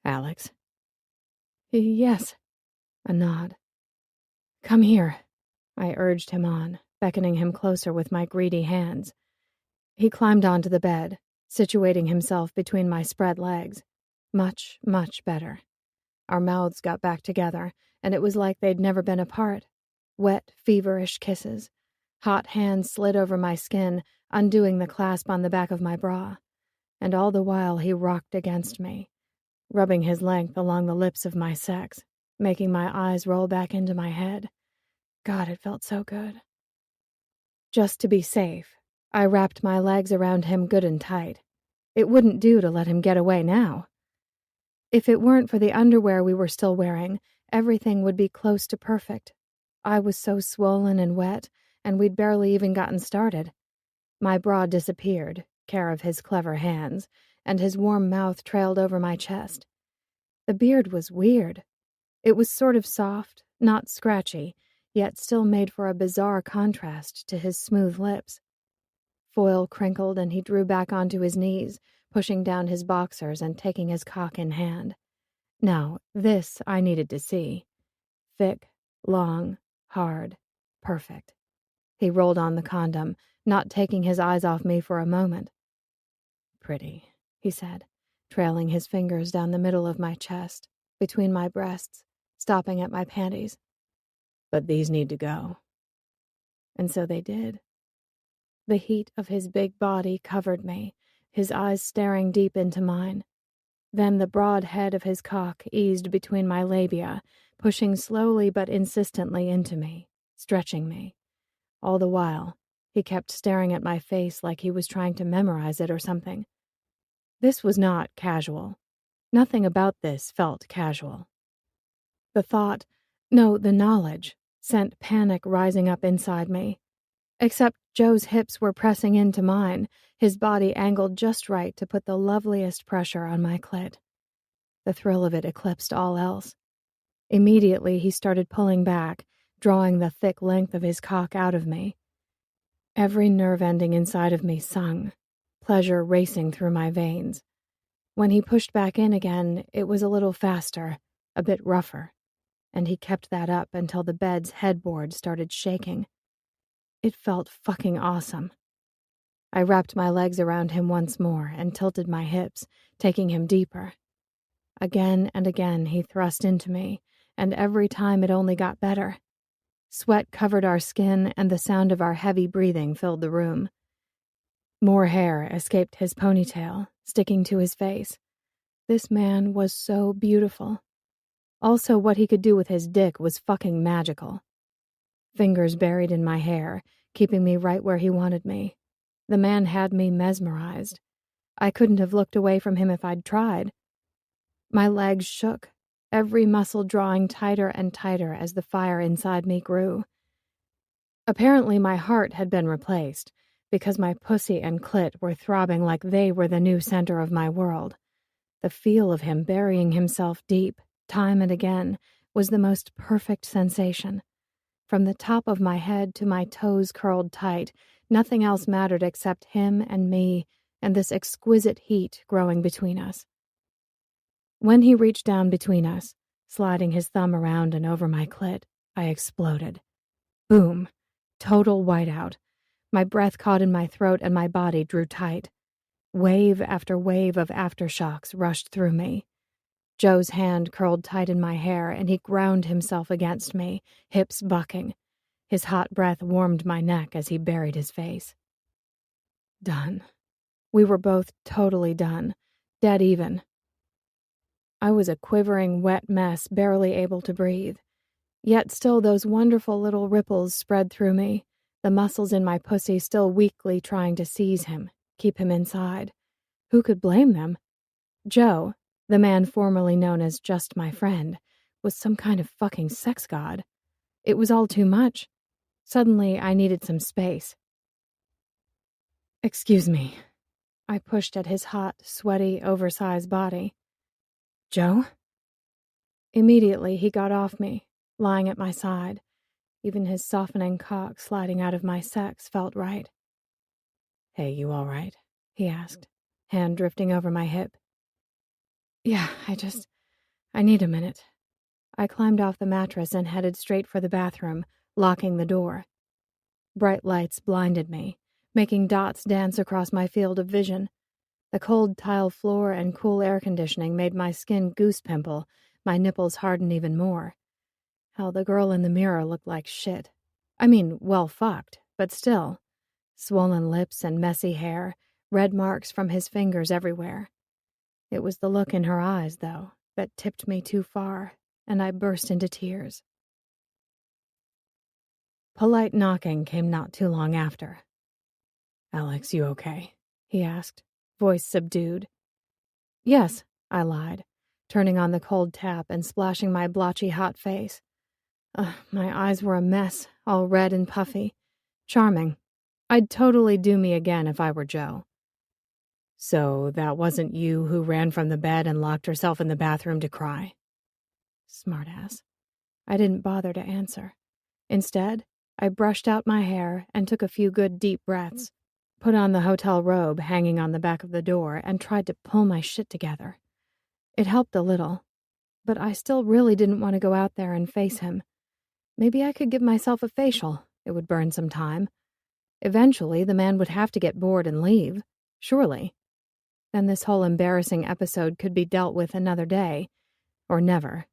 Alex? Yes. A nod. Come here. I urged him on, beckoning him closer with my greedy hands. He climbed onto the bed, situating himself between my spread legs. Much, much better. Our mouths got back together, and it was like they'd never been apart. Wet, feverish kisses. Hot hands slid over my skin, undoing the clasp on the back of my bra. And all the while he rocked against me, rubbing his length along the lips of my sex, making my eyes roll back into my head. God, it felt so good. Just to be safe, I wrapped my legs around him good and tight. It wouldn't do to let him get away now. If it weren't for the underwear we were still wearing, everything would be close to perfect. I was so swollen and wet, and we'd barely even gotten started. My bra disappeared, care of his clever hands, and his warm mouth trailed over my chest. The beard was weird. It was sort of soft, not scratchy, yet still made for a bizarre contrast to his smooth lips. Foil crinkled and he drew back onto his knees, pushing down his boxers and taking his cock in hand. Now, this I needed to see. Thick, long, hard, perfect. He rolled on the condom, not taking his eyes off me for a moment. Pretty, he said, trailing his fingers down the middle of my chest, between my breasts, stopping at my panties. But these need to go. And so they did. The heat of his big body covered me, his eyes staring deep into mine. Then the broad head of his cock eased between my labia, pushing slowly but insistently into me, stretching me. All the while, he kept staring at my face like he was trying to memorize it or something. This was not casual. Nothing about this felt casual. The thought, no, the knowledge, sent panic rising up inside me. Except Joe's hips were pressing into mine, his body angled just right to put the loveliest pressure on my clit. The thrill of it eclipsed all else. Immediately he started pulling back, drawing the thick length of his cock out of me. Every nerve ending inside of me sung, pleasure racing through my veins. When he pushed back in again, it was a little faster, a bit rougher, and he kept that up until the bed's headboard started shaking. It felt fucking awesome. I wrapped my legs around him once more and tilted my hips, taking him deeper. Again and again he thrust into me, and every time it only got better. Sweat covered our skin, and the sound of our heavy breathing filled the room. More hair escaped his ponytail, sticking to his face. This man was so beautiful. Also, what he could do with his dick was fucking magical. Fingers buried in my hair, keeping me right where he wanted me. The man had me mesmerized. I couldn't have looked away from him if I'd tried. My legs shook, every muscle drawing tighter and tighter as the fire inside me grew. Apparently my heart had been replaced, because my pussy and clit were throbbing like they were the new center of my world. The feel of him burying himself deep, time and again, was the most perfect sensation. From the top of my head to my toes curled tight, nothing else mattered except him and me and this exquisite heat growing between us. When he reached down between us, sliding his thumb around and over my clit, I exploded. Boom. Total whiteout. My breath caught in my throat and my body drew tight. Wave after wave of aftershocks rushed through me. Joe's hand curled tight in my hair, and he ground himself against me, hips bucking. His hot breath warmed my neck as he buried his face. Done. We were both totally done. Dead even. I was a quivering, wet mess, barely able to breathe. Yet still those wonderful little ripples spread through me, the muscles in my pussy still weakly trying to seize him, keep him inside. Who could blame them? Joe, the man formerly known as just my friend, was some kind of fucking sex god. It was all too much. Suddenly, I needed some space. Excuse me. I pushed at his hot, sweaty, oversized body. Joe? Immediately, he got off me, lying at my side. Even his softening cock sliding out of my sex felt right. Hey, you all right? He asked, hand drifting over my hip. Yeah, I need a minute. I climbed off the mattress and headed straight for the bathroom, locking the door. Bright lights blinded me, making dots dance across my field of vision. The cold tile floor and cool air conditioning made my skin goose pimple, my nipples harden even more. Hell, the girl in the mirror looked like shit. I mean, well fucked, but still. Swollen lips and messy hair, red marks from his fingers everywhere. It was the look in her eyes, though, that tipped me too far, and I burst into tears. Polite knocking came not too long after. "Alex, you okay?" he asked, voice subdued. "Yes," I lied, turning on the cold tap and splashing my blotchy hot face. My eyes were a mess, all red and puffy. Charming. I'd totally do me again if I were Joe. "So that wasn't you who ran from the bed and locked herself in the bathroom to cry?" Smartass. I didn't bother to answer. Instead, I brushed out my hair and took a few good deep breaths, put on the hotel robe hanging on the back of the door, and tried to pull my shit together. It helped a little, but I still really didn't want to go out there and face him. Maybe I could give myself a facial. It would burn some time. Eventually, the man would have to get bored and leave. Surely. Then this whole embarrassing episode could be dealt with another day. Or never.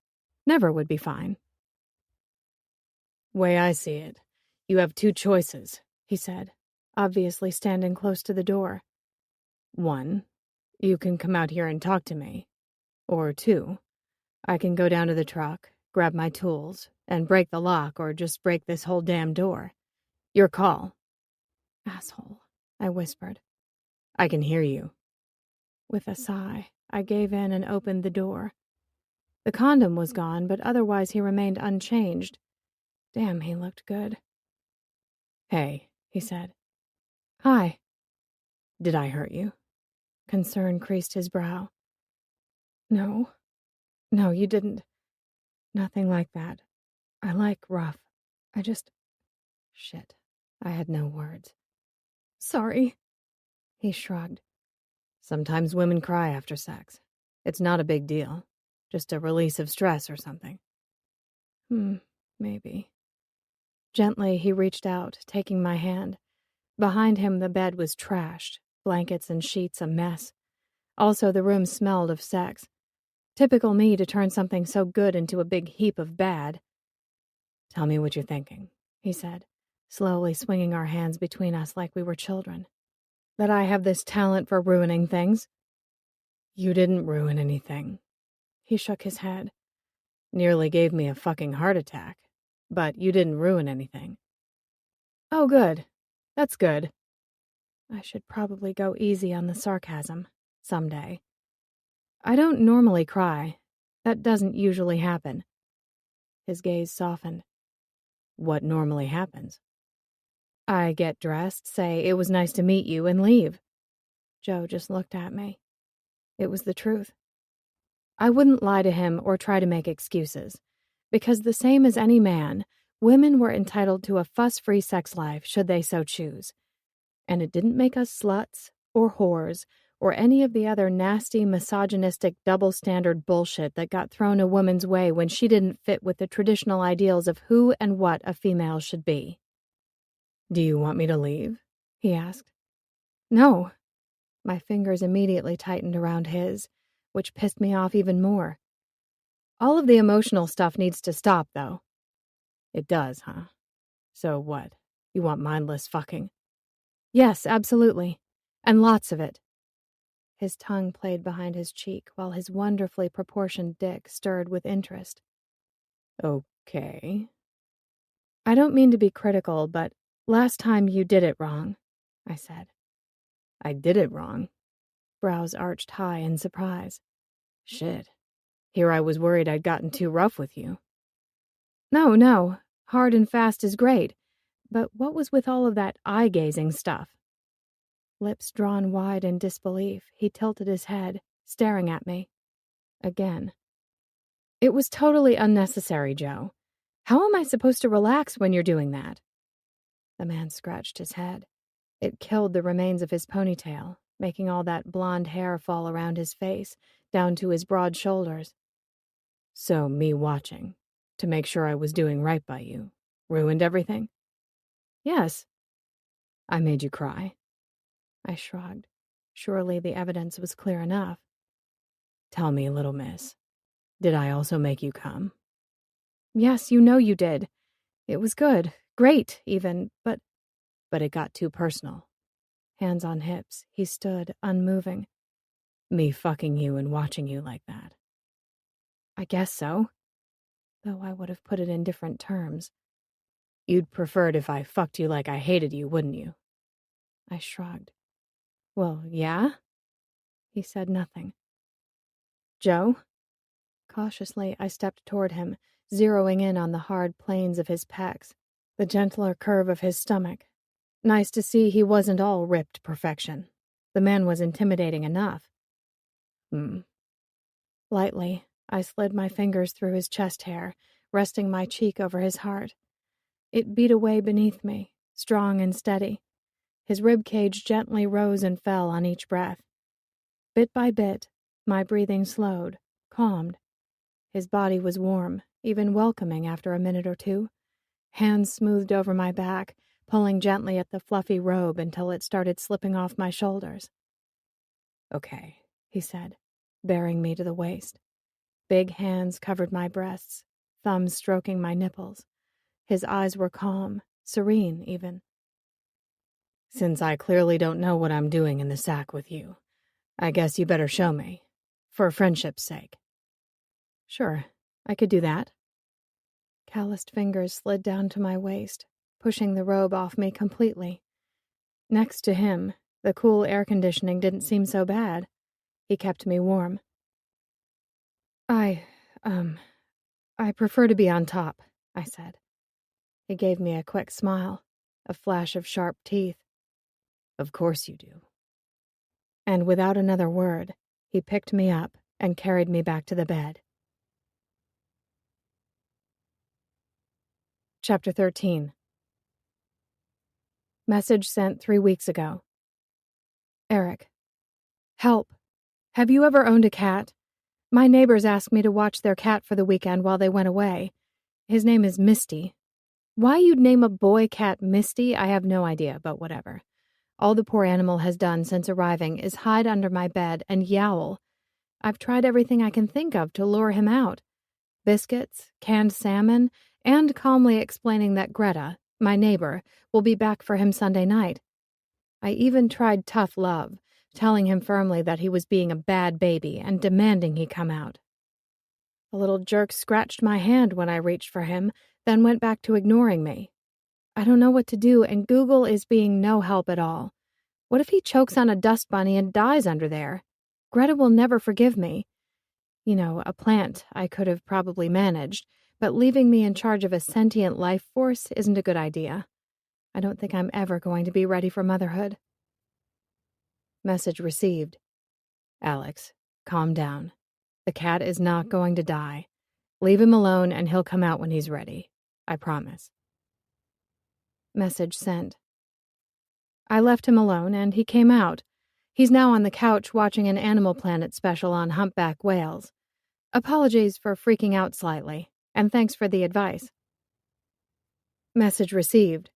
Never would be fine. "Way I see it, you have two choices," he said, obviously standing close to the door. "One, you can come out here and talk to me. Or two, I can go down to the truck, grab my tools, and break the lock or just break this whole damn door. Your call." "Asshole," I whispered. "I can hear you." With a sigh, I gave in and opened the door. The condom was gone, but otherwise he remained unchanged. Damn, he looked good. "Hey," he said. "Hi." "Did I hurt you?" Concern creased his brow. No, you didn't. Nothing like that. I like rough. I just... Shit. I had no words. "Sorry." He shrugged. "Sometimes women cry after sex. It's not a big deal. Just a release of stress or something." Maybe. Gently, he reached out, taking my hand. Behind him, the bed was trashed, blankets and sheets a mess. Also, the room smelled of sex. Typical me to turn something so good into a big heap of bad. "Tell me what you're thinking," he said, slowly swinging our hands between us like we were children. "That I have this talent for ruining things?" "You didn't ruin anything." He shook his head. "Nearly gave me a fucking heart attack. But you didn't ruin anything." "Oh, good. That's good." I should probably go easy on the sarcasm. Someday. "I don't normally cry. That doesn't usually happen." His gaze softened. "What normally happens?" "I get dressed, say it was nice to meet you, and leave." Joe just looked at me. It was the truth. I wouldn't lie to him or try to make excuses. Because the same as any man, women were entitled to a fuss-free sex life should they so choose. And it didn't make us sluts, or whores, or any of the other nasty, misogynistic, double-standard bullshit that got thrown a woman's way when she didn't fit with the traditional ideals of who and what a female should be. "Do you want me to leave?" he asked. "No." My fingers immediately tightened around his, which pissed me off even more. "All of the emotional stuff needs to stop, though." "It does, huh? So what? You want mindless fucking?" "Yes, absolutely. And lots of it." His tongue played behind his cheek while his wonderfully proportioned dick stirred with interest. "Okay." "I don't mean to be critical, but last time you did it wrong," I said. "I did it wrong?" Brows arched high in surprise. "Shit. Here I was worried I'd gotten too rough with you." No. Hard and fast is great. But what was with all of that eye-gazing stuff?" Lips drawn wide in disbelief, he tilted his head, staring at me. Again. "It was totally unnecessary, Joe. How am I supposed to relax when you're doing that?" The man scratched his head. It killed the remains of his ponytail, making all that blonde hair fall around his face, down to his broad shoulders. "So me watching, to make sure I was doing right by you, ruined everything?" "Yes." "I made you cry?" I shrugged. Surely the evidence was clear enough. Tell me, little miss, did I also make you come? Yes, you know you did. It was good. Great, even, but But it got too personal. hands on hips, he stood, unmoving. Me fucking you and watching you like that. I guess so. Though I would have put it in different terms. You'd prefer it if I fucked you like I hated you, wouldn't you? I shrugged. Well, yeah? He said nothing. Joe? Cautiously, I stepped toward him, zeroing in on the hard planes of his pecs, the gentler curve of his stomach. Nice to see he wasn't all ripped perfection. The man was intimidating enough. Lightly, I slid my fingers through his chest hair, resting my cheek over his heart. It beat away beneath me, strong and steady. His rib cage gently rose and fell on each breath. Bit by bit, my breathing slowed, calmed. His body was warm, even welcoming after a minute or two. Hands smoothed over my back, pulling gently at the fluffy robe until it started slipping off my shoulders. Okay, he said, bearing me to the waist. Big hands covered my breasts, thumbs stroking my nipples. His eyes were calm, serene even. Since I clearly don't know what I'm doing in the sack with you, I guess you better show me, for friendship's sake. Sure, I could do that. Calloused fingers slid down to my waist, pushing the robe off me completely. Next to him, the cool air conditioning didn't seem so bad. He kept me warm. I prefer to be on top, I said. He gave me a quick smile, a flash of sharp teeth. Of course you do. And without another word, he picked me up and carried me back to the bed. Chapter 13. Message sent 3 weeks ago. Eric. Help. Have you ever owned a cat? My neighbors asked me to watch their cat for the weekend while they went away. His name is Misty. Why you'd name a boy cat Misty, I have no idea, but whatever. All the poor animal has done since arriving is hide under my bed and yowl. I've tried everything I can think of to lure him out. Biscuits, canned salmon, and calmly explaining that Greta, my neighbor, will be back for him Sunday night. I even tried tough love, telling him firmly that he was being a bad baby and demanding he come out. The little jerk scratched my hand when I reached for him, then went back to ignoring me. I don't know what to do, and Google is being no help at all. What if he chokes on a dust bunny and dies under there? Greta will never forgive me. You know, a plant I could have probably managed, but leaving me in charge of a sentient life force isn't a good idea. I don't think I'm ever going to be ready for motherhood. Message received. Alex, calm down. The cat is not going to die. Leave him alone and he'll come out when he's ready. I promise. Message sent. I left him alone and he came out. He's now on the couch watching an Animal Planet special on humpback whales. Apologies for freaking out slightly, and thanks for the advice. Message received.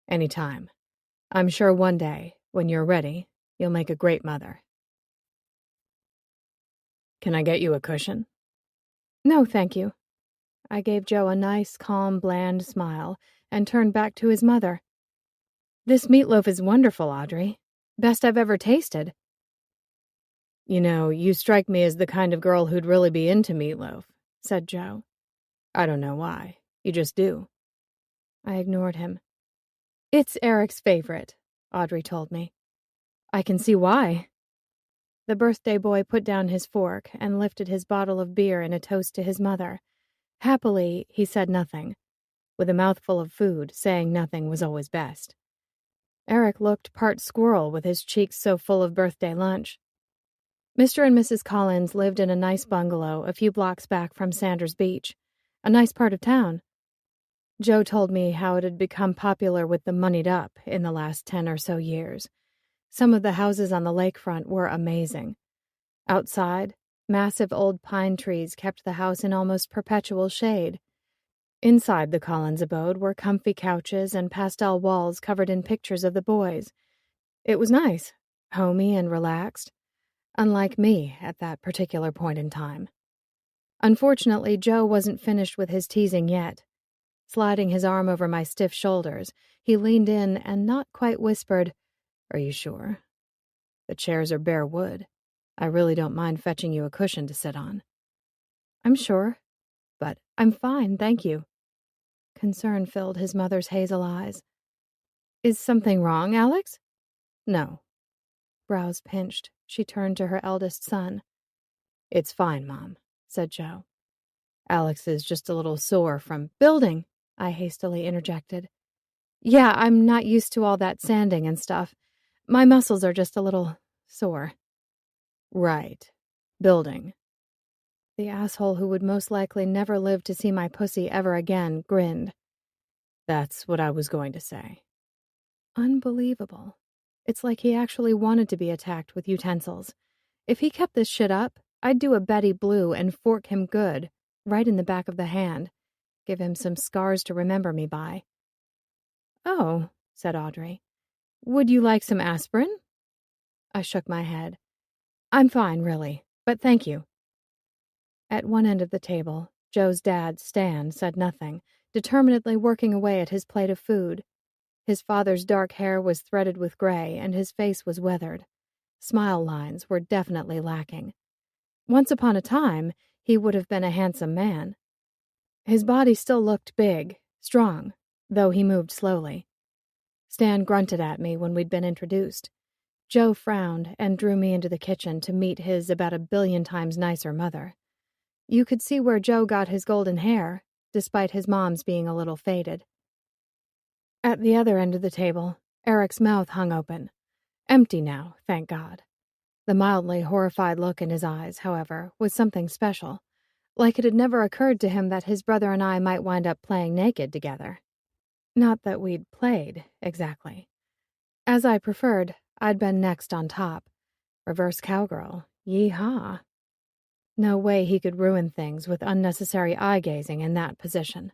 Anytime. I'm sure one day, when you're ready, you'll make a great mother. Can I get you a cushion? No, thank you. I gave Joe a nice, calm, bland smile and turned back to his mother. This meatloaf is wonderful, Audrey. Best I've ever tasted. You know, you strike me as the kind of girl who'd really be into meatloaf, said Joe. I don't know why. You just do. I ignored him. It's Eric's favorite, Audrey told me. I can see why. The birthday boy put down his fork and lifted his bottle of beer in a toast to his mother. Happily, he said nothing. With a mouthful of food, saying nothing was always best. Eric looked part squirrel with his cheeks so full of birthday lunch. Mr. and Mrs. Collins lived in a nice bungalow a few blocks back from Sanders Beach, a nice part of town. Joe told me how it had become popular with the moneyed up in the last 10 or so years. Some of the houses on the lakefront were amazing. Outside, massive old pine trees kept the house in almost perpetual shade. Inside the Collins abode were comfy couches and pastel walls covered in pictures of the boys. It was nice, homey and relaxed, unlike me at that particular point in time. Unfortunately, Joe wasn't finished with his teasing yet. Sliding his arm over my stiff shoulders, he leaned in and not quite whispered, "Are you sure? The chairs are bare wood. I really don't mind fetching you a cushion to sit on." "I'm sure, but I'm fine, thank you." Concern filled his mother's hazel eyes. "Is something wrong, Alex?" "No." Brows pinched, she turned to her eldest son. "It's fine, Mom," said Joe. "Alex is just a little sore from building," I hastily interjected. "Yeah, I'm not used to all that sanding and stuff. My muscles are just a little sore." "Right. Building." The asshole who would most likely never live to see my pussy ever again grinned. "That's what I was going to say." Unbelievable. It's like he actually wanted to be attacked with utensils. If he kept this shit up, I'd do a Betty Blue and fork him good, right in the back of the hand. Give him some scars to remember me by. "Oh," said Audrey. "Would you like some aspirin?" I shook my head. "I'm fine, really, but thank you." At one end of the table, Joe's dad, Stan, said nothing, determinedly working away at his plate of food. His father's dark hair was threaded with gray, and his face was weathered. Smile lines were definitely lacking. Once upon a time, he would have been a handsome man. His body still looked big, strong, though he moved slowly. Stan grunted at me when we'd been introduced. Joe frowned and drew me into the kitchen to meet his about 1,000,000,000 times nicer mother. You could see where Joe got his golden hair, despite his mom's being a little faded. At the other end of the table, Eric's mouth hung open. Empty now, thank God. The mildly horrified look in his eyes, however, was something special, like it had never occurred to him that his brother and I might wind up playing naked together. Not that we'd played, exactly. As I preferred, I'd been next on top. Reverse cowgirl, yee-haw. No way he could ruin things with unnecessary eye-gazing in that position.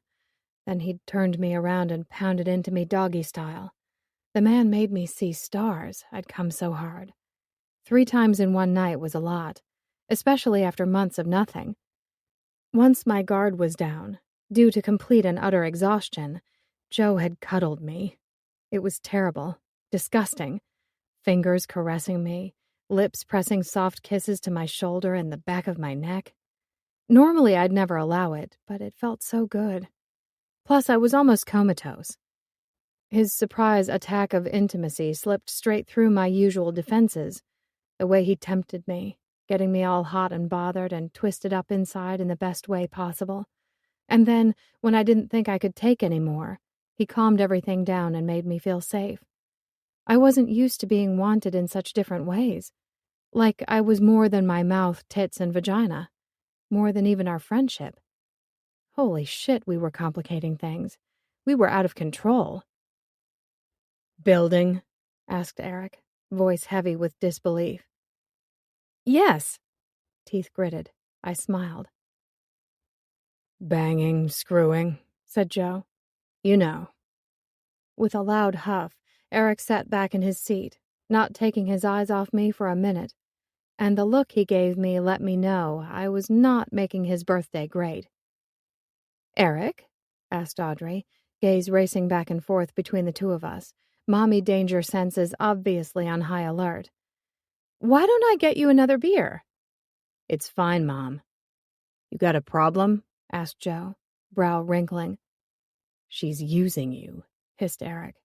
Then he'd turned me around and pounded into me doggy style. The man made me see stars. I'd come so hard. 3 times in one night was a lot, especially after months of nothing. Once my guard was down, due to complete and utter exhaustion, Joe had cuddled me. It was terrible, disgusting. Fingers caressing me, lips pressing soft kisses to my shoulder and the back of my neck. Normally I'd never allow it, but it felt so good. Plus I was almost comatose. His surprise attack of intimacy slipped straight through my usual defenses, the way he tempted me, getting me all hot and bothered and twisted up inside in the best way possible. And then, when I didn't think I could take any more, he calmed everything down and made me feel safe. I wasn't used to being wanted in such different ways. Like I was more than my mouth, tits, and vagina. More than even our friendship. Holy shit, we were complicating things. We were out of control. "Building?" asked Eric, voice heavy with disbelief. "Yes." Teeth gritted. I smiled. "Banging, screwing," said Joe. "You know." With a loud huff, Eric sat back in his seat, not taking his eyes off me for a minute, and the look he gave me let me know I was not making his birthday great. "Eric?" asked Audrey, gaze racing back and forth between the two of us, mommy danger senses obviously on high alert. "Why don't I get you another beer?" "It's fine, Mom." "You got a problem?" asked Joe, brow wrinkling. "She's using you," hissed Eric.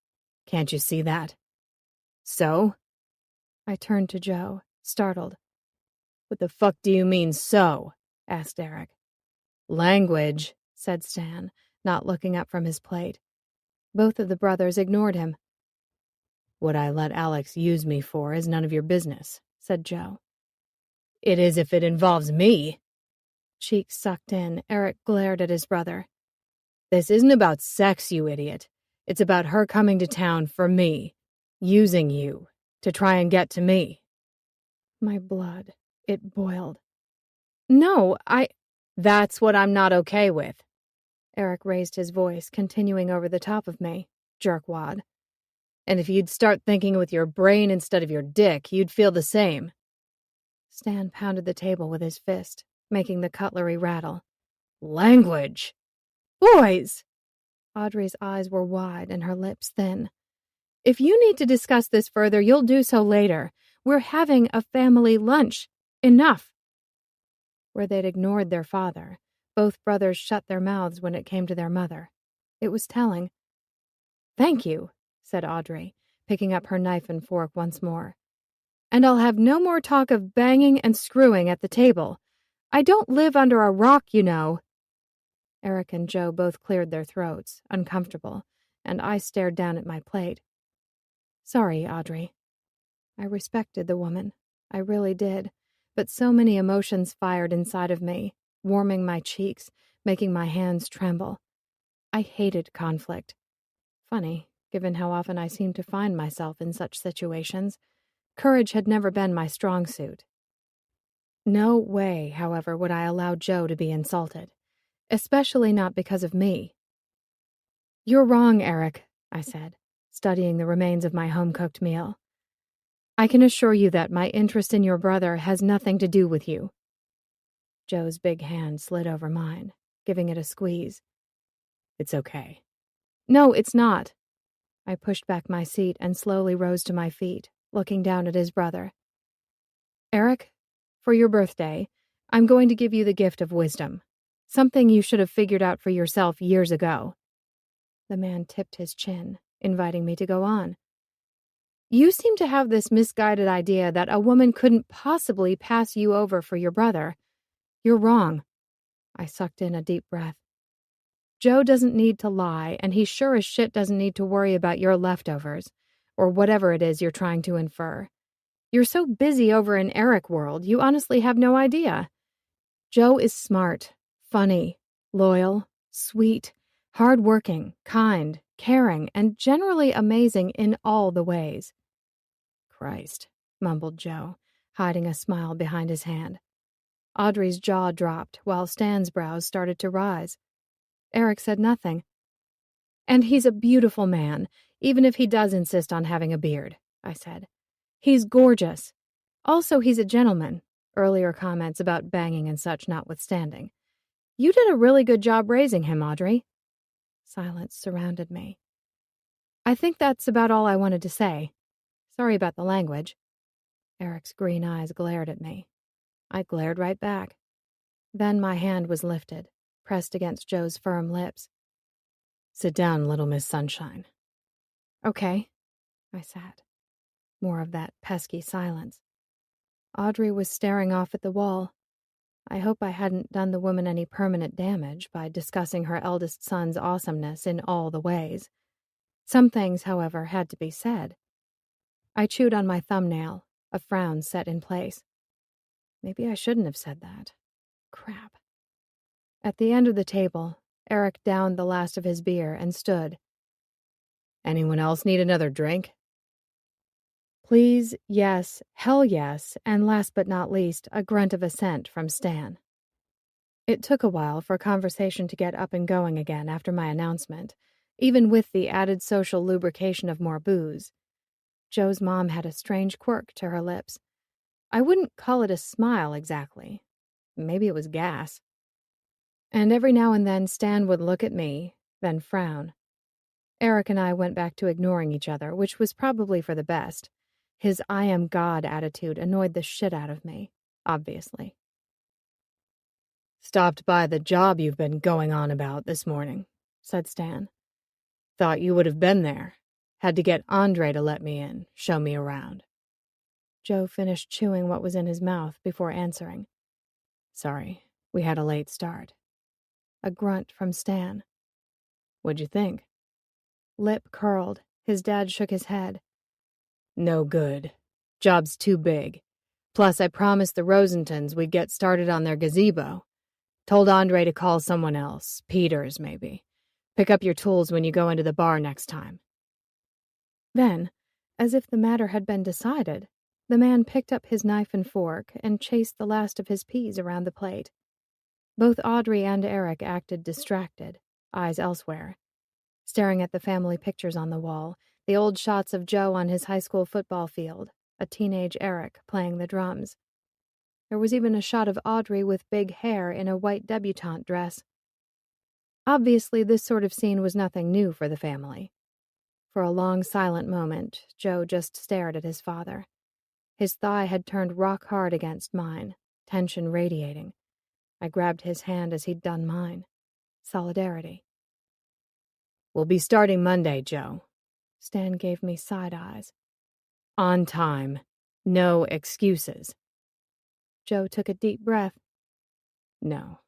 "Can't you see that?" "So?" I turned to Joe, startled. "What the fuck do you mean, so?" asked Eric. "Language," said Stan, not looking up from his plate. Both of the brothers ignored him. "What I let Alex use me for is none of your business," said Joe. "It is if it involves me." Cheeks sucked in, Eric glared at his brother. "This isn't about sex, you idiot. It's about her coming to town for me, using you, to try and get to me." My blood, it boiled. "No, That's what I'm not okay with." Eric raised his voice, continuing over the top of me. Jerkwad. And if you'd start thinking with your brain instead of your dick, you'd feel the same. Stan pounded the table with his fist, making the cutlery rattle. Language! Boys! Audrey's eyes were wide and her lips thin. If you need to discuss this further, you'll do so later. We're having a family lunch. Enough. Where they'd ignored their father, both brothers shut their mouths when it came to their mother. It was telling. Thank you, said Audrey, picking up her knife and fork once more. And I'll have no more talk of banging and screwing at the table. I don't live under a rock, you know. Eric and Joe both cleared their throats, uncomfortable, and I stared down at my plate. Sorry, Audrey. I respected the woman. I really did. But so many emotions fired inside of me, warming my cheeks, making my hands tremble. I hated conflict. Funny, given how often I seemed to find myself in such situations. Courage had never been my strong suit. No way, however, would I allow Joe to be insulted. Especially not because of me. You're wrong, Eric, I said, studying the remains of my home-cooked meal. I can assure you that my interest in your brother has nothing to do with you. Joe's big hand slid over mine, giving it a squeeze. It's okay. No, it's not. I pushed back my seat and slowly rose to my feet, looking down at his brother. Eric, for your birthday, I'm going to give you the gift of wisdom. Something you should have figured out for yourself years ago. The man tipped his chin, inviting me to go on. You seem to have this misguided idea that a woman couldn't possibly pass you over for your brother. You're wrong. I sucked in a deep breath. Joe doesn't need to lie, and he sure as shit doesn't need to worry about your leftovers, or whatever it is you're trying to infer. You're so busy over in Eric world, you honestly have no idea. Joe is smart, funny, loyal, sweet, hard-working, kind, caring, and generally amazing in all the ways. Christ, mumbled Joe, hiding a smile behind his hand. Audrey's jaw dropped, while Stan's brows started to rise. Eric said nothing. And he's a beautiful man, even if he does insist on having a beard, I said. He's gorgeous. Also, he's a gentleman, earlier comments about banging and such notwithstanding. You did a really good job raising him, Audrey. Silence surrounded me. I think that's about all I wanted to say. Sorry about the language. Eric's green eyes glared at me. I glared right back. Then my hand was lifted, pressed against Joe's firm lips. Sit down, little Miss Sunshine. Okay, I sat. More of that pesky silence. Audrey was staring off at the wall. I hope I hadn't done the woman any permanent damage by discussing her eldest son's awesomeness in all the ways. Some things, however, had to be said. I chewed on my thumbnail, a frown set in place. Maybe I shouldn't have said that. Crap. At the end of the table, Eric downed the last of his beer and stood. Anyone else need another drink? Please, yes, hell yes, and last but not least, a grunt of assent from Stan. It took a while for conversation to get up and going again after my announcement, even with the added social lubrication of more booze. Joe's mom had a strange quirk to her lips. I wouldn't call it a smile exactly. Maybe it was gas. And every now and then Stan would look at me, then frown. Eric and I went back to ignoring each other, which was probably for the best. His I am God attitude annoyed the shit out of me, obviously. Stopped by the job you've been going on about this morning, said Stan. Thought you would have been there. Had to get Andre to let me in, show me around. Joe finished chewing what was in his mouth before answering. Sorry, we had a late start. A grunt from Stan. What'd you think? Lip curled. His dad shook his head. No good. Job's too big. Plus, I promised the Rosentons we'd get started on their gazebo. Told Andre to call someone else, Peters maybe. Pick up your tools when you go into the bar next time. Then, as if the matter had been decided, the man picked up his knife and fork and chased the last of his peas around the plate. Both Audrey and Eric acted distracted, eyes elsewhere. Staring at the family pictures on the wall, The old shots of Joe on his high school football field, a teenage Eric playing the drums. There was even a shot of Audrey with big hair in a white debutante dress. Obviously, this sort of scene was nothing new for the family. For a long, silent moment, Joe just stared at his father. His thigh had turned rock hard against mine, tension radiating. I grabbed his hand as he'd done mine. Solidarity. "We'll be starting Monday, Joe." Stan gave me side eyes. "On time. No excuses." Joe took a deep breath. "No."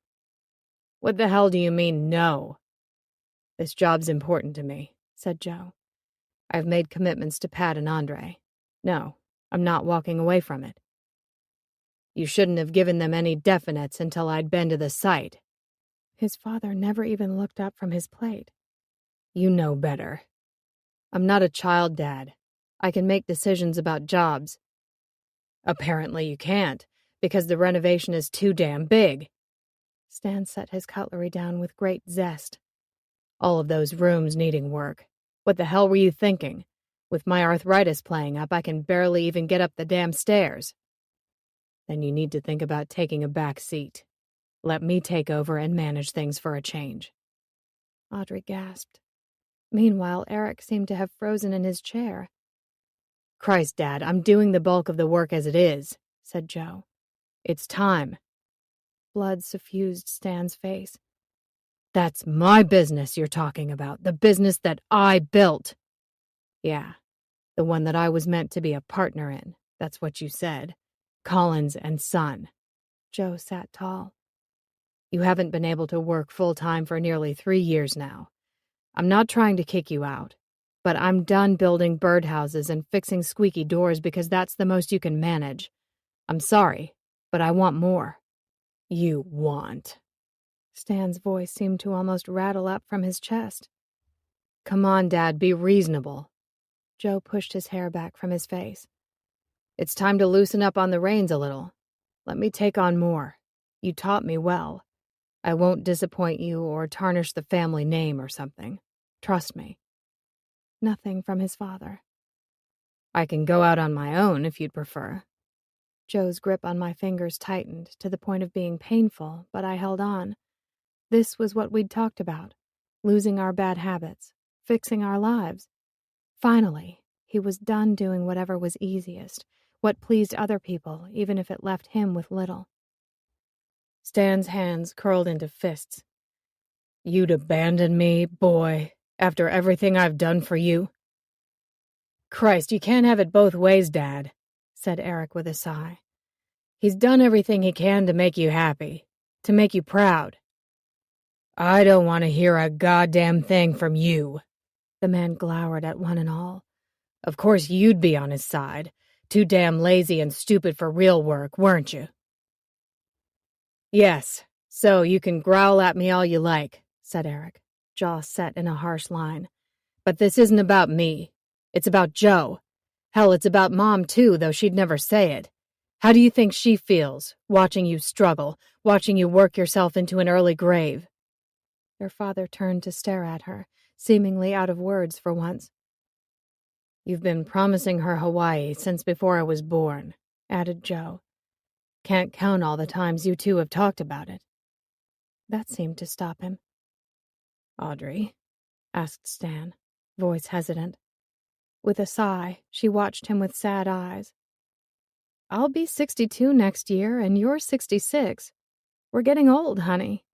"What the hell do you mean, no?" "This job's important to me," said Joe. "I've made commitments to Pat and Andre. No, I'm not walking away from it." "You shouldn't have given them any definites until I'd been to the site." His father never even looked up from his plate. "You know better. I'm not a child, Dad. I can make decisions about jobs." "Apparently you can't, because the renovation is too damn big." Stan set his cutlery down with great zest. "All of those rooms needing work. What the hell were you thinking? With my arthritis playing up, I can barely even get up the damn stairs." "Then you need to think about taking a back seat. Let me take over and manage things for a change." Audrey gasped. Meanwhile, Eric seemed to have frozen in his chair. "Christ, Dad, I'm doing the bulk of the work as it is," said Joe. "It's time." Blood suffused Stan's face. "That's my business you're talking about, the business that I built." "Yeah, the one that I was meant to be a partner in. That's what you said. Collins and Son." Joe sat tall. "You haven't been able to work full-time for nearly 3 years now. I'm not trying to kick you out, but I'm done building birdhouses and fixing squeaky doors because that's the most you can manage. I'm sorry, but I want more." "You want?" Stan's voice seemed to almost rattle up from his chest. "Come on, Dad, be reasonable." Joe pushed his hair back from his face. "It's time to loosen up on the reins a little. Let me take on more. You taught me well. I won't disappoint you or tarnish the family name or something. Trust me." Nothing from his father. "I can go out on my own if you'd prefer." Joe's grip on my fingers tightened to the point of being painful, but I held on. This was what we'd talked about. Losing our bad habits. Fixing our lives. Finally, he was done doing whatever was easiest, what pleased other people, even if it left him with little. Stan's hands curled into fists. "You'd abandon me, boy, after everything I've done for you?" "Christ, you can't have it both ways, Dad," said Eric with a sigh. "He's done everything he can to make you happy, to make you proud." "I don't want to hear a goddamn thing from you." The man glowered at one and all. "Of course you'd be on his side. Too damn lazy and stupid for real work, weren't you?" "Yes, so you can growl at me all you like," said Eric, jaw set in a harsh line. "But this isn't about me. It's about Joe. Hell, it's about Mom, too, though she'd never say it. How do you think she feels, watching you struggle, watching you work yourself into an early grave?" Their father turned to stare at her, seemingly out of words for once. "You've been promising her Hawaii since before I was born," added Joe. "Can't count all the times you two have talked about it." That seemed to stop him. "Audrey?" asked Stan, voice hesitant. With a sigh, she watched him with sad eyes. "I'll be 62 next year, and you're 66. We're getting old, honey.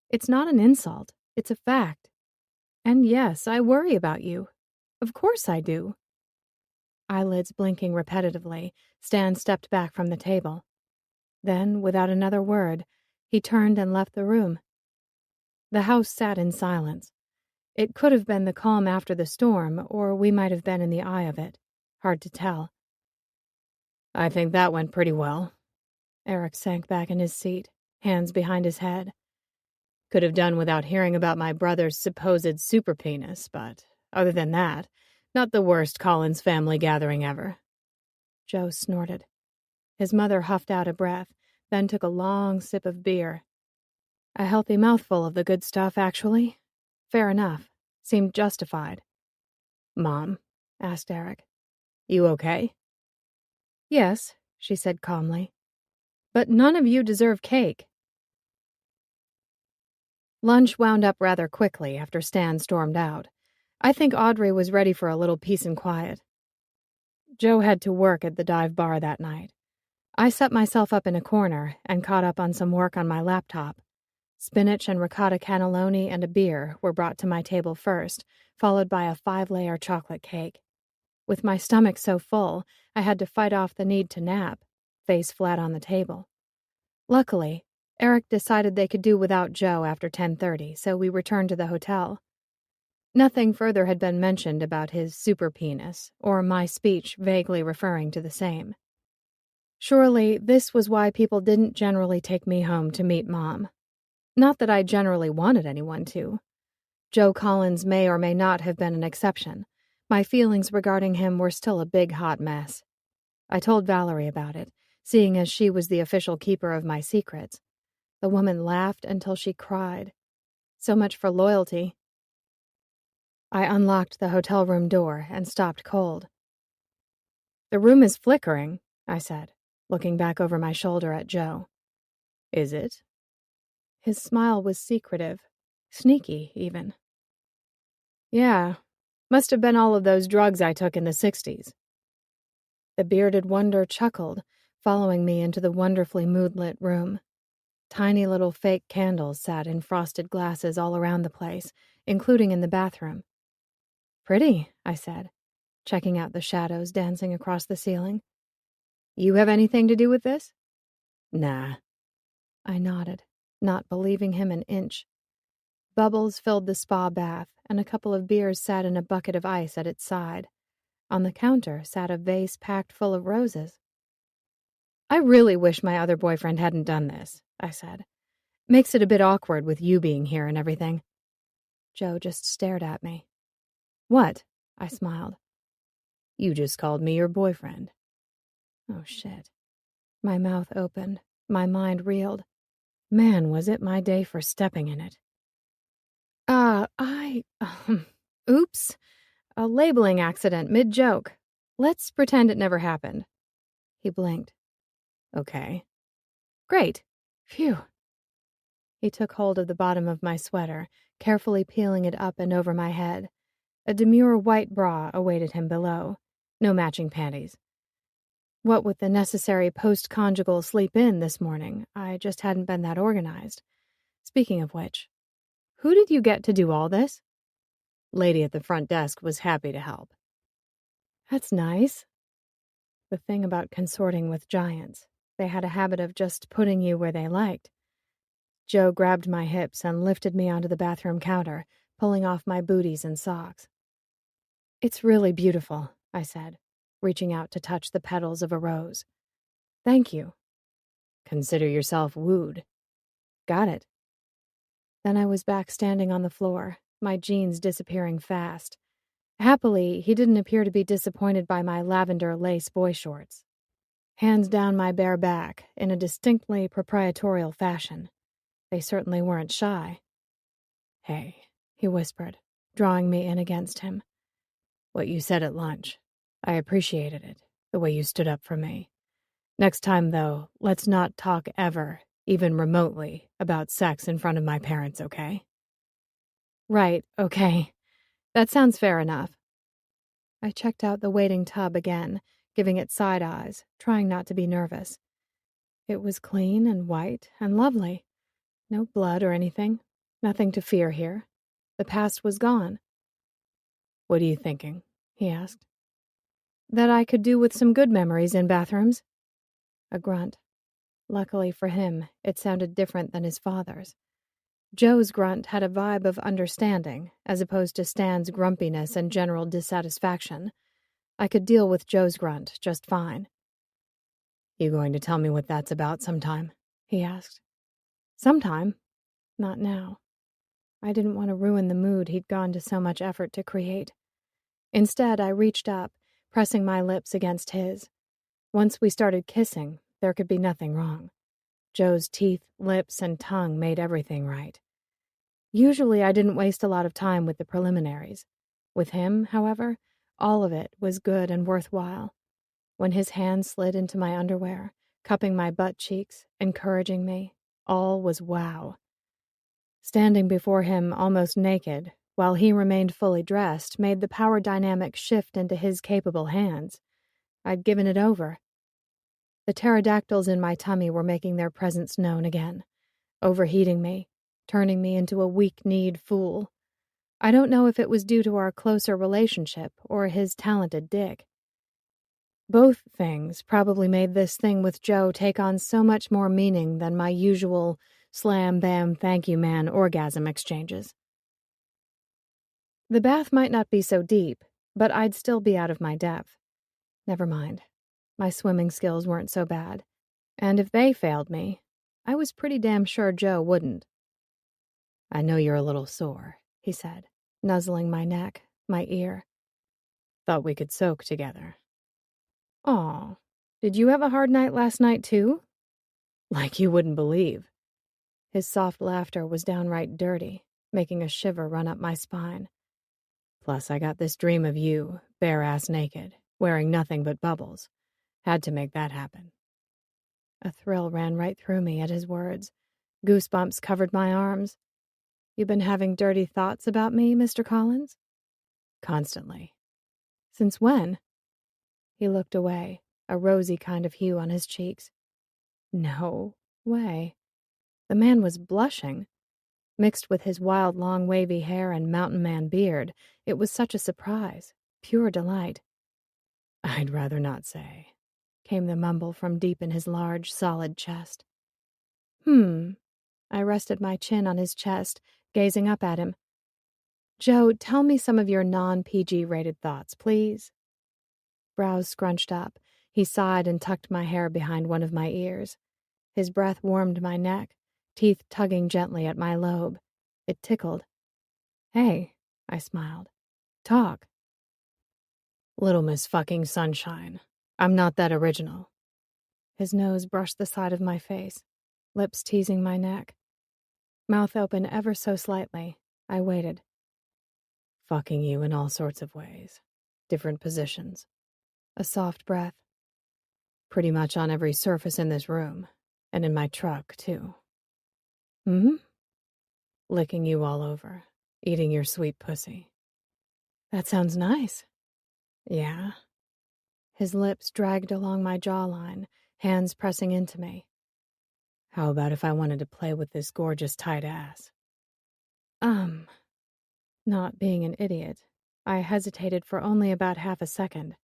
It's not an insult. It's a fact. And yes, I worry about you. Of course I do." Eyelids blinking repetitively, Stan stepped back from the table. Then, without another word, he turned and left the room. The house sat in silence. It could have been the calm after the storm, or we might have been in the eye of it. Hard to tell. "I think that went pretty well." Eric sank back in his seat, hands behind his head. "Could have done without hearing about my brother's supposed super penis, but other than that, not the worst Collins family gathering ever." Joe snorted. His mother huffed out a breath, then took a long sip of beer. A healthy mouthful of the good stuff, actually. Fair enough. Seemed justified. "Mom," asked Eric. You okay? Yes, she said calmly. But none of you deserve cake. Lunch wound up rather quickly after Stan stormed out. I think Audrey was ready for a little peace and quiet. Joe had to work at the dive bar that night. I set myself up in a corner and caught up on some work on my laptop. Spinach and ricotta cannelloni and a beer were brought to my table first, followed by a 5-layer chocolate cake. With my stomach so full, I had to fight off the need to nap, face flat on the table. Luckily, Eric decided they could do without Joe after 10:30, so we returned to the hotel. Nothing further had been mentioned about his super penis, or my speech vaguely referring to the same. Surely, this was why people didn't generally take me home to meet Mom. Not that I generally wanted anyone to. Joe Collins may or may not have been an exception. My feelings regarding him were still a big hot mess. I told Valerie about it, seeing as she was the official keeper of my secrets. The woman laughed until she cried. So much for loyalty. I unlocked the hotel room door and stopped cold. "The room is flickering," I said, looking back over my shoulder at Joe. Is it? His smile was secretive, sneaky even. Yeah, must have been all of those drugs I took in the 60s. The bearded wonder chuckled, following me into the wonderfully mood-lit room. Tiny little fake candles sat in frosted glasses all around the place, including in the bathroom. "Pretty," I said, checking out the shadows dancing across the ceiling. "You have anything to do with this?" Nah. I nodded, not believing him an inch. Bubbles filled the spa bath, and a couple of beers sat in a bucket of ice at its side. On the counter sat a vase packed full of roses. "I really wish my other boyfriend hadn't done this," I said. "Makes it a bit awkward with you being here and everything." Joe just stared at me. "What?" I smiled. "You just called me your boyfriend." Oh, shit. My mouth opened. My mind reeled. Man, was it my day for stepping in it. Oops. A labeling accident mid-joke. Let's pretend it never happened." He blinked. Okay. "Great. Phew." He took hold of the bottom of my sweater, carefully peeling it up and over my head. A demure white bra awaited him below. No matching panties. What with the necessary post-conjugal sleep-in this morning, I just hadn't been that organized. Speaking of which, who did you get to do all this? Lady at the front desk was happy to help. That's nice. The thing about consorting with giants, they had a habit of just putting you where they liked. Joe grabbed my hips and lifted me onto the bathroom counter, pulling off my booties and socks. "It's really beautiful," I said, reaching out to touch the petals of a rose. "Thank you." "Consider yourself wooed." "Got it." Then I was back standing on the floor, my jeans disappearing fast. Happily, he didn't appear to be disappointed by my lavender lace boy shorts. Hands down my bare back, in a distinctly proprietorial fashion. They certainly weren't shy. "Hey," he whispered, drawing me in against him. "What you said at lunch. I appreciated it, the way you stood up for me. Next time, though, let's not talk ever, even remotely, about sex in front of my parents, okay?" "Right, okay. That sounds fair enough." I checked out the waiting tub again, giving it side eyes, trying not to be nervous. It was clean and white and lovely. No blood or anything. Nothing to fear here. The past was gone. "What are you thinking?" he asked. "That I could do with some good memories in bathrooms." A grunt. Luckily for him, it sounded different than his father's. Joe's grunt had a vibe of understanding, as opposed to Stan's grumpiness and general dissatisfaction. I could deal with Joe's grunt just fine. "You going to tell me what that's about sometime?" he asked. "Sometime. Not now." I didn't want to ruin the mood he'd gone to so much effort to create. Instead, I reached up, pressing my lips against his. Once we started kissing, there could be nothing wrong. Joe's teeth, lips, and tongue made everything right. Usually, I didn't waste a lot of time with the preliminaries. With him, however, All of it was good and worthwhile. When his hand slid into my underwear, cupping my butt cheeks, encouraging me, all was wow. Standing before him almost naked, while he remained fully dressed, made the power dynamic shift into his capable hands. I'd given it over. The pterodactyls in my tummy were making their presence known again, overheating me, turning me into a weak-kneed fool. I don't know if it was due to our closer relationship or his talented dick. Both things probably made this thing with Joe take on so much more meaning than my usual slam, bam, thank you, man orgasm exchanges. The bath might not be so deep, but I'd still be out of my depth. Never mind. My swimming skills weren't so bad. And if they failed me, I was pretty damn sure Joe wouldn't. I know you're a little sore, he said, nuzzling my neck, my ear. Thought we could soak together. Aw, did you have a hard night last night, too? Like you wouldn't believe. His soft laughter was downright dirty, making a shiver run up my spine. Plus, I got this dream of you, bare-ass naked, wearing nothing but bubbles. Had to make that happen. A thrill ran right through me at his words. Goosebumps covered my arms. You been having dirty thoughts about me, Mr. Collins? Constantly. Since when? He looked away, a rosy kind of hue on his cheeks. No way. The man was blushing. Mixed with his wild, long, wavy hair and mountain man beard, it was such a surprise, pure delight. I'd rather not say, came the mumble from deep in his large, solid chest. I rested my chin on his chest, gazing up at him. Joe, tell me some of your non-PG rated thoughts, please. Brows scrunched up, he sighed and tucked my hair behind one of my ears. His breath warmed my neck, teeth tugging gently at my lobe. It tickled. Hey, I smiled. Talk. Little Miss fucking Sunshine. I'm not that original. His nose brushed the side of my face, lips teasing my neck. Mouth open ever so slightly, I waited. Fucking you in all sorts of ways. Different positions. A soft breath. Pretty much on every surface in this room, and in my truck, too. Licking you all over, eating your sweet pussy. That sounds nice. Yeah. His lips dragged along my jawline, hands pressing into me. How about if I wanted to play with this gorgeous tight ass? Not being an idiot, I hesitated for only about half a second.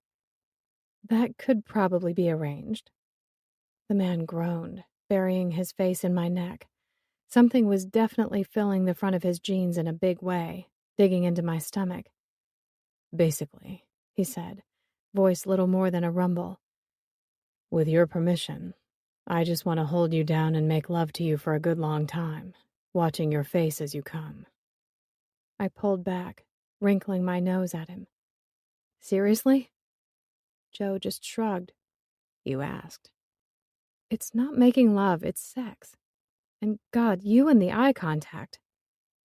That could probably be arranged. The man groaned, burying his face in my neck. Something was definitely filling the front of his jeans in a big way, digging into my stomach. Basically, he said, voice little more than a rumble. With your permission, I just want to hold you down and make love to you for a good long time, watching your face as you come. I pulled back, wrinkling my nose at him. Seriously? Joe just shrugged. You asked. It's not making love, it's sex. And God, you and the eye contact.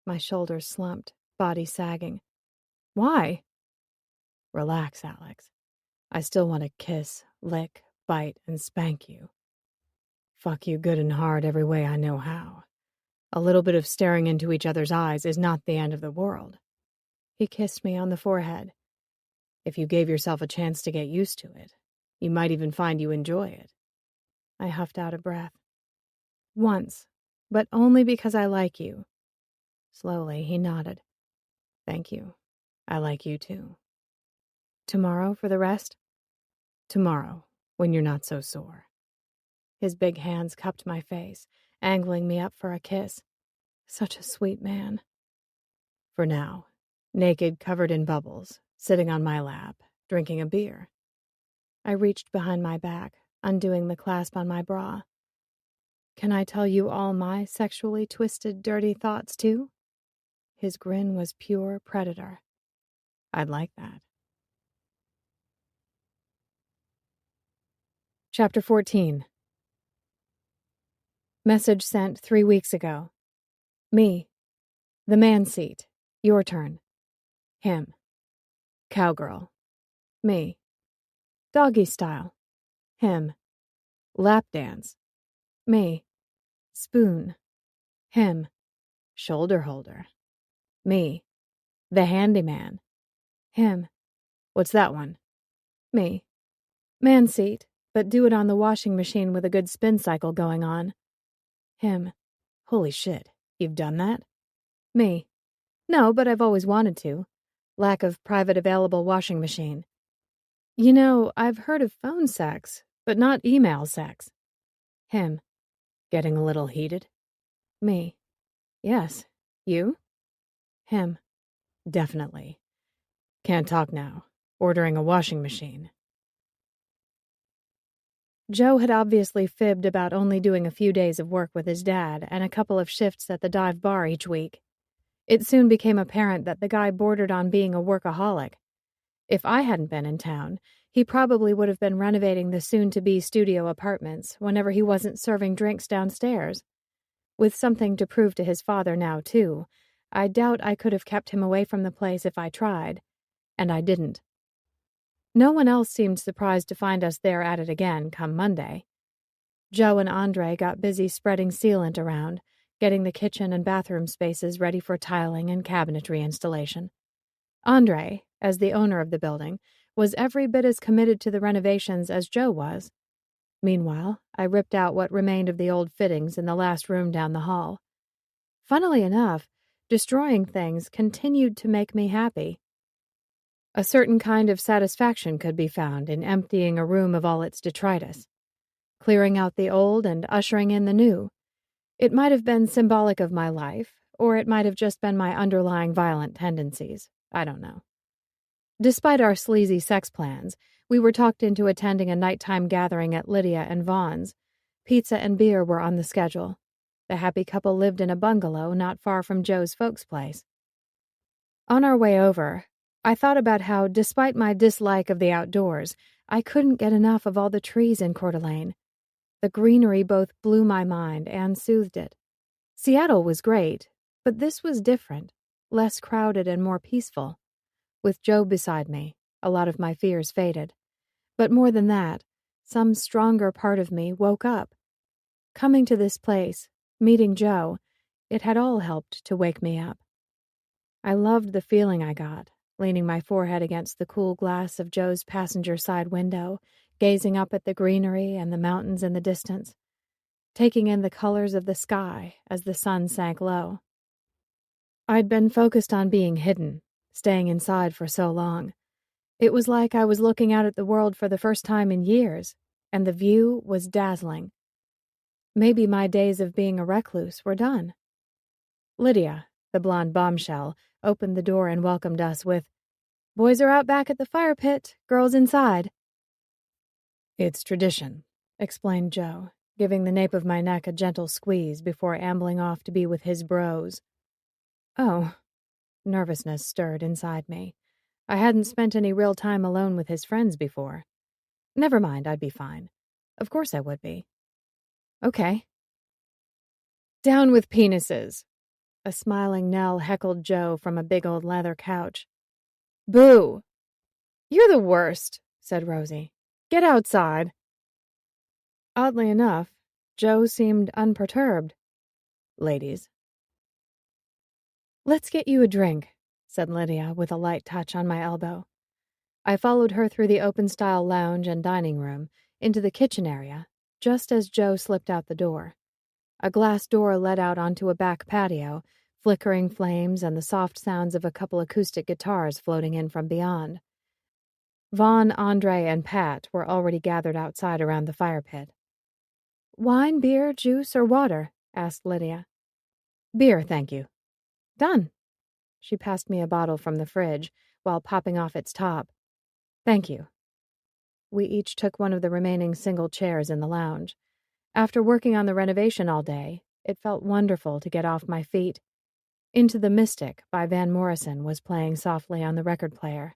My shoulders slumped, body sagging. Why? Relax, Alex. I still want to kiss, lick, bite, and spank you. Fuck you good and hard every way I know how. A little bit of staring into each other's eyes is not the end of the world. He kissed me on the forehead. If you gave yourself a chance to get used to it, you might even find you enjoy it. I huffed out a breath. Once, but only because I like you. Slowly, he nodded. Thank you. I like you too. Tomorrow for the rest? Tomorrow, when you're not so sore. His big hands cupped my face, angling me up for a kiss. Such a sweet man. For now, naked, covered in bubbles, sitting on my lap, drinking a beer. I reached behind my back, undoing the clasp on my bra. Can I tell you all my sexually twisted, dirty thoughts, too? His grin was pure predator. I'd like that. Chapter 14. Message sent 3 weeks ago. Me. The man seat. Your turn. Him. Cowgirl. Me. Doggy style. Him. Lap dance. Me. Spoon. Him. Shoulder holder. Me. The handyman. Him. What's that one? Me. Man seat, but do it on the washing machine with a good spin cycle going on. Him. Holy shit, you've done that? Me. No, but I've always wanted to. Lack of private available washing machine. You know, I've heard of phone sex, but not email sex. Him. Getting a little heated? Me. Yes. You? Him. Definitely. Can't talk now. Ordering a washing machine. Joe had obviously fibbed about only doing a few days of work with his dad and a couple of shifts at the dive bar each week. It soon became apparent that the guy bordered on being a workaholic. If I hadn't been in town, he probably would have been renovating the soon-to-be studio apartments whenever he wasn't serving drinks downstairs. With something to prove to his father now, too, I doubt I could have kept him away from the place if I tried, and I didn't. No one else seemed surprised to find us there at it again come Monday. Joe and Andre got busy spreading sealant around, getting the kitchen and bathroom spaces ready for tiling and cabinetry installation. Andre, as the owner of the building, was every bit as committed to the renovations as Joe was. Meanwhile, I ripped out what remained of the old fittings in the last room down the hall. Funnily enough, destroying things continued to make me happy. A certain kind of satisfaction could be found in emptying a room of all its detritus, clearing out the old and ushering in the new. It might have been symbolic of my life, or it might have just been my underlying violent tendencies. I don't know. Despite our sleazy sex plans, we were talked into attending a nighttime gathering at Lydia and Vaughn's. Pizza and beer were on the schedule. The happy couple lived in a bungalow not far from Joe's folks' place. On our way over, I thought about how, despite my dislike of the outdoors, I couldn't get enough of all the trees in Coeur d'Alene. The greenery both blew my mind and soothed it. Seattle was great, but this was different, less crowded and more peaceful. With Joe beside me, a lot of my fears faded. But more than that, some stronger part of me woke up. Coming to this place, meeting Joe, it had all helped to wake me up. I loved the feeling I got, leaning my forehead against the cool glass of Joe's passenger side window, gazing up at the greenery and the mountains in the distance, taking in the colors of the sky as the sun sank low. I'd been focused on being hidden, staying inside for so long. It was like I was looking out at the world for the first time in years, and the view was dazzling. Maybe my days of being a recluse were done. Lydia, the blonde bombshell, opened the door and welcomed us with, "Boys are out back at the fire pit, girls inside." "It's tradition," explained Joe, giving the nape of my neck a gentle squeeze before ambling off to be with his bros. Oh. Nervousness stirred inside me. I hadn't spent any real time alone with his friends before. Never mind, I'd be fine. Of course I would be. Okay. "Down with penises," a smiling Nell heckled Joe from a big old leather couch. "Boo! You're the worst," said Rosie. "Get outside." Oddly enough, Joe seemed unperturbed. "Ladies." "Let's get you a drink," said Lydia with a light touch on my elbow. I followed her through the open-style lounge and dining room, into the kitchen area, just as Joe slipped out the door. A glass door led out onto a back patio, flickering flames and the soft sounds of a couple acoustic guitars floating in from beyond. Vaughn, Andre, and Pat were already gathered outside around the fire pit. "Wine, beer, juice, or water?" asked Lydia. "Beer, thank you." "Done." She passed me a bottle from the fridge, while popping off its top. "Thank you." We each took one of the remaining single chairs in the lounge. After working on the renovation all day, it felt wonderful to get off my feet. Into the Mystic by Van Morrison was playing softly on the record player.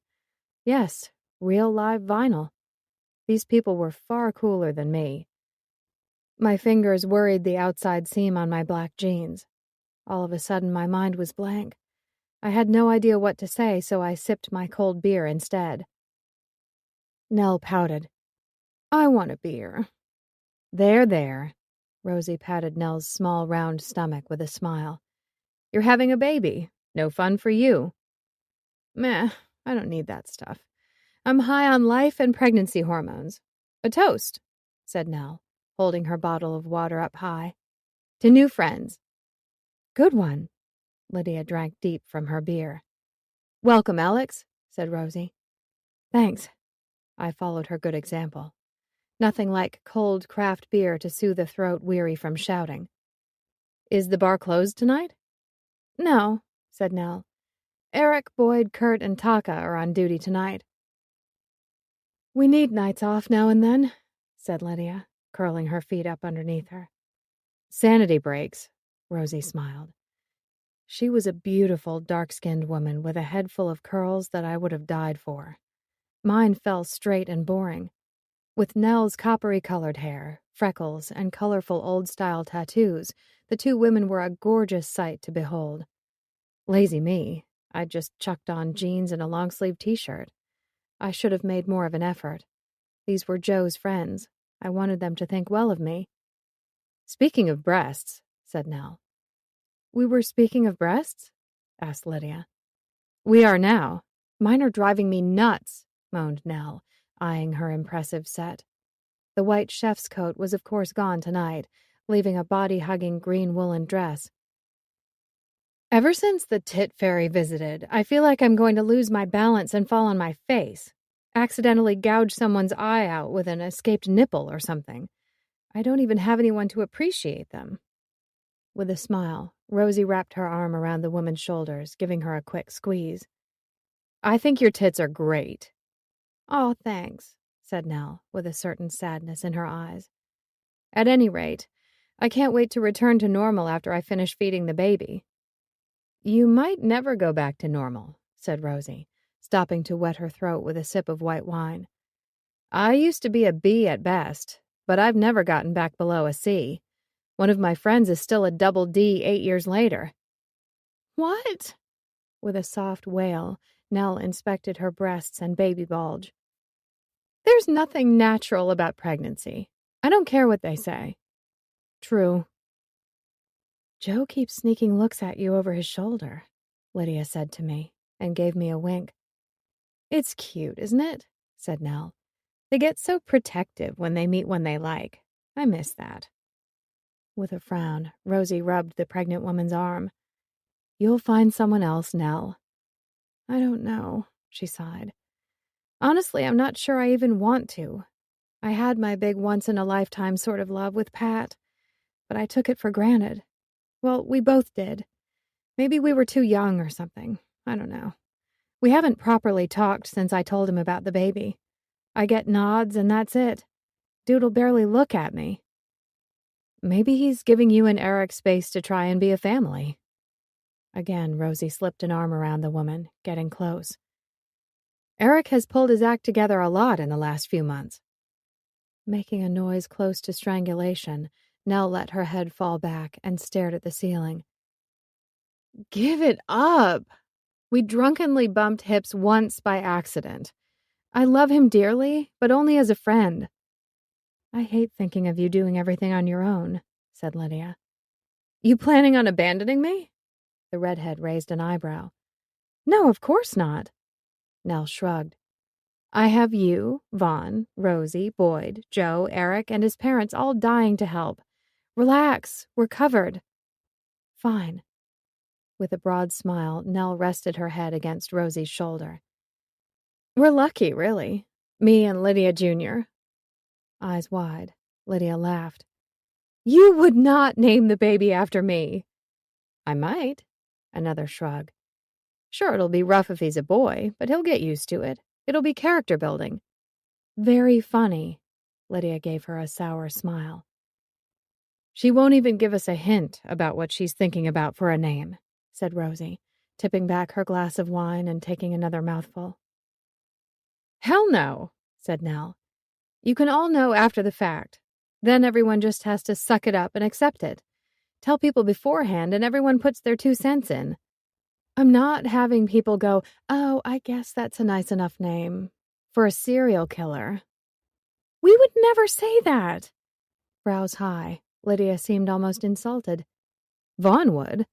Yes, real live vinyl. These people were far cooler than me. My fingers worried the outside seam on my black jeans. All of a sudden, my mind was blank. I had no idea what to say, so I sipped my cold beer instead. Nell pouted. I want a beer. There, there. Rosie patted Nell's small, round stomach with a smile. You're having a baby. No fun for you. Meh, I don't need that stuff. I'm high on life and pregnancy hormones. A toast, said Nell, holding her bottle of water up high. To new friends. Good one. Lydia drank deep from her beer. Welcome, Alex, said Rosie. Thanks. I followed her good example. Nothing like cold craft beer to soothe a throat weary from shouting. Is the bar closed tonight? No, said Nell. Eric, Boyd, Kurt, and Taka are on duty tonight. We need nights off now and then, said Lydia, curling her feet up underneath her. Sanity breaks, Rosie smiled. She was a beautiful, dark-skinned woman with a head full of curls that I would have died for. Mine fell straight and boring. With Nell's coppery-colored hair, freckles, and colorful old-style tattoos, the two women were a gorgeous sight to behold. Lazy me, I'd just chucked on jeans and a long-sleeve t-shirt. I should have made more of an effort. These were Joe's friends. I wanted them to think well of me. Speaking of breasts, said Nell. We were speaking of breasts? Asked Lydia. We are now. Mine are driving me nuts, moaned Nell, eyeing her impressive set. The white chef's coat was of course gone tonight, leaving a body-hugging green woolen dress. Ever since the tit fairy visited, I feel like I'm going to lose my balance and fall on my face. Accidentally gouge someone's eye out with an escaped nipple or something. I don't even have anyone to appreciate them. With a smile, Rosie wrapped her arm around the woman's shoulders, giving her a quick squeeze. I think your tits are great. Oh, thanks, said Nell, with a certain sadness in her eyes. At any rate, I can't wait to return to normal after I finish feeding the baby. You might never go back to normal, said Rosie, stopping to wet her throat with a sip of white wine. I used to be a B at best, but I've never gotten back below a C. One of my friends is still a double D 8 years later. What? With a soft wail, Nell inspected her breasts and baby bulge. There's nothing natural about pregnancy. I don't care what they say. True. Joe keeps sneaking looks at you over his shoulder, Lydia said to me, and gave me a wink. It's cute, isn't it? Said Nell. They get so protective when they meet one they like. I miss that. With a frown, Rosie rubbed the pregnant woman's arm. You'll find someone else, Nell. I don't know, she sighed. Honestly, I'm not sure I even want to. I had my big once-in-a-lifetime sort of love with Pat, but I took it for granted. Well, we both did. Maybe we were too young or something. I don't know. We haven't properly talked since I told him about the baby. I get nods and that's it. Dude'll barely look at me. Maybe he's giving you and Eric space to try and be a family. Again, Rosie slipped an arm around the woman, getting close. Eric has pulled his act together a lot in the last few months. Making a noise close to strangulation, Nell let her head fall back and stared at the ceiling. Give it up. We drunkenly bumped hips once by accident. I love him dearly, but only as a friend. I hate thinking of you doing everything on your own, said Lydia. You planning on abandoning me? The redhead raised an eyebrow. No, of course not. Nell shrugged. I have you, Vaughn, Rosie, Boyd, Joe, Eric, and his parents all dying to help. Relax, we're covered. Fine. With a broad smile, Nell rested her head against Rosie's shoulder. We're lucky, really. Me and Lydia Jr. Eyes wide, Lydia laughed. You would not name the baby after me. I might. Another shrug. Sure, it'll be rough if he's a boy, but he'll get used to it. It'll be character building. Very funny. Lydia gave her a sour smile. She won't even give us a hint about what she's thinking about for a name, said Rosie, tipping back her glass of wine and taking another mouthful. Hell no, said Nell. You can all know after the fact. Then everyone just has to suck it up and accept it. Tell people beforehand and everyone puts their 2 cents in. I'm not having people go, oh, I guess that's a nice enough name. For a serial killer. We would never say that. Brows high, Lydia seemed almost insulted. Vaughn would.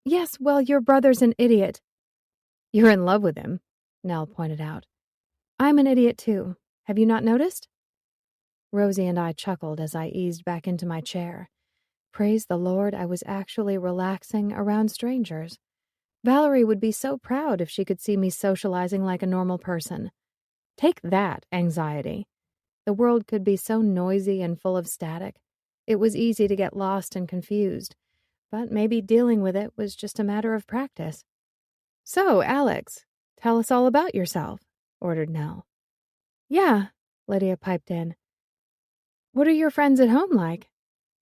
Yes, well, your brother's an idiot. You're in love with him, Nell pointed out. I'm an idiot too. Have you not noticed? Rosie and I chuckled as I eased back into my chair. Praise the Lord, I was actually relaxing around strangers. Valerie would be so proud if she could see me socializing like a normal person. Take that, anxiety. The world could be so noisy and full of static. It was easy to get lost and confused, but maybe dealing with it was just a matter of practice. So, Alex, tell us all about yourself, ordered Nell. Yeah, Lydia piped in. What are your friends at home like?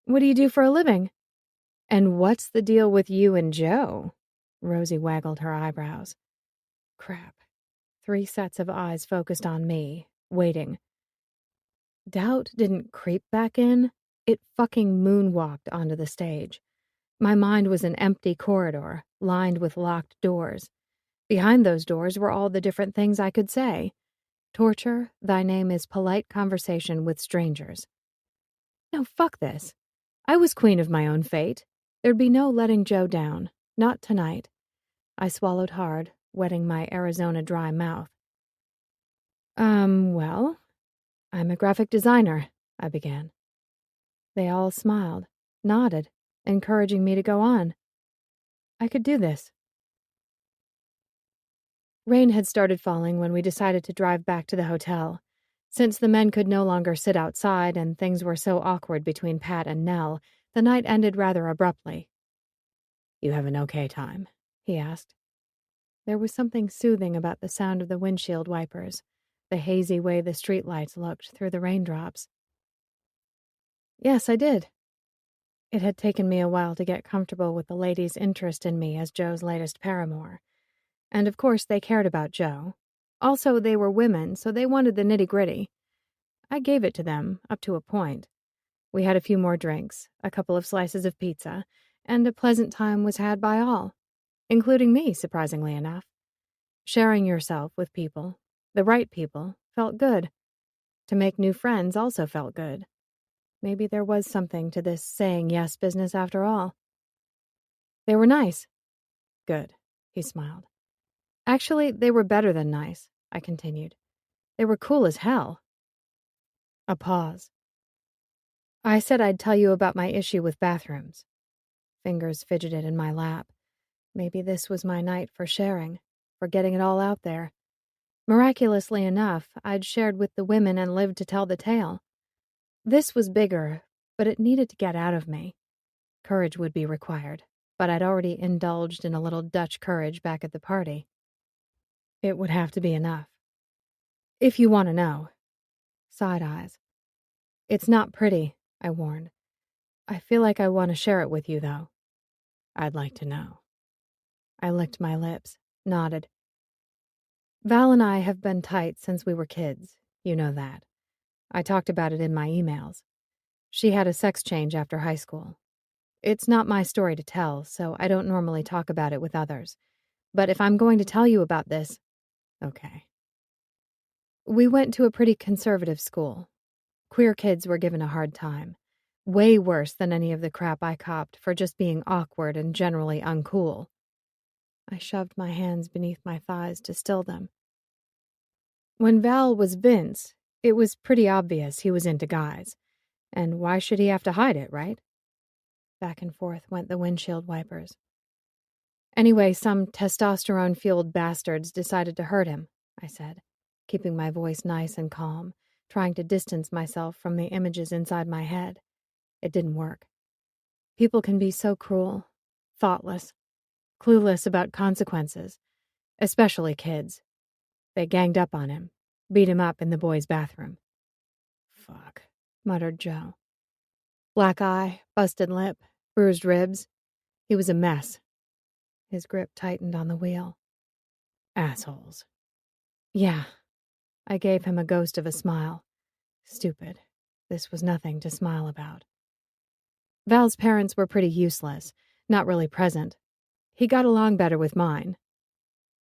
What do you do for a living? And what's the deal with you and Joe? Rosie waggled her eyebrows. Crap. 3 sets of eyes focused on me, waiting. Doubt didn't creep back in. It fucking moonwalked onto the stage. My mind was an empty corridor, lined with locked doors. Behind those doors were all the different things I could say. Torture, thy name is polite conversation with strangers. No, fuck this. I was queen of my own fate. There'd be no letting Joe down. Not tonight. I swallowed hard, wetting my Arizona dry mouth. Well, I'm a graphic designer, I began. They all smiled, nodded, encouraging me to go on. I could do this. Rain had started falling when we decided to drive back to the hotel. Since the men could no longer sit outside and things were so awkward between Pat and Nell, the night ended rather abruptly. You have an okay time? He asked. There was something soothing about the sound of the windshield wipers, the hazy way the streetlights looked through the raindrops. Yes, I did. It had taken me a while to get comfortable with the ladies' interest in me as Joe's latest paramour. And of course they cared about Joe. Also, they were women, so they wanted the nitty-gritty. I gave it to them, up to a point. We had a few more drinks, a couple of slices of pizza, and a pleasant time was had by all, including me, surprisingly enough. Sharing yourself with people, the right people, felt good. To make new friends also felt good. Maybe there was something to this saying yes business after all. They were nice. Good, he smiled. Actually, they were better than nice, I continued. They were cool as hell. A pause. I said I'd tell you about my issue with bathrooms. Fingers fidgeted in my lap. Maybe this was my night for sharing, for getting it all out there. Miraculously enough, I'd shared with the women and lived to tell the tale. This was bigger, but it needed to get out of me. Courage would be required, but I'd already indulged in a little Dutch courage back at the party. It would have to be enough. If you want to know. Side eyes. It's not pretty, I warned. I feel like I want to share it with you, though. I'd like to know. I licked my lips, nodded. Val and I have been tight since we were kids. You know that. I talked about it in my emails. She had a sex change after high school. It's not my story to tell, so I don't normally talk about it with others. But if I'm going to tell you about this, okay. We went to a pretty conservative school. Queer kids were given a hard time. Way worse than any of the crap I copped for just being awkward and generally uncool. I shoved my hands beneath my thighs to still them. When Val was Vince, it was pretty obvious he was into guys. And why should he have to hide it, right? Back and forth went the windshield wipers. Anyway, some testosterone-fueled bastards decided to hurt him, I said, keeping my voice nice and calm, trying to distance myself from the images inside my head. It didn't work. People can be so cruel, thoughtless, clueless about consequences, especially kids. They ganged up on him, beat him up in the boys' bathroom. Fuck, muttered Joe. Black eye, busted lip, bruised ribs. He was a mess. His grip tightened on the wheel. Assholes. Yeah. I gave him a ghost of a smile. Stupid. This was nothing to smile about. Val's parents were pretty useless, not really present. He got along better with mine.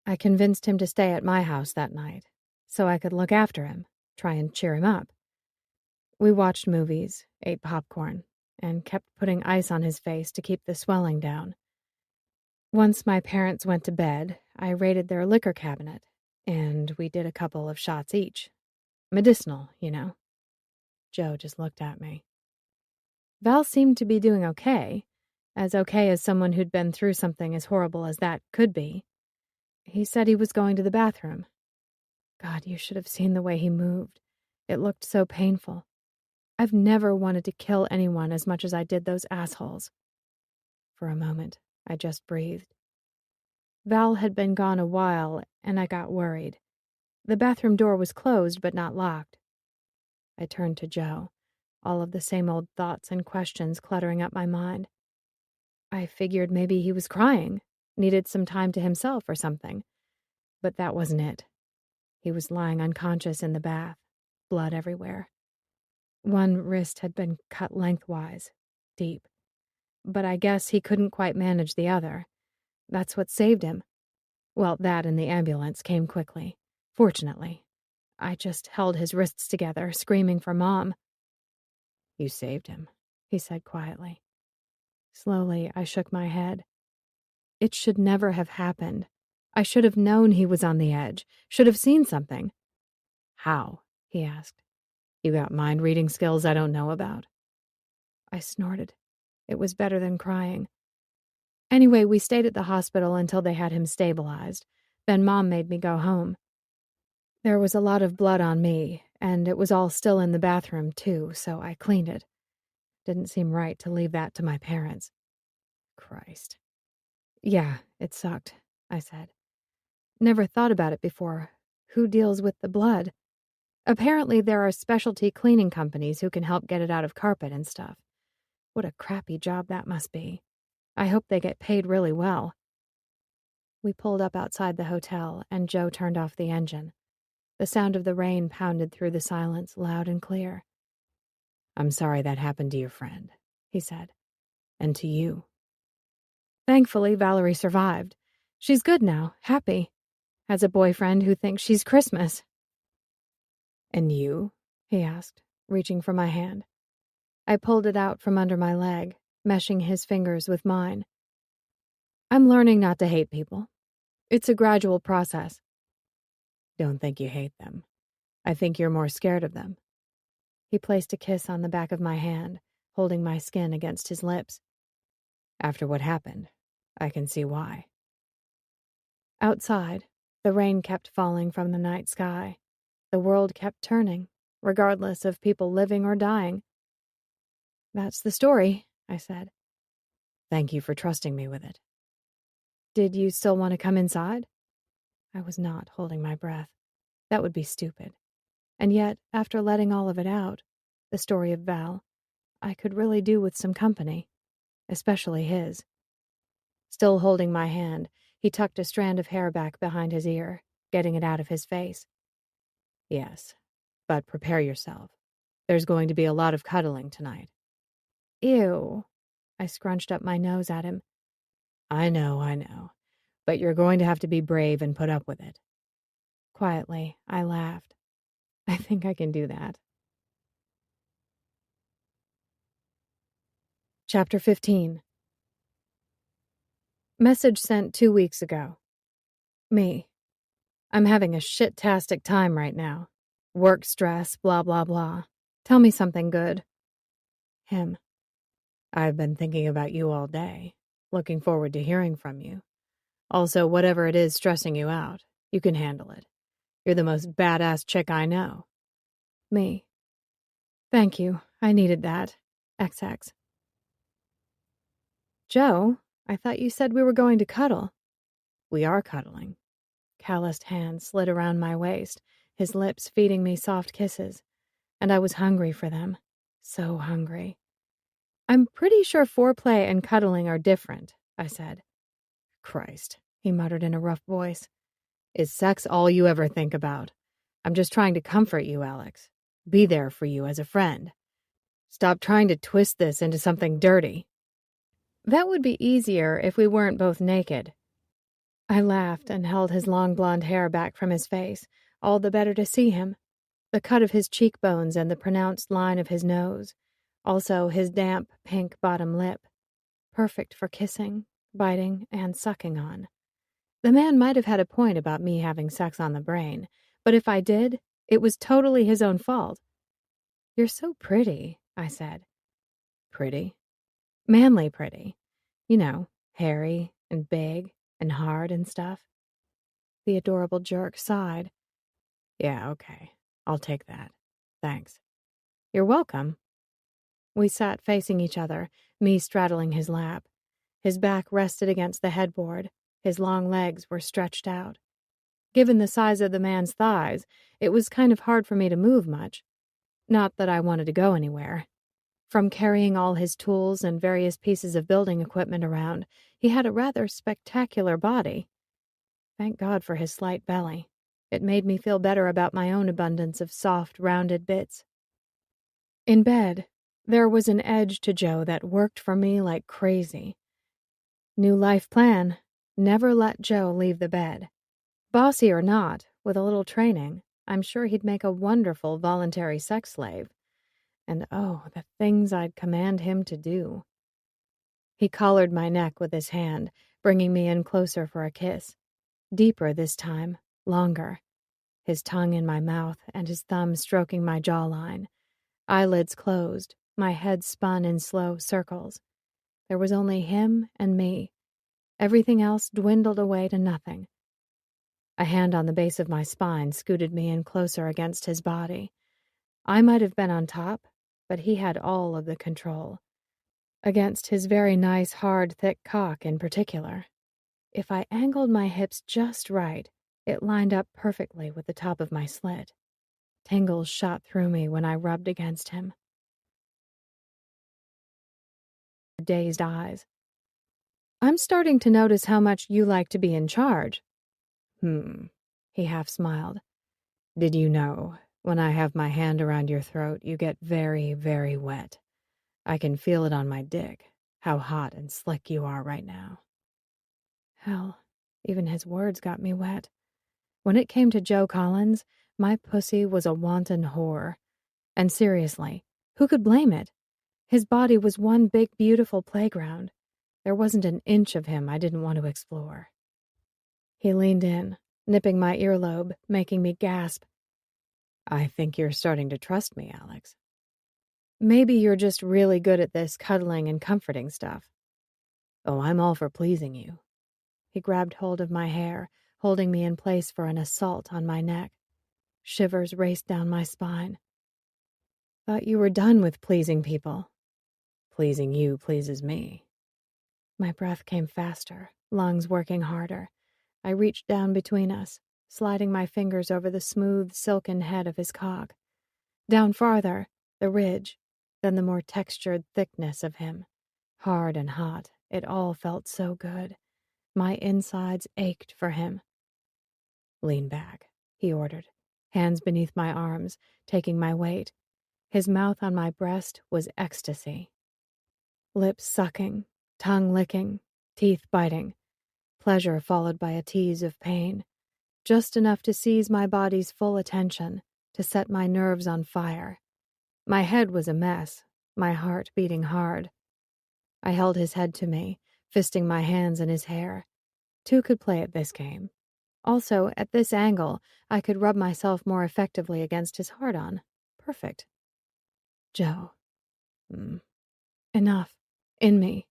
I convinced him to stay at my house that night. so I could look after him, try and cheer him up. We watched movies, ate popcorn, and kept putting ice on his face to keep the swelling down. Once my parents went to bed, I raided their liquor cabinet, and we did a couple of shots each. Medicinal, you know. Joe just looked at me. Val seemed to be doing okay as someone who'd been through something as horrible as that could be. He said he was going to the bathroom. God, you should have seen the way he moved. It looked so painful. I've never wanted to kill anyone as much as I did those assholes. For a moment, I just breathed. Val had been gone a while, and I got worried. The bathroom door was closed but not locked. I turned to Joe, all of the same old thoughts and questions cluttering up my mind. I figured maybe he was crying, needed some time to himself or something. But that wasn't it. He was lying unconscious in the bath, blood everywhere. One wrist had been cut lengthwise, deep. But I guess he couldn't quite manage the other. That's what saved him. Well, that and the ambulance came quickly. Fortunately. I just held his wrists together, screaming for Mom. You saved him, he said quietly. Slowly, I shook my head. It should never have happened. I should have known he was on the edge, should have seen something. How? He asked. You got mind-reading skills I don't know about? I snorted. It was better than crying. Anyway, we stayed at the hospital until they had him stabilized. Then Mom made me go home. There was a lot of blood on me, and it was all still in the bathroom, too, so I cleaned it. Didn't seem right to leave that to my parents. Christ. Yeah, it sucked, I said. Never thought about it before. Who deals with the blood? Apparently there are specialty cleaning companies who can help get it out of carpet and stuff. What a crappy job that must be. I hope they get paid really well. We pulled up outside the hotel, and Joe turned off the engine. The sound of the rain pounded through the silence loud and clear. I'm sorry that happened to your friend, he said. And to you. Thankfully, Valerie survived. She's good now, happy. Has a boyfriend who thinks she's Christmas. And you? He asked, reaching for my hand. I pulled it out from under my leg, meshing his fingers with mine. I'm learning not to hate people. It's a gradual process. Don't think you hate them. I think you're more scared of them. He placed a kiss on the back of my hand, holding my skin against his lips. After what happened, I can see why. Outside, the rain kept falling from the night sky. The world kept turning, regardless of people living or dying. That's the story, I said. Thank you for trusting me with it. Did you still want to come inside? I was not holding my breath. That would be stupid. And yet, after letting all of it out, the story of Val, I could really do with some company, especially his. Still holding my hand, he tucked a strand of hair back behind his ear, getting it out of his face. Yes, but prepare yourself. There's going to be a lot of cuddling tonight. Ew. I scrunched up my nose at him. I know. But you're going to have to be brave and put up with it. Quietly, I laughed. I think I can do that. Chapter 15. Message sent 2 weeks ago. Me. I'm having a shit-tastic time right now. Work stress, blah, blah, blah. Tell me something good. Him. I've been thinking about you all day. Looking forward to hearing from you. Also, whatever it is stressing you out, you can handle it. You're the most badass chick I know. Me. Thank you. I needed that. XX. Joe, I thought you said we were going to cuddle. We are cuddling. Calloused hands slid around my waist, his lips feeding me soft kisses. And I was hungry for them. So hungry. I'm pretty sure foreplay and cuddling are different, I said. Christ, he muttered in a rough voice. Is sex all you ever think about? I'm just trying to comfort you, Alex. Be there for you as a friend. Stop trying to twist this into something dirty. That would be easier if we weren't both naked. I laughed and held his long blonde hair back from his face, all the better to see him. The cut of his cheekbones and the pronounced line of his nose. Also his damp, pink bottom lip. Perfect for kissing, biting, and sucking on. The man might have had a point about me having sex on the brain, but if I did, it was totally his own fault. "You're so pretty," I said. "Pretty?" "Manly pretty. You know, hairy and big and hard and stuff." The adorable jerk sighed. "Yeah, okay. I'll take that. Thanks." "You're welcome." We sat facing each other, me straddling his lap. His back rested against the headboard. His long legs were stretched out. Given the size of the man's thighs, it was kind of hard for me to move much. Not that I wanted to go anywhere. From carrying all his tools and various pieces of building equipment around, he had a rather spectacular body. Thank God for his slight belly. It made me feel better about my own abundance of soft, rounded bits. In bed, there was an edge to Joe that worked for me like crazy. New life plan: never let Joe leave the bed. Bossy or not, with a little training, I'm sure he'd make a wonderful voluntary sex slave. And oh, the things I'd command him to do. He collared my neck with his hand, bringing me in closer for a kiss. Deeper this time, longer. His tongue in my mouth and his thumb stroking my jawline. Eyelids closed, my head spun in slow circles. There was only him and me. Everything else dwindled away to nothing. A hand on the base of my spine scooted me in closer against his body. I might have been on top, but he had all of the control. Against his very nice, hard, thick cock in particular. If I angled my hips just right, it lined up perfectly with the top of my slit. Tingles shot through me when I rubbed against him. Dazed eyes. "I'm starting to notice how much you like to be in charge." He half smiled. "Did you know, when I have my hand around your throat, you get very, very wet. I can feel it on my dick, how hot and slick you are right now." Hell, even his words got me wet. When it came to Joe Collins, my pussy was a wanton whore. And seriously, who could blame it? His body was one big, beautiful playground. There wasn't an inch of him I didn't want to explore. He leaned in, nipping my earlobe, making me gasp. "I think you're starting to trust me, Alex." "Maybe you're just really good at this cuddling and comforting stuff." "Oh, I'm all for pleasing you." He grabbed hold of my hair, holding me in place for an assault on my neck. Shivers raced down my spine. "Thought you were done with pleasing people." "Pleasing you pleases me." My breath came faster, lungs working harder. I reached down between us, sliding my fingers over the smooth, silken head of his cock. Down farther, the ridge, then the more textured thickness of him. Hard and hot, it all felt so good. My insides ached for him. "Lean back," he ordered, hands beneath my arms, taking my weight. His mouth on my breast was ecstasy. Lips sucking, tongue licking, teeth biting. Pleasure followed by a tease of pain. Just enough to seize my body's full attention, to set my nerves on fire. My head was a mess, my heart beating hard. I held his head to me, fisting my hands in his hair. Two could play at this game. Also, at this angle, I could rub myself more effectively against his hard-on. Perfect. Joe. Enough. In me.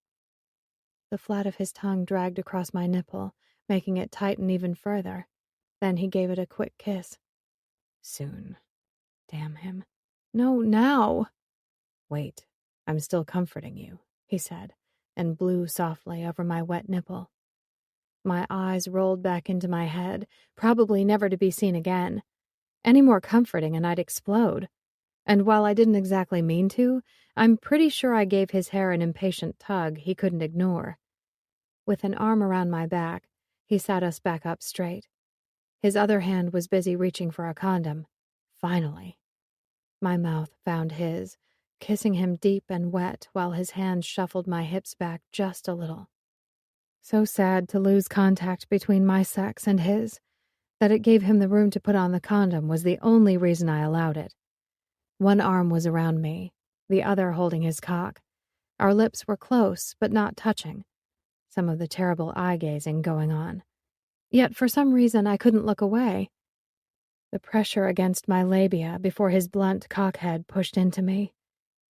The flat of his tongue dragged across my nipple, making it tighten even further. Then he gave it a quick kiss. "Soon." Damn him. "No, now." "Wait, I'm still comforting you," he said, and blew softly over my wet nipple. My eyes rolled back into my head, probably never to be seen again. Any more comforting and I'd explode. And while I didn't exactly mean to, I'm pretty sure I gave his hair an impatient tug he couldn't ignore. With an arm around my back, he sat us back up straight. His other hand was busy reaching for a condom. Finally. My mouth found his, kissing him deep and wet while his hand shuffled my hips back just a little. So sad to lose contact between my sex and his. That it gave him the room to put on the condom was the only reason I allowed it. One arm was around me, the other holding his cock. Our lips were close, but not touching. Some of the terrible eye-gazing going on. Yet for some reason I couldn't look away. The pressure against my labia before his blunt cockhead pushed into me.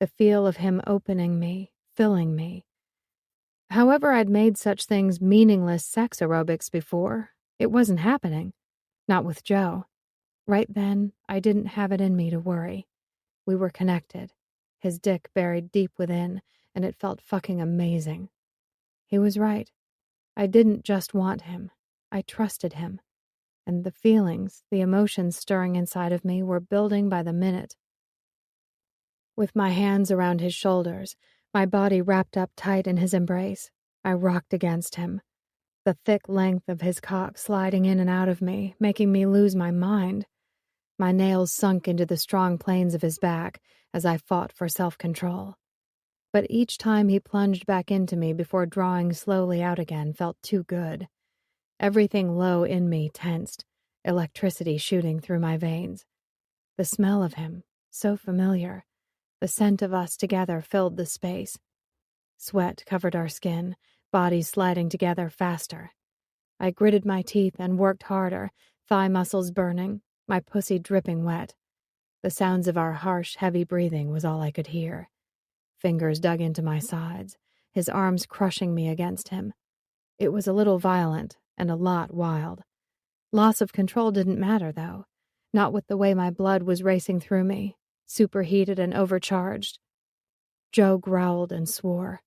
The feel of him opening me, filling me. However I'd made such things meaningless sex aerobics before, it wasn't happening. Not with Joe. Right then, I didn't have it in me to worry. We were connected, his dick buried deep within, and it felt fucking amazing. He was right. I didn't just want him. I trusted him. And the feelings, the emotions stirring inside of me were building by the minute. With my hands around his shoulders, my body wrapped up tight in his embrace, I rocked against him. The thick length of his cock sliding in and out of me, making me lose my mind. My nails sunk into the strong planes of his back as I fought for self-control. But each time he plunged back into me before drawing slowly out again felt too good. Everything low in me tensed, electricity shooting through my veins. The smell of him, so familiar. The scent of us together filled the space. Sweat covered our skin, bodies sliding together faster. I gritted my teeth and worked harder, thigh muscles burning, my pussy dripping wet. The sounds of our harsh, heavy breathing was all I could hear. Fingers dug into my sides, his arms crushing me against him. It was a little violent and a lot wild. Loss of control didn't matter, though. Not with the way my blood was racing through me, superheated and overcharged. Joe growled and swore.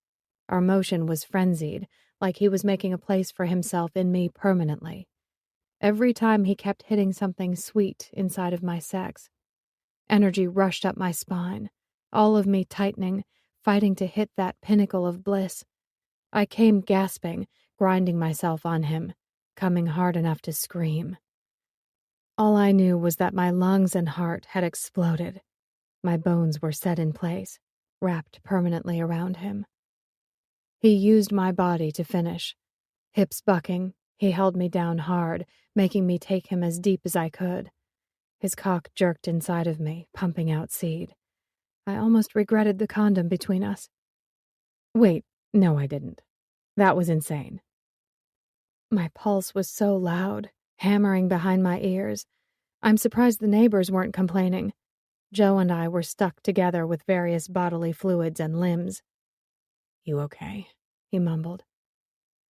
Our motion was frenzied, like he was making a place for himself in me permanently. Every time he kept hitting something sweet inside of my sex. Energy rushed up my spine, all of me tightening, fighting to hit that pinnacle of bliss. I came gasping, grinding myself on him, coming hard enough to scream. All I knew was that my lungs and heart had exploded. My bones were set in place, wrapped permanently around him. He used my body to finish. Hips bucking, he held me down hard, making me take him as deep as I could. His cock jerked inside of me, pumping out seed. I almost regretted the condom between us. Wait, no, I didn't. That was insane. My pulse was so loud, hammering behind my ears. I'm surprised the neighbors weren't complaining. Joe and I were stuck together with various bodily fluids and limbs. "You okay?" he mumbled.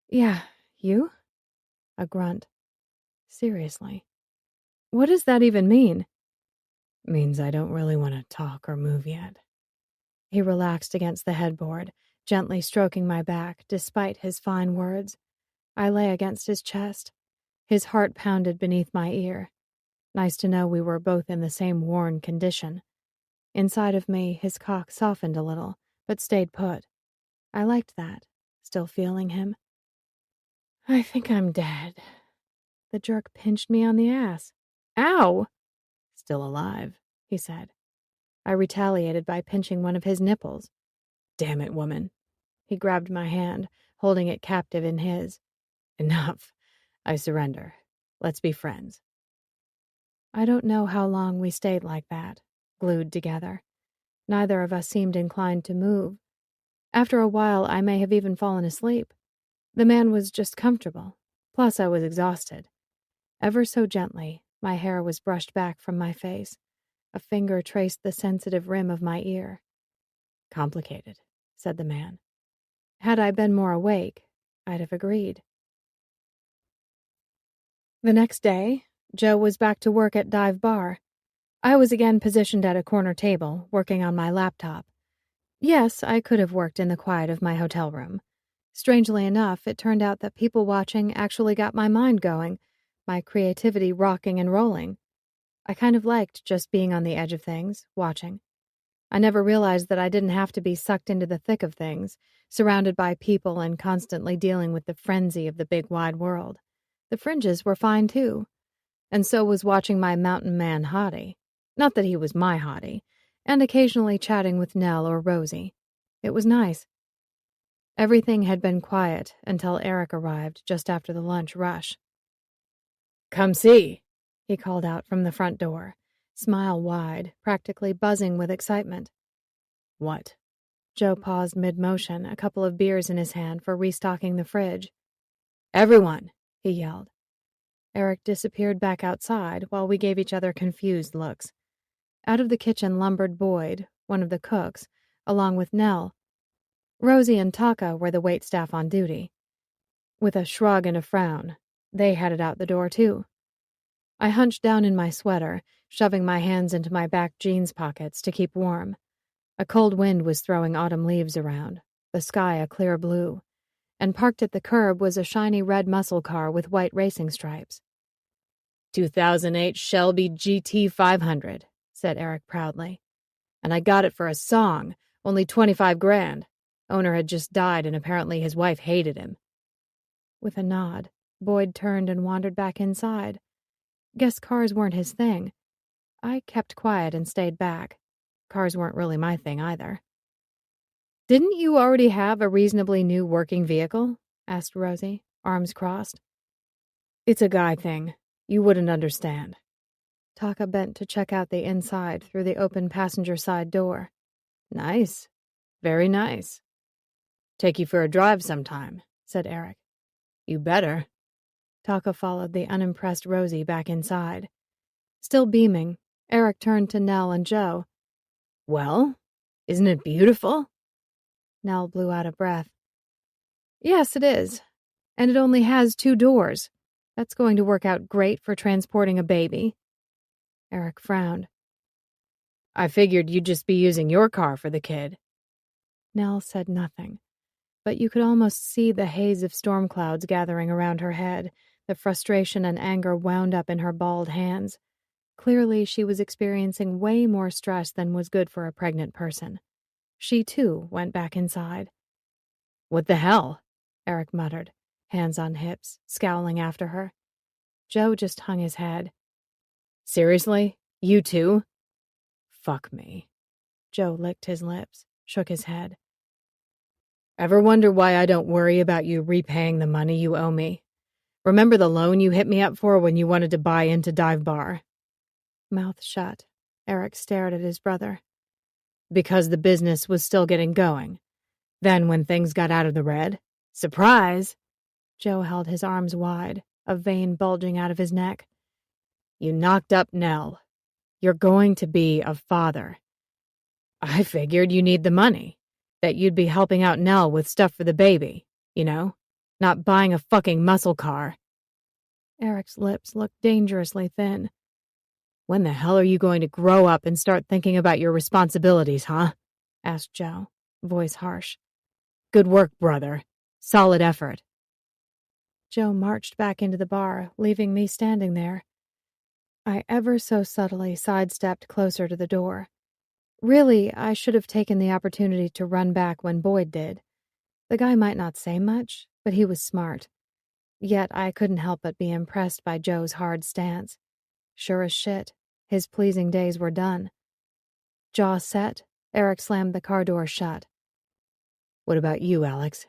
"Yeah, you?" A grunt. Seriously. What does that even mean? Means I don't really want to talk or move yet. He relaxed against the headboard, gently stroking my back despite his fine words. I lay against his chest. His heart pounded beneath my ear. Nice to know we were both in the same worn condition. Inside of me, his cock softened a little, but stayed put. I liked that, still feeling him. I think I'm dead. The jerk pinched me on the ass. Ow! Still alive, he said. I retaliated by pinching one of his nipples. Damn it, woman. He grabbed my hand, holding it captive in his. Enough. I surrender. Let's be friends. I don't know how long we stayed like that, glued together. Neither of us seemed inclined to move. After a while, I may have even fallen asleep. The man was just comfortable. Plus, I was exhausted. Ever so gently, my hair was brushed back from my face. A finger traced the sensitive rim of my ear. Complicated, said the man. Had I been more awake, I'd have agreed. The next day, Joe was back to work at Dive Bar. I was again positioned at a corner table, working on my laptop. Yes, I could have worked in the quiet of my hotel room. Strangely enough, it turned out that people watching actually got my mind going, my creativity rocking and rolling. I kind of liked just being on the edge of things, watching. I never realized that I didn't have to be sucked into the thick of things, surrounded by people and constantly dealing with the frenzy of the big wide world. The fringes were fine too. And so was watching my mountain man hottie. Not that he was my hottie. And occasionally chatting with Nell or Rosie. It was nice. Everything had been quiet until Eric arrived just after the lunch rush. Come see, he called out from the front door, smile wide, practically buzzing with excitement. What? Joe paused mid-motion, a couple of beers in his hand for restocking the fridge. Everyone, he yelled. Eric disappeared back outside while we gave each other confused looks. Out of the kitchen lumbered Boyd, one of the cooks, along with Nell. Rosie and Taka were the waitstaff on duty. With a shrug and a frown, they headed out the door too. I hunched down in my sweater, shoving my hands into my back jeans pockets to keep warm. A cold wind was throwing autumn leaves around, the sky a clear blue, and parked at the curb was a shiny red muscle car with white racing stripes. 2008 Shelby GT 500, said Eric proudly. And I got it for a song, only 25 grand. Owner had just died and apparently his wife hated him. With a nod, Boyd turned and wandered back inside. Guess cars weren't his thing. I kept quiet and stayed back. Cars weren't really my thing either. Didn't you already have a reasonably new working vehicle? Asked Rosie, arms crossed. It's a guy thing. You wouldn't understand. Taka bent to check out the inside through the open passenger side door. Nice. Very nice. Take you for a drive sometime, said Eric. You better. Taka followed the unimpressed Rosie back inside. Still beaming, Eric turned to Nell and Joe. Well, isn't it beautiful? Nell blew out a breath. Yes, it is. And it only has 2 doors. That's going to work out great for transporting a baby. Eric frowned. I figured you'd just be using your car for the kid. Nell said nothing, but you could almost see the haze of storm clouds gathering around her head, the frustration and anger wound up in her bald hands. Clearly, she was experiencing way more stress than was good for a pregnant person. She, too, went back inside. What the hell? Eric muttered, hands on hips, scowling after her. Joe just hung his head. Seriously? You too? Fuck me. Joe licked his lips, shook his head. Ever wonder why I don't worry about you repaying the money you owe me? Remember the loan you hit me up for when you wanted to buy into Dive Bar? Mouth shut, Eric stared at his brother. Because the business was still getting going. Then when things got out of the red, surprise! Joe held his arms wide, a vein bulging out of his neck. You knocked up Nell. You're going to be a father. I figured you need the money. That you'd be helping out Nell with stuff for the baby, you know? Not buying a fucking muscle car. Eric's lips looked dangerously thin. When the hell are you going to grow up and start thinking about your responsibilities, huh? Asked Joe, voice harsh. Good work, brother. Solid effort. Joe marched back into the bar, leaving me standing there. I ever so subtly sidestepped closer to the door. Really, I should have taken the opportunity to run back when Boyd did. The guy might not say much, but he was smart. Yet I couldn't help but be impressed by Joe's hard stance. Sure as shit, his pleasing days were done. Jaw set, Eric slammed the car door shut. What about you, Alex?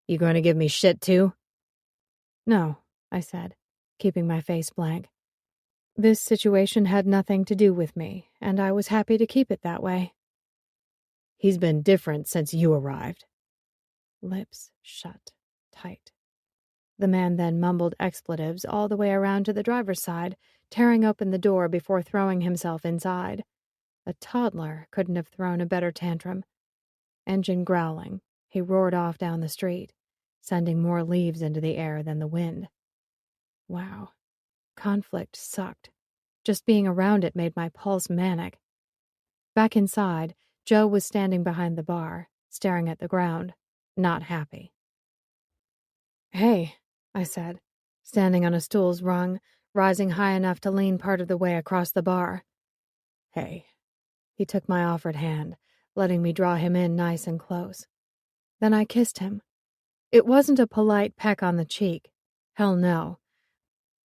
You going to give me shit too? No, I said, keeping my face blank. This situation had nothing to do with me, and I was happy to keep it that way. He's been different since you arrived. Lips shut tight. The man then mumbled expletives all the way around to the driver's side, tearing open the door before throwing himself inside. A toddler couldn't have thrown a better tantrum. Engine growling, he roared off down the street, sending more leaves into the air than the wind. Wow. Conflict sucked. Just being around it made my pulse manic. Back inside, Joe was standing behind the bar, staring at the ground, not happy. Hey, I said, standing on a stool's rung, rising high enough to lean part of the way across the bar. Hey. He took my offered hand, letting me draw him in nice and close. Then I kissed him. It wasn't a polite peck on the cheek. Hell no.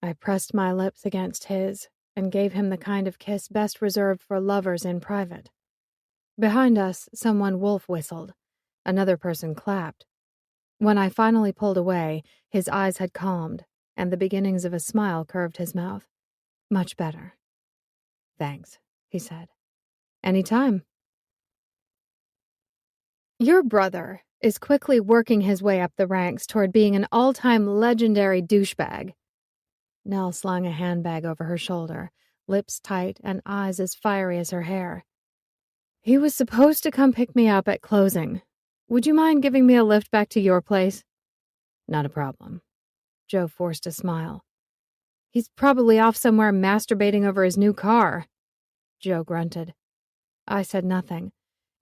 I pressed my lips against his and gave him the kind of kiss best reserved for lovers in private. Behind us, someone wolf whistled. Another person clapped. When I finally pulled away, his eyes had calmed, and the beginnings of a smile curved his mouth. Much better. Thanks, he said. Anytime. Your brother is quickly working his way up the ranks toward being an all-time legendary douchebag. Nell slung a handbag over her shoulder, lips tight and eyes as fiery as her hair. He was supposed to come pick me up at closing. Would you mind giving me a lift back to your place? Not a problem. Joe forced a smile. He's probably off somewhere masturbating over his new car. Joe grunted. I said nothing.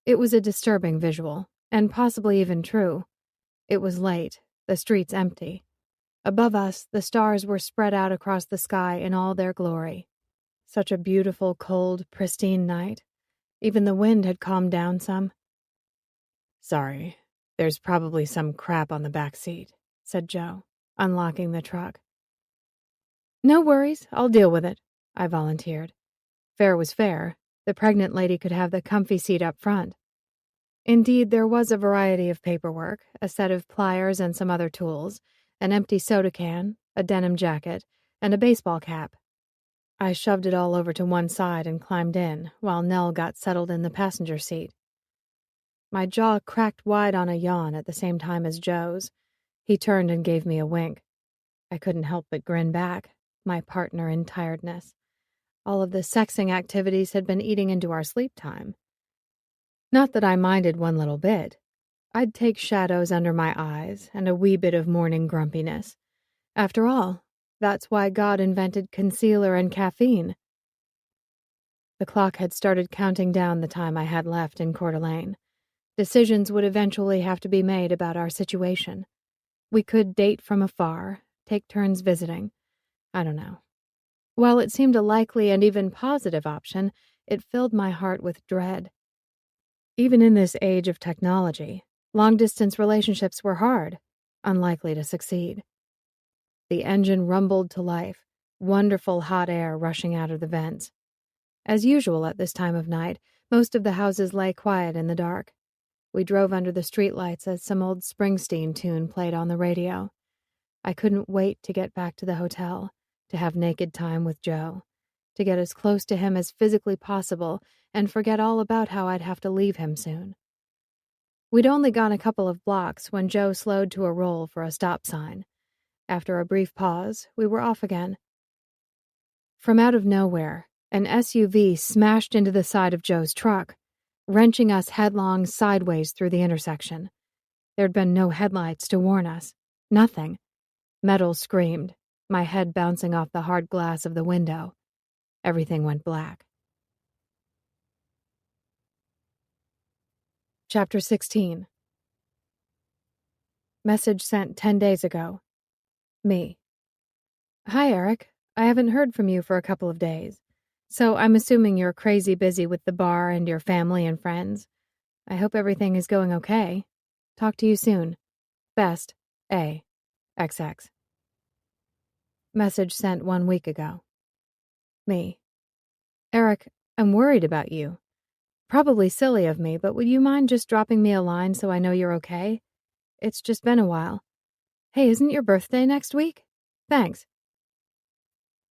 It was a disturbing visual, and possibly even true. It was late, the streets empty. Above us, the stars were spread out across the sky in all their glory. Such a beautiful, cold, pristine night. Even the wind had calmed down some. Sorry, there's probably some crap on the back seat, said Joe, unlocking the truck. No worries, I'll deal with it, I volunteered. Fair was fair. The pregnant lady could have the comfy seat up front. Indeed, there was a variety of paperwork, a set of pliers and some other tools, an empty soda can, a denim jacket, and a baseball cap. I shoved it all over to one side and climbed in, while Nell got settled in the passenger seat. My jaw cracked wide on a yawn at the same time as Joe's. He turned and gave me a wink. I couldn't help but grin back, my partner in tiredness. All of the sexing activities had been eating into our sleep time. Not that I minded one little bit. I'd take shadows under my eyes and a wee bit of morning grumpiness. After all, that's why God invented concealer and caffeine. The clock had started counting down the time I had left in Coeur d'Alene. Decisions would eventually have to be made about our situation. We could date from afar, take turns visiting. I don't know. While it seemed a likely and even positive option, it filled my heart with dread. Even in this age of technology, long-distance relationships were hard, unlikely to succeed. The engine rumbled to life, wonderful hot air rushing out of the vents. As usual at this time of night, most of the houses lay quiet in the dark. We drove under the streetlights as some old Springsteen tune played on the radio. I couldn't wait to get back to the hotel, to have naked time with Joe, to get as close to him as physically possible and forget all about how I'd have to leave him soon. We'd only gone a couple of blocks when Joe slowed to a roll for a stop sign. After a brief pause, we were off again. From out of nowhere, an SUV smashed into the side of Joe's truck, wrenching us headlong sideways through the intersection. There'd been no headlights to warn us. Nothing. Metal screamed, my head bouncing off the hard glass of the window. Everything went black. Chapter 16. Message sent 10 days ago. Me. Hi, Eric. I haven't heard from you for a couple of days. So I'm assuming you're crazy busy with the bar and your family and friends. I hope everything is going okay. Talk to you soon. Best, A. XX. Message sent 1 week ago. Me. Eric, I'm worried about you. Probably silly of me, but would you mind just dropping me a line so I know you're okay? It's just been a while. Hey, isn't your birthday next week? Thanks.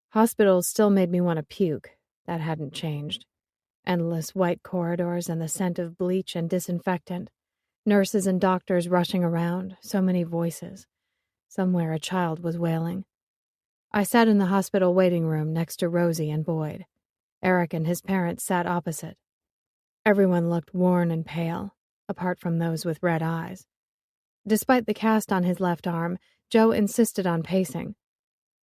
Hospitals still made me want to puke. That hadn't changed. Endless white corridors and the scent of bleach and disinfectant. Nurses and doctors rushing around, so many voices. Somewhere a child was wailing. I sat in the hospital waiting room next to Rosie and Boyd. Eric and his parents sat opposite. Everyone looked worn and pale, apart from those with red eyes. Despite the cast on his left arm, Joe insisted on pacing.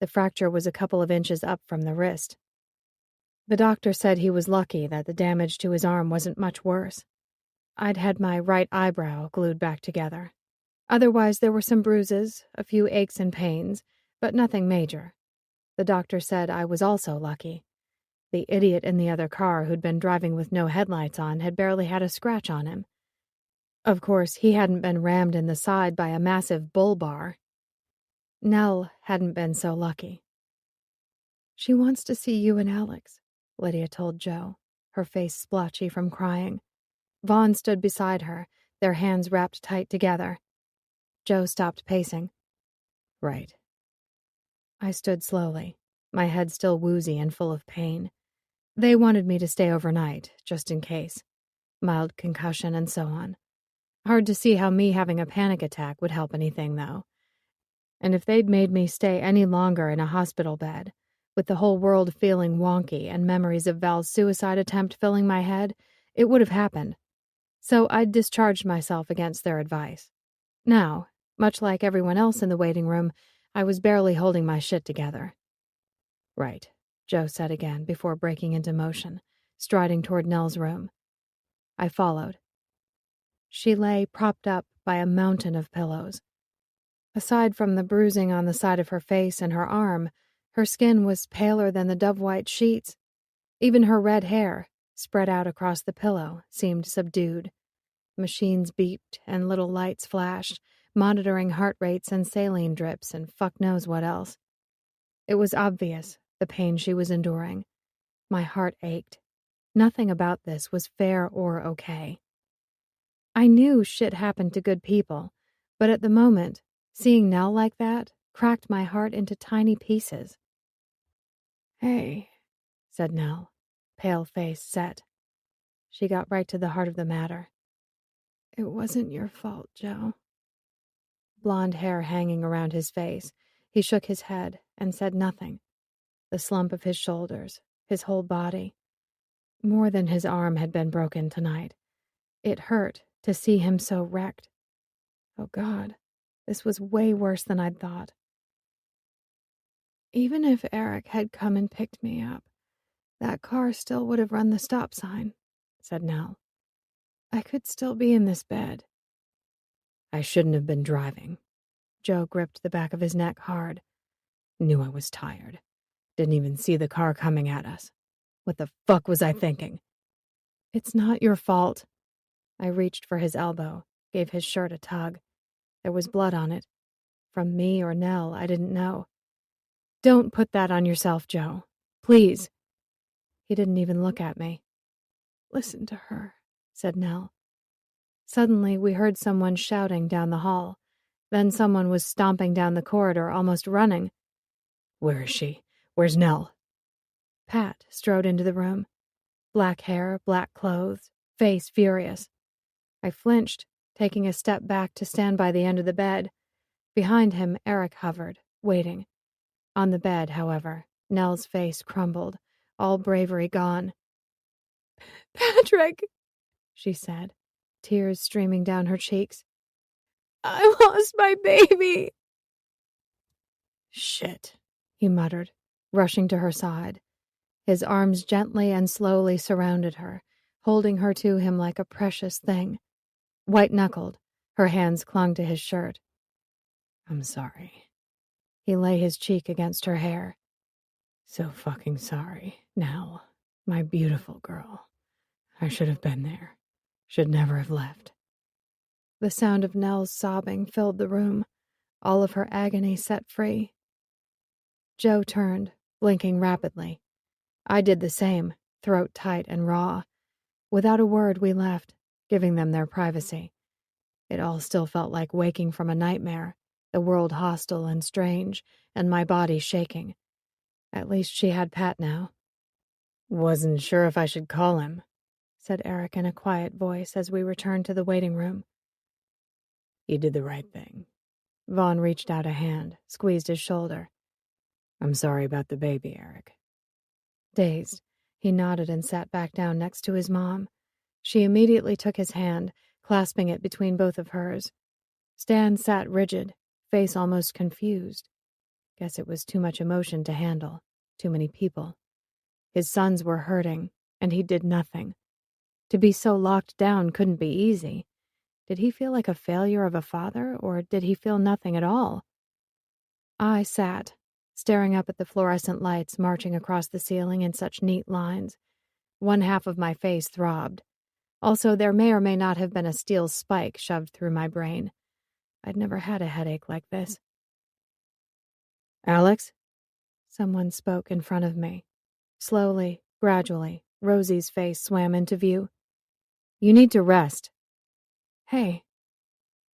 The fracture was a couple of inches up from the wrist. The doctor said he was lucky that the damage to his arm wasn't much worse. I'd had my right eyebrow glued back together. Otherwise, there were some bruises, a few aches and pains, but nothing major. The doctor said I was also lucky. The idiot in the other car who'd been driving with no headlights on had barely had a scratch on him. Of course, he hadn't been rammed in the side by a massive bull bar. Nell hadn't been so lucky. She wants to see you and Alex, Lydia told Joe, her face splotchy from crying. Vaughn stood beside her, their hands wrapped tight together. Joe stopped pacing. Right. I stood slowly, my head still woozy and full of pain. They wanted me to stay overnight, just in case. Mild concussion and so on. Hard to see how me having a panic attack would help anything, though. And if they'd made me stay any longer in a hospital bed, with the whole world feeling wonky and memories of Val's suicide attempt filling my head, it would have happened. So I'd discharged myself against their advice. Now, much like everyone else in the waiting room, I was barely holding my shit together. Right, Joe said again before breaking into motion, striding toward Nell's room. I followed. She lay propped up by a mountain of pillows. Aside from the bruising on the side of her face and her arm, her skin was paler than the dove-white sheets. Even her red hair, spread out across the pillow, seemed subdued. Machines beeped and little lights flashed, monitoring heart rates and saline drips and fuck knows what else. It was obvious, the pain she was enduring. My heart ached. Nothing about this was fair or okay. I knew shit happened to good people, but at the moment, seeing Nell like that cracked my heart into tiny pieces. "Hey," said Nell, pale face set. She got right to the heart of the matter. "It wasn't your fault, Joe." Blonde hair hanging around his face, he shook his head and said nothing. The slump of his shoulders, his whole body. More than his arm had been broken tonight. It hurt to see him so wrecked. Oh God, this was way worse than I'd thought. "Even if Eric had come and picked me up, that car still would have run the stop sign," said Nell. "I could still be in this bed." "I shouldn't have been driving." Joe gripped the back of his neck hard. "Knew I was tired. Didn't even see the car coming at us. What the fuck was I thinking?" "It's not your fault." I reached for his elbow, gave his shirt a tug. There was blood on it. From me or Nell, I didn't know. "Don't put that on yourself, Joe. Please." He didn't even look at me. "Listen to her," said Nell. Suddenly, we heard someone shouting down the hall. Then someone was stomping down the corridor, almost running. "Where is she? Where's Nell?" Pat strode into the room. Black hair, black clothes, face furious. I flinched, taking a step back to stand by the end of the bed. Behind him, Eric hovered, waiting. On the bed, however, Nell's face crumbled, all bravery gone. "Patrick," she said, tears streaming down her cheeks. "I lost my baby." "Shit," he muttered, rushing to her side. His arms gently and slowly surrounded her, holding her to him like a precious thing. White-knuckled, her hands clung to his shirt. "I'm sorry." He lay his cheek against her hair. "So fucking sorry, Nell, my beautiful girl. I should have been there. Should never have left." The sound of Nell's sobbing filled the room, all of her agony set free. Joe turned, blinking rapidly. I did the same, throat tight and raw. Without a word, we left, giving them their privacy. It all still felt like waking from a nightmare, the world hostile and strange, and my body shaking. At least she had Pat now. "Wasn't sure if I should call him," said Eric in a quiet voice as we returned to the waiting room. "You did the right thing." Vaughn reached out a hand, squeezed his shoulder. "I'm sorry about the baby, Eric." Dazed, he nodded and sat back down next to his mom. She immediately took his hand, clasping it between both of hers. Stan sat rigid, face almost confused. Guess it was too much emotion to handle, too many people. His sons were hurting, and he did nothing. To be so locked down couldn't be easy. Did he feel like a failure of a father, or did he feel nothing at all? I sat, staring up at the fluorescent lights marching across the ceiling in such neat lines. One half of my face throbbed. Also, there may or may not have been a steel spike shoved through my brain. I'd never had a headache like this. "Alex?" Someone spoke in front of me. Slowly, gradually, Rosie's face swam into view. "You need to rest." "Hey."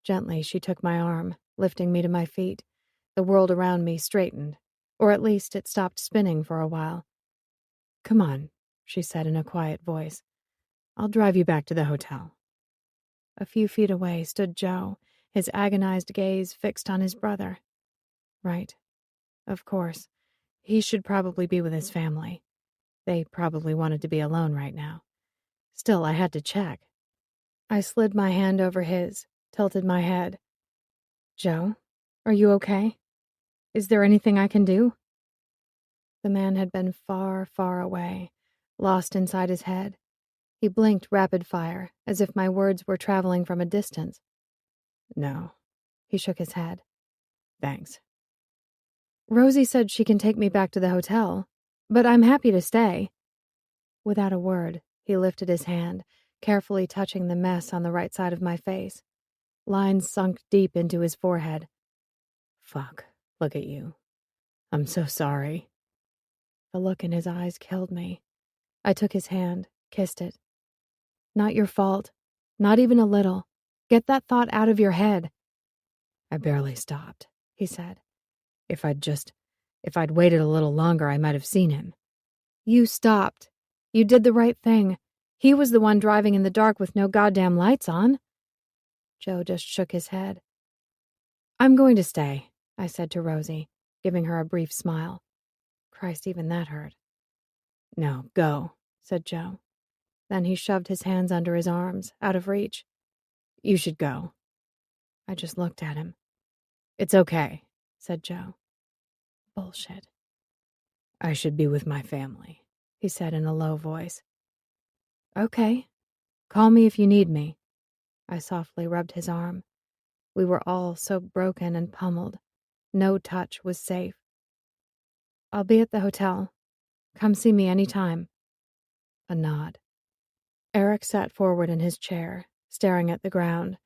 Gently, she took my arm, lifting me to my feet. The world around me straightened. Or at least it stopped spinning for a while. "Come on," she said in a quiet voice. "I'll drive you back to the hotel." A few feet away stood Joe, his agonized gaze fixed on his brother. Right. Of course. He should probably be with his family. They probably wanted to be alone right now. Still, I had to check. I slid my hand over his, tilted my head. "Joe, are you okay? Is there anything I can do?" The man had been far, far away, lost inside his head. He blinked rapid fire, as if my words were traveling from a distance. "No." He shook his head. "Thanks." "Rosie said she can take me back to the hotel, but I'm happy to stay." Without a word, he lifted his hand, carefully touching the mess on the right side of my face. Lines sunk deep into his forehead. "Fuck, look at you. I'm so sorry." The look in his eyes killed me. I took his hand, kissed it. "Not your fault. Not even a little. Get that thought out of your head." "I barely stopped," he said. If I'd waited a little longer, I might have seen him." "You stopped. You did the right thing. He was the one driving in the dark with no goddamn lights on." Joe just shook his head. "I'm going to stay," I said to Rosie, giving her a brief smile. Christ, even that hurt. "No, go," said Joe. Then he shoved his hands under his arms, out of reach. "You should go." I just looked at him. "It's okay," said Joe. Bullshit. "I should be with my family," he said in a low voice. "Okay. Call me if you need me." I softly rubbed his arm. We were all so broken and pummeled. No touch was safe. "I'll be at the hotel. Come see me any time." A nod. Eric sat forward in his chair, staring at the ground.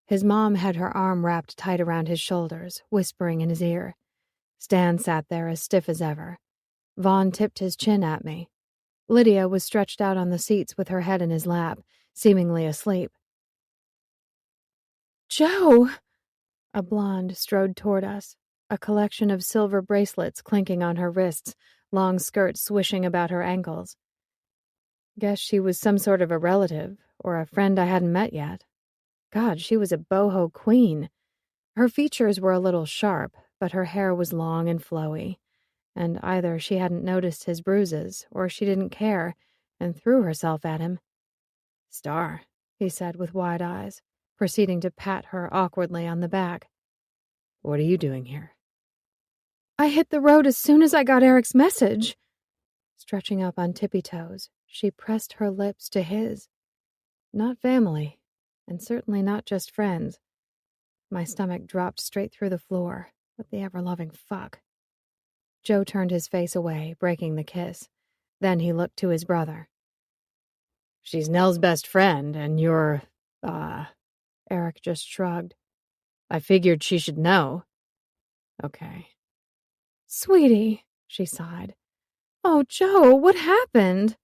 His mom had her arm wrapped tight around his shoulders, whispering in his ear. Stan sat there as stiff as ever. Vaughn tipped his chin at me. Lydia was stretched out on the seats with her head in his lap, seemingly asleep. "Joe!" A blonde strode toward us, a collection of silver bracelets clinking on her wrists, long skirts swishing about her ankles. Guess she was some sort of a relative, or a friend I hadn't met yet. God, she was a boho queen. Her features were a little sharp, but her hair was long and flowy, and either she hadn't noticed his bruises, or she didn't care, and threw herself at him. "Star," he said with wide eyes, proceeding to pat her awkwardly on the back. "What are you doing here?" "I hit the road as soon as I got Eric's message." Stretching up on tippy toes, she pressed her lips to his. Not family, and certainly not just friends. My stomach dropped straight through the floor. What the ever-loving fuck? Joe turned his face away, breaking the kiss. Then he looked to his brother. "She's Nell's best friend, and you're, Eric just shrugged. I figured she should know." "Okay." "Sweetie," she sighed. "Oh, Joe, what happened?"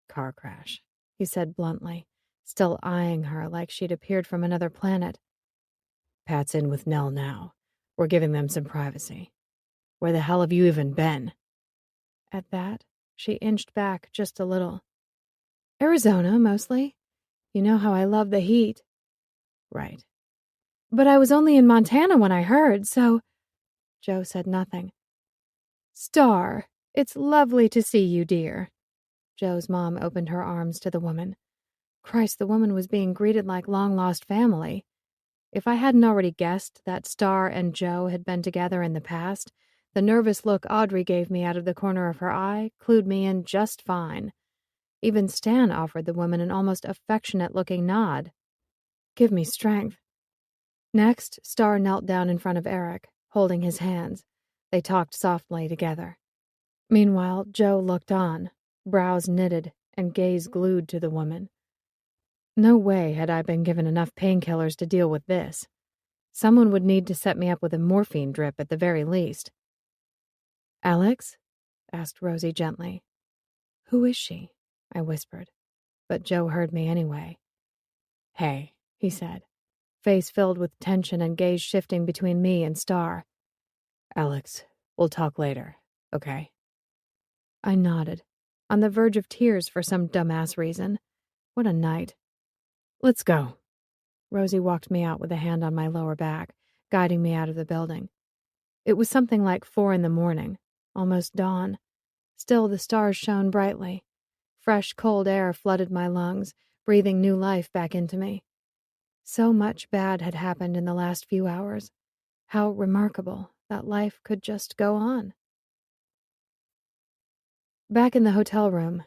"Car crash," he said bluntly, still eyeing her like she'd appeared from another planet. "Pat's in with Nell now. We're giving them some privacy. Where the hell have you even been?" At that, she inched back just a little. "Arizona, mostly. You know how I love the heat." "Right." "But I was only in Montana when I heard, so—" Joe said nothing. "Star, it's lovely to see you, dear." Joe's mom opened her arms to the woman. Christ, the woman was being greeted like long-lost family. If I hadn't already guessed that Star and Joe had been together in the past, the nervous look Audrey gave me out of the corner of her eye clued me in just fine. Even Stan offered the woman an almost affectionate-looking nod. Give me strength. Next, Star knelt down in front of Eric, holding his hands. They talked softly together. Meanwhile, Joe looked on, brows knitted and gaze glued to the woman. No way had I been given enough painkillers to deal with this. Someone would need to set me up with a morphine drip at the very least. "Alex?" asked Rosie gently. "Who is she?" I whispered, but Joe heard me anyway. "Hey," he said, face filled with tension and gaze shifting between me and Star. "Alex, We'll talk later, okay? I nodded, on the verge of tears for some dumbass reason. What a night. Let's go. Rosie walked me out with a hand on my lower back, guiding me out of the building. It was something like 4 a.m, almost dawn. Still, the stars shone brightly. Fresh, cold air flooded my lungs, breathing new life back into me. So much bad had happened in the last few hours. How remarkable that life could just go on. Back in the hotel room,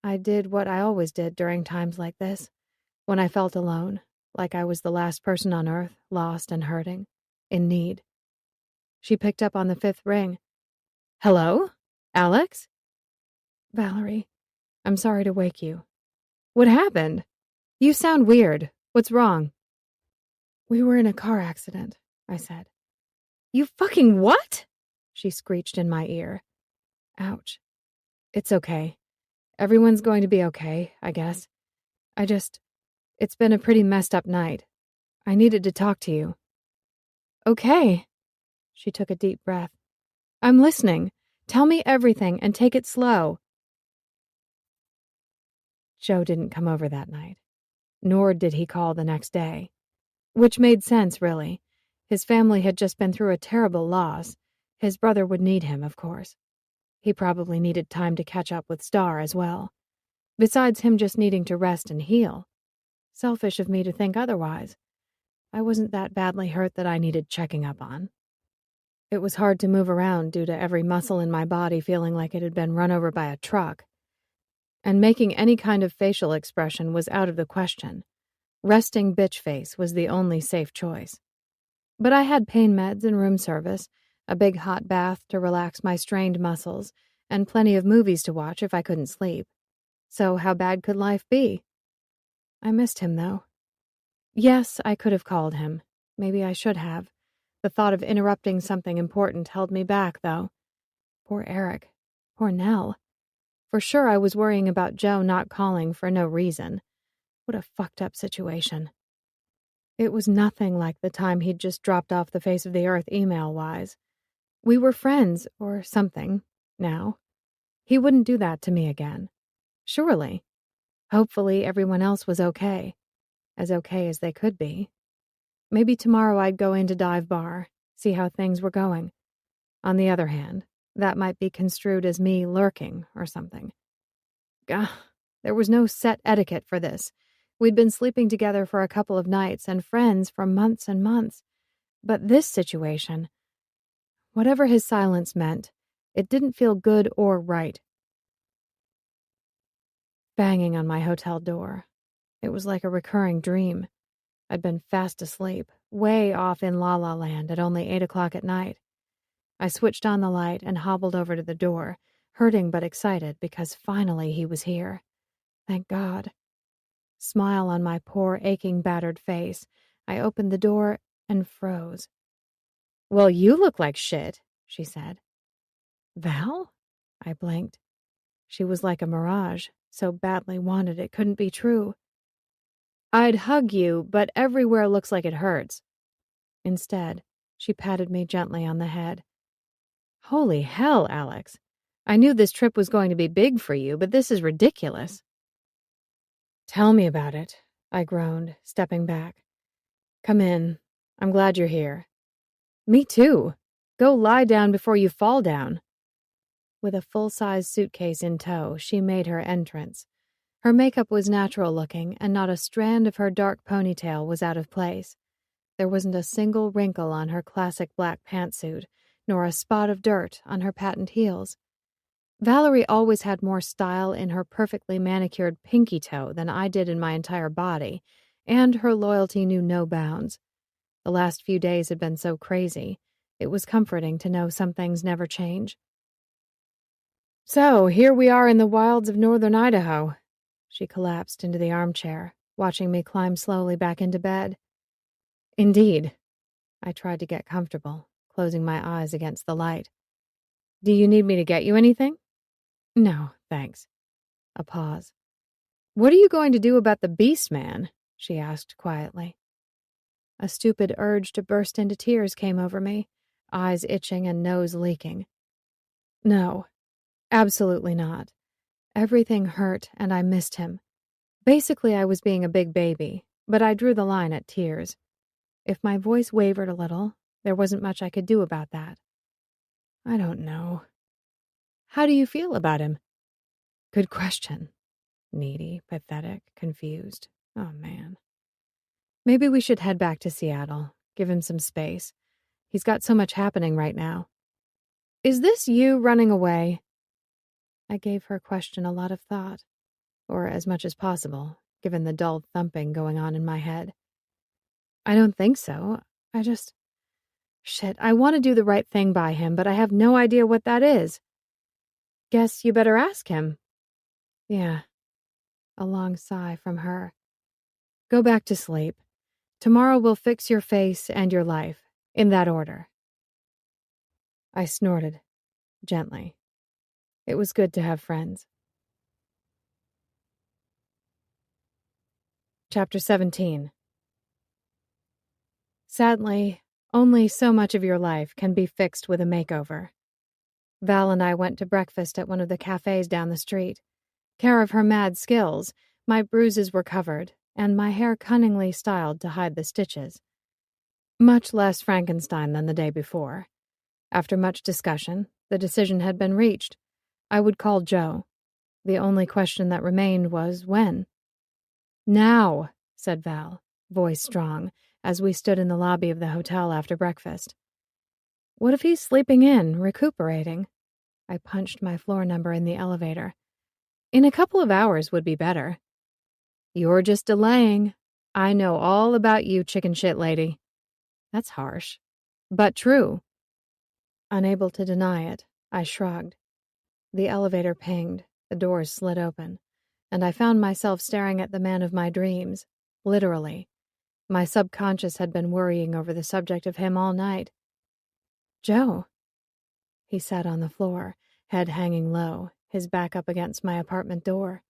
I did what I always did during times like this, when I felt alone, like I was the last person on earth, lost and hurting, in need. She picked up on the 5th ring. Hello? Alex? Valerie, I'm sorry to wake you. What happened? You sound weird. What's wrong? We were in a car accident, I said. You fucking what? She screeched in my ear. Ouch. It's okay. Everyone's going to be okay, I guess. It's been a pretty messed up night. I needed to talk to you. Okay. She took a deep breath. I'm listening. Tell me everything and take it slow. Joe didn't come over that night, nor did he call the next day. Which made sense, really. His family had just been through a terrible loss. His brother would need him, of course. He probably needed time to catch up with Star as well. Besides him just needing to rest and heal. Selfish of me to think otherwise. I wasn't that badly hurt that I needed checking up on. It was hard to move around due to every muscle in my body feeling like it had been run over by a truck. And making any kind of facial expression was out of the question. Resting bitch face was the only safe choice. But I had pain meds and room service, a big hot bath to relax my strained muscles, and plenty of movies to watch if I couldn't sleep. So how bad could life be? I missed him, though. Yes, I could have called him. Maybe I should have. The thought of interrupting something important held me back, though. Poor Eric. Poor Nell. For sure I was worrying about Joe not calling for no reason. What a fucked up situation. It was nothing like the time he'd just dropped off the face of the earth email-wise. We were friends, or something, now. He wouldn't do that to me again. Surely. Hopefully everyone else was okay. As okay as they could be. Maybe tomorrow I'd go into Dive Bar, see how things were going. On the other hand, that might be construed as me lurking or something. Gah, there was no set etiquette for this. We'd been sleeping together for a couple of nights and friends for months and months. But this situation, whatever his silence meant, it didn't feel good or right. Banging on my hotel door. It was like a recurring dream. I'd been fast asleep, way off in La La Land at only 8 o'clock at night. I switched on the light and hobbled over to the door, hurting but excited because finally he was here. Thank God. Smile on my poor, aching, battered face, I opened the door and froze. Well, you look like shit, she said. Val? I blinked. She was like a mirage, so badly wanted it couldn't be true. I'd hug you, but everywhere looks like it hurts. Instead, she patted me gently on the head. Holy hell, Alex. I knew this trip was going to be big for you, but this is ridiculous. Tell me about it, I groaned, stepping back. Come in. I'm glad you're here. Me too. Go lie down before you fall down. With a full-size suitcase in tow, she made her entrance. Her makeup was natural-looking, and not a strand of her dark ponytail was out of place. There wasn't a single wrinkle on her classic black pantsuit, nor a spot of dirt on her patent heels. Valerie always had more style in her perfectly manicured pinky toe than I did in my entire body, and her loyalty knew no bounds. The last few days had been so crazy. It was comforting to know some things never change. So, here we are in the wilds of northern Idaho. She collapsed into the armchair, watching me climb slowly back into bed. Indeed. I tried to get comfortable, closing my eyes against the light. Do you need me to get you anything? No, thanks. A pause. What are you going to do about the beast man? She asked quietly. A stupid urge to burst into tears came over me, eyes itching and nose leaking. No, absolutely not. Everything hurt, and I missed him. Basically, I was being a big baby, but I drew the line at tears. If my voice wavered a little, there wasn't much I could do about that. I don't know. How do you feel about him? Good question. Needy, pathetic, confused. Oh, man. Maybe we should head back to Seattle, give him some space. He's got so much happening right now. Is this you running away? I gave her question a lot of thought, or as much as possible, given the dull thumping going on in my head. I don't think so. Shit, I want to do the right thing by him, but I have no idea what that is. Guess you better ask him. Yeah. A long sigh from her. Go back to sleep. Tomorrow we'll fix your face and your life, in that order. I snorted, gently. It was good to have friends. Chapter 17. Sadly, only so much of your life can be fixed with a makeover. Val and I went to breakfast at one of the cafes down the street. Care of her mad skills, my bruises were covered, and my hair cunningly styled to hide the stitches. Much less Frankenstein than the day before. After much discussion, the decision had been reached. I would call Joe. The only question that remained was when. Now, said Val, voice strong, as we stood in the lobby of the hotel after breakfast. What if he's sleeping in, recuperating? I punched my floor number in the elevator. In a couple of hours would be better. You're just delaying. I know all about you, chicken shit lady. That's harsh, but true. Unable to deny it, I shrugged. The elevator pinged, the doors slid open, and I found myself staring at the man of my dreams, literally. My subconscious had been worrying over the subject of him all night. Joe. He sat on the floor, head hanging low, his back up against my apartment door.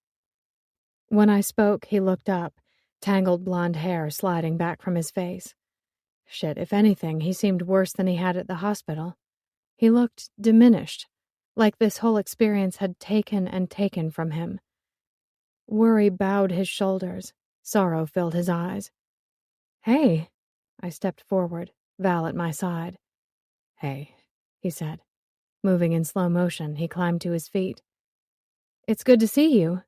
When I spoke, he looked up, tangled blonde hair sliding back from his face. Shit, if anything, he seemed worse than he had at the hospital. He looked diminished, like this whole experience had taken from him. Worry bowed his shoulders, sorrow filled his eyes. Hey, I stepped forward, Val at my side. Hey, he said. Moving in slow motion, he climbed to his feet. It's good to see you.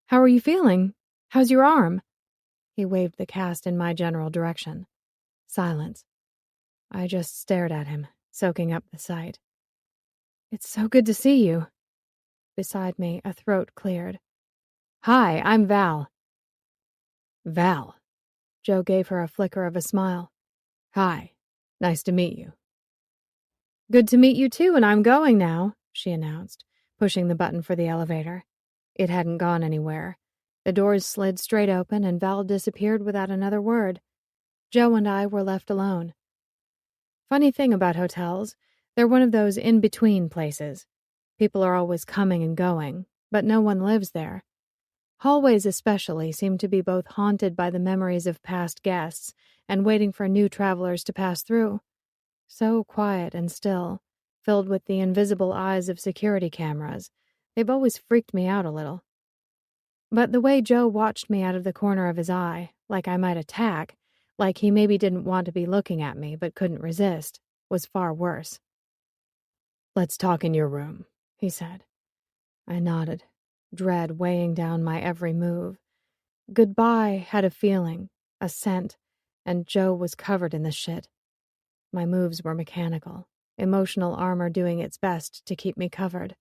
How are you feeling? How's your arm? He waved the cast in my general direction. Silence. I just stared at him, soaking up the sight. It's so good to see you. Beside me, a throat cleared. Hi, I'm Val. Val. Joe gave her a flicker of a smile. Hi, nice to meet you. Good to meet you too, and I'm going now, she announced, pushing the button for the elevator. It hadn't gone anywhere. The doors slid straight open and Val disappeared without another word. Joe and I were left alone. Funny thing about hotels, they're one of those in-between places. People are always coming and going, but no one lives there. Hallways especially seem to be both haunted by the memories of past guests and waiting for new travelers to pass through. So quiet and still, filled with the invisible eyes of security cameras, they've always freaked me out a little. But the way Joe watched me out of the corner of his eye, like I might attack, like he maybe didn't want to be looking at me but couldn't resist, was far worse. Let's talk in your room, he said. I nodded, dread weighing down my every move. Goodbye had a feeling, a scent, and Joe was covered in the shit. My moves were mechanical, emotional armor doing its best to keep me covered.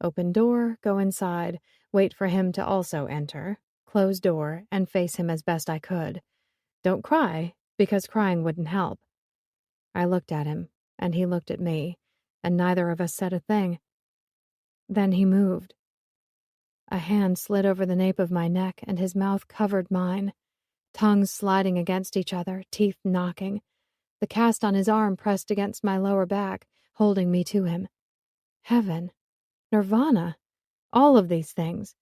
Open door, go inside, wait for him to also enter, close door, and face him as best I could. Don't cry, because crying wouldn't help. I looked at him, and he looked at me, and neither of us said a thing. Then he moved. A hand slid over the nape of my neck, and his mouth covered mine, tongues sliding against each other, teeth knocking. The cast on his arm pressed against my lower back, holding me to him. Heaven. Nirvana. All of these things.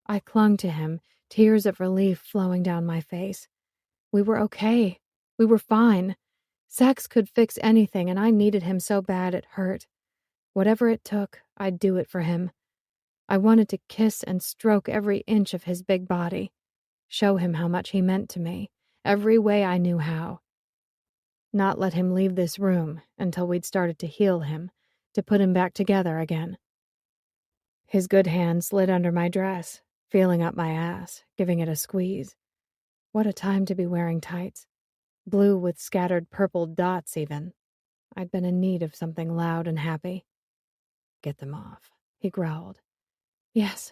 I clung to him, tears of relief flowing down my face. We were okay. We were fine. Sex could fix anything, and I needed him so bad it hurt. Whatever it took, I'd do it for him. I wanted to kiss and stroke every inch of his big body, show him how much he meant to me, every way I knew how. Not let him leave this room until we'd started to heal him, to put him back together again. His good hand slid under my dress, feeling up my ass, giving it a squeeze. What a time to be wearing tights. Blue with scattered purple dots even. I'd been in need of something loud and happy. Get them off, he growled. Yes.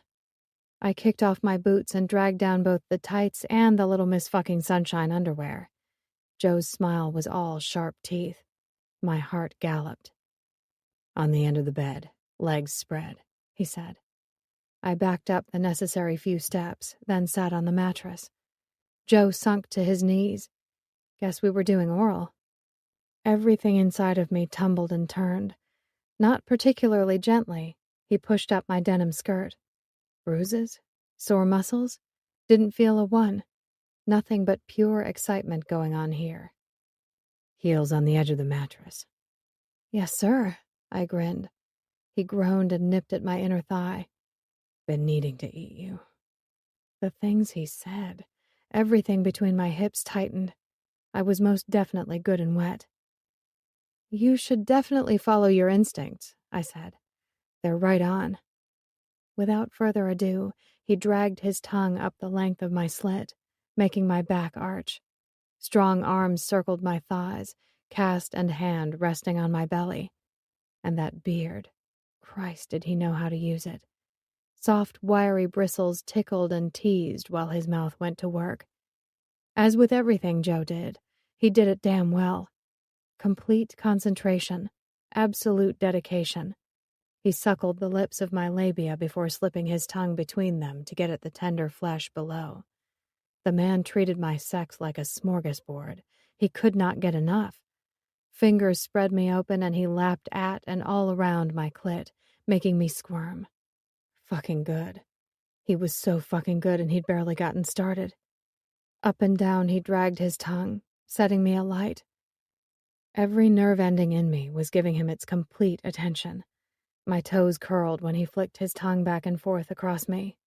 I kicked off my boots and dragged down both the tights and the Little Miss Fucking Sunshine underwear. Joe's smile was all sharp teeth. My heart galloped. On the end of the bed, legs spread, he said. I backed up the necessary few steps, then sat on the mattress. Joe sunk to his knees. Guess we were doing oral. Everything inside of me tumbled and turned. Not particularly gently, he pushed up my denim skirt. Bruises? Sore muscles? Didn't feel a one. Nothing but pure excitement going on here. Heels on the edge of the mattress. Yes, sir, I grinned. He groaned and nipped at my inner thigh. Been needing to eat you. The things he said. Everything between my hips tightened. I was most definitely good and wet. You should definitely follow your instincts, I said. They're right on. Without further ado, he dragged his tongue up the length of my slit, making my back arch. Strong arms circled my thighs, cast and hand resting on my belly. And that beard. Christ, did he know how to use it. Soft, wiry bristles tickled and teased while his mouth went to work. As with everything Joe did, he did it damn well. Complete concentration, absolute dedication. He suckled the lips of my labia before slipping his tongue between them to get at the tender flesh below. The man treated my sex like a smorgasbord. He could not get enough. Fingers spread me open and he lapped at and all around my clit, making me squirm. Fucking good. He was so fucking good and he'd barely gotten started. Up and down he dragged his tongue, setting me alight. Every nerve ending in me was giving him its complete attention. My toes curled when he flicked his tongue back and forth across me.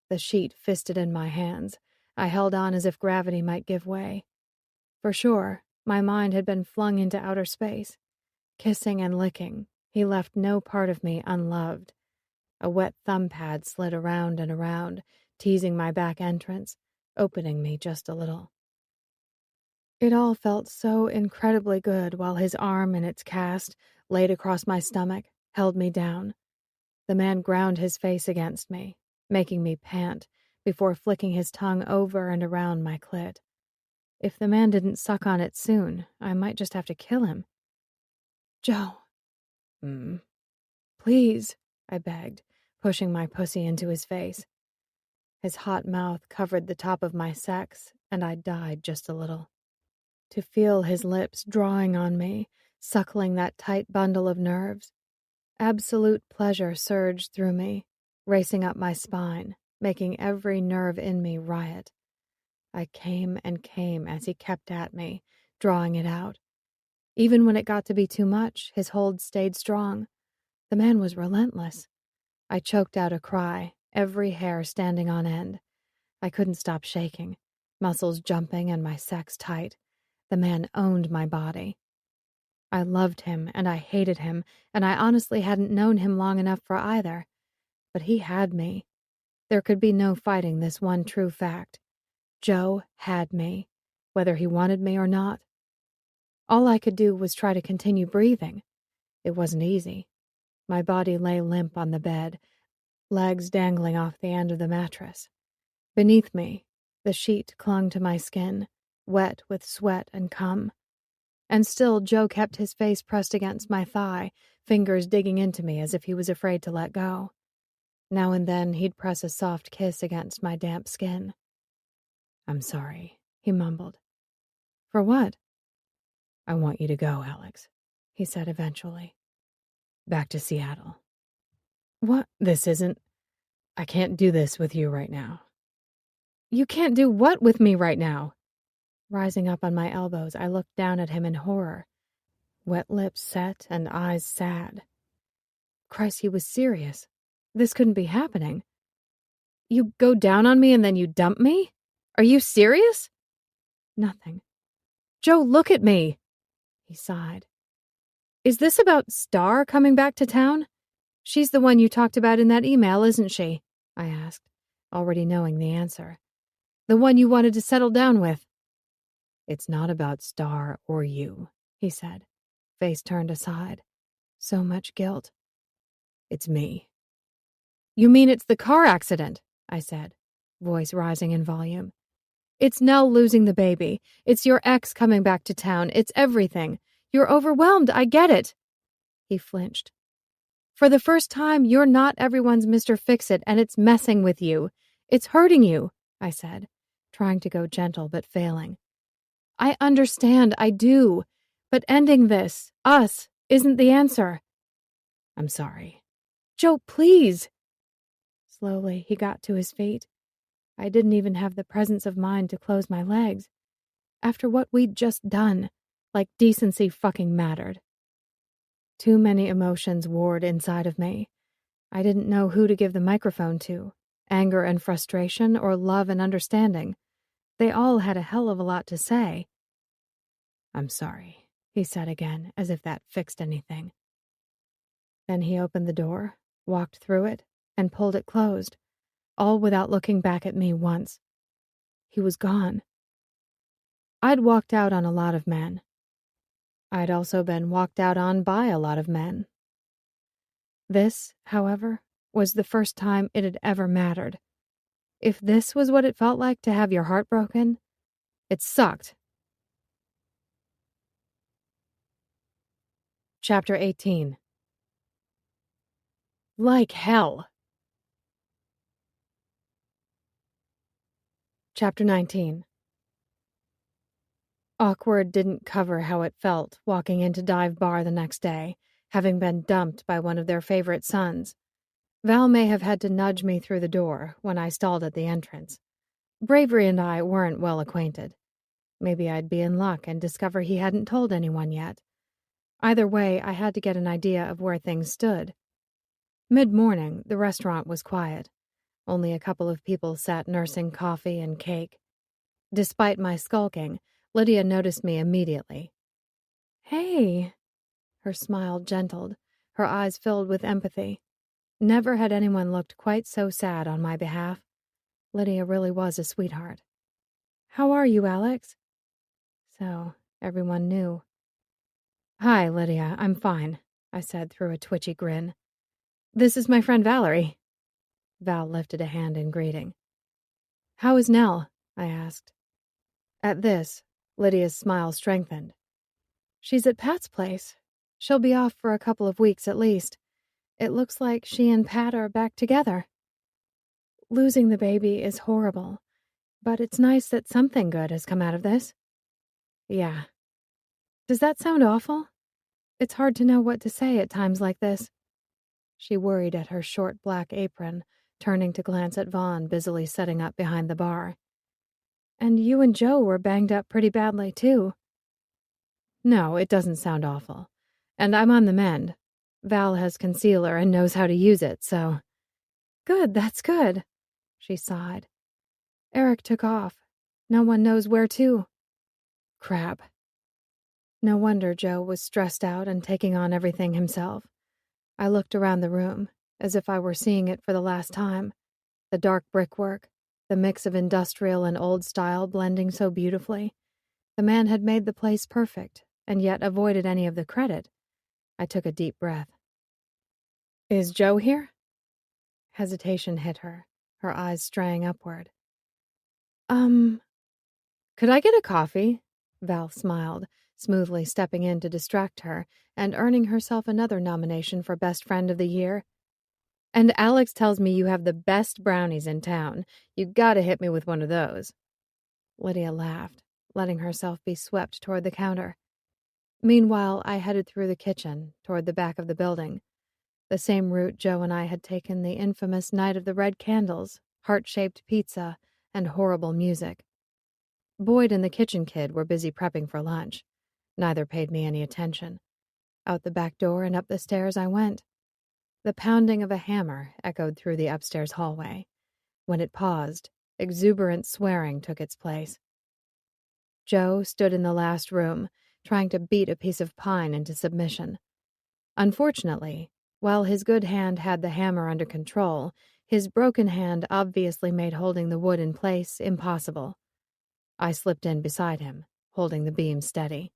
The sheet fisted in my hands. I held on as if gravity might give way. For sure, my mind had been flung into outer space. Kissing and licking, he left no part of me unloved. A wet thumb pad slid around and around, teasing my back entrance, opening me just a little. It all felt so incredibly good while his arm in its cast, laid across my stomach, held me down. The man ground his face against me, making me pant, before flicking his tongue over and around my clit. If the man didn't suck on it soon, I might just have to kill him. Joe. Please, I begged, pushing my pussy into his face. His hot mouth covered the top of my sex, and I died just a little. To feel his lips drawing on me, suckling that tight bundle of nerves. Absolute pleasure surged through me, racing up my spine, making every nerve in me riot. I came and came as he kept at me, drawing it out. Even when it got to be too much, his hold stayed strong. The man was relentless. I choked out a cry, every hair standing on end. I couldn't stop shaking, muscles jumping and my sex tight. The man owned my body. I loved him and I hated him, and I honestly hadn't known him long enough for either. But he had me. There could be no fighting this one true fact. Joe had me, whether he wanted me or not. All I could do was try to continue breathing. It wasn't easy. My body lay limp on the bed, legs dangling off the end of the mattress. Beneath me, the sheet clung to my skin, wet with sweat and cum. And still Joe kept his face pressed against my thigh, fingers digging into me as if he was afraid to let go. Now and then he'd press a soft kiss against my damp skin. I'm sorry, he mumbled. For what? I want you to go, Alex, he said eventually. Back to Seattle. What? I can't do this with you right now. You can't do what with me right now? Rising up on my elbows, I looked down at him in horror. Wet lips set and eyes sad. Christ, he was serious. This couldn't be happening. You go down on me and then you dump me? Are you serious? Nothing. Joe, look at me. He sighed. Is this about Star coming back to town? She's the one you talked about in that email, isn't she? I asked, already knowing the answer. The one you wanted to settle down with. It's not about Star or you, he said, face turned aside. So much guilt. It's me. You mean it's the car accident? I said, voice rising in volume. It's Nell losing the baby. It's your ex coming back to town. It's everything. You're overwhelmed. I get it. He flinched. For the first time, you're not everyone's Mr. Fix-It, and it's messing with you. It's hurting you, I said, trying to go gentle but failing. I understand, I do. But ending this, us, isn't the answer. I'm sorry. Joe, please. Slowly, he got to his feet. I didn't even have the presence of mind to close my legs. After what we'd just done, like decency fucking mattered. Too many emotions warred inside of me. I didn't know who to give the microphone to, anger and frustration or love and understanding. They all had a hell of a lot to say. I'm sorry, he said again, as if that fixed anything. Then he opened the door, walked through it, and pulled it closed, all without looking back at me once. He was gone. I'd walked out on a lot of men. I'd also been walked out on by a lot of men. This, however, was the first time it had ever mattered. If this was what it felt like to have your heart broken, it sucked. Chapter 18. Like hell. Chapter 19. Awkward didn't cover how it felt walking into Dive Bar the next day, having been dumped by one of their favorite sons. Val may have had to nudge me through the door when I stalled at the entrance. Bravery and I weren't well acquainted. Maybe I'd be in luck and discover he hadn't told anyone yet. Either way, I had to get an idea of where things stood. Mid-morning, the restaurant was quiet. Only a couple of people sat nursing coffee and cake. Despite my skulking, Lydia noticed me immediately. Hey. Her smile gentled, her eyes filled with empathy. Never had anyone looked quite so sad on my behalf. Lydia really was a sweetheart. How are you, Alex? So, everyone knew. Hi, Lydia, I'm fine, I said through a twitchy grin. This is my friend Valerie. Val lifted a hand in greeting. How is Nell? I asked. At this, Lydia's smile strengthened. She's at Pat's place. She'll be off for a couple of weeks at least. It looks like she and Pat are back together. Losing the baby is horrible, but it's nice that something good has come out of this. Yeah. Does that sound awful? It's hard to know what to say at times like this. She worried at her short black apron, turning to glance at Vaughn busily setting up behind the bar. And you and Joe were banged up pretty badly, too. No, it doesn't sound awful. And I'm on the mend. Val has concealer and knows how to use it, so... Good, that's good, she sighed. Eric took off. No one knows where to. Crap. No wonder Joe was stressed out and taking on everything himself. I looked around the room, as if I were seeing it for the last time. The dark brickwork, the mix of industrial and old style blending so beautifully. The man had made the place perfect, and yet avoided any of the credit. I took a deep breath. Is Joe here? Hesitation hit her, her eyes straying upward. Could I get a coffee? Val smiled, smoothly stepping in to distract her and earning herself another nomination for Best Friend of the Year. And Alex tells me you have the best brownies in town. You gotta hit me with one of those. Lydia laughed, letting herself be swept toward the counter. Meanwhile, I headed through the kitchen, toward the back of the building. The same route Joe and I had taken the infamous night of the red candles, heart-shaped pizza, and horrible music. Boyd and the kitchen kid were busy prepping for lunch. Neither paid me any attention. Out the back door and up the stairs I went. The pounding of a hammer echoed through the upstairs hallway. When it paused, exuberant swearing took its place. Joe stood in the last room, trying to beat a piece of pine into submission. Unfortunately, while his good hand had the hammer under control, his broken hand obviously made holding the wood in place impossible. I slipped in beside him, holding the beam steady.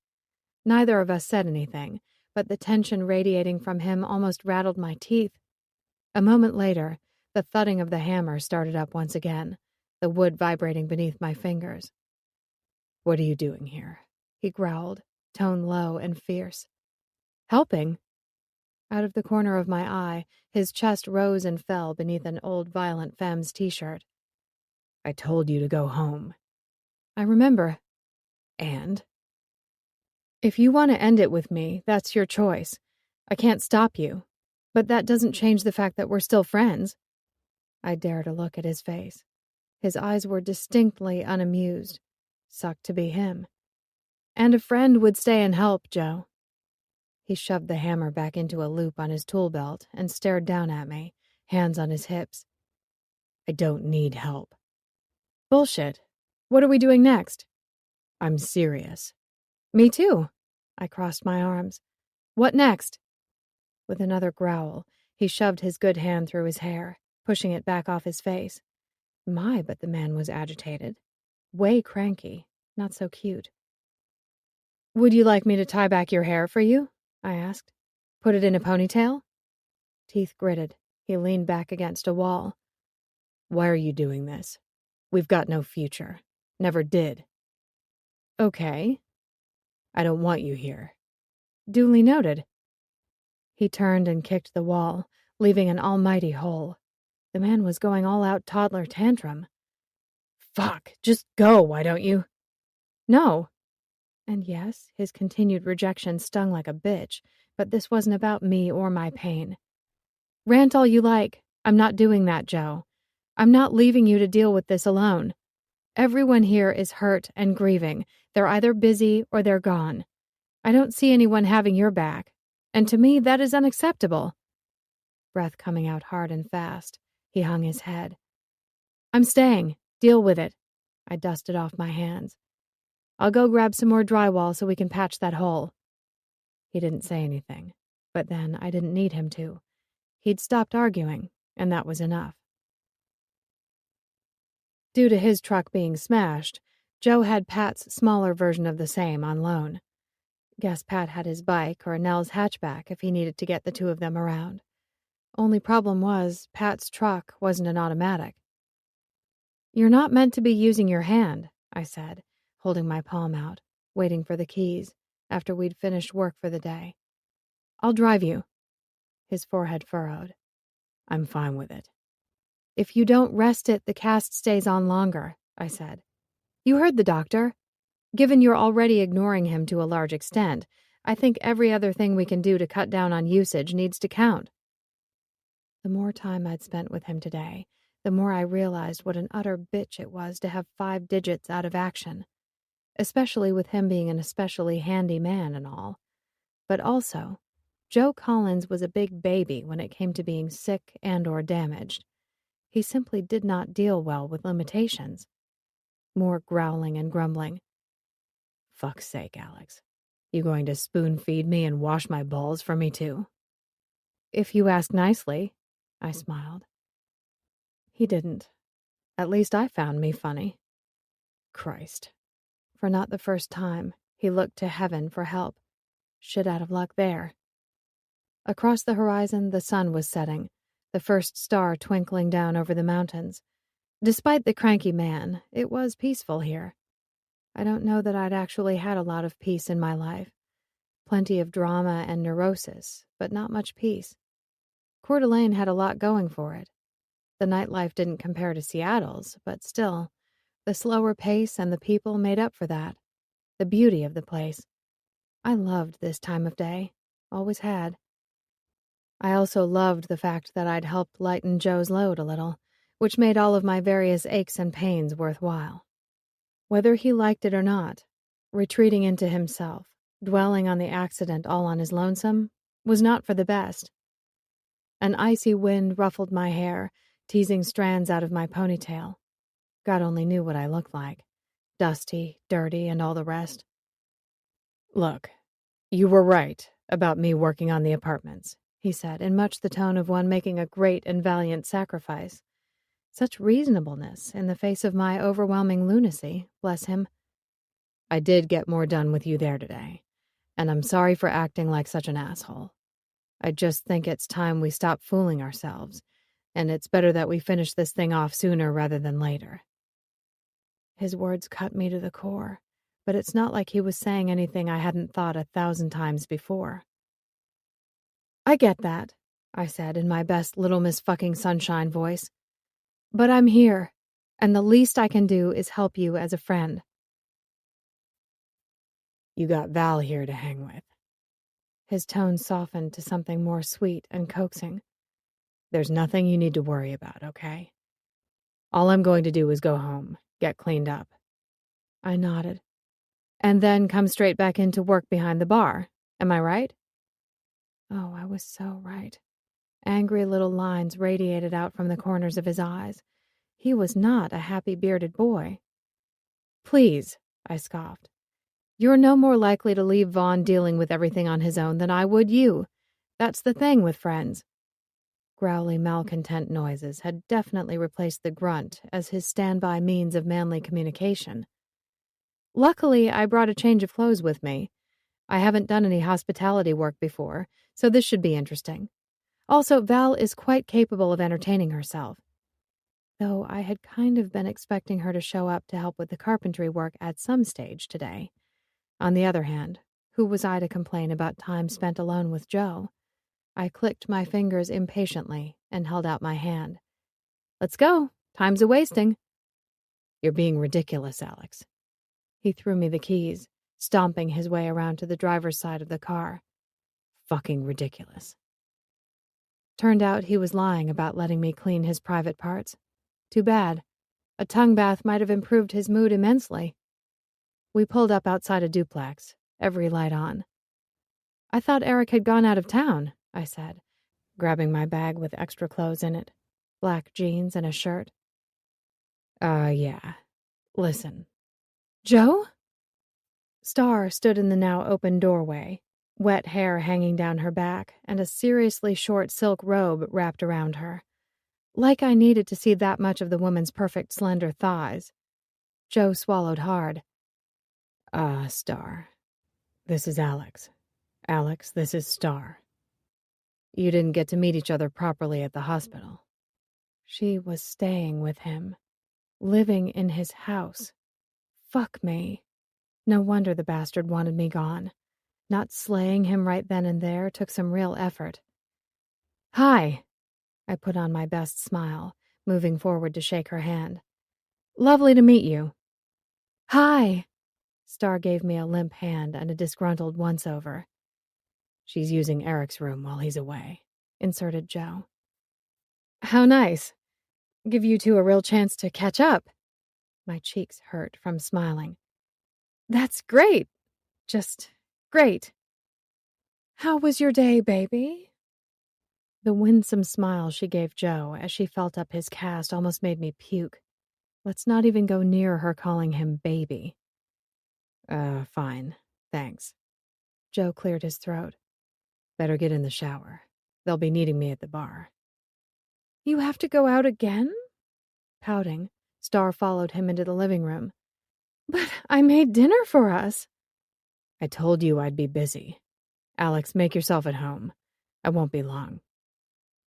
Neither of us said anything, but the tension radiating from him almost rattled my teeth. A moment later, the thudding of the hammer started up once again, the wood vibrating beneath my fingers. "What are you doing here?" he growled, tone low and fierce. "Helping?" Out of the corner of my eye, his chest rose and fell beneath an old Violent Femmes t-shirt. "I told you to go home." "I remember." "And?" "If you want to end it with me, that's your choice. I can't stop you. But that doesn't change the fact that we're still friends." I dared to look at his face. His eyes were distinctly unamused. Sucked to be him. "And a friend would stay and help, Joe." He shoved the hammer back into a loop on his tool belt and stared down at me, hands on his hips. "I don't need help." "Bullshit. What are we doing next?" "I'm serious." "Me too." I crossed my arms. "What next?" With another growl, he shoved his good hand through his hair, pushing it back off his face. My, but the man was agitated. Way cranky. Not so cute. "Would you like me to tie back your hair for you?" I asked. "Put it in a ponytail?" Teeth gritted. He leaned back against a wall. "Why are you doing this? We've got no future. Never did." "Okay." "I don't want you here." "Duly noted." He turned and kicked the wall, leaving an almighty hole. The man was going all out toddler tantrum. "Fuck, just go, why don't you?" "No." And yes, his continued rejection stung like a bitch, but this wasn't about me or my pain. "Rant all you like. I'm not doing that, Joe. I'm not leaving you to deal with this alone. Everyone here is hurt and grieving. They're either busy or they're gone. I don't see anyone having your back. And to me, that is unacceptable." Breath coming out hard and fast, he hung his head. "I'm staying. Deal with it." I dusted off my hands. "I'll go grab some more drywall so we can patch that hole." He didn't say anything, but then I didn't need him to. He'd stopped arguing, and that was enough. Due to his truck being smashed, Joe had Pat's smaller version of the same on loan. Guess Pat had his bike or Nell's hatchback if he needed to get the two of them around. Only problem was, Pat's truck wasn't an automatic. "You're not meant to be using your hand," I said, holding my palm out, waiting for the keys, after we'd finished work for the day. "I'll drive you." His forehead furrowed. "I'm fine with it." "If you don't rest it, the cast stays on longer," I said. "You heard the doctor. Given you're already ignoring him to a large extent, I think every other thing we can do to cut down on usage needs to count." The more time I'd spent with him today, the more I realized what an utter bitch it was to have 5 digits out of action, especially with him being an especially handy man and all. But also, Joe Collins was a big baby when it came to being sick and or damaged. He simply did not deal well with limitations. More growling and grumbling. "Fuck's sake, Alex. You going to spoon feed me and wash my balls for me too?" "If you ask nicely," I smiled. He didn't. At least I found me funny. Christ. For not the first time, he looked to heaven for help. Shit out of luck there. Across the horizon, the sun was setting, the first star twinkling down over the mountains. Despite the cranky man, it was peaceful here. I don't know that I'd actually had a lot of peace in my life. Plenty of drama and neurosis, but not much peace. Coeur d'Alene had a lot going for it. The nightlife didn't compare to Seattle's, but still, the slower pace and the people made up for that. The beauty of the place. I loved this time of day. Always had. I also loved the fact that I'd helped lighten Joe's load a little, which made all of my various aches and pains worthwhile. Whether he liked it or not, retreating into himself, dwelling on the accident all on his lonesome, was not for the best. An icy wind ruffled my hair, teasing strands out of my ponytail. God only knew what I looked like. Dusty, dirty, and all the rest. Look, you were right about me working on the apartments, he said, in much the tone of one making a great and valiant sacrifice. Such reasonableness in the face of my overwhelming lunacy, bless him. I did get more done with you there today, and I'm sorry for acting like such an asshole. I just think it's time we stop fooling ourselves, and it's better that we finish this thing off sooner rather than later. His words cut me to the core, but it's not like he was saying anything I hadn't thought 1,000 times before. I get that, I said in my best Little Miss Fucking Sunshine voice. But I'm here, and the least I can do is help you as a friend. You got Val here to hang with. His tone softened to something more sweet and coaxing. There's nothing you need to worry about, okay? All I'm going to do is go home, get cleaned up. I nodded. And then come straight back into work behind the bar. Am I right? Oh, I was so right. Angry little lines radiated out from the corners of his eyes. He was not a happy bearded boy. Please, I scoffed. You're no more likely to leave Vaughn dealing with everything on his own than I would you. That's the thing with friends. Growly malcontent noises had definitely replaced the grunt as his standby means of manly communication. Luckily, I brought a change of clothes with me. I haven't done any hospitality work before, so this should be interesting. Also, Val is quite capable of entertaining herself. Though I had kind of been expecting her to show up to help with the carpentry work at some stage today. On the other hand, who was I to complain about time spent alone with Joe? I clicked my fingers impatiently and held out my hand. Let's go. Time's a-wasting. You're being ridiculous, Alex. He threw me the keys, stomping his way around to the driver's side of the car. Fucking ridiculous. Turned out he was lying about letting me clean his private parts. Too bad. A tongue bath might have improved his mood immensely. We pulled up outside a duplex, every light on. I thought Eric had gone out of town, I said, grabbing my bag with extra clothes in it, black jeans and a shirt. Yeah. Listen. Joe? Star stood in the now open doorway, wet hair hanging down her back and a seriously short silk robe wrapped around her. Like I needed to see that much of the woman's perfect slender thighs. Joe swallowed hard. Star. This is Alex. Alex, this is Star. You didn't get to meet each other properly at the hospital. She was staying with him, living in his house. Fuck me. No wonder the bastard wanted me gone. Not slaying him right then and there took some real effort. Hi. I put on my best smile, moving forward to shake her hand. Lovely to meet you. Hi. Star gave me a limp hand and a disgruntled once-over. She's using Eric's room while he's away, inserted Joe. How nice. Give you two a real chance to catch up. My cheeks hurt from smiling. That's great. Just great. How was your day, baby? The winsome smile she gave Joe as she felt up his cast almost made me puke. Let's not even go near her calling him baby. Fine. Thanks. Joe cleared his throat. Better get in the shower. They'll be needing me at the bar. You have to go out again? Pouting, Star followed him into the living room. But I made dinner for us. I told you I'd be busy. Alex, make yourself at home. I won't be long.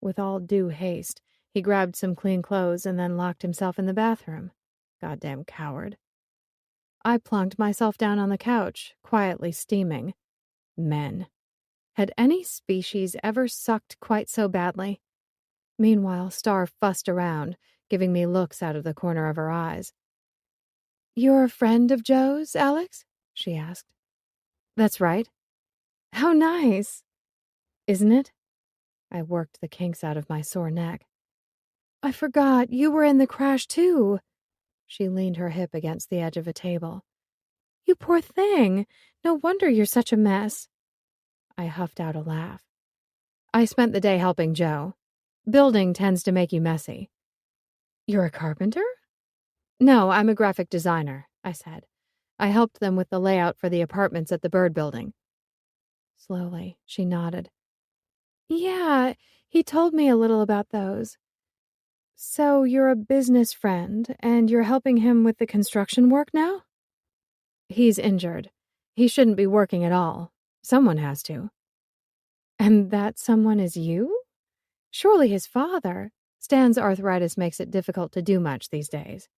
With all due haste, he grabbed some clean clothes and then locked himself in the bathroom. Goddamn coward. I plunked myself down on the couch, quietly steaming. Men. Had any species ever sucked quite so badly? Meanwhile, Star fussed around, giving me looks out of the corner of her eyes. You're a friend of Joe's, Alex? She asked. That's right. How nice. Isn't it? I worked the kinks out of my sore neck. I forgot you were in the crash too. She leaned her hip against the edge of a table. You poor thing. No wonder you're such a mess. I huffed out a laugh. I spent the day helping Joe. Building tends to make you messy. You're a carpenter? No, I'm a graphic designer, I said. I helped them with the layout for the apartments at the Bird Building. Slowly, she nodded. Yeah, he told me a little about those. So you're a business friend, and you're helping him with the construction work now? He's injured. He shouldn't be working at all. Someone has to. And that someone is you? Surely his father. Stan's arthritis makes it difficult to do much these days.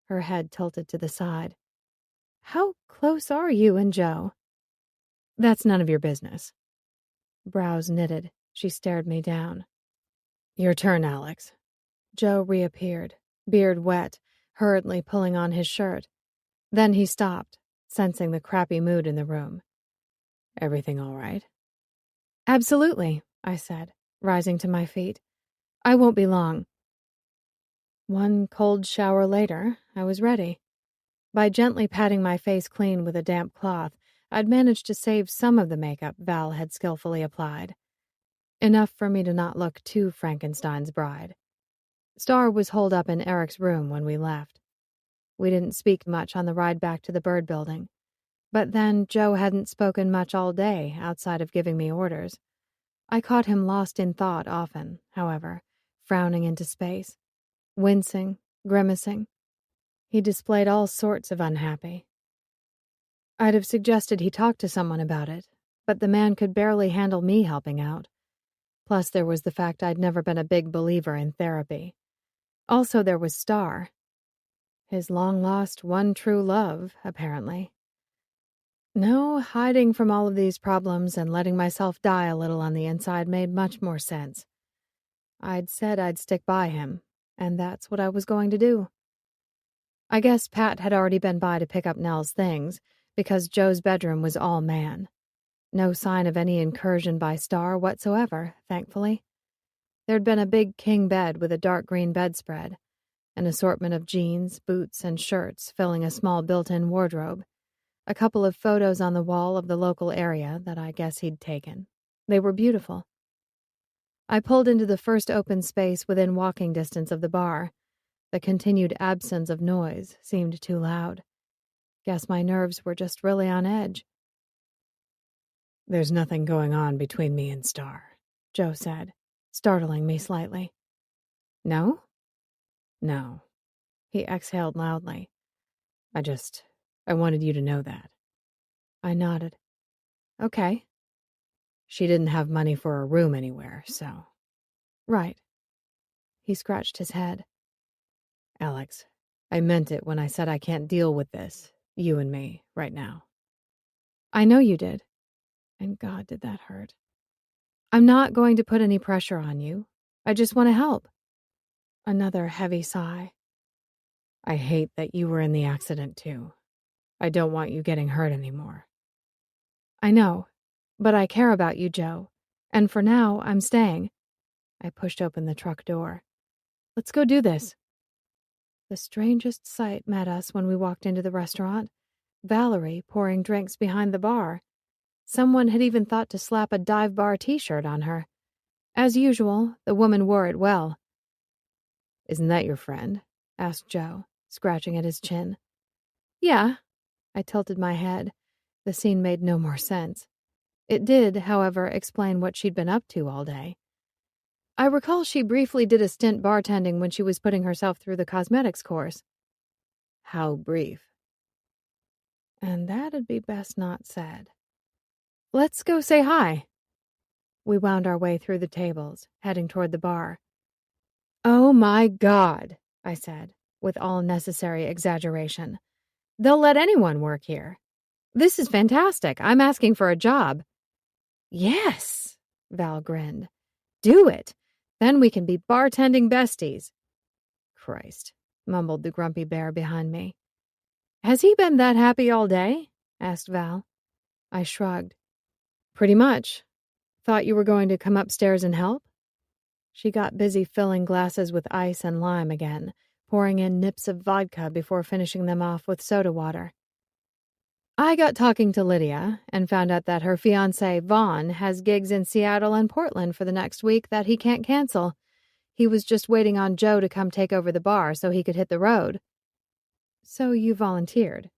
Her head tilted to the side. How close are you and Joe? That's none of your business. Brows knitted. She stared me down. Your turn, Alex. Joe reappeared, beard wet, hurriedly pulling on his shirt. Then he stopped, sensing the crappy mood in the room. Everything all right? Absolutely, I said, rising to my feet. I won't be long. One cold shower later, I was ready. By gently patting my face clean with a damp cloth, I'd managed to save some of the makeup Val had skillfully applied. Enough for me to not look too Frankenstein's bride. Star was holed up in Eric's room when we left. We didn't speak much on the ride back to the Bird Building. But then Joe hadn't spoken much all day outside of giving me orders. I caught him lost in thought often, however, frowning into space, wincing, grimacing. He displayed all sorts of unhappy. I'd have suggested he talk to someone about it, but the man could barely handle me helping out. Plus there was the fact I'd never been a big believer in therapy. Also there was Star. His long-lost one true love, apparently. No, hiding from all of these problems and letting myself die a little on the inside made much more sense. I'd said I'd stick by him, and that's what I was going to do. I guess Pat had already been by to pick up Nell's things, because Joe's bedroom was all man. No sign of any incursion by Star whatsoever, thankfully. There'd been a big king bed with a dark green bedspread, an assortment of jeans, boots, and shirts filling a small built-in wardrobe, a couple of photos on the wall of the local area that I guess he'd taken. They were beautiful. I pulled into the first open space within walking distance of the bar. The continued absence of noise seemed too loud. Guess my nerves were just really on edge. There's nothing going on between me and Star, Joe said, startling me slightly. No? No. He exhaled loudly. I wanted you to know that. I nodded. Okay. She didn't have money for a room anywhere, so. Right. He scratched his head. Alex, I meant it when I said I can't deal with this, you and me, right now. I know you did. And God, did that hurt. I'm not going to put any pressure on you. I just want to help. Another heavy sigh. I hate that you were in the accident, too. I don't want you getting hurt anymore. I know, but I care about you, Joe. And for now, I'm staying. I pushed open the truck door. Let's go do this. The strangest sight met us when we walked into the restaurant. Valerie pouring drinks behind the bar. Someone had even thought to slap a dive bar t-shirt on her. As usual, the woman wore it well. Isn't that your friend? Asked Joe, scratching at his chin. Yeah. I tilted my head. The scene made no more sense. It did, however, explain what she'd been up to all day. I recall she briefly did a stint bartending when she was putting herself through the cosmetics course. How brief. And that'd be best not said. Let's go say hi. We wound our way through the tables, heading toward the bar. Oh my God, I said, with all necessary exaggeration. They'll let anyone work here. This is fantastic. I'm asking for a job. Yes, Val grinned. Do it. Then we can be bartending besties. Christ, mumbled the grumpy bear behind me. Has he been that happy all day? Asked Val. I shrugged. Pretty much. Thought you were going to come upstairs and help? She got busy filling glasses with ice and lime again, pouring in nips of vodka before finishing them off with soda water. I got talking to Lydia and found out that her fiancé, Vaughn, has gigs in Seattle and Portland for the next week that he can't cancel. He was just waiting on Joe to come take over the bar so he could hit the road. So you volunteered?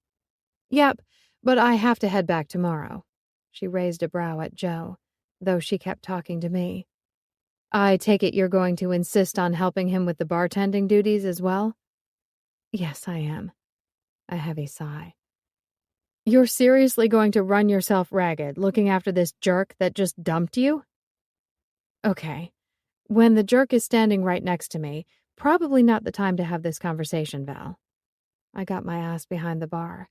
Yep, but I have to head back tomorrow. She raised a brow at Joe, though she kept talking to me. I take it you're going to insist on helping him with the bartending duties as well? Yes, I am. A heavy sigh. You're seriously going to run yourself ragged looking after this jerk that just dumped you? Okay. When the jerk is standing right next to me, probably not the time to have this conversation, Val. I got my ass behind the bar,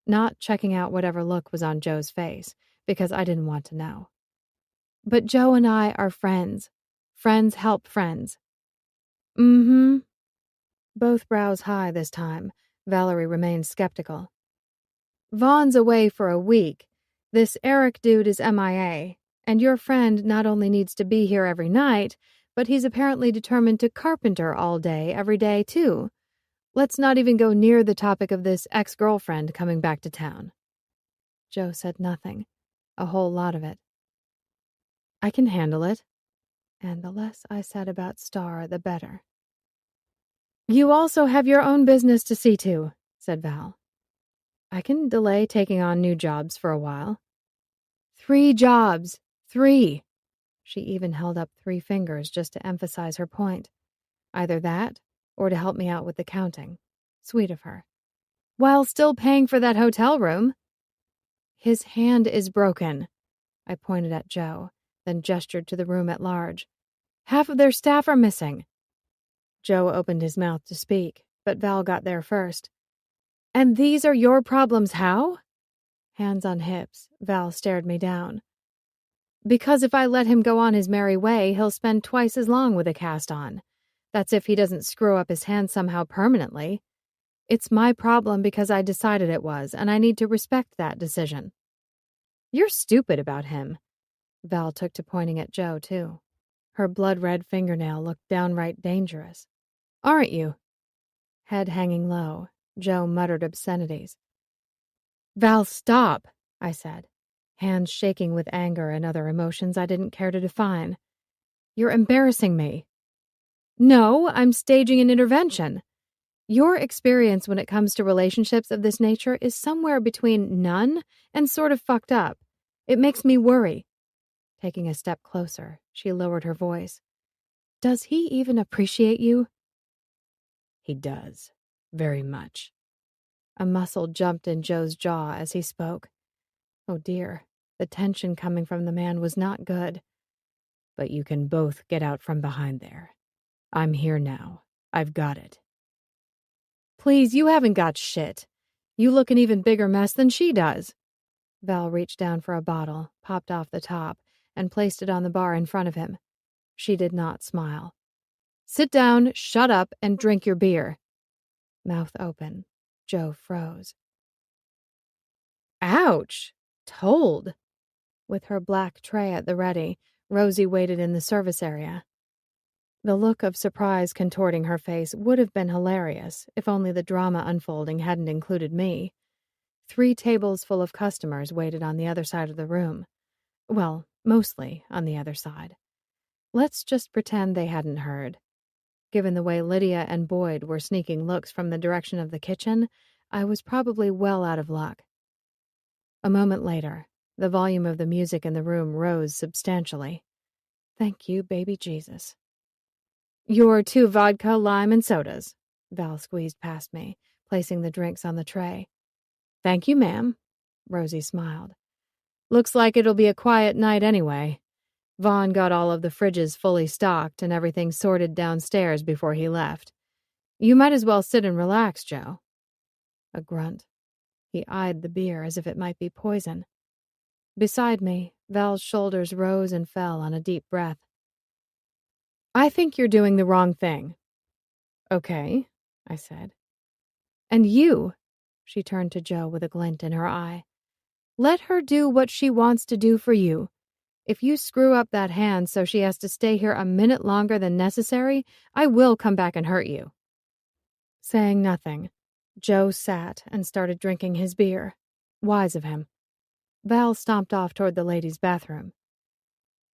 not checking out whatever look was on Joe's face, because I didn't want to know. But Joe and I are friends. Friends help friends. Mm-hmm. Both brows high this time. Valerie remained skeptical. Vaughn's away for a week. This Eric dude is MIA, and your friend not only needs to be here every night, but he's apparently determined to carpenter all day, every day, too. Let's not even go near the topic of this ex-girlfriend coming back to town. Joe said nothing. A whole lot of it. I can handle it. And the less I said about Star, the better. You also have your own business to see to, said Val. I can delay taking on new jobs for a while. 3 jobs. 3. She even held up 3 fingers just to emphasize her point. Either that, or to help me out with the counting. Sweet of her. While still paying for that hotel room. His hand is broken. I pointed at Joe, then gestured to the room at large. Half of their staff are missing. Joe opened his mouth to speak, but Val got there first. And these are your problems, how? Hands on hips, Val stared me down. Because if I let him go on his merry way, he'll spend twice as long with a cast on. That's if he doesn't screw up his hand somehow permanently. It's my problem because I decided it was, and I need to respect that decision. You're stupid about him. Val took to pointing at Joe, too. Her blood-red fingernail looked downright dangerous. Aren't you? Head hanging low, Joe muttered obscenities. Val, stop, I said, hands shaking with anger and other emotions I didn't care to define. You're embarrassing me. No, I'm staging an intervention. Your experience when it comes to relationships of this nature is somewhere between none and sort of fucked up. It makes me worry. Taking a step closer, she lowered her voice. Does he even appreciate you? He does. Very much. A muscle jumped in Joe's jaw as he spoke. Oh dear, the tension coming from the man was not good. But you can both get out from behind there. I'm here now. I've got it. Please, you haven't got shit. You look an even bigger mess than she does. Val reached down for a bottle, popped off the top, and placed it on the bar in front of him. She did not smile. Sit down, shut up, and drink your beer. Mouth open. Joe froze. Ouch! Told. With her black tray at the ready, Rosie waited in the service area. The look of surprise contorting her face would have been hilarious if only the drama unfolding hadn't included me. 3 tables full of customers waited on the other side of the room. Well, mostly on the other side. Let's just pretend they hadn't heard. Given the way Lydia and Boyd were sneaking looks from the direction of the kitchen, I was probably well out of luck. A moment later, the volume of the music in the room rose substantially. Thank you, baby Jesus. Your 2 vodka, lime, and sodas. Val squeezed past me, placing the drinks on the tray. Thank you, ma'am. Rosie smiled. Looks like it'll be a quiet night anyway. Vaughn got all of the fridges fully stocked and everything sorted downstairs before he left. You might as well sit and relax, Joe. A grunt. He eyed the beer as if it might be poison. Beside me, Val's shoulders rose and fell on a deep breath. I think you're doing the wrong thing. Okay, I said. And you, she turned to Joe with a glint in her eye. Let her do what she wants to do for you. If you screw up that hand so she has to stay here a minute longer than necessary, I will come back and hurt you. Saying nothing, Joe sat and started drinking his beer. Wise of him. Val stomped off toward the ladies' bathroom.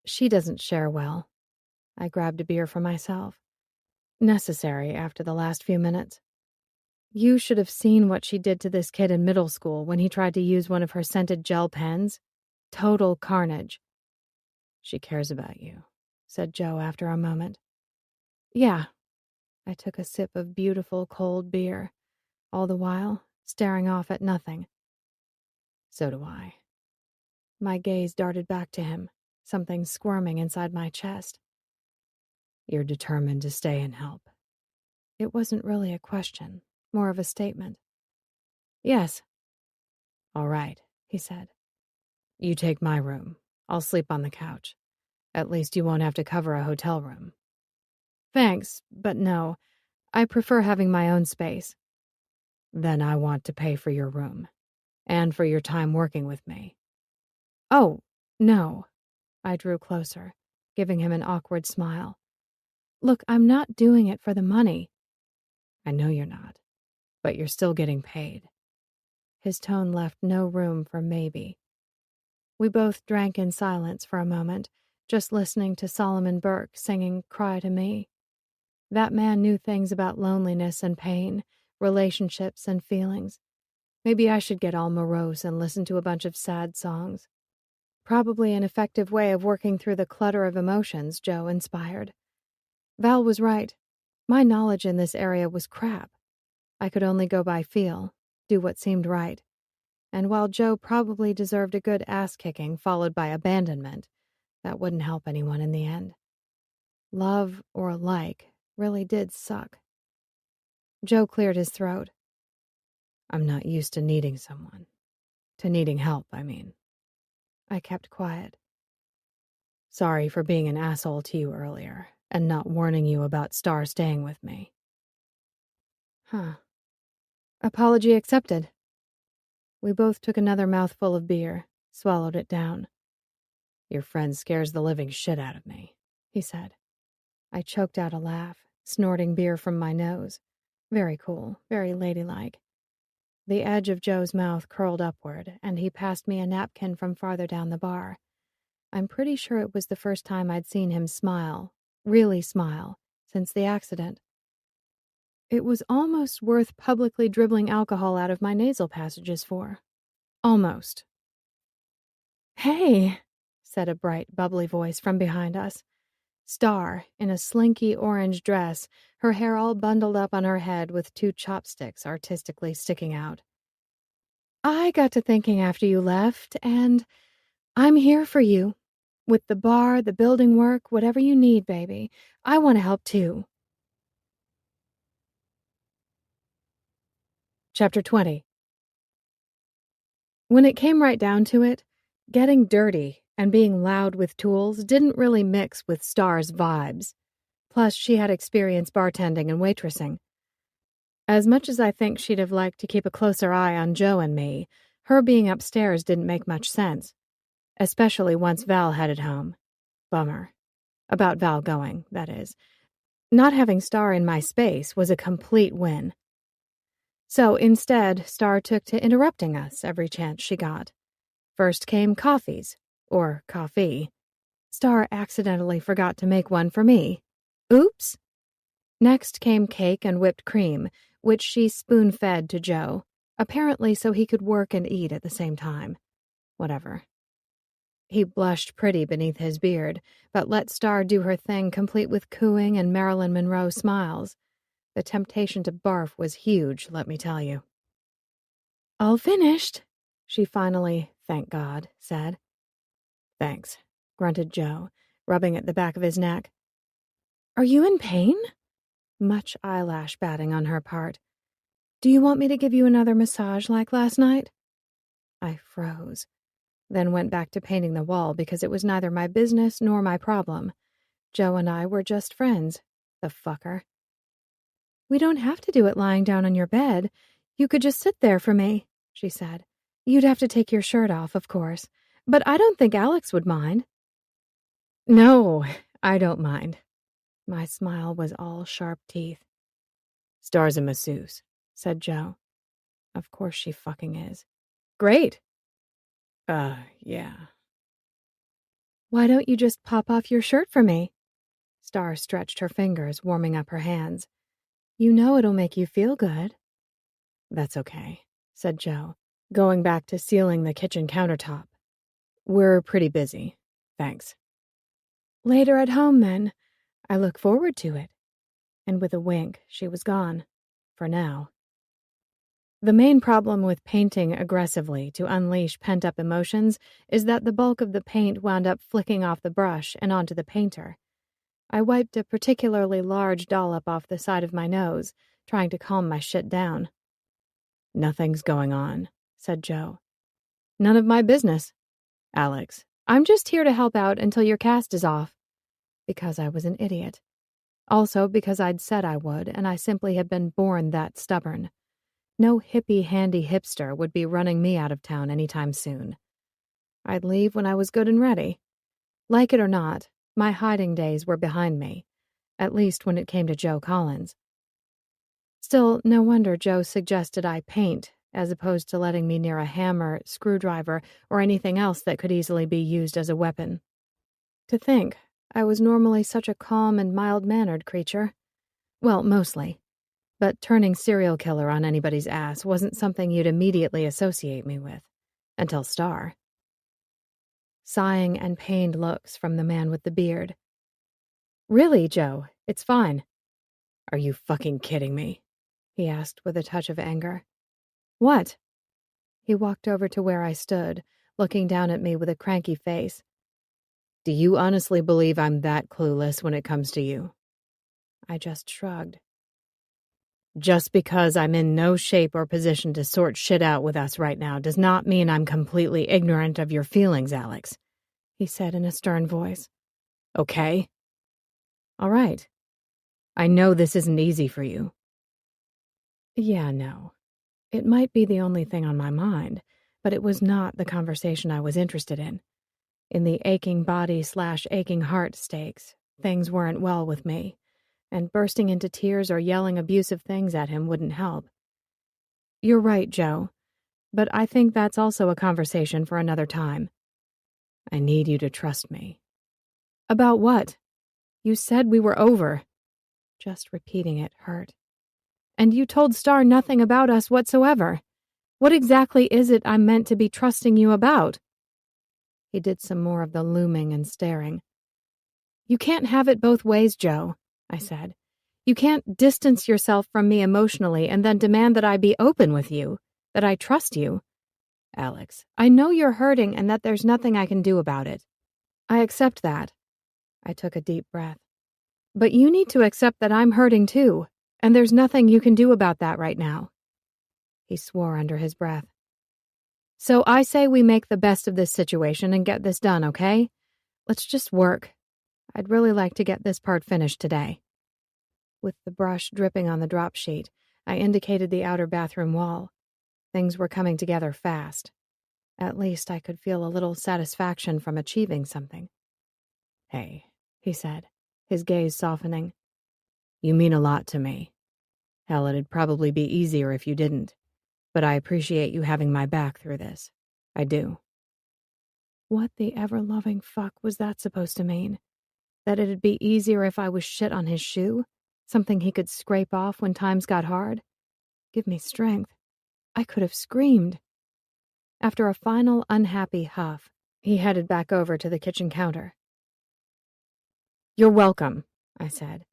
She doesn't share well. I grabbed a beer for myself. necessary after the last few minutes. You should have seen what she did to this kid in middle school when he tried to use one of her scented gel pens. Total carnage. She cares about you, said Joe after a moment. Yeah. I took a sip of beautiful cold beer, all the while staring off at nothing. So do I. My gaze darted back to him, something squirming inside my chest. You're determined to stay and help. It wasn't really a question, more of a statement. Yes. All right, he said. You take my room. I'll sleep on the couch. At least you won't have to cover a hotel room. Thanks, but no. I prefer having my own space. Then I want to pay for your room. And for your time working with me. Oh, no. I drew closer, giving him an awkward smile. Look, I'm not doing it for the money. I know you're not, but you're still getting paid. His tone left no room for maybe. We both drank in silence for a moment, just listening to Solomon Burke singing Cry to Me. That man knew things about loneliness and pain, relationships and feelings. Maybe I should get all morose and listen to a bunch of sad songs. Probably an effective way of working through the clutter of emotions Joe inspired. Val was right. My knowledge in this area was crap. I could only go by feel, do what seemed right. And while Joe probably deserved a good ass-kicking followed by abandonment, that wouldn't help anyone in the end. Love or like really did suck. Joe cleared his throat. I'm not used to needing someone. To needing help, I mean. I kept quiet. Sorry for being an asshole to you earlier and not warning you about Star staying with me. Huh. Apology accepted. We both took another mouthful of beer, swallowed it down. Your friend scares the living shit out of me, he said. I choked out a laugh, snorting beer from my nose. Very cool, very ladylike. The edge of Joe's mouth curled upward, and he passed me a napkin from farther down the bar. I'm pretty sure it was the first time I'd seen him smile, really smile, since the accident. It was almost worth publicly dribbling alcohol out of my nasal passages for. Almost. "Hey," said a bright, bubbly voice from behind us. Star, in a slinky orange dress, her hair all bundled up on her head with 2 chopsticks artistically sticking out. "I got to thinking after you left, and I'm here for you. With the bar, the building work, whatever you need, baby. I want to help too." Chapter 20. When it came right down to it, getting dirty and being loud with tools didn't really mix with Star's vibes. Plus, she had experience bartending and waitressing. As much as I think she'd have liked to keep a closer eye on Joe and me, her being upstairs didn't make much sense. Especially once Val headed home. Bummer. About Val going, that is. Not having Star in my space was a complete win. So instead, Star took to interrupting us every chance she got. First came coffees, or coffee. Star accidentally forgot to make one for me. Oops! Next came cake and whipped cream, which she spoon-fed to Joe, apparently so he could work and eat at the same time. Whatever. He blushed pretty beneath his beard, but let Star do her thing complete with cooing and Marilyn Monroe smiles. The temptation to barf was huge, let me tell you. "All finished," she finally, thank God, said. "Thanks," grunted Joe, rubbing at the back of his neck. "Are you in pain?" Much eyelash batting on her part. "Do you want me to give you another massage like last night?" I froze, then went back to painting the wall because it was neither my business nor my problem. Joe and I were just friends, the fucker. "We don't have to do it lying down on your bed. You could just sit there for me," she said. "You'd have to take your shirt off, of course. But I don't think Alex would mind." "No, I don't mind." My smile was all sharp teeth. "Star's a masseuse," said Joe. "Of course she fucking is." "Great." Yeah." "Why don't you just pop off your shirt for me?" Star stretched her fingers, warming up her hands. You know it'll make you feel good. That's okay, said Joe, going back to sealing the kitchen countertop. We're pretty busy. Thanks. Later at home, then. I look forward to it. And with a wink, she was gone. For now. The main problem with painting aggressively to unleash pent-up emotions is that the bulk of the paint wound up flicking off the brush and onto the painter. I wiped a particularly large dollop off the side of my nose, trying to calm my shit down. Nothing's going on, said Joe. None of my business. Alex, I'm just here to help out until your cast is off. Because I was an idiot. Also because I'd said I would, and I simply had been born that stubborn. No hippie-handy hipster would be running me out of town anytime soon. I'd leave when I was good and ready. Like it or not, my hiding days were behind me, at least when it came to Joe Collins. Still, no wonder Joe suggested I paint, as opposed to letting me near a hammer, screwdriver, or anything else that could easily be used as a weapon. To think, I was normally such a calm and mild-mannered creature. Well, mostly. But turning serial killer on anybody's ass wasn't something you'd immediately associate me with. Until Star. Sighing and pained looks from the man with the beard. Really, Joe, it's fine. Are you fucking kidding me? He asked with a touch of anger. What? He walked over to where I stood, looking down at me with a cranky face. Do you honestly believe I'm that clueless when it comes to you? I just shrugged. Just because I'm in no shape or position to sort shit out with us right now does not mean I'm completely ignorant of your feelings, Alex, he said in a stern voice. Okay? All right. I know this isn't easy for you. Yeah, no. It might be the only thing on my mind, but it was not the conversation I was interested in. In the aching body/aching heart stakes, things weren't well with me, and bursting into tears or yelling abusive things at him wouldn't help. You're right, Joe, but I think that's also a conversation for another time. I need you to trust me. About what? You said we were over. Just repeating it hurt. And you told Star nothing about us whatsoever. What exactly is it I'm meant to be trusting you about? He did some more of the looming and staring. You can't have it both ways, Joe, I said. You can't distance yourself from me emotionally and then demand that I be open with you, that I trust you. Alex, I know you're hurting and that there's nothing I can do about it. I accept that. I took a deep breath. But you need to accept that I'm hurting too, and there's nothing you can do about that right now. He swore under his breath. So I say we make the best of this situation and get this done, okay? Let's just work. I'd really like to get this part finished today. With the brush dripping on the drop sheet, I indicated the outer bathroom wall. Things were coming together fast. At least I could feel a little satisfaction from achieving something. Hey, he said, his gaze softening. You mean a lot to me. Hell, it'd probably be easier if you didn't. But I appreciate you having my back through this. I do. What the ever-loving fuck was that supposed to mean? That it'd be easier if I was shit on his shoe? Something he could scrape off when times got hard? Give me strength. I could have screamed. After a final unhappy huff, he headed back over to the kitchen counter. You're welcome, I said.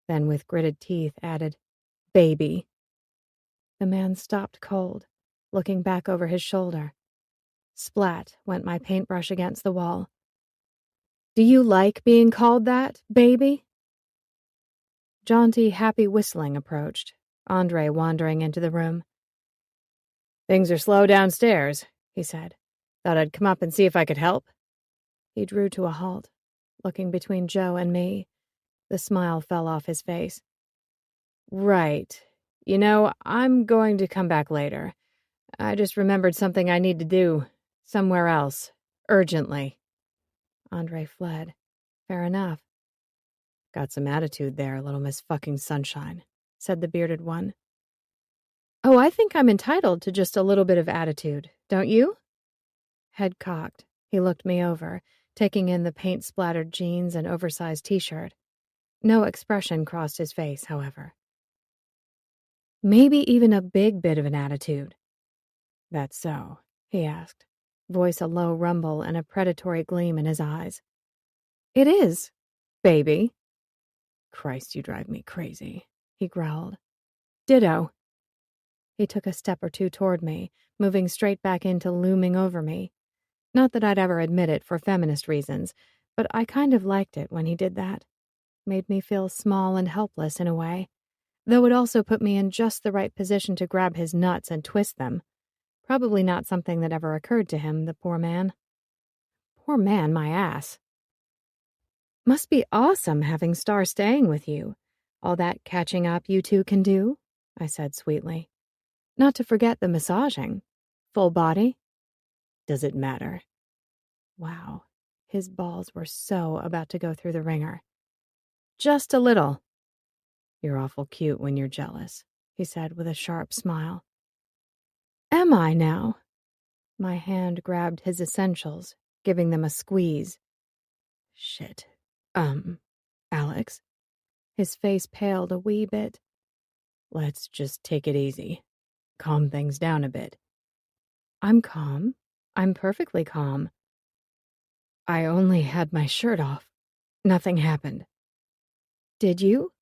Then with gritted teeth added, baby. The man stopped cold, looking back over his shoulder. Splat went my paintbrush against the wall. Do you like being called that, baby? Jaunty, happy whistling approached, Andre wandering into the room. Things are slow downstairs, he said. Thought I'd come up and see if I could help. He drew to a halt, looking between Joe and me. The smile fell off his face. Right. You know, I'm going to come back later. I just remembered something I need to do. Somewhere else. Urgently. Andre fled. Fair enough. Got some attitude there, little Miss fucking Sunshine, said the bearded one. Oh, I think I'm entitled to just a little bit of attitude, don't you? Head cocked, he looked me over, taking in the paint-splattered jeans and oversized t-shirt. No expression crossed his face, however. Maybe even a big bit of an attitude. "That's so?" he asked, voice a low rumble and a predatory gleam in his eyes. "It is, baby." "Christ, you drive me crazy," he growled. "Ditto." He took a step or two toward me, moving straight back into looming over me. Not that I'd ever admit it for feminist reasons, but I kind of liked it when he did that. Made me feel small and helpless in a way, though it also put me in just the right position to grab his nuts and twist them. Probably not something that ever occurred to him, the poor man. Poor man, my ass. "Must be awesome having Star staying with you. All that catching up you two can do," I said sweetly. "Not to forget the massaging. Full body?" "Does it matter?" Wow, his balls were so about to go through the ringer. "Just a little." "You're awful cute when you're jealous," he said with a sharp smile. "Am I now?" My hand grabbed his essentials, giving them a squeeze. "Shit. Alex?" His face paled a wee bit. "Let's just take it easy. Calm things down a bit." "I'm calm. I'm perfectly calm." "I only had my shirt off. Nothing happened." "Did you?"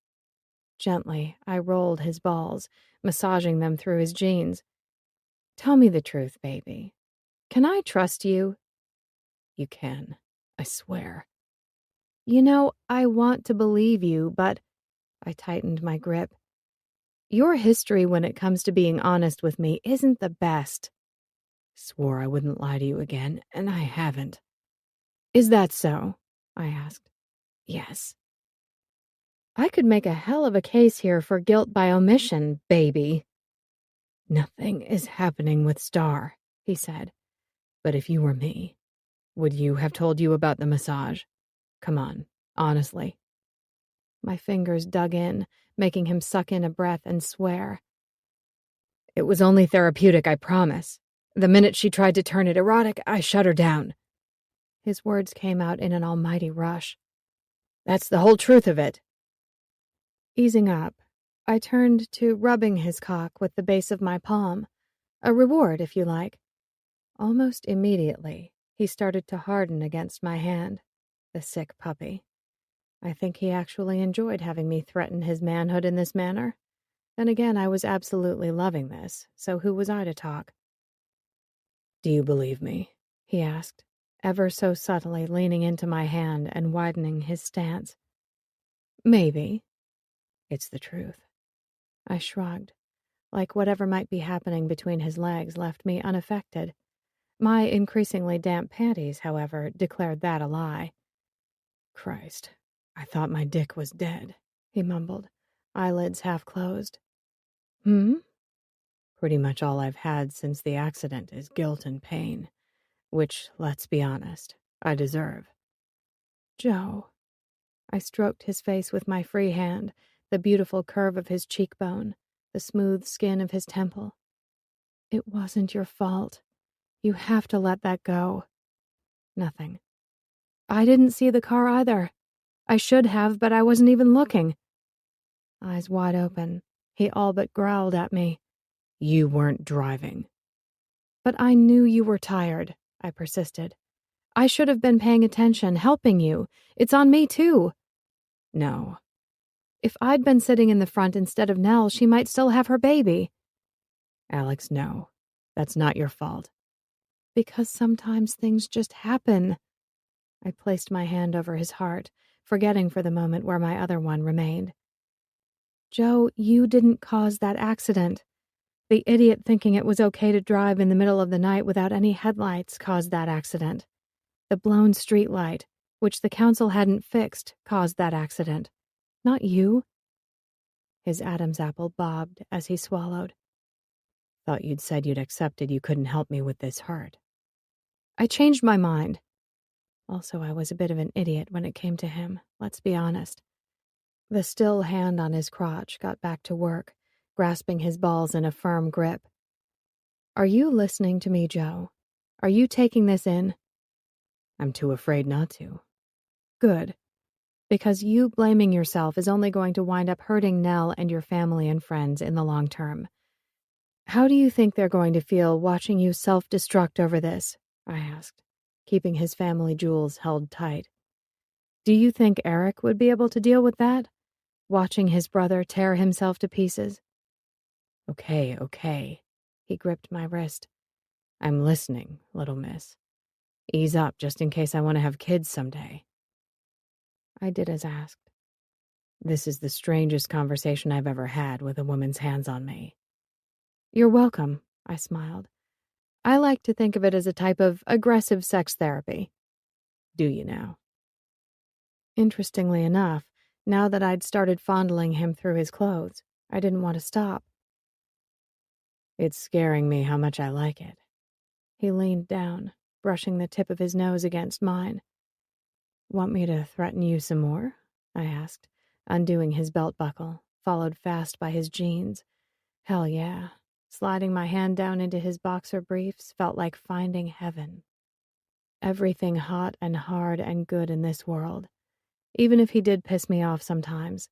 Gently, I rolled his balls, massaging them through his jeans. "Tell me the truth, baby. Can I trust you?" "You can. I swear." "You know, I want to believe you, but—" I tightened my grip. "Your history when it comes to being honest with me isn't the best." "Swore I wouldn't lie to you again, and I haven't." "Is that so?" I asked. "Yes." "I could make a hell of a case here for guilt by omission, baby." "Nothing is happening with Star," he said. "But if you were me, would you have told you about the massage? Come on, honestly." My fingers dug in, making him suck in a breath and swear. "It was only therapeutic, I promise. The minute she tried to turn it erotic, I shut her down." His words came out in an almighty rush. "That's the whole truth of it." Easing up, I turned to rubbing his cock with the base of my palm. A reward, if you like. Almost immediately, he started to harden against my hand. The sick puppy. I think he actually enjoyed having me threaten his manhood in this manner. Then again, I was absolutely loving this, so who was I to talk? "Do you believe me?" he asked, ever so subtly leaning into my hand and widening his stance. "Maybe." "It's the truth." I shrugged, like whatever might be happening between his legs left me unaffected. My increasingly damp panties, however, declared that a lie. "Christ, I thought my dick was dead," he mumbled, eyelids half closed. "Hmm?" "Pretty much all I've had since the accident is guilt and pain, which, let's be honest, I deserve." "Joe." I stroked his face with my free hand, the beautiful curve of his cheekbone, the smooth skin of his temple. "It wasn't your fault. You have to let that go." Nothing. "I didn't see the car either. I should have, but I wasn't even looking." Eyes wide open, he all but growled at me. "You weren't driving." "But I knew you were tired," I persisted. "I should have been paying attention, helping you. It's on me, too." "No." "If I'd been sitting in the front instead of Nell, she might still have her baby." "Alex, no. That's not your fault." "Because sometimes things just happen." I placed my hand over his heart, forgetting for the moment where my other one remained. "Joe, you didn't cause that accident. The idiot thinking it was okay to drive in the middle of the night without any headlights caused that accident. The blown street light, which the council hadn't fixed, caused that accident. Not you." His Adam's apple bobbed as he swallowed. "Thought you'd said you'd accepted you couldn't help me with this hurt." "I changed my mind." Also, I was a bit of an idiot when it came to him, let's be honest. The still hand on his crotch got back to work, grasping his balls in a firm grip. "Are you listening to me, Joe? Are you taking this in?" "I'm too afraid not to." "Good. because you blaming yourself is only going to wind up hurting Nell and your family and friends in the long term. How do you think they're going to feel watching you self-destruct over this? I asked, keeping his family jewels held tight. Do you think Eric would be able to deal with that? Watching his brother tear himself to pieces? Okay. He gripped my wrist. I'm listening, little miss. Ease up just in case I want to have kids someday. I did as asked. This is the strangest conversation I've ever had with a woman's hands on me. You're welcome, I smiled. I like to think of it as a type of aggressive sex therapy. Do you now? Interestingly enough, now that I'd started fondling him through his clothes, I didn't want to stop. It's scaring me how much I like it. He leaned down, brushing the tip of his nose against mine. Want me to threaten you some more? I asked, undoing his belt buckle, followed fast by his jeans. Hell yeah. Sliding my hand down into his boxer briefs felt like finding heaven. Everything hot and hard and good in this world, even if he did piss me off sometimes.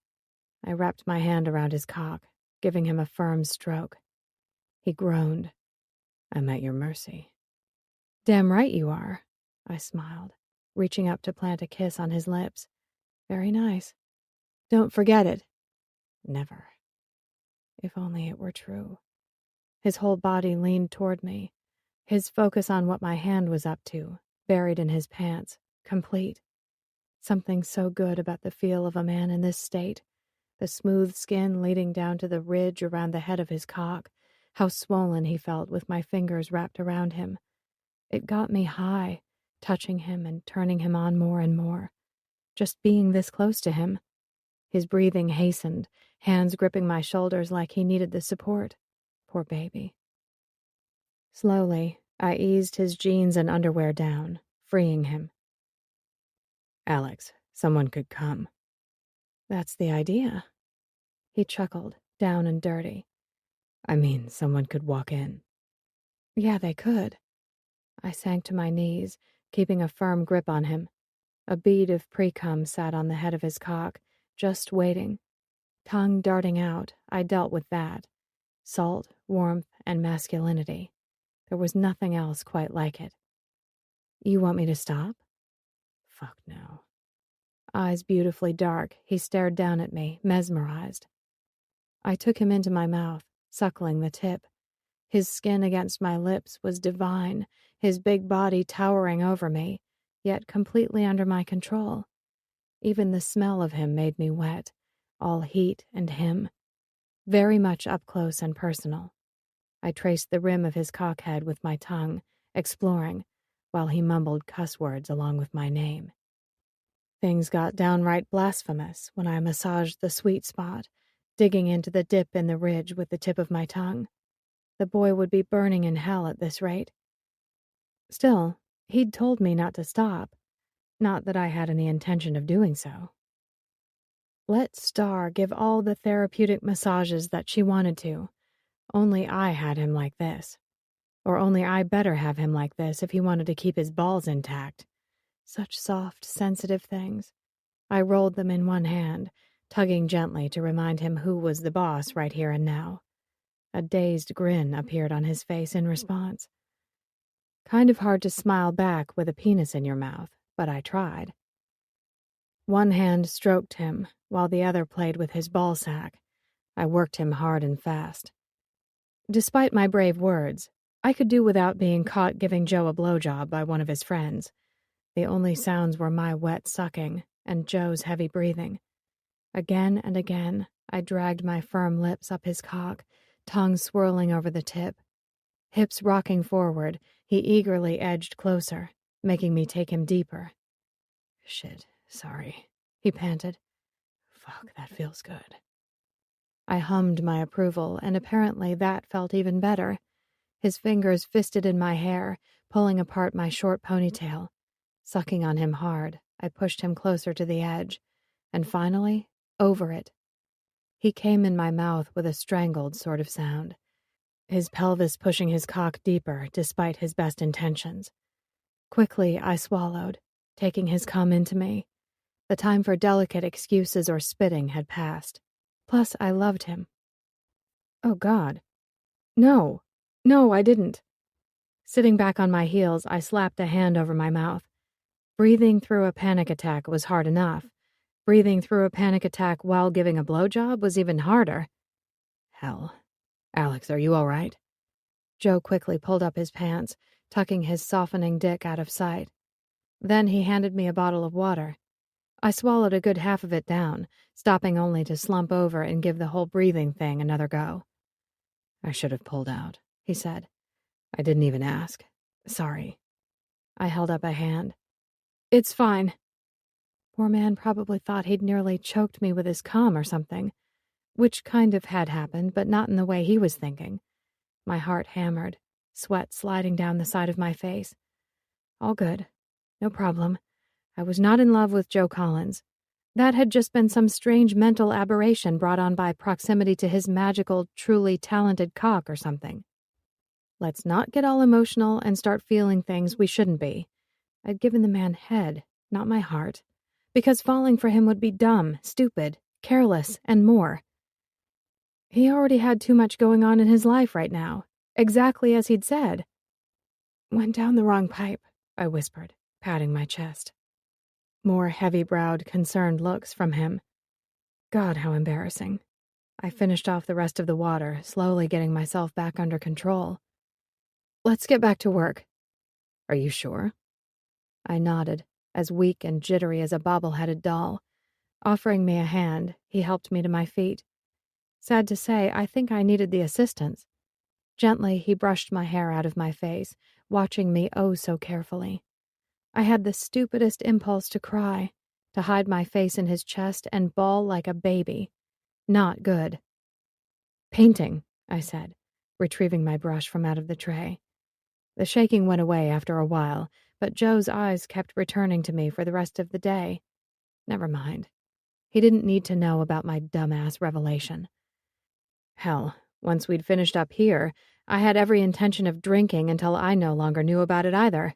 I wrapped my hand around his cock, giving him a firm stroke. He groaned. I'm at your mercy. Damn right you are, I smiled, reaching up to plant a kiss on his lips. Very nice. Don't forget it. Never. If only it were true. His whole body leaned toward me, his focus on what my hand was up to, buried in his pants, complete. Something so good about the feel of a man in this state, the smooth skin leading down to the ridge around the head of his cock, how swollen he felt with my fingers wrapped around him. It got me high, touching him and turning him on more and more. Just being this close to him. His breathing hastened, hands gripping my shoulders like he needed the support. Poor baby. Slowly, I eased his jeans and underwear down, freeing him. Alex, someone could come. That's the idea. He chuckled, down and dirty. I mean, someone could walk in. Yeah, they could. I sank to my knees, keeping a firm grip on him. A bead of pre-cum sat on the head of his cock, just waiting. Tongue darting out, I dealt with that. Salt, warmth, and masculinity. There was nothing else quite like it. You want me to stop? Fuck no. Eyes beautifully dark, he stared down at me, mesmerized. I took him into my mouth, suckling the tip. His skin against my lips was divine, his big body towering over me, yet completely under my control. Even the smell of him made me wet, all heat and him. Very much up close and personal. I traced the rim of his cockhead with my tongue, exploring, while he mumbled cuss words along with my name. Things got downright blasphemous when I massaged the sweet spot, digging into the dip in the ridge with the tip of my tongue. The boy would be burning in hell at this rate. Still, he'd told me not to stop. Not that I had any intention of doing so. Let Star give all the therapeutic massages that she wanted to. Only I had him like this. Or only I better have him like this if he wanted to keep his balls intact. Such soft, sensitive things. I rolled them in one hand, tugging gently to remind him who was the boss right here and now. A dazed grin appeared on his face in response. Kind of hard to smile back with a penis in your mouth, but I tried. One hand stroked him, while the other played with his ball sack. I worked him hard and fast. Despite my brave words, I could do without being caught giving Joe a blowjob by one of his friends. The only sounds were my wet sucking and Joe's heavy breathing. Again and again, I dragged my firm lips up his cock, tongue swirling over the tip. Hips rocking forward, he eagerly edged closer, making me take him deeper. Shit, sorry, he panted. Fuck, that feels good. I hummed my approval, and apparently that felt even better. His fingers fisted in my hair, pulling apart my short ponytail. Sucking on him hard, I pushed him closer to the edge, and finally, over it. He came in my mouth with a strangled sort of sound, his pelvis pushing his cock deeper despite his best intentions. Quickly, I swallowed, taking his cum into me. The time for delicate excuses or spitting had passed. Plus, I loved him. Oh, God. No. No, I didn't. Sitting back on my heels, I slapped a hand over my mouth. Breathing through a panic attack was hard enough. Breathing through a panic attack while giving a blowjob was even harder. Hell. Alex, are you all right? Joe quickly pulled up his pants, tucking his softening dick out of sight. Then he handed me a bottle of water. I swallowed a good half of it down, stopping only to slump over and give the whole breathing thing another go. I should have pulled out, he said. I didn't even ask. Sorry. I held up a hand. It's fine. Poor man probably thought he'd nearly choked me with his cum or something, which kind of had happened, but not in the way he was thinking. My heart hammered, sweat sliding down the side of my face. All good. No problem. I was not in love with Joe Collins. That had just been some strange mental aberration brought on by proximity to his magical, truly talented cock or something. Let's not get all emotional and start feeling things we shouldn't be. I'd given the man head, not my heart, because falling for him would be dumb, stupid, careless, and more. He already had too much going on in his life right now, exactly as he'd said. Went down the wrong pipe, I whispered, patting my chest. More heavy-browed, concerned looks from him. God, how embarrassing. I finished off the rest of the water, slowly getting myself back under control. Let's get back to work. Are you sure? I nodded, as weak and jittery as a bobble-headed doll. Offering me a hand, he helped me to my feet. Sad to say, I think I needed the assistance. Gently, he brushed my hair out of my face, watching me oh so carefully. I had the stupidest impulse to cry, to hide my face in his chest and bawl like a baby. Not good. Painting, I said, retrieving my brush from out of the tray. The shaking went away after a while, but Joe's eyes kept returning to me for the rest of the day. Never mind. He didn't need to know about my dumbass revelation. Hell, once we'd finished up here, I had every intention of drinking until I no longer knew about it either.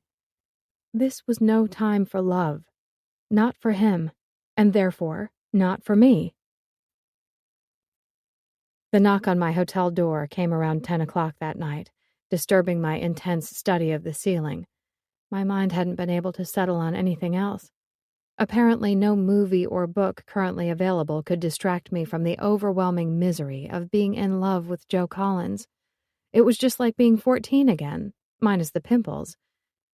This was no time for love. Not for him, and therefore, not for me. The knock on my hotel door came around 10 o'clock that night, disturbing my intense study of the ceiling. My mind hadn't been able to settle on anything else. Apparently, no movie or book currently available could distract me from the overwhelming misery of being in love with Joe Collins. It was just like being 14 again, minus the pimples.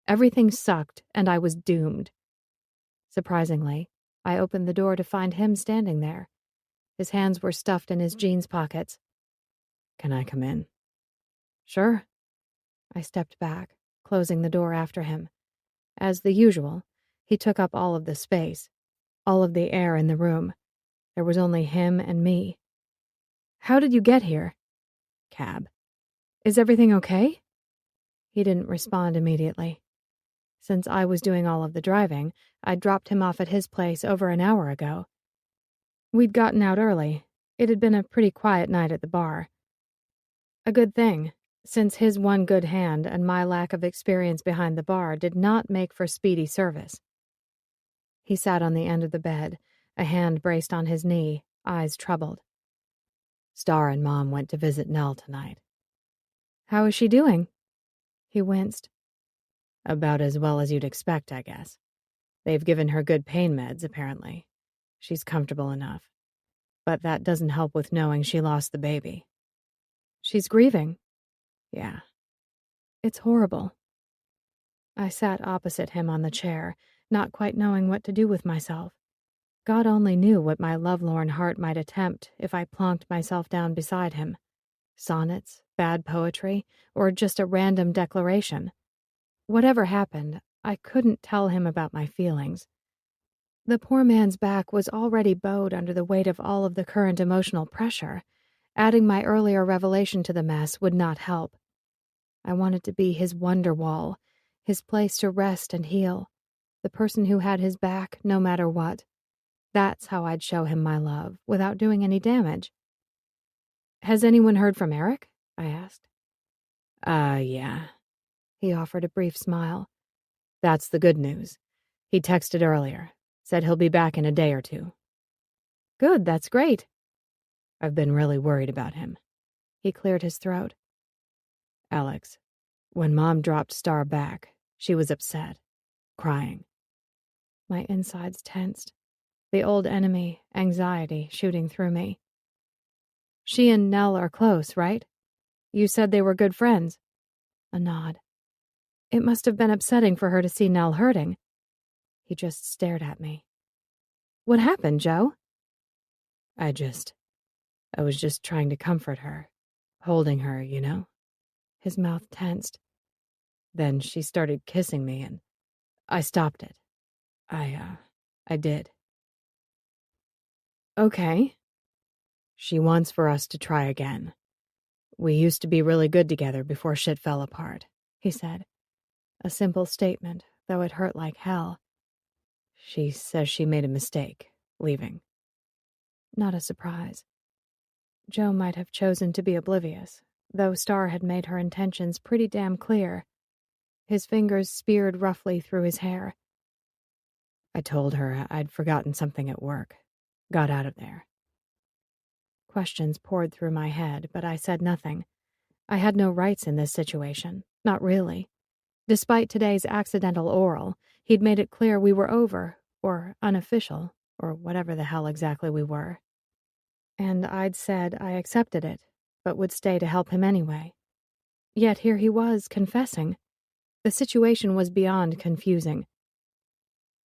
Everything sucked, and I was doomed. Surprisingly, I opened the door to find him standing there. His hands were stuffed in his jeans pockets. Can I come in? Sure. I stepped back, closing the door after him. As the usual, he took up all of the space, all of the air in the room. There was only him and me. How did you get here? Cab. Is everything okay? He didn't respond immediately. Since I was doing all of the driving, I'd dropped him off at his place over an hour ago. We'd gotten out early. It had been a pretty quiet night at the bar. A good thing, since his one good hand and my lack of experience behind the bar did not make for speedy service. He sat on the end of the bed, a hand braced on his knee, eyes troubled. Star and Mom went to visit Nell tonight. How is she doing? He winced. About as well as you'd expect, I guess. They've given her good pain meds, apparently. She's comfortable enough. But that doesn't help with knowing she lost the baby. She's grieving. Yeah. It's horrible. I sat opposite him on the chair, not quite knowing what to do with myself. God only knew what my lovelorn heart might attempt if I plonked myself down beside him. Sonnets, bad poetry, or just a random declaration. Whatever happened, I couldn't tell him about my feelings. The poor man's back was already bowed under the weight of all of the current emotional pressure. Adding my earlier revelation to the mess would not help. I wanted to be his wonder wall, his place to rest and heal, the person who had his back no matter what. That's how I'd show him my love, without doing any damage. Has anyone heard from Eric? I asked. Yeah. He offered a brief smile. That's the good news. He texted earlier. Said he'll be back in a day or two. Good, that's great. I've been really worried about him. He cleared his throat. Alex, when Mom dropped Star back, she was upset, crying. My insides tensed. The old enemy, anxiety, shooting through me. She and Nell are close, right? You said they were good friends. A nod. It must have been upsetting for her to see Nell hurting. He just stared at me. What happened, Joe? I was just trying to comfort her, holding her, you know? His mouth tensed. Then she started kissing me and I stopped it. I did. Okay. She wants for us to try again. We used to be really good together before shit fell apart, he said. A simple statement, though it hurt like hell. She says she made a mistake, leaving. Not a surprise. Joe might have chosen to be oblivious, though Star had made her intentions pretty damn clear. His fingers speared roughly through his hair. I told her I'd forgotten something at work. Got out of there. Questions poured through my head, but I said nothing. I had no rights in this situation, not really. Despite today's accidental oral, he'd made it clear we were over, or unofficial, or whatever the hell exactly we were. And I'd said I accepted it, but would stay to help him anyway. Yet here he was, confessing. The situation was beyond confusing.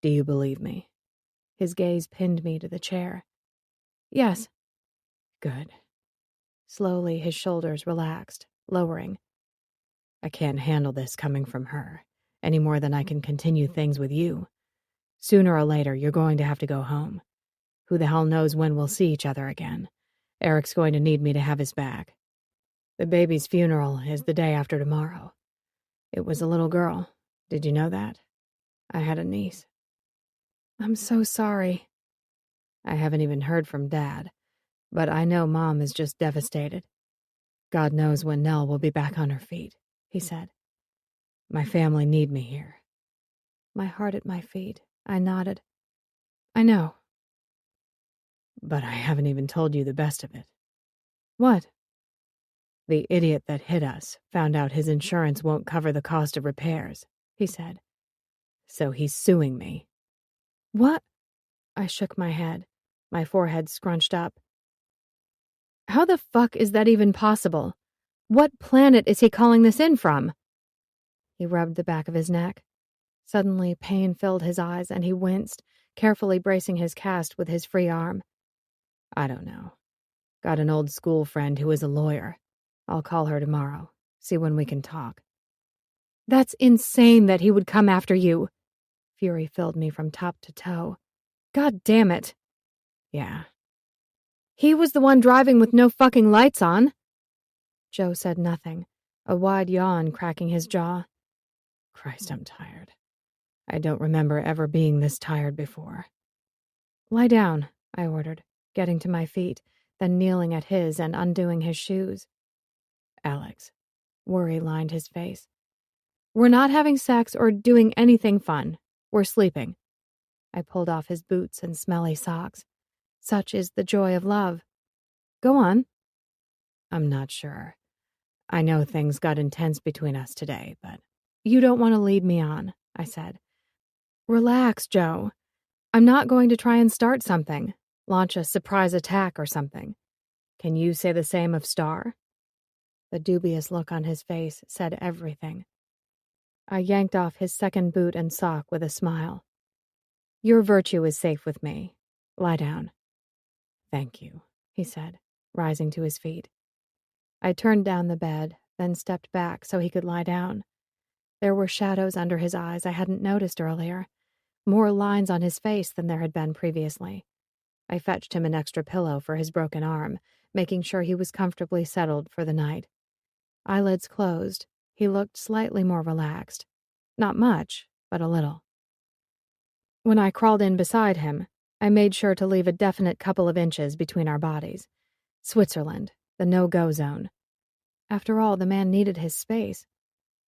Do you believe me? His gaze pinned me to the chair. Yes. Good. Slowly, his shoulders relaxed, lowering. I can't handle this coming from her, any more than I can continue things with you. Sooner or later, you're going to have to go home. Who the hell knows when we'll see each other again? Eric's going to need me to have his back. The baby's funeral is the day after tomorrow. It was a little girl. Did you know that? I had a niece. I'm so sorry. I haven't even heard from Dad, but I know Mom is just devastated. God knows when Nell will be back on her feet, he said. My family need me here. My heart at my feet. I nodded. I know. But I haven't even told you the best of it. What? The idiot that hit us found out his insurance won't cover the cost of repairs, he said. So he's suing me. What? I shook my head, my forehead scrunched up. How the fuck is that even possible? What planet is he calling this in from? He rubbed the back of his neck. Suddenly, pain filled his eyes, and he winced, carefully bracing his cast with his free arm. I don't know. Got an old school friend who is a lawyer. I'll call her tomorrow, see when we can talk. That's insane that he would come after you. Fury filled me from top to toe. God damn it. Yeah. He was the one driving with no fucking lights on. Joe said nothing, a wide yawn cracking his jaw. Christ, I'm tired. I don't remember ever being this tired before. Lie down, I ordered, getting to my feet, then kneeling at his and undoing his shoes. Alex. Worry lined his face. We're not having sex or doing anything fun. We're sleeping. I pulled off his boots and smelly socks. Such is the joy of love. Go on. I'm not sure. I know things got intense between us today, but... You don't want to lead me on, I said. Relax, Joe. I'm not going to try and start something, launch a surprise attack or something. Can you say the same of Star? The dubious look on his face said everything. I yanked off his second boot and sock with a smile. Your virtue is safe with me. Lie down. Thank you, he said, rising to his feet. I turned down the bed, then stepped back so he could lie down. There were shadows under his eyes I hadn't noticed earlier, more lines on his face than there had been previously. I fetched him an extra pillow for his broken arm, making sure he was comfortably settled for the night. Eyelids closed, he looked slightly more relaxed. Not much, but a little. When I crawled in beside him, I made sure to leave a definite couple of inches between our bodies. Switzerland, the no-go zone. After all, the man needed his space.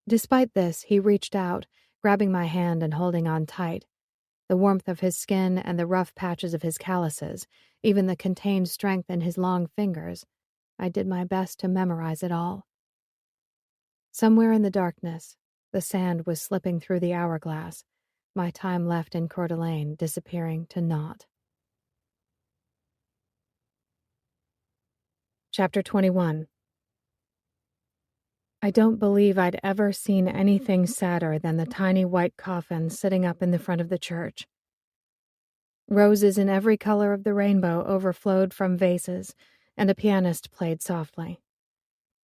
Despite this, he reached out, grabbing my hand and holding on tight. The warmth of his skin and the rough patches of his calluses, even the contained strength in his long fingers. I did my best to memorize it all. Somewhere in the darkness, the sand was slipping through the hourglass, my time left in Coeur d'Alene disappearing to naught. Chapter 21. I don't believe I'd ever seen anything sadder than the tiny white coffin sitting up in the front of the church. Roses in every color of the rainbow overflowed from vases, and a pianist played softly.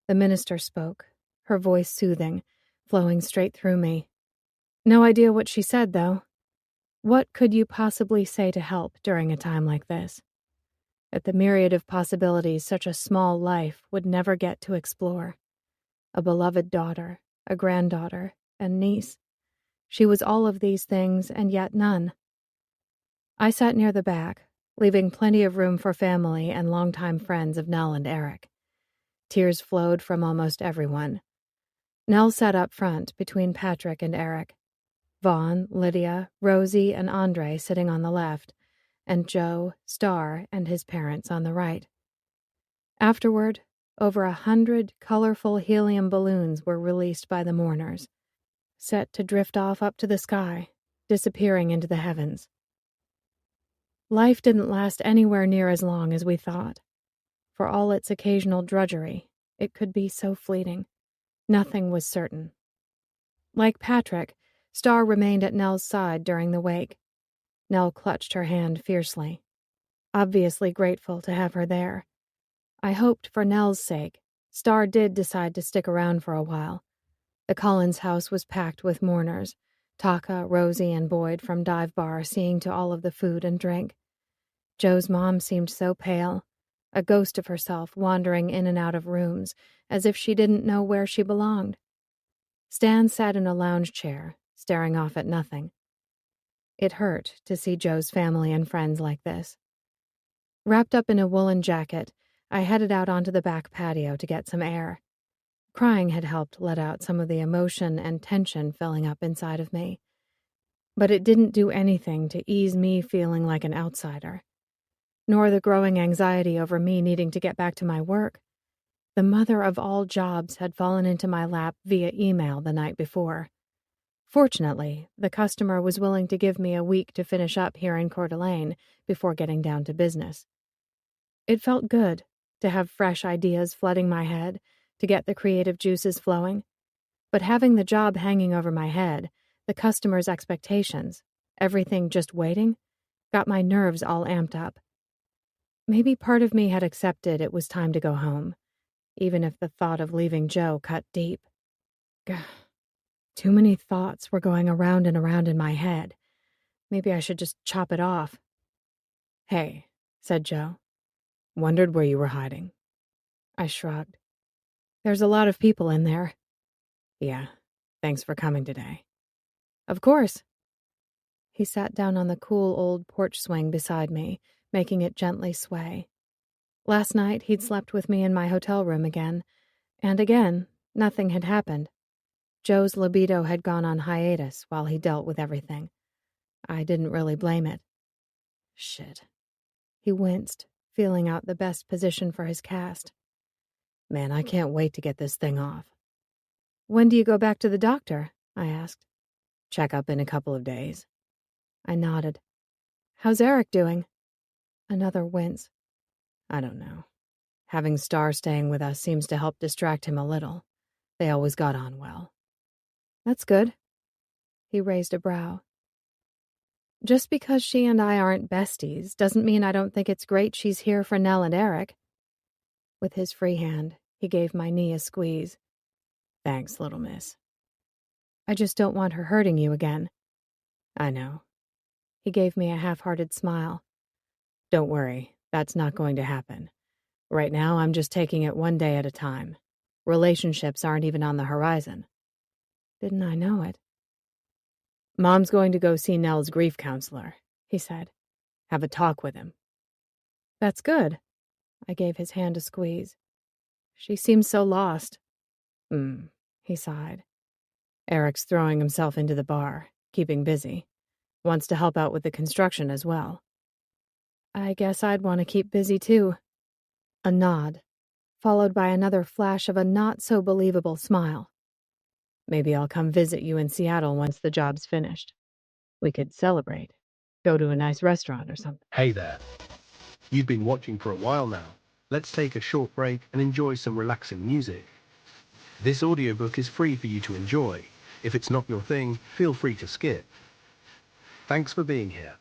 The minister spoke, her voice soothing, flowing straight through me. No idea what she said, though. What could you possibly say to help during a time like this? At the myriad of possibilities such a small life would never get to explore. A beloved daughter, a granddaughter, and niece. She was all of these things, and yet none. I sat near the back, leaving plenty of room for family and longtime friends of Nell and Eric. Tears flowed from almost everyone. Nell sat up front between Patrick and Eric. Vaughn, Lydia, Rosie, and Andre sitting on the left, and Joe, Star, and his parents on the right. Afterward, over 100 colorful helium balloons were released by the mourners, set to drift off up to the sky, disappearing into the heavens. Life didn't last anywhere near as long as we thought. For all its occasional drudgery, it could be so fleeting. Nothing was certain. Like Patrick, Star remained at Nell's side during the wake. Nell clutched her hand fiercely, obviously grateful to have her there. I hoped for Nell's sake, Star did decide to stick around for a while. The Collins house was packed with mourners, Taka, Rosie, and Boyd from Dive Bar seeing to all of the food and drink. Joe's mom seemed so pale, a ghost of herself wandering in and out of rooms, as if she didn't know where she belonged. Stan sat in a lounge chair, staring off at nothing. It hurt to see Joe's family and friends like this. Wrapped up in a woolen jacket, I headed out onto the back patio to get some air. Crying had helped let out some of the emotion and tension filling up inside of me. But it didn't do anything to ease me feeling like an outsider, nor the growing anxiety over me needing to get back to my work. The mother of all jobs had fallen into my lap via email the night before. Fortunately, the customer was willing to give me a week to finish up here in Coeur d'Alene before getting down to business. It felt good to have fresh ideas flooding my head, to get the creative juices flowing. But having the job hanging over my head, the customer's expectations, everything just waiting, got my nerves all amped up. Maybe part of me had accepted it was time to go home, even if the thought of leaving Joe cut deep. Gah. Too many thoughts were going around and around in my head. Maybe I should just chop it off. "Hey," said Joe. "Wondered where you were hiding." I shrugged. "There's a lot of people in there." "Yeah, thanks for coming today." "Of course." He sat down on the cool old porch swing beside me, making it gently sway. Last night he'd slept with me in my hotel room again, and again, nothing had happened. Joe's libido had gone on hiatus while he dealt with everything. I didn't really blame it. Shit. He winced, feeling out the best position for his cast. "Man, I can't wait to get this thing off." "When do you go back to the doctor?" I asked. "Check up in a couple of days." I nodded. "How's Eric doing?" Another wince. "I don't know. Having Star staying with us seems to help distract him a little. They always got on well." "That's good." He raised a brow. "Just because she and I aren't besties doesn't mean I don't think it's great she's here for Nell and Eric." With his free hand, he gave my knee a squeeze. "Thanks, little miss." "I just don't want her hurting you again." "I know." He gave me a half-hearted smile. "Don't worry, that's not going to happen. Right now, I'm just taking it one day at a time. Relationships aren't even on the horizon." Didn't I know it? "Mom's going to go see Nell's grief counselor," he said. "Have a talk with him." "That's good." I gave his hand a squeeze. "She seems so lost." He sighed. "Eric's throwing himself into the bar, keeping busy. wants to help out with the construction as well. I guess I'd want to keep busy too. A nod, followed by another flash of a not-so-believable smile. Maybe I'll come visit you in Seattle once the job's finished. We could celebrate. Go to a nice restaurant or something. Hey there. You've been watching for a while now. Let's take a short break and enjoy some relaxing music. This audiobook is free for you to enjoy. If it's not your thing, feel free to skip. Thanks for being here.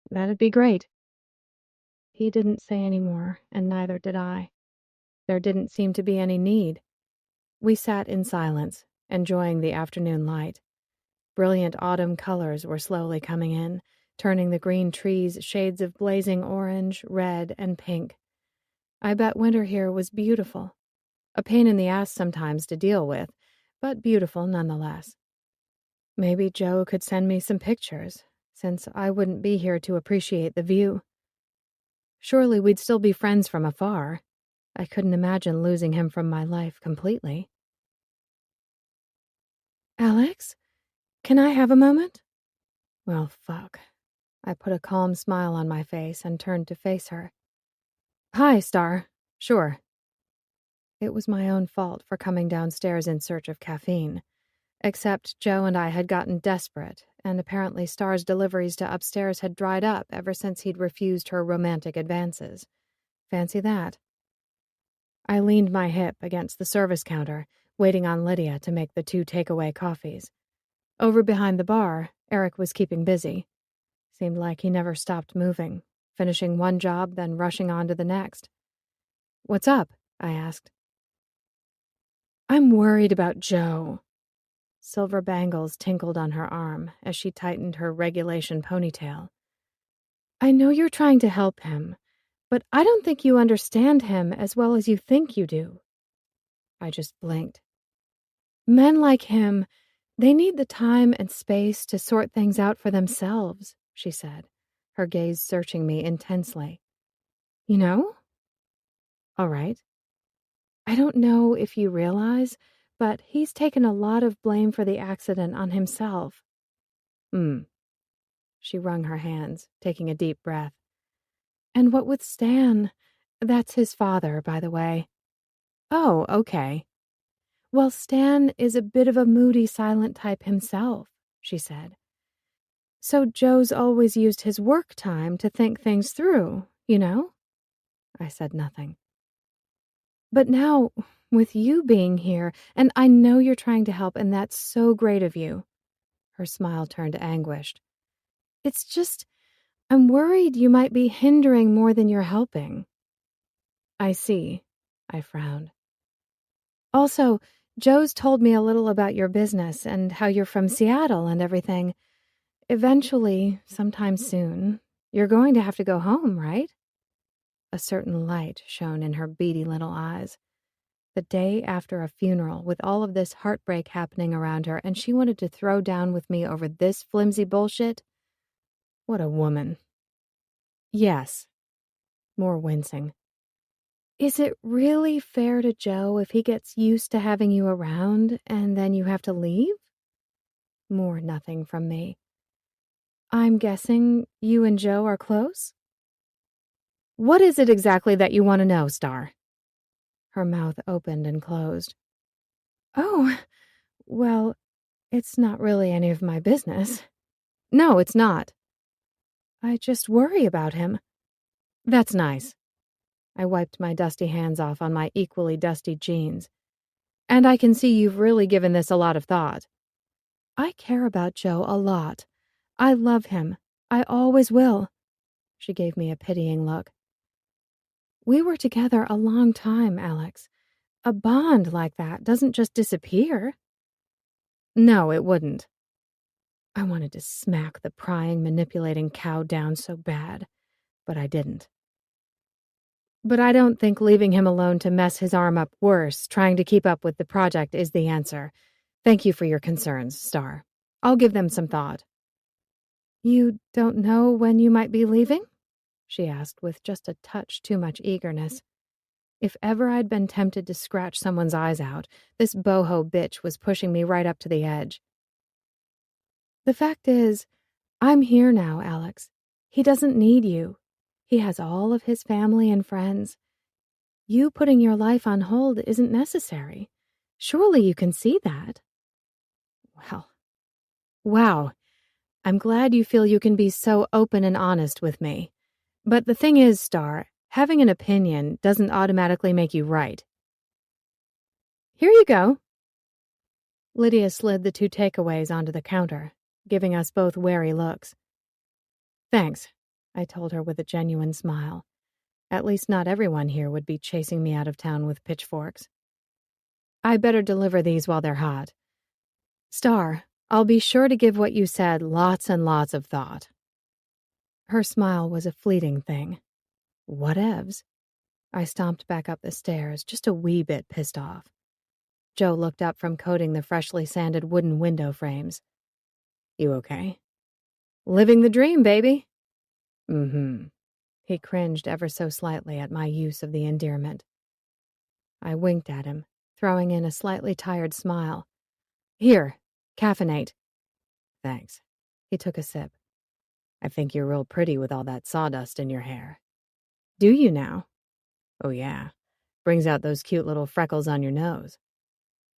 That'd be great. He didn't say any more, and neither did I. There didn't seem to be any need. We sat in silence, enjoying the afternoon light. Brilliant autumn colors were slowly coming in, turning the green trees shades of blazing orange, red, and pink. I bet winter here was beautiful. A pain in the ass sometimes to deal with, but beautiful nonetheless. Maybe Joe could send me some pictures, since I wouldn't be here to appreciate the view. Surely we'd still be friends from afar. I couldn't imagine losing him from my life completely. Alex? Can I have a moment? Well, fuck. I put a calm smile on my face and turned to face her. Hi, Star. Sure. It was my own fault for coming downstairs in search of caffeine. Except Joe and I had gotten desperate, and apparently Star's deliveries to upstairs had dried up ever since he'd refused her romantic advances. Fancy that. I leaned my hip against the service counter, waiting on Lydia to make the 2 takeaway coffees. Over behind the bar, Eric was keeping busy. Seemed like he never stopped moving, finishing one job, then rushing on to the next. What's up? I asked. I'm worried about Joe. Silver bangles tinkled on her arm as she tightened her regulation ponytail. I know you're trying to help him, but I don't think you understand him as well as you think you do. I just blinked. Men like him, they need the time and space to sort things out for themselves, she said, her gaze searching me intensely. You know? All right. I don't know if you realize, but he's taken a lot of blame for the accident on himself. She wrung her hands, taking a deep breath. And what with Stan? That's his father, by the way. Oh, okay. Well, Stan is a bit of a moody, silent type himself, she said. So Joe's always used his work time to think things through, you know? I said nothing. But now, with you being here, and I know you're trying to help, and that's so great of you. Her smile turned anguished. It's just, I'm worried you might be hindering more than you're helping. I see, I frowned. Also, Joe's told me a little about your business and how you're from Seattle and everything. Eventually, sometime soon, you're going to have to go home, right? A certain light shone in her beady little eyes. The day after a funeral, with all of this heartbreak happening around her, and she wanted to throw down with me over this flimsy bullshit? What a woman. Yes. More wincing. Is it really fair to Joe if he gets used to having you around and then you have to leave? More nothing from me. I'm guessing you and Joe are close? What is it exactly that you want to know, Star? Her mouth opened and closed. Oh, well, it's not really any of my business. No, it's not. I just worry about him. That's nice. I wiped my dusty hands off on my equally dusty jeans. And I can see you've really given this a lot of thought. I care about Joe a lot. I love him. I always will. She gave me a pitying look. We were together a long time, Alex. A bond like that doesn't just disappear. No, it wouldn't. I wanted to smack the prying, manipulating cow down so bad, but I didn't. But I don't think leaving him alone to mess his arm up worse, trying to keep up with the project, is the answer. Thank you for your concerns, Star. I'll give them some thought. You don't know when you might be leaving? She asked with just a touch too much eagerness. If ever I'd been tempted to scratch someone's eyes out, this boho bitch was pushing me right up to the edge. The fact is, I'm here now, Alex. He doesn't need you. He has all of his family and friends. You putting your life on hold isn't necessary. Surely you can see that. Well, wow. I'm glad you feel you can be so open and honest with me. But the thing is, Star, having an opinion doesn't automatically make you right. Here you go. Lydia slid the 2 takeaways onto the counter, giving us both wary looks. Thanks, I told her with a genuine smile. At least not everyone here would be chasing me out of town with pitchforks. I better deliver these while they're hot. Star, I'll be sure to give what you said lots and lots of thought. Her smile was a fleeting thing. Whatevs. I stomped back up the stairs, just a wee bit pissed off. Joe looked up from coating the freshly sanded wooden window frames. You okay? Living the dream, baby. Mm-hmm. He cringed ever so slightly at my use of the endearment. I winked at him, throwing in a slightly tired smile. Here, caffeinate. Thanks. He took a sip. I think you're real pretty with all that sawdust in your hair. Do you now? Oh yeah. Brings out those cute little freckles on your nose.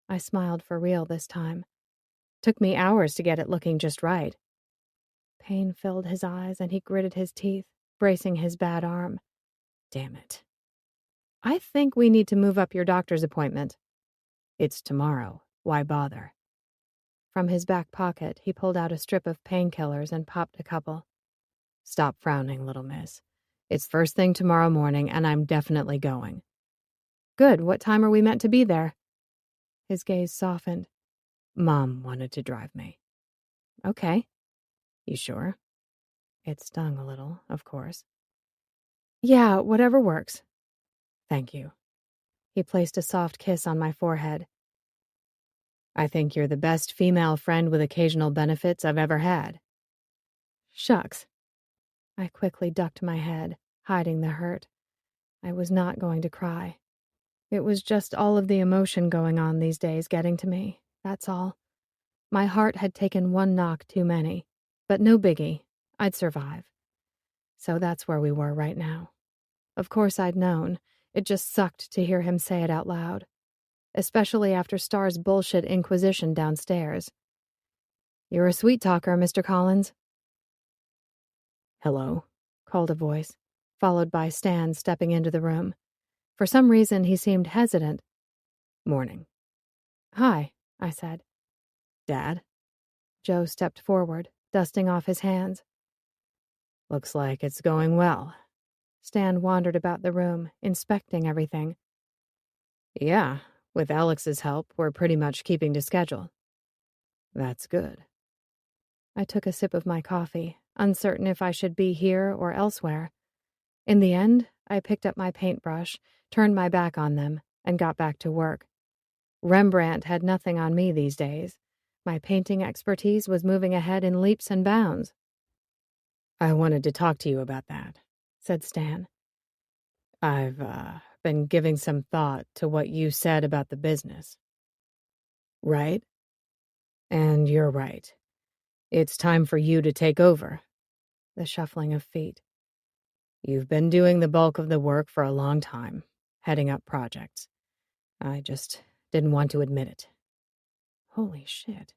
I smiled for real this time. Took me hours to get it looking just right. Pain filled his eyes and he gritted his teeth, bracing his bad arm. Damn it. I think we need to move up your doctor's appointment. It's tomorrow. Why bother? From his back pocket, he pulled out a strip of painkillers and popped a couple. Stop frowning, little miss. It's first thing tomorrow morning, and I'm definitely going. Good. What time are we meant to be there? His gaze softened. Mom wanted to drive me. Okay. You sure? It stung a little, of course. Yeah, whatever works. Thank you. He placed a soft kiss on my forehead. I think you're the best female friend with occasional benefits I've ever had. Shucks. I quickly ducked my head, hiding the hurt. I was not going to cry. It was just all of the emotion going on these days getting to me, that's all. My heart had taken one knock too many, but no biggie. I'd survive. So that's where we were right now. Of course I'd known. It just sucked to hear him say it out loud. Especially after Star's bullshit inquisition downstairs. You're a sweet talker, Mr. Collins. Hello, called a voice, followed by Stan stepping into the room. For some reason, he seemed hesitant. Morning. Hi, I said. Dad? Joe stepped forward, dusting off his hands. Looks like it's going well. Stan wandered about the room, inspecting everything. Yeah, with Alex's help, we're pretty much keeping to schedule. That's good. I took a sip of my coffee, uncertain if I should be here or elsewhere. In the end, I picked up my paintbrush, turned my back on them, and got back to work. Rembrandt had nothing on me these days. My painting expertise was moving ahead in leaps and bounds. I wanted to talk to you about that, said Stan. I've been giving some thought to what you said about the business. Right? And you're right. It's time for you to take over. The shuffling of feet. You've been doing the bulk of the work for a long time, heading up projects. I just didn't want to admit it. Holy shit.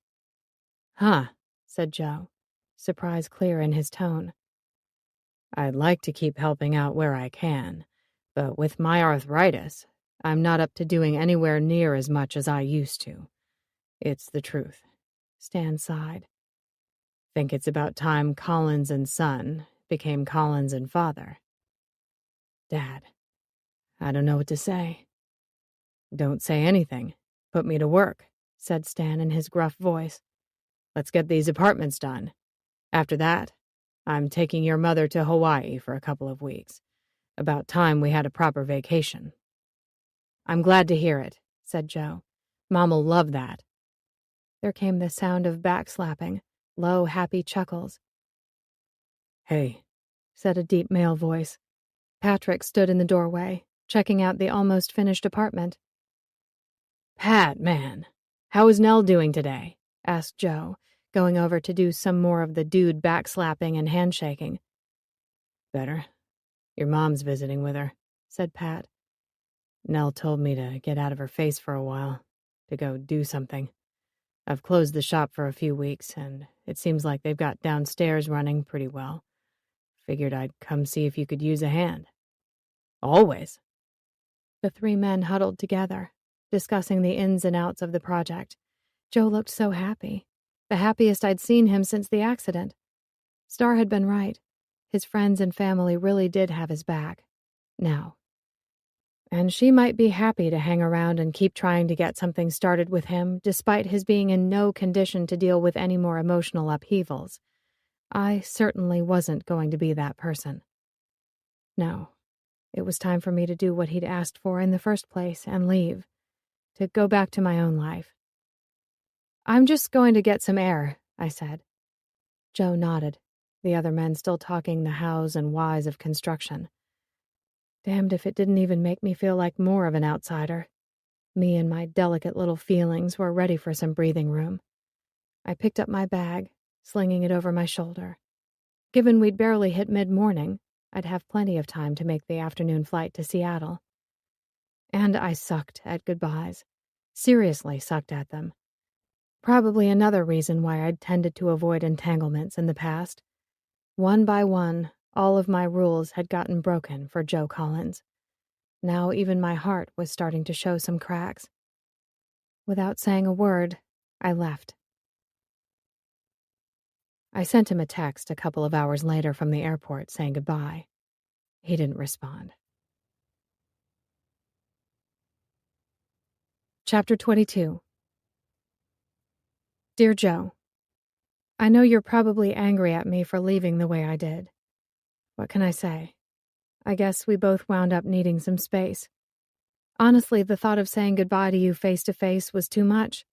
Huh, said Joe, surprise clear in his tone. I'd like to keep helping out where I can, but with my arthritis, I'm not up to doing anywhere near as much as I used to. It's the truth. Stan sighed. Think it's about time Collins and son became Collins and father. Dad, I don't know what to say. Don't say anything. Put me to work, said Stan in his gruff voice. Let's get these apartments done. After that, I'm taking your mother to Hawaii for a couple of weeks. About time we had a proper vacation. I'm glad to hear it, said Joe. Mom'll love that. There came the sound of backslapping, low, happy chuckles. Hey, said a deep male voice. Patrick stood in the doorway, checking out the almost finished apartment. Pat, man, how is Nell doing today? Asked Joe, going over to do some more of the dude backslapping and handshaking. Better. Your mom's visiting with her, said Pat. Nell told me to get out of her face for a while, to go do something. I've closed the shop for a few weeks, and it seems like they've got downstairs running pretty well. Figured I'd come see if you could use a hand. Always. The three men huddled together, discussing the ins and outs of the project. Joe looked so happy, the happiest I'd seen him since the accident. Star had been right. His friends and family really did have his back. Now. And she might be happy to hang around and keep trying to get something started with him, despite his being in no condition to deal with any more emotional upheavals. I certainly wasn't going to be that person. No, it was time for me to do what he'd asked for in the first place and leave, to go back to my own life. I'm just going to get some air, I said. Joe nodded, the other men still talking the hows and whys of construction. Damned if it didn't even make me feel like more of an outsider. Me and my delicate little feelings were ready for some breathing room. I picked up my bag, slinging it over my shoulder. Given we'd barely hit mid-morning, I'd have plenty of time to make the afternoon flight to Seattle. And I sucked at goodbyes. Seriously sucked at them. Probably another reason why I'd tended to avoid entanglements in the past. One by one, all of my rules had gotten broken for Joe Collins. Now even my heart was starting to show some cracks. Without saying a word, I left. I sent him a text a couple of hours later from the airport saying goodbye. He didn't respond. Chapter 22. Dear Joe, I know you're probably angry at me for leaving the way I did. What can I say? I guess we both wound up needing some space. Honestly, the thought of saying goodbye to you face to face was too much.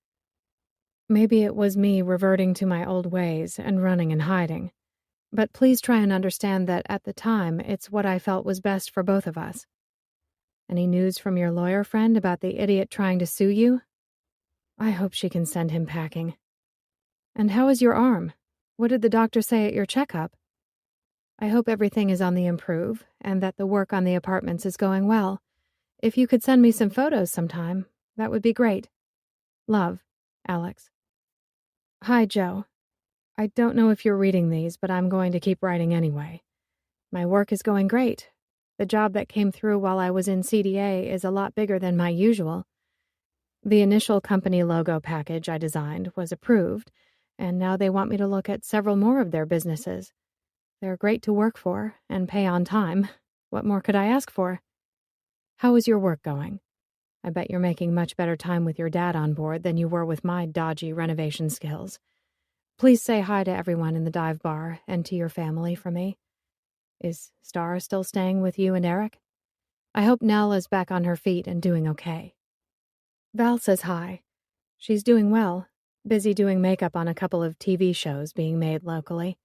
Maybe it was me reverting to my old ways and running and hiding. But please try and understand that at the time, it's what I felt was best for both of us. Any news from your lawyer friend about the idiot trying to sue you? I hope she can send him packing. And how is your arm? What did the doctor say at your checkup? I hope everything is on the improve and that the work on the apartments is going well. If you could send me some photos sometime, that would be great. Love, Alex. Hi, Joe. I don't know if you're reading these, but I'm going to keep writing anyway. My work is going great. The job that came through while I was in CDA is a lot bigger than my usual. The initial company logo package I designed was approved, and now they want me to look at several more of their businesses. They're great to work for and pay on time. What more could I ask for? How is your work going? I bet you're making much better time with your dad on board than you were with my dodgy renovation skills. Please say hi to everyone in the dive bar and to your family for me. Is Star still staying with you and Eric? I hope Nell is back on her feet and doing okay. Val says hi. She's doing well, busy doing makeup on a couple of TV shows being made locally.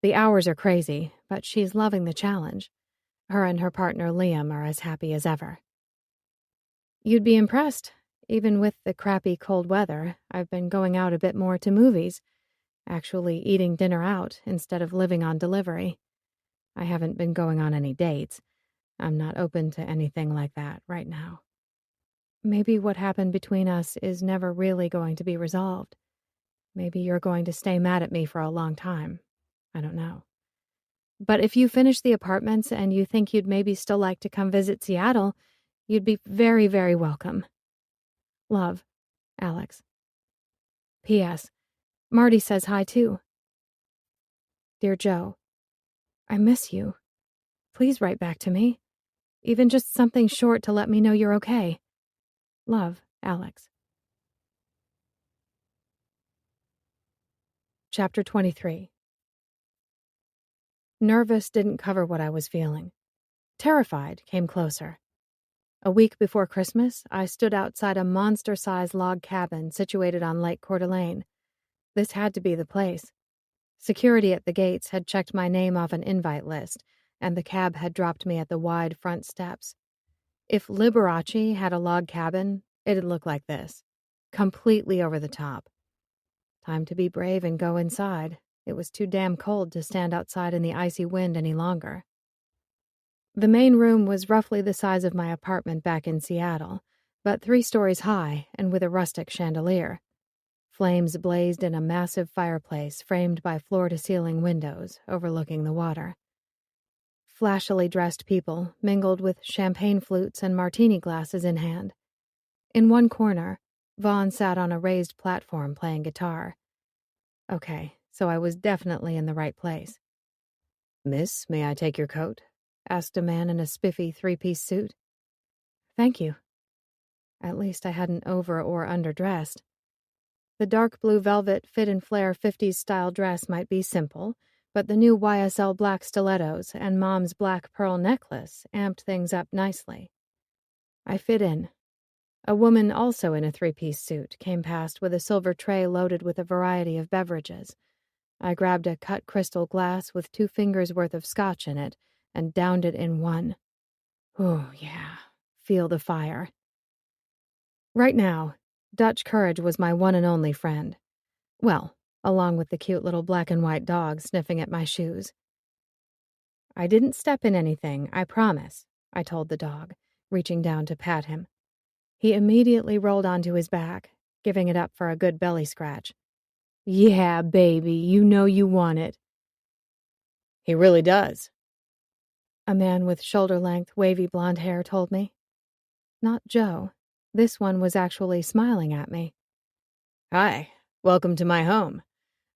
The hours are crazy, but she's loving the challenge. Her and her partner Liam are as happy as ever. You'd be impressed. Even with the crappy cold weather, I've been going out a bit more to movies, actually eating dinner out instead of living on delivery. I haven't been going on any dates. I'm not open to anything like that right now. Maybe what happened between us is never really going to be resolved. Maybe you're going to stay mad at me for a long time. I don't know. But if you finish the apartments and you think you'd maybe still like to come visit Seattle, you'd be very, very welcome. Love, Alex. P.S. Marty says hi too. Dear Joe, I miss you. Please write back to me. Even just something short to let me know you're okay. Love, Alex. Chapter 23. Nervous didn't cover what I was feeling. Terrified came closer. A week before Christmas, I stood outside a monster-sized log cabin situated on Lake Coeur d'Alene. This had to be the place. Security at the gates had checked my name off an invite list, and the cab had dropped me at the wide front steps. If Liberace had a log cabin, it'd look like this. Completely over the top. Time to be brave and go inside. It was too damn cold to stand outside in the icy wind any longer. The main room was roughly the size of my apartment back in Seattle, but 3 stories high and with a rustic chandelier. Flames blazed in a massive fireplace framed by floor-to-ceiling windows overlooking the water. Flashily dressed people mingled with champagne flutes and martini glasses in hand. In one corner, Vaughn sat on a raised platform playing guitar. Okay, so I was definitely in the right place. Miss, may I take your coat? Asked a man in a spiffy 3-piece suit. Thank you. At least I hadn't over or underdressed. The dark blue velvet fit and flare 50s style dress might be simple, but the new YSL black stilettos and Mom's black pearl necklace amped things up nicely. I fit in. A woman also in a 3-piece suit came past with a silver tray loaded with a variety of beverages. I grabbed a cut crystal glass with 2 fingers worth of scotch in it and downed it in one. Oh, yeah. Feel the fire. Right now, Dutch Courage was my one and only friend. Well, along with the cute little black and white dog sniffing at my shoes. I didn't step in anything, I promise, I told the dog, reaching down to pat him. He immediately rolled onto his back, giving it up for a good belly scratch. Yeah, baby, you know you want it. He really does. A man with shoulder-length, wavy blonde hair told me. Not Joe. This one was actually smiling at me. Hi, welcome to my home.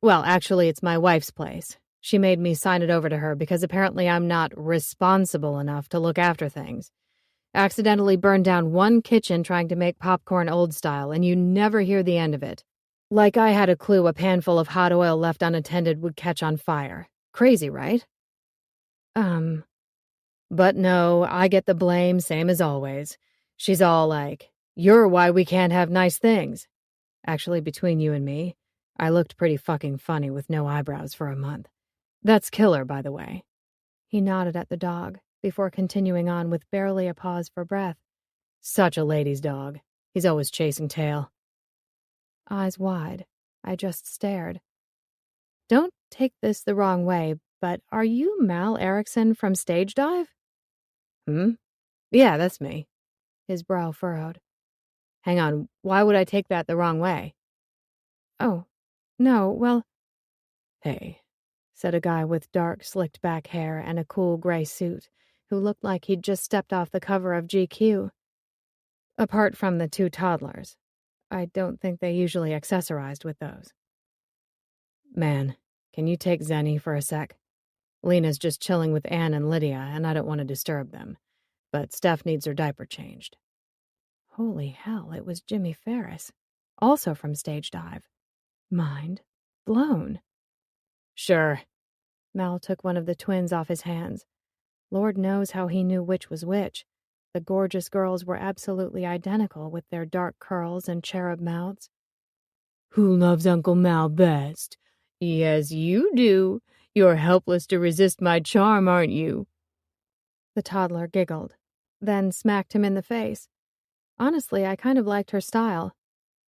Well, actually, it's my wife's place. She made me sign it over to her because apparently I'm not responsible enough to look after things. Accidentally burned down one kitchen trying to make popcorn old style, and you never hear the end of it. Like I had a clue a pan full of hot oil left unattended would catch on fire. Crazy, right? But no, I get the blame, same as always. She's all like, "You're why we can't have nice things." Actually, between you and me, I looked pretty fucking funny with no eyebrows for a month. That's killer, by the way. He nodded at the dog, before continuing on with barely a pause for breath. Such a lady's dog. He's always chasing tail. Eyes wide, I just stared. Don't take this the wrong way, but are you Mal Erickson from Stage Dive? Yeah, that's me. His brow furrowed. Hang on, why would I take that the wrong way? Oh, no, well... Hey, said a guy with dark, slicked-back hair and a cool gray suit, who looked like he'd just stepped off the cover of GQ. Apart from the 2 toddlers. I don't think they usually accessorized with those. Man, can you take Zenny for a sec? Lena's just chilling with Anne and Lydia, and I don't want to disturb them. But Steph needs her diaper changed. Holy hell, it was Jimmy Ferris. Also from Stage Dive. Mind blown. Sure. Mal took one of the twins off his hands. Lord knows how he knew which was which. The gorgeous girls were absolutely identical with their dark curls and cherub mouths. Who loves Uncle Mal best? Yes, you do. You're helpless to resist my charm, aren't you? The toddler giggled, then smacked him in the face. Honestly, I kind of liked her style.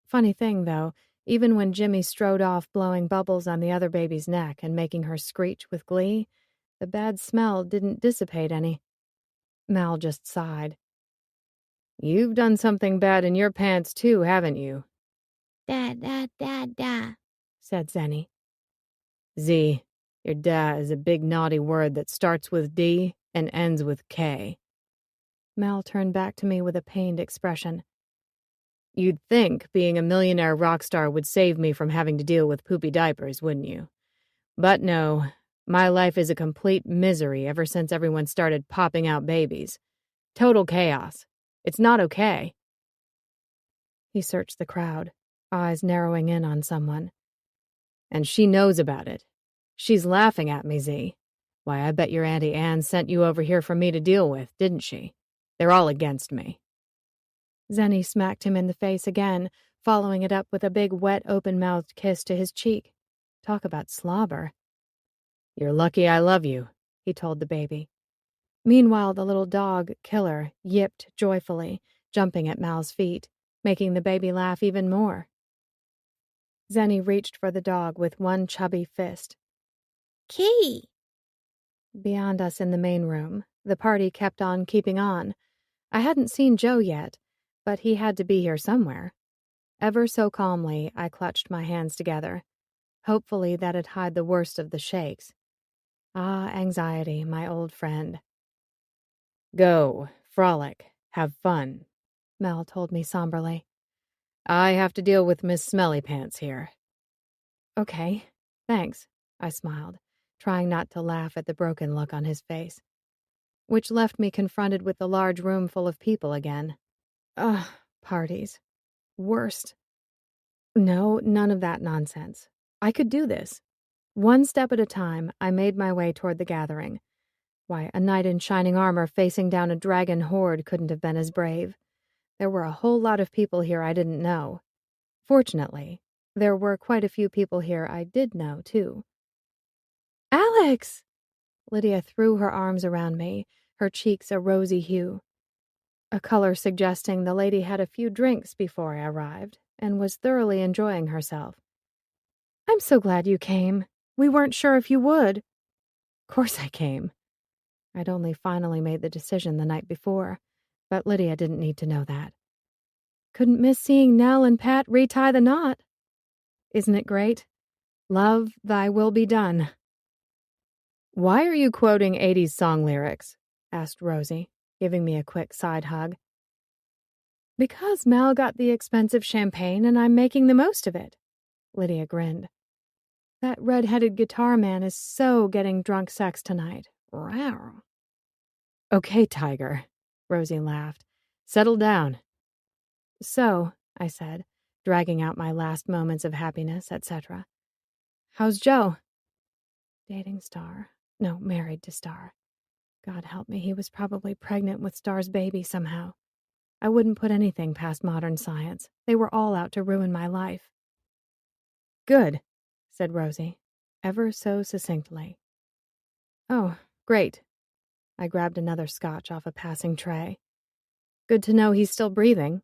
Funny thing, though, even when Jimmy strode off blowing bubbles on the other baby's neck and making her screech with glee, the bad smell didn't dissipate any. Mal just sighed. You've done something bad in your pants too, haven't you? Da, da, da, da, said Zenny. Z, your da is a big naughty word that starts with D and ends with K. Mal turned back to me with a pained expression. You'd think being a millionaire rock star would save me from having to deal with poopy diapers, wouldn't you? But no, My life is a complete misery ever since everyone started popping out babies. Total chaos. It's not okay." He searched the crowd, eyes narrowing in on someone. "And she knows about it. She's laughing at me, Z. Why, I bet your Auntie Anne sent you over here for me to deal with, didn't she? They're all against me." Zenny smacked him in the face again, following it up with a big, wet, open-mouthed kiss to his cheek. Talk about slobber. "You're lucky I love you," he told the baby. Meanwhile, the little dog, Killer, yipped joyfully, jumping at Mal's feet, making the baby laugh even more. Zenny reached for the dog with one chubby fist. Key! Beyond us in the main room, the party kept on keeping on. I hadn't seen Joe yet, but he had to be here somewhere. Ever so calmly, I clutched my hands together. Hopefully that'd hide the worst of the shakes. Ah, anxiety, my old friend. "Go, frolic, have fun," Mel told me somberly. "I have to deal with Miss Smelly Pants here." "Okay, thanks," I smiled, trying not to laugh at the broken look on his face. Which left me confronted with the large room full of people again. Ugh, parties. Worst. No, none of that nonsense. I could do this. One step at a time, I made my way toward the gathering. Why, a knight in shining armor facing down a dragon horde couldn't have been as brave. There were a whole lot of people here I didn't know. Fortunately, there were quite a few people here I did know, too. "Alex!" Lydia threw her arms around me, her cheeks a rosy hue. A color suggesting the lady had a few drinks before I arrived and was thoroughly enjoying herself. "I'm so glad you came. We weren't sure if you would." Course I came. I'd only finally made the decision the night before, but Lydia didn't need to know that. Couldn't miss seeing Nell and Pat retie the knot. Isn't it great? Love, thy will be done. "Why are you quoting 80s song lyrics?" asked Rosie, giving me a quick side hug. "Because Mal got the expensive champagne and I'm making the most of it." Lydia grinned. "That red-headed guitar man is so getting drunk sex tonight. Rawr." "Okay, Tiger," Rosie laughed. "Settle down." "So," I said, dragging out my last moments of happiness, etc. "How's Joe?" Dating Star. No, married to Star. God help me, he was probably pregnant with Star's baby somehow. I wouldn't put anything past modern science. They were all out to ruin my life. "Good," said Rosie, ever so succinctly. "Oh, great." I grabbed another scotch off a passing tray. "Good to know he's still breathing."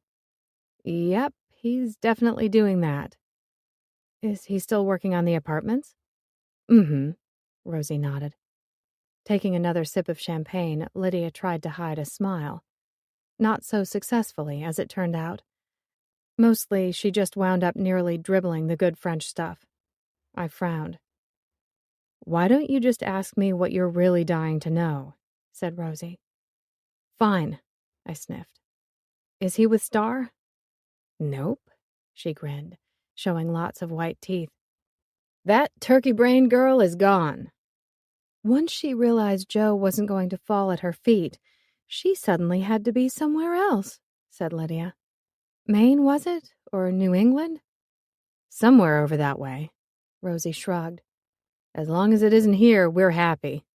"Yep, he's definitely doing that." "Is he still working on the apartments?" "Mm-hmm," Rosie nodded. Taking another sip of champagne, Lydia tried to hide a smile. Not so successfully, as it turned out. Mostly, she just wound up nearly dribbling the good French stuff. I frowned. "Why don't you just ask me what you're really dying to know?" said Rosie. "Fine," I sniffed. "Is he with Star?" "Nope," she grinned, showing lots of white teeth. "That turkey-brained girl is gone." Once she realized Joe wasn't going to fall at her feet, she suddenly had to be somewhere else, said Lydia. Maine, was it? Or New England? "Somewhere over that way." Rosie shrugged. "As long as it isn't here, we're happy."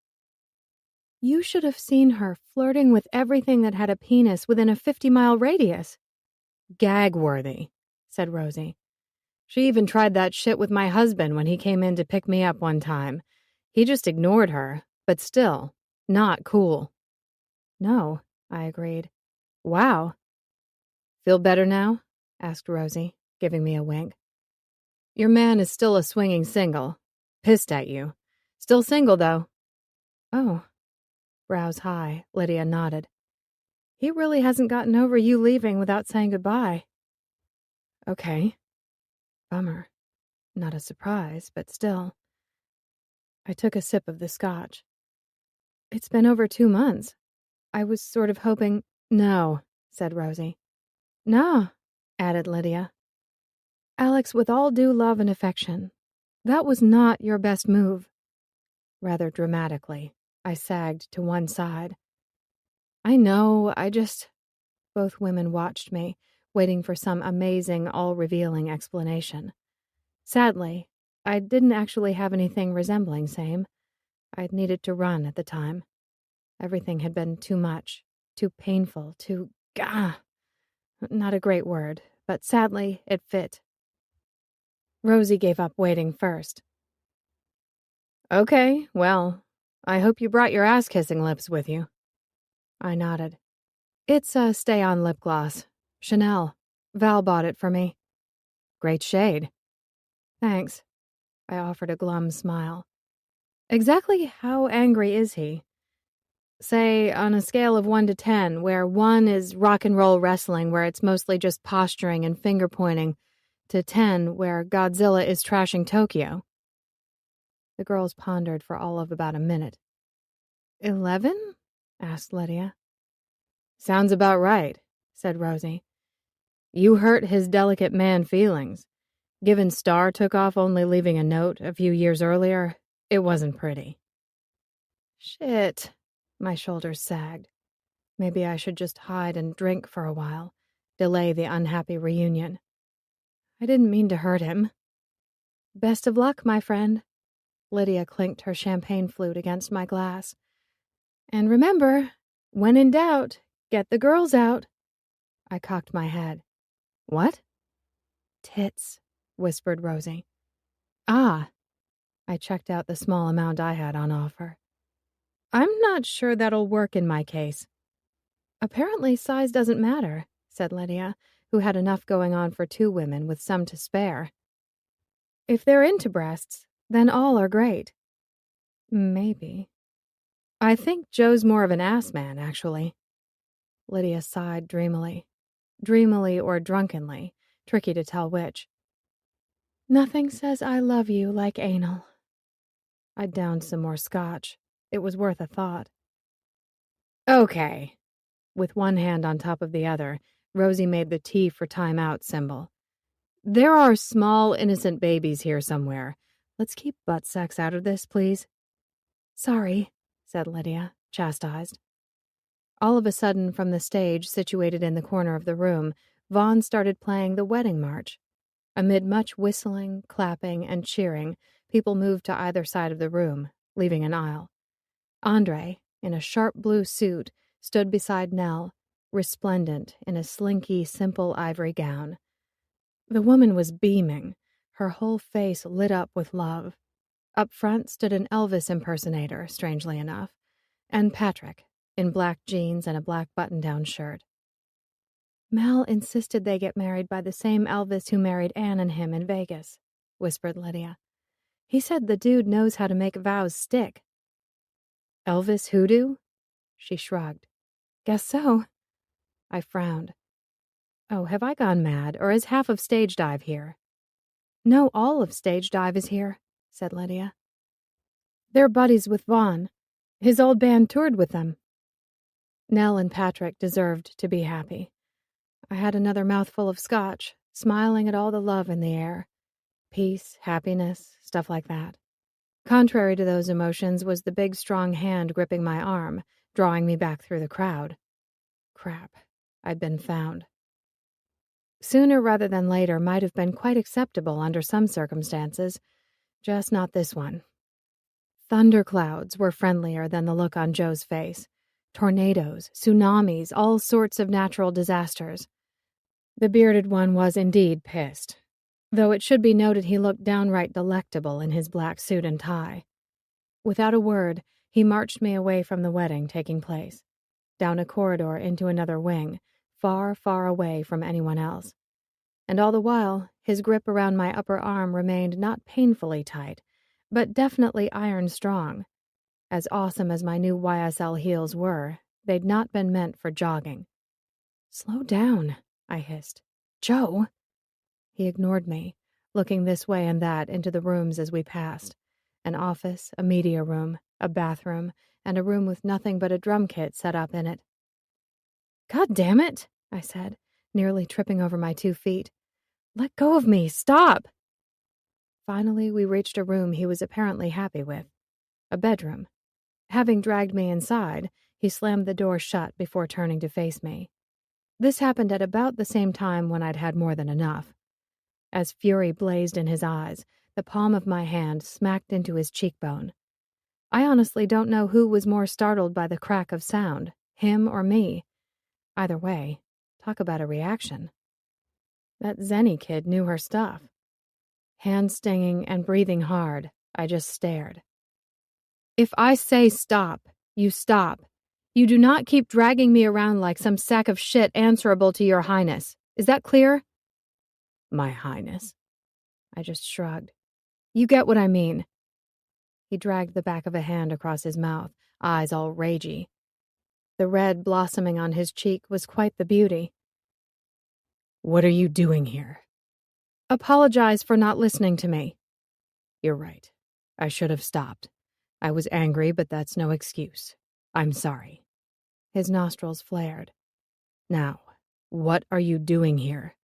You should have seen her flirting with everything that had a penis within a 50-mile radius. "Gag-worthy," said Rosie. "She even tried that shit with my husband when he came in to pick me up one time. He just ignored her, but still, not cool." "No," I agreed. "Wow." "Feel better now?" asked Rosie, giving me a wink. "Your man is still a swinging single. Pissed at you. Still single, though." "Oh." Brows high, Lydia nodded. "He really hasn't gotten over you leaving without saying goodbye." "Okay." Bummer. Not a surprise, but still. I took a sip of the scotch. "It's been over 2 months. I was sort of hoping—" "No," said Rosie. "No," added Lydia. "Alex, with all due love and affection, that was not your best move." Rather dramatically, I sagged to one side. I know, Both women watched me, waiting for some amazing, all-revealing explanation. Sadly, I didn't actually have anything resembling same. I'd needed to run at the time. Everything had been too much, too painful, not a great word, but sadly, it fit. Rosie gave up waiting first. Okay, well, I hope you brought your ass-kissing lips with you. I nodded. It's a stay-on lip gloss. Chanel. Val bought it for me. Great shade. Thanks. I offered a glum smile. Exactly how angry is he? Say, on a scale of 1 to 10, where 1 is rock and roll wrestling, where it's mostly just posturing and finger-pointing, to 10, where Godzilla is trashing Tokyo. The girls pondered for all of about a minute. 11? Asked Lydia. Sounds about right, said Rosie. You hurt his delicate man feelings. Given Star took off only leaving a note a few years earlier, it wasn't pretty. Shit. My shoulders sagged. Maybe I should just hide and drink for a while, delay the unhappy reunion. I didn't mean to hurt him. Best of luck, my friend. Lydia clinked her champagne flute against my glass. And remember, when in doubt, get the girls out. I cocked my head. What? Tits, whispered Rosie. Ah. I checked out the small amount I had on offer. I'm not sure that'll work in my case. Apparently size doesn't matter, said Lydia, who had enough going on for 2 women with some to spare. If they're into breasts, then all are great. Maybe. I think Joe's more of an ass man, actually. Lydia sighed dreamily. Dreamily or drunkenly, tricky to tell which. Nothing says I love you like anal. I downed some more scotch. It was worth a thought. Okay. With one hand on top of the other, Rosie made the T for time out symbol. There are small, innocent babies here somewhere. Let's keep butt sex out of this, please. Sorry, said Lydia, chastised. All of a sudden, from the stage situated in the corner of the room, Vaughn started playing the wedding march. Amid much whistling, clapping, and cheering, people moved to either side of the room, leaving an aisle. Andre, in a sharp blue suit, stood beside Nell, resplendent in a slinky, simple ivory gown. The woman was beaming, her whole face lit up with love. Up front stood an Elvis impersonator, strangely enough, and Patrick, in black jeans and a black button-down shirt. Mel insisted they get married by the same Elvis who married Anne and him in Vegas, whispered Lydia. He said the dude knows how to make vows stick. Elvis hoodoo? She shrugged. Guess so. I frowned. Oh, have I gone mad, or is half of Stage Dive here? No, all of Stage Dive is here, said Lydia. They're buddies with Vaughn. His old band toured with them. Nell and Patrick deserved to be happy. I had another mouthful of scotch, smiling at all the love in the air. Peace, happiness, stuff like that. Contrary to those emotions was the big, strong hand gripping my arm, drawing me back through the crowd. Crap, I'd been found. Sooner rather than later might have been quite acceptable under some circumstances, just not this one. Thunderclouds were friendlier than the look on Joe's face. Tornadoes, tsunamis, all sorts of natural disasters. The bearded one was indeed pissed, though it should be noted he looked downright delectable in his black suit and tie. Without a word, he marched me away from the wedding taking place, down a corridor into another wing, far, far away from anyone else. And all the while, his grip around my upper arm remained not painfully tight, but definitely iron strong. As awesome as my new YSL heels were, they'd not been meant for jogging. Slow down, I hissed. Joe! He ignored me, looking this way and that into the rooms as we passed. An office, a media room, a bathroom, and a room with nothing but a drum kit set up in it. God damn it, I said, nearly tripping over my 2 feet. Let go of me, stop! Finally, we reached a room he was apparently happy with. a bedroom. Having dragged me inside, he slammed the door shut before turning to face me. This happened at about the same time when I'd had more than enough. As fury blazed in his eyes, the palm of my hand smacked into his cheekbone. I honestly don't know who was more startled by the crack of sound, him or me. Either way, talk about a reaction. That Zenny kid knew her stuff. Hands stinging and breathing hard, I just stared. If I say stop, you stop. You do not keep dragging me around like some sack of shit answerable to your highness. Is that clear? My highness. I just shrugged. You get what I mean. He dragged the back of a hand across his mouth, eyes all ragey. The red blossoming on his cheek was quite the beauty. What are you doing here? Apologize for not listening to me. You're right. I should have stopped. I was angry, but that's no excuse. I'm sorry. His nostrils flared. Now, what are you doing here?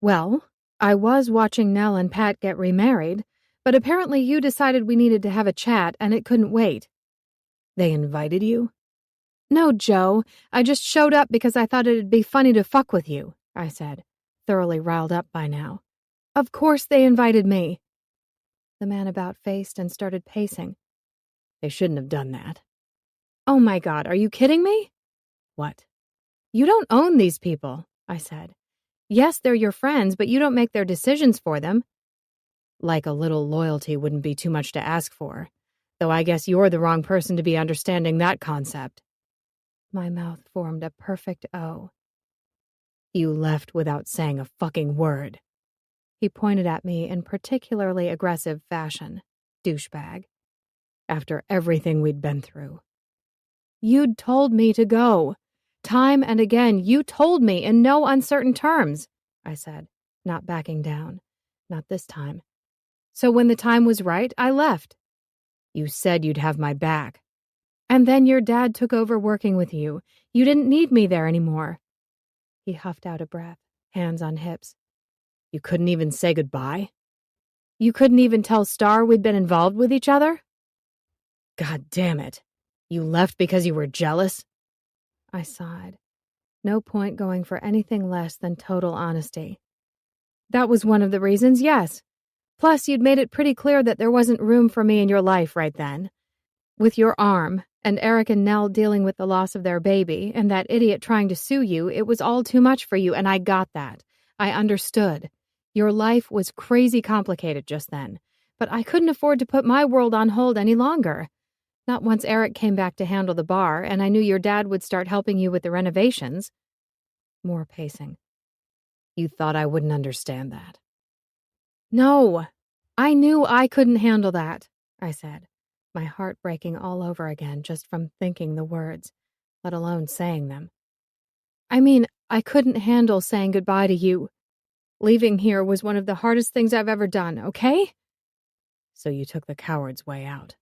Well, I was watching Nell and Pat get remarried, but apparently you decided we needed to have a chat and it couldn't wait. They invited you? No, Joe. I just showed up because I thought it'd be funny to fuck with you, I said, thoroughly riled up by now. Of course they invited me. The man about-faced and started pacing. They shouldn't have done that. Oh my God, are you kidding me? What? You don't own these people, I said. Yes, they're your friends, but you don't make their decisions for them. Like a little loyalty wouldn't be too much to ask for, though I guess you're the wrong person to be understanding that concept. My mouth formed a perfect O. You left without saying a fucking word. He pointed at me in particularly aggressive fashion. Douchebag. After everything we'd been through. You'd told me to go. Time and again, you told me in no uncertain terms, I said, not backing down. Not this time. So when the time was right, I left. You said you'd have my back. And then your dad took over working with you. You didn't need me there anymore. He huffed out a breath, hands on hips. You couldn't even say goodbye? You couldn't even tell Star we'd been involved with each other? God damn it. You left because you were jealous? I sighed. No point going for anything less than total honesty. That was one of the reasons, yes. Plus, you'd made it pretty clear that there wasn't room for me in your life right then. With your arm, and Eric and Nell dealing with the loss of their baby, and that idiot trying to sue you, it was all too much for you, and I got that. I understood. Your life was crazy complicated just then, but I couldn't afford to put my world on hold any longer. Not once Eric came back to handle the bar, and I knew your dad would start helping you with the renovations. More pacing. You thought I wouldn't understand that. No, I knew I couldn't handle that, I said, my heart breaking all over again just from thinking the words, let alone saying them. I mean, I couldn't handle saying goodbye to you. Leaving here was one of the hardest things I've ever done, okay? So you took the coward's way out.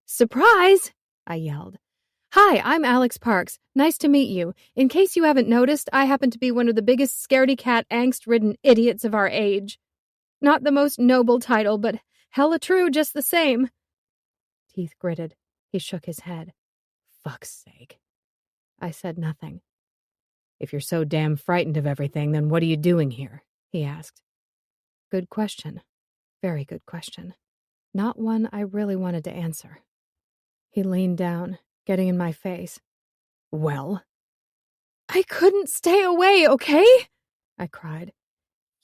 Surprise! I yelled. Hi, I'm Alex Parks. Nice to meet you. In case you haven't noticed, I happen to be one of the biggest scaredy-cat angst-ridden idiots of our age. Not the most noble title, but hella true just the same. Teeth gritted. He shook his head. Fuck's sake. I said nothing. If you're so damn frightened of everything, then what are you doing here? He asked. Good question. Very good question. Not one I really wanted to answer. He leaned down, getting in my face. Well? I couldn't stay away, okay? I cried.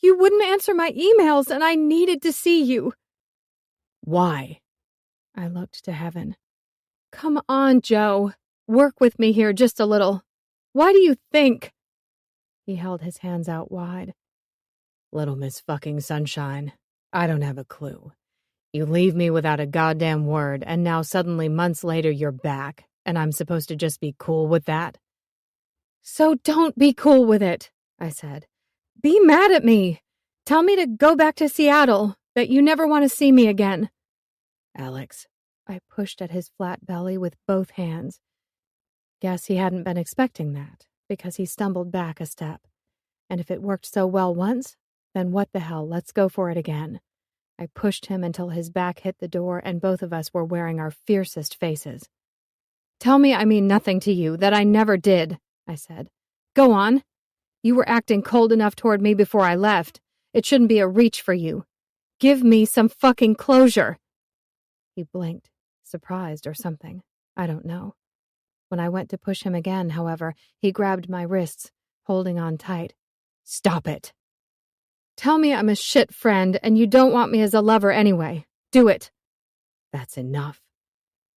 You wouldn't answer my emails, and I needed to see you. Why? I looked to heaven. Come on, Joe. Work with me here just a little. Why do you think? He held his hands out wide. Little Miss fucking Sunshine, I don't have a clue. You leave me without a goddamn word, and now suddenly months later you're back, and I'm supposed to just be cool with that? So don't be cool with it, I said. Be mad at me. Tell me to go back to Seattle, that you never want to see me again. Alex, I pushed at his flat belly with both hands. Guess he hadn't been expecting that, because he stumbled back a step. And if it worked so well once, then what the hell, let's go for it again. I pushed him until his back hit the door and both of us were wearing our fiercest faces. "Tell me I mean nothing to you, that I never did," I said. "Go on. You were acting cold enough toward me before I left. It shouldn't be a reach for you. Give me some fucking closure." He blinked, surprised or something. I don't know. When I went to push him again, however, he grabbed my wrists, holding on tight. "Stop it. Tell me I'm a shit friend and you don't want me as a lover anyway. Do it." "That's enough."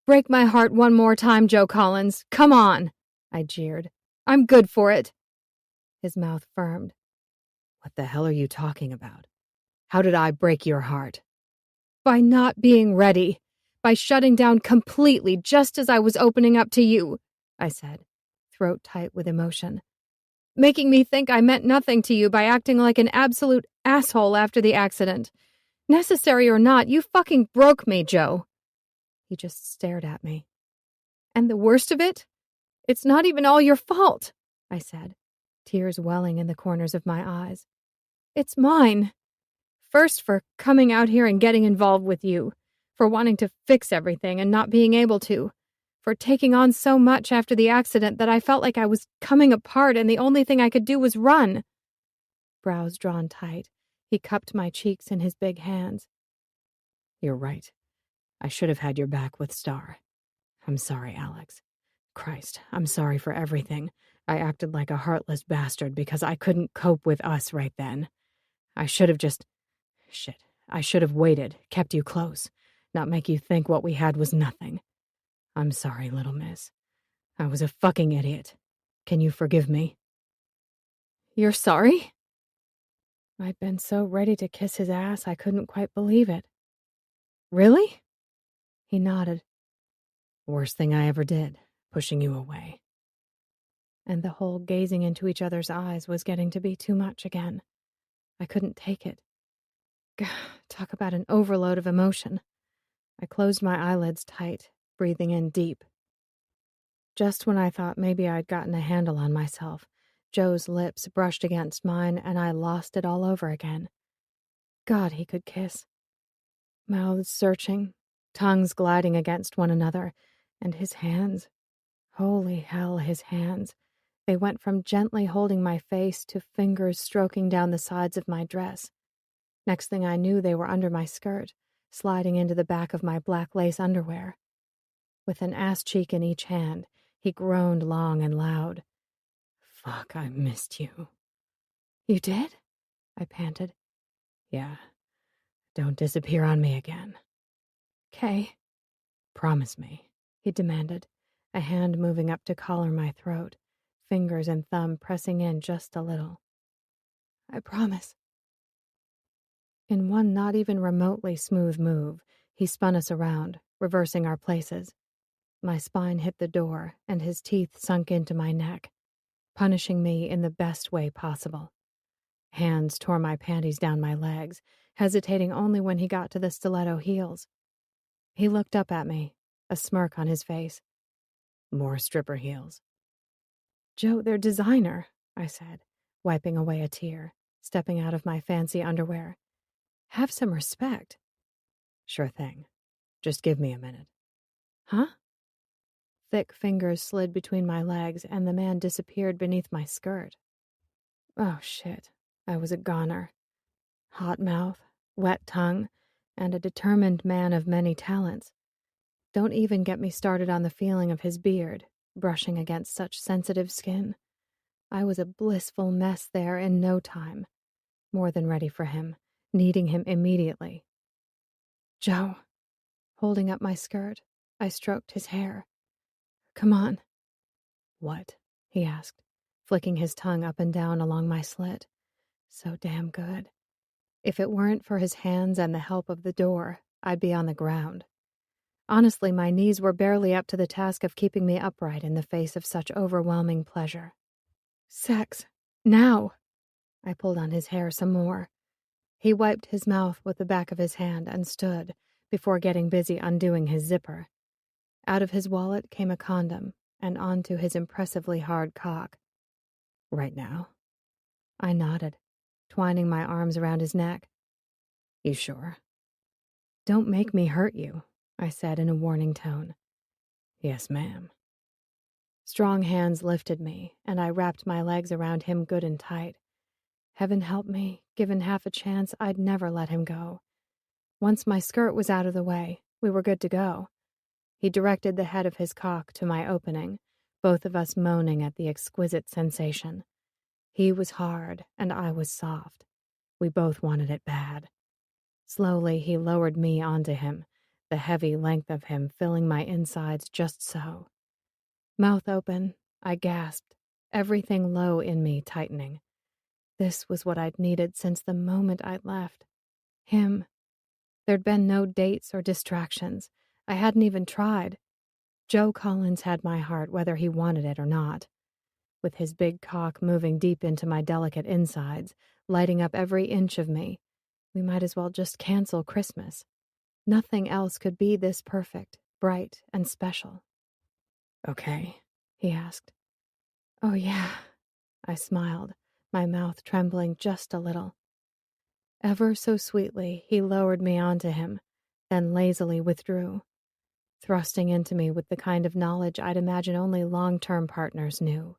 "Break my heart one more time, Joe Collins. Come on," I jeered. "I'm good for it." His mouth firmed. "What the hell are you talking about? How did I break your heart?" "By not being ready. By shutting down completely just as I was opening up to you," I said, throat tight with emotion. "Making me think I meant nothing to you by acting like an absolute asshole after the accident. Necessary or not, you fucking broke me, Joe." He just stared at me. "And the worst of it? It's not even all your fault," I said, tears welling in the corners of my eyes. "It's mine. First for coming out here and getting involved with you, for wanting to fix everything and not being able to, for taking on so much after the accident that I felt like I was coming apart and the only thing I could do was run." Brows drawn tight, he cupped my cheeks in his big hands. "You're right. I should have had your back with Star. I'm sorry, Alex. Christ, I'm sorry for everything. I acted like a heartless bastard because I couldn't cope with us right then. I should have just... Shit. I should have waited, kept you close, not make you think what we had was nothing. I'm sorry, little miss. I was a fucking idiot. Can you forgive me?" "You're sorry?" I'd been so ready to kiss his ass I couldn't quite believe it. "Really?" He nodded. "Worst thing I ever did, pushing you away." And the whole gazing into each other's eyes was getting to be too much again. I couldn't take it. Gah, talk about an overload of emotion. I closed my eyelids tight, breathing in deep. Just when I thought maybe I'd gotten a handle on myself, Joe's lips brushed against mine and I lost it all over again. God, he could kiss. Mouths searching, tongues gliding against one another, and his hands. Holy hell, his hands. They went from gently holding my face to fingers stroking down the sides of my dress. Next thing I knew, they were under my skirt, sliding into the back of my black lace underwear. With an ass cheek in each hand, he groaned long and loud. "Fuck, I missed you." "You did?" I panted. "Yeah. Don't disappear on me again." "'Kay." "Promise me," he demanded, a hand moving up to collar my throat, fingers and thumb pressing in just a little. "I promise." In one not even remotely smooth move, he spun us around, reversing our places. My spine hit the door, and his teeth sunk into my neck, punishing me in the best way possible. Hands tore my panties down my legs, hesitating only when he got to the stiletto heels. He looked up at me, a smirk on his face. "More stripper heels." "Joe, they're designer," I said, wiping away a tear, stepping out of my fancy underwear. "Have some respect." "Sure thing. Just give me a minute." "Huh?" Thick fingers slid between my legs, and the man disappeared beneath my skirt. Oh, shit. I was a goner. Hot mouth, wet tongue, and a determined man of many talents. Don't even get me started on the feeling of his beard, brushing against such sensitive skin. I was a blissful mess there in no time. More than ready for him, needing him immediately. "Joe." Holding up my skirt, I stroked his hair. "Come on." "What?" he asked, flicking his tongue up and down along my slit. So damn good. If it weren't for his hands and the help of the door, I'd be on the ground. Honestly, my knees were barely up to the task of keeping me upright in the face of such overwhelming pleasure. "Sex. Now." I pulled on his hair some more. He wiped his mouth with the back of his hand and stood, before getting busy undoing his zipper. Out of his wallet came a condom, and onto his impressively hard cock. "Right now?" I nodded, twining my arms around his neck. "You sure? "Don't make me hurt you," I said in a warning tone. "Yes, ma'am." Strong hands lifted me, and I wrapped my legs around him good and tight. Heaven help me, given half a chance, I'd never let him go. Once my skirt was out of the way, we were good to go. He directed the head of his cock to my opening, both of us moaning at the exquisite sensation. He was hard, and I was soft. We both wanted it bad. Slowly, he lowered me onto him, the heavy length of him filling my insides just so. Mouth open, I gasped, everything low in me tightening. This was what I'd needed since the moment I'd left. Him. There'd been no dates or distractions. I hadn't even tried. Joe Collins had my heart whether he wanted it or not. With his big cock moving deep into my delicate insides, lighting up every inch of me, we might as well just cancel Christmas. Nothing else could be this perfect, bright, and special. "Okay?" he asked. "Oh, yeah," I smiled, my mouth trembling just a little. Ever so sweetly, he lowered me onto him, then lazily withdrew, thrusting into me with the kind of knowledge I'd imagine only long-term partners knew.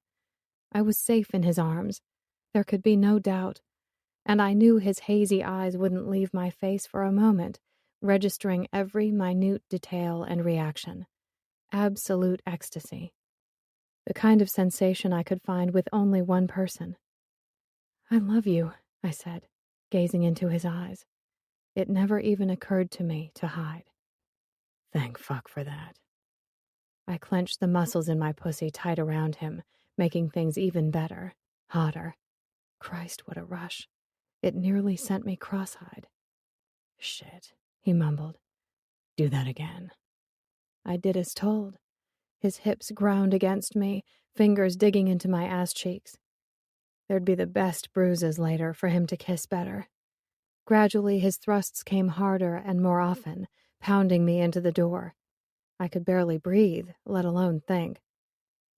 I was safe in his arms. There could be no doubt, and I knew his hazy eyes wouldn't leave my face for a moment, registering every minute detail and reaction. Absolute ecstasy. The kind of sensation I could find with only one person. "I love you," I said, gazing into his eyes. It never even occurred to me to hide. "Thank fuck for that." I clenched the muscles in my pussy tight around him, making things even better, hotter. Christ, what a rush. It nearly sent me cross-eyed. "Shit," he mumbled. "Do that again." I did as told. His hips ground against me, fingers digging into my ass cheeks. There'd be the best bruises later for him to kiss better. Gradually, his thrusts came harder and more often, pounding me into the door. I could barely breathe, let alone think.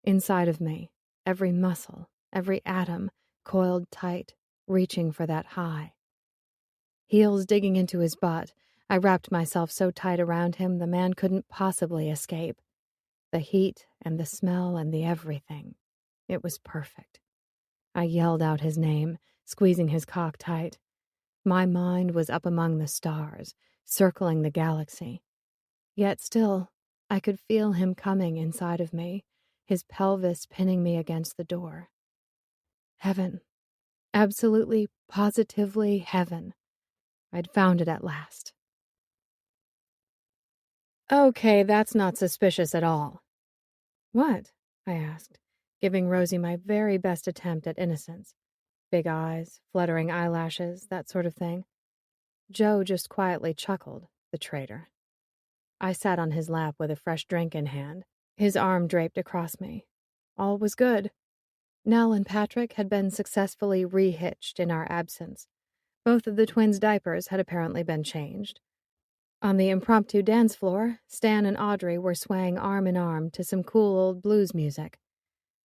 Inside of me, every muscle, every atom, coiled tight, reaching for that high. Heels digging into his butt, I wrapped myself so tight around him the man couldn't possibly escape. The heat and the smell and the everything. It was perfect. I yelled out his name, squeezing his cock tight. My mind was up among the stars, circling the galaxy. Yet still, I could feel him coming inside of me, his pelvis pinning me against the door. Heaven. Absolutely, positively heaven. I'd found it at last. "Okay, that's not suspicious at all." "What?" I asked, giving Rosie my very best attempt at innocence. Big eyes, fluttering eyelashes, that sort of thing. Joe just quietly chuckled, the traitor. I sat on his lap with a fresh drink in hand, his arm draped across me. All was good. Nell and Patrick had been successfully re-hitched in our absence. Both of the twins' diapers had apparently been changed. On the impromptu dance floor, Stan and Audrey were swaying arm in arm to some cool old blues music.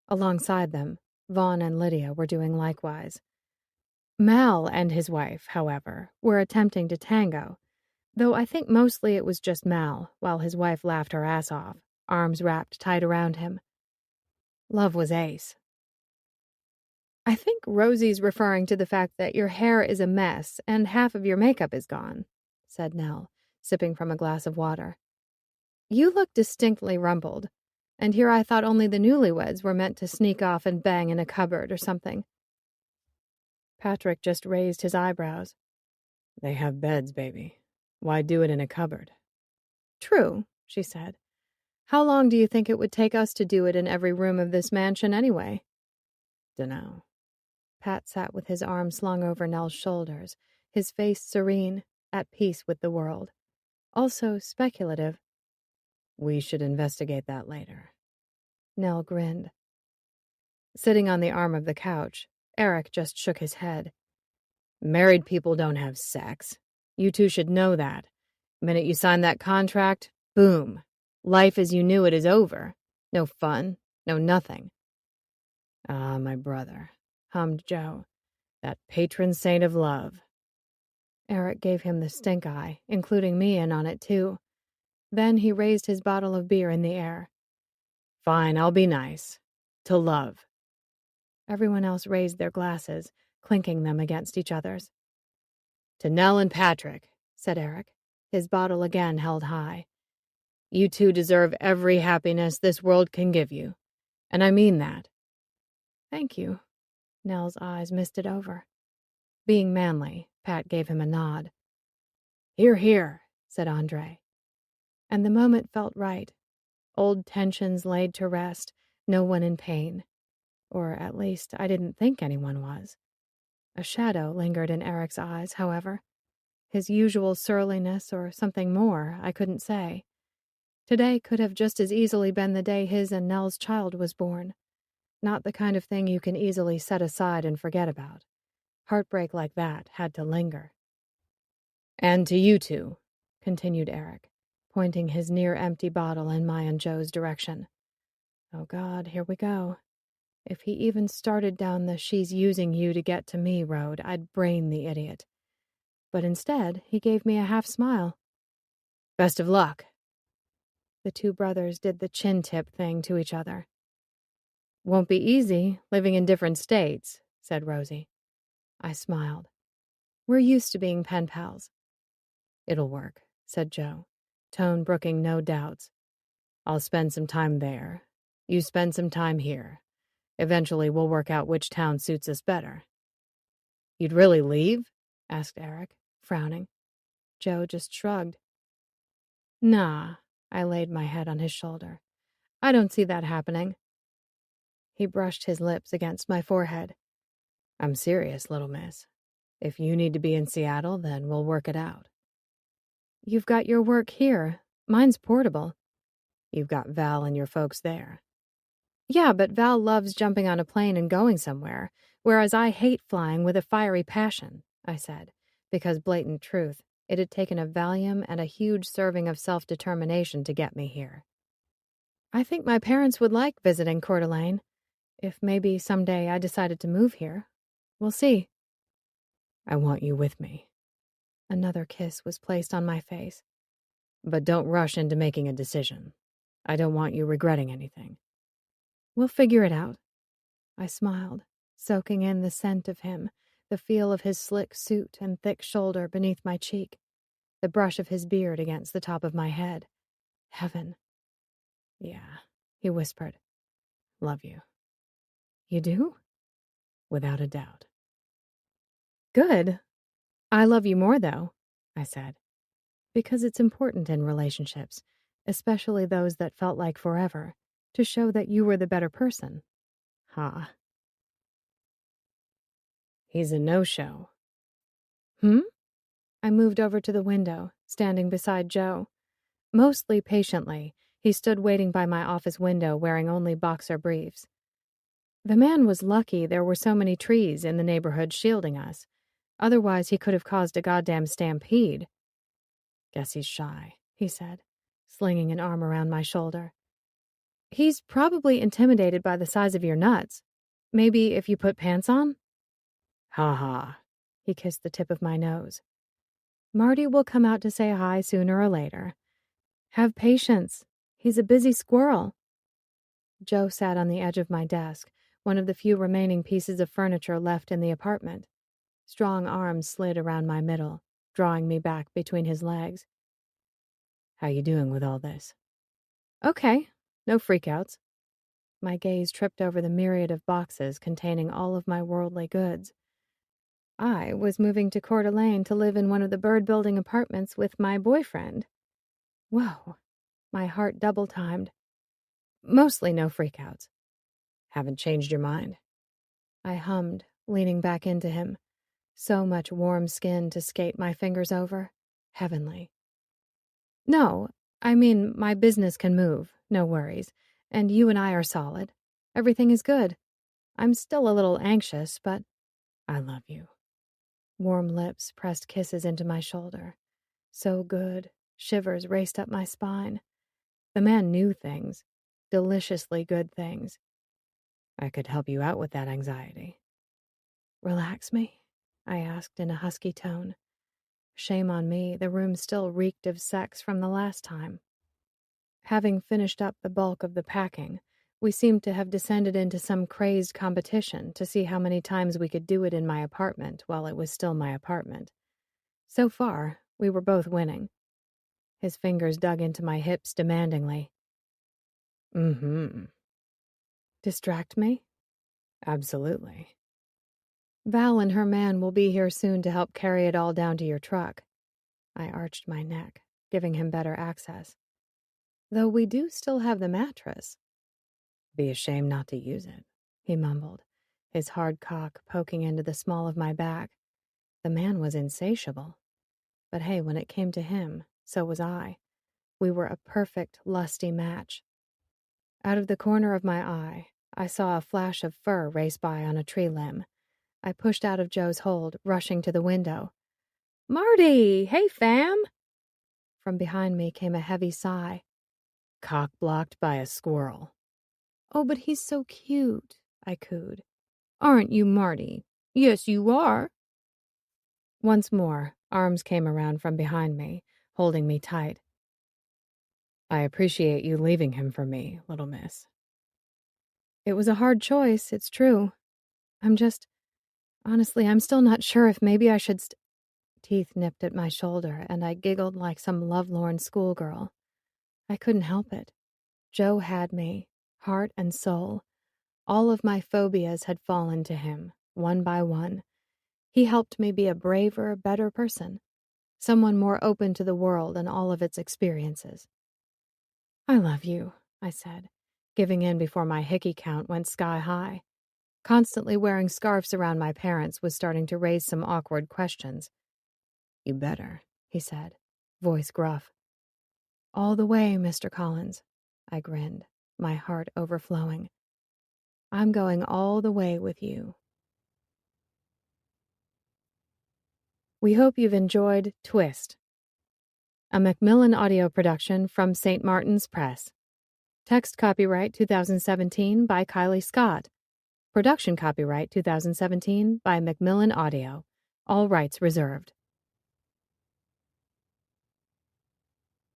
Alongside them, Vaughn and Lydia were doing likewise. Mal and his wife, however, were attempting to tango, though I think mostly it was just Mal, while his wife laughed her ass off, arms wrapped tight around him. Love was ace. "I think Rosie's referring to the fact that your hair is a mess and half of your makeup is gone," said Nell, sipping from a glass of water. "You look distinctly rumpled, and here I thought only the newlyweds were meant to sneak off and bang in a cupboard or something." Patrick just raised his eyebrows. "They have beds, baby. Why do it in a cupboard?" "True," she said. "How long do you think it would take us to do it in every room of this mansion anyway?" "Dunno." Pat sat with his arm slung over Nell's shoulders, his face serene, at peace with the world. Also speculative. "We should investigate that later." Nell grinned. Sitting on the arm of the couch, Eric just shook his head. "Married people don't have sex. You two should know that. The minute you sign that contract, boom. Life as you knew it is over. No fun, no nothing." "Ah, my brother," hummed Joe. "That patron saint of love." Eric gave him the stink eye, including me in on it too. Then he raised his bottle of beer in the air. Fine, I'll be nice. To love. Everyone else raised their glasses, clinking them against each other's. To Nell and Patrick, said Eric, his bottle again held high. You two deserve every happiness this world can give you. And I mean that. Thank you. Nell's eyes misted over. Being manly, Pat gave him a nod. Hear, hear, said Andre. And the moment felt right. Old tensions laid to rest, no one in pain. Or at least I didn't think anyone was. A shadow lingered in Eric's eyes, however. His usual surliness or something more, I couldn't say. Today could have just as easily been the day his and Nell's child was born. Not the kind of thing you can easily set aside and forget about. Heartbreak like that had to linger. And to you two, continued Eric, pointing his near-empty bottle in my and Joe's direction. Oh God, here we go. If he even started down the she's using you to get to me road, I'd brain the idiot. But instead, he gave me a half-smile. Best of luck. The two brothers did the chin-tip thing to each other. Won't be easy, living in different states, said Rosie. I smiled. We're used to being pen pals. It'll work, said Joe, tone brooking no doubts. I'll spend some time there. You spend some time here. Eventually we'll work out which town suits us better. You'd really leave? Asked Eric, frowning. Joe just shrugged. Nah, I laid my head on his shoulder. I don't see that happening. He brushed his lips against my forehead. I'm serious, little miss. If you need to be in Seattle, then we'll work it out. You've got your work here. Mine's portable. You've got Val and your folks there. Yeah, but Val loves jumping on a plane and going somewhere, whereas I hate flying with a fiery passion, I said, because blatant truth, it had taken a Valium and a huge serving of self-determination to get me here. I think my parents would like visiting Coeur d'Alene, if maybe someday I decided to move here. We'll see. I want you with me. Another kiss was placed on my face. But don't rush into making a decision. I don't want you regretting anything. We'll figure it out. I smiled, soaking in the scent of him, the feel of his slick suit and thick shoulder beneath my cheek, the brush of his beard against the top of my head. Heaven. Yeah, he whispered. Love you. You do? Without a doubt. Good. I love you more, though, I said, because it's important in relationships, especially those that felt like forever, to show that you were the better person. Ha. He's a no-show. I moved over to the window, standing beside Joe. Mostly patiently, he stood waiting by my office window wearing only boxer briefs. The man was lucky there were so many trees in the neighborhood shielding us. Otherwise, he could have caused a goddamn stampede. Guess he's shy, he said, slinging an arm around my shoulder. He's probably intimidated by the size of your nuts. Maybe if you put pants on? Ha ha. He kissed the tip of my nose. Marty will come out to say hi sooner or later. Have patience. He's a busy squirrel. Joe sat on the edge of my desk, one of the few remaining pieces of furniture left in the apartment. Strong arms slid around my middle, drawing me back between his legs. How you doing with all this? Okay, no freakouts. My gaze tripped over the myriad of boxes containing all of my worldly goods. I was moving to Coeur d'Alene to live in one of the bird-building apartments with my boyfriend. Whoa, my heart double-timed. Mostly no freakouts. Haven't changed your mind? I hummed, leaning back into him. So much warm skin to skate my fingers over. Heavenly. No, I mean, my business can move, no worries. And you and I are solid. Everything is good. I'm still a little anxious, but I love you. Warm lips pressed kisses into my shoulder. So good. Shivers raced up my spine. The man knew things. Deliciously good things. I could help you out with that anxiety. Relax me? I asked in a husky tone. Shame on me, the room still reeked of sex from the last time. Having finished up the bulk of the packing, we seemed to have descended into some crazed competition to see how many times we could do it in my apartment while it was still my apartment. So far, we were both winning. His fingers dug into my hips demandingly. Distract me? Absolutely. Val and her man will be here soon to help carry it all down to your truck. I arched my neck, giving him better access. Though we do still have the mattress. Be a shame not to use it, he mumbled, his hard cock poking into the small of my back. The man was insatiable. But hey, when it came to him, so was I. We were a perfect, lusty match. Out of the corner of my eye, I saw a flash of fur race by on a tree limb. I pushed out of Joe's hold, rushing to the window. Marty! Hey, fam! From behind me came a heavy sigh. Cock blocked by a squirrel. Oh, but he's so cute, I cooed. Aren't you, Marty? Yes, you are. Once more, arms came around from behind me, holding me tight. I appreciate you leaving him for me, little miss. It was a hard choice, it's true. Honestly, I'm still not sure if maybe I should Teeth nipped at my shoulder, and I giggled like some lovelorn schoolgirl. I couldn't help it. Joe had me, heart and soul. All of my phobias had fallen to him, one by one. He helped me be a braver, better person, someone more open to the world and all of its experiences. I love you, I said, giving in before my hickey count went sky high. Constantly wearing scarves around my parents was starting to raise some awkward questions. You better, he said, voice gruff. All the way, Mr. Collins, I grinned, my heart overflowing. I'm going all the way with you. We hope you've enjoyed Twist, a Macmillan audio production from St. Martin's Press. Text copyright 2017 by Kylie Scott. Production copyright 2017 by Macmillan Audio. All rights reserved.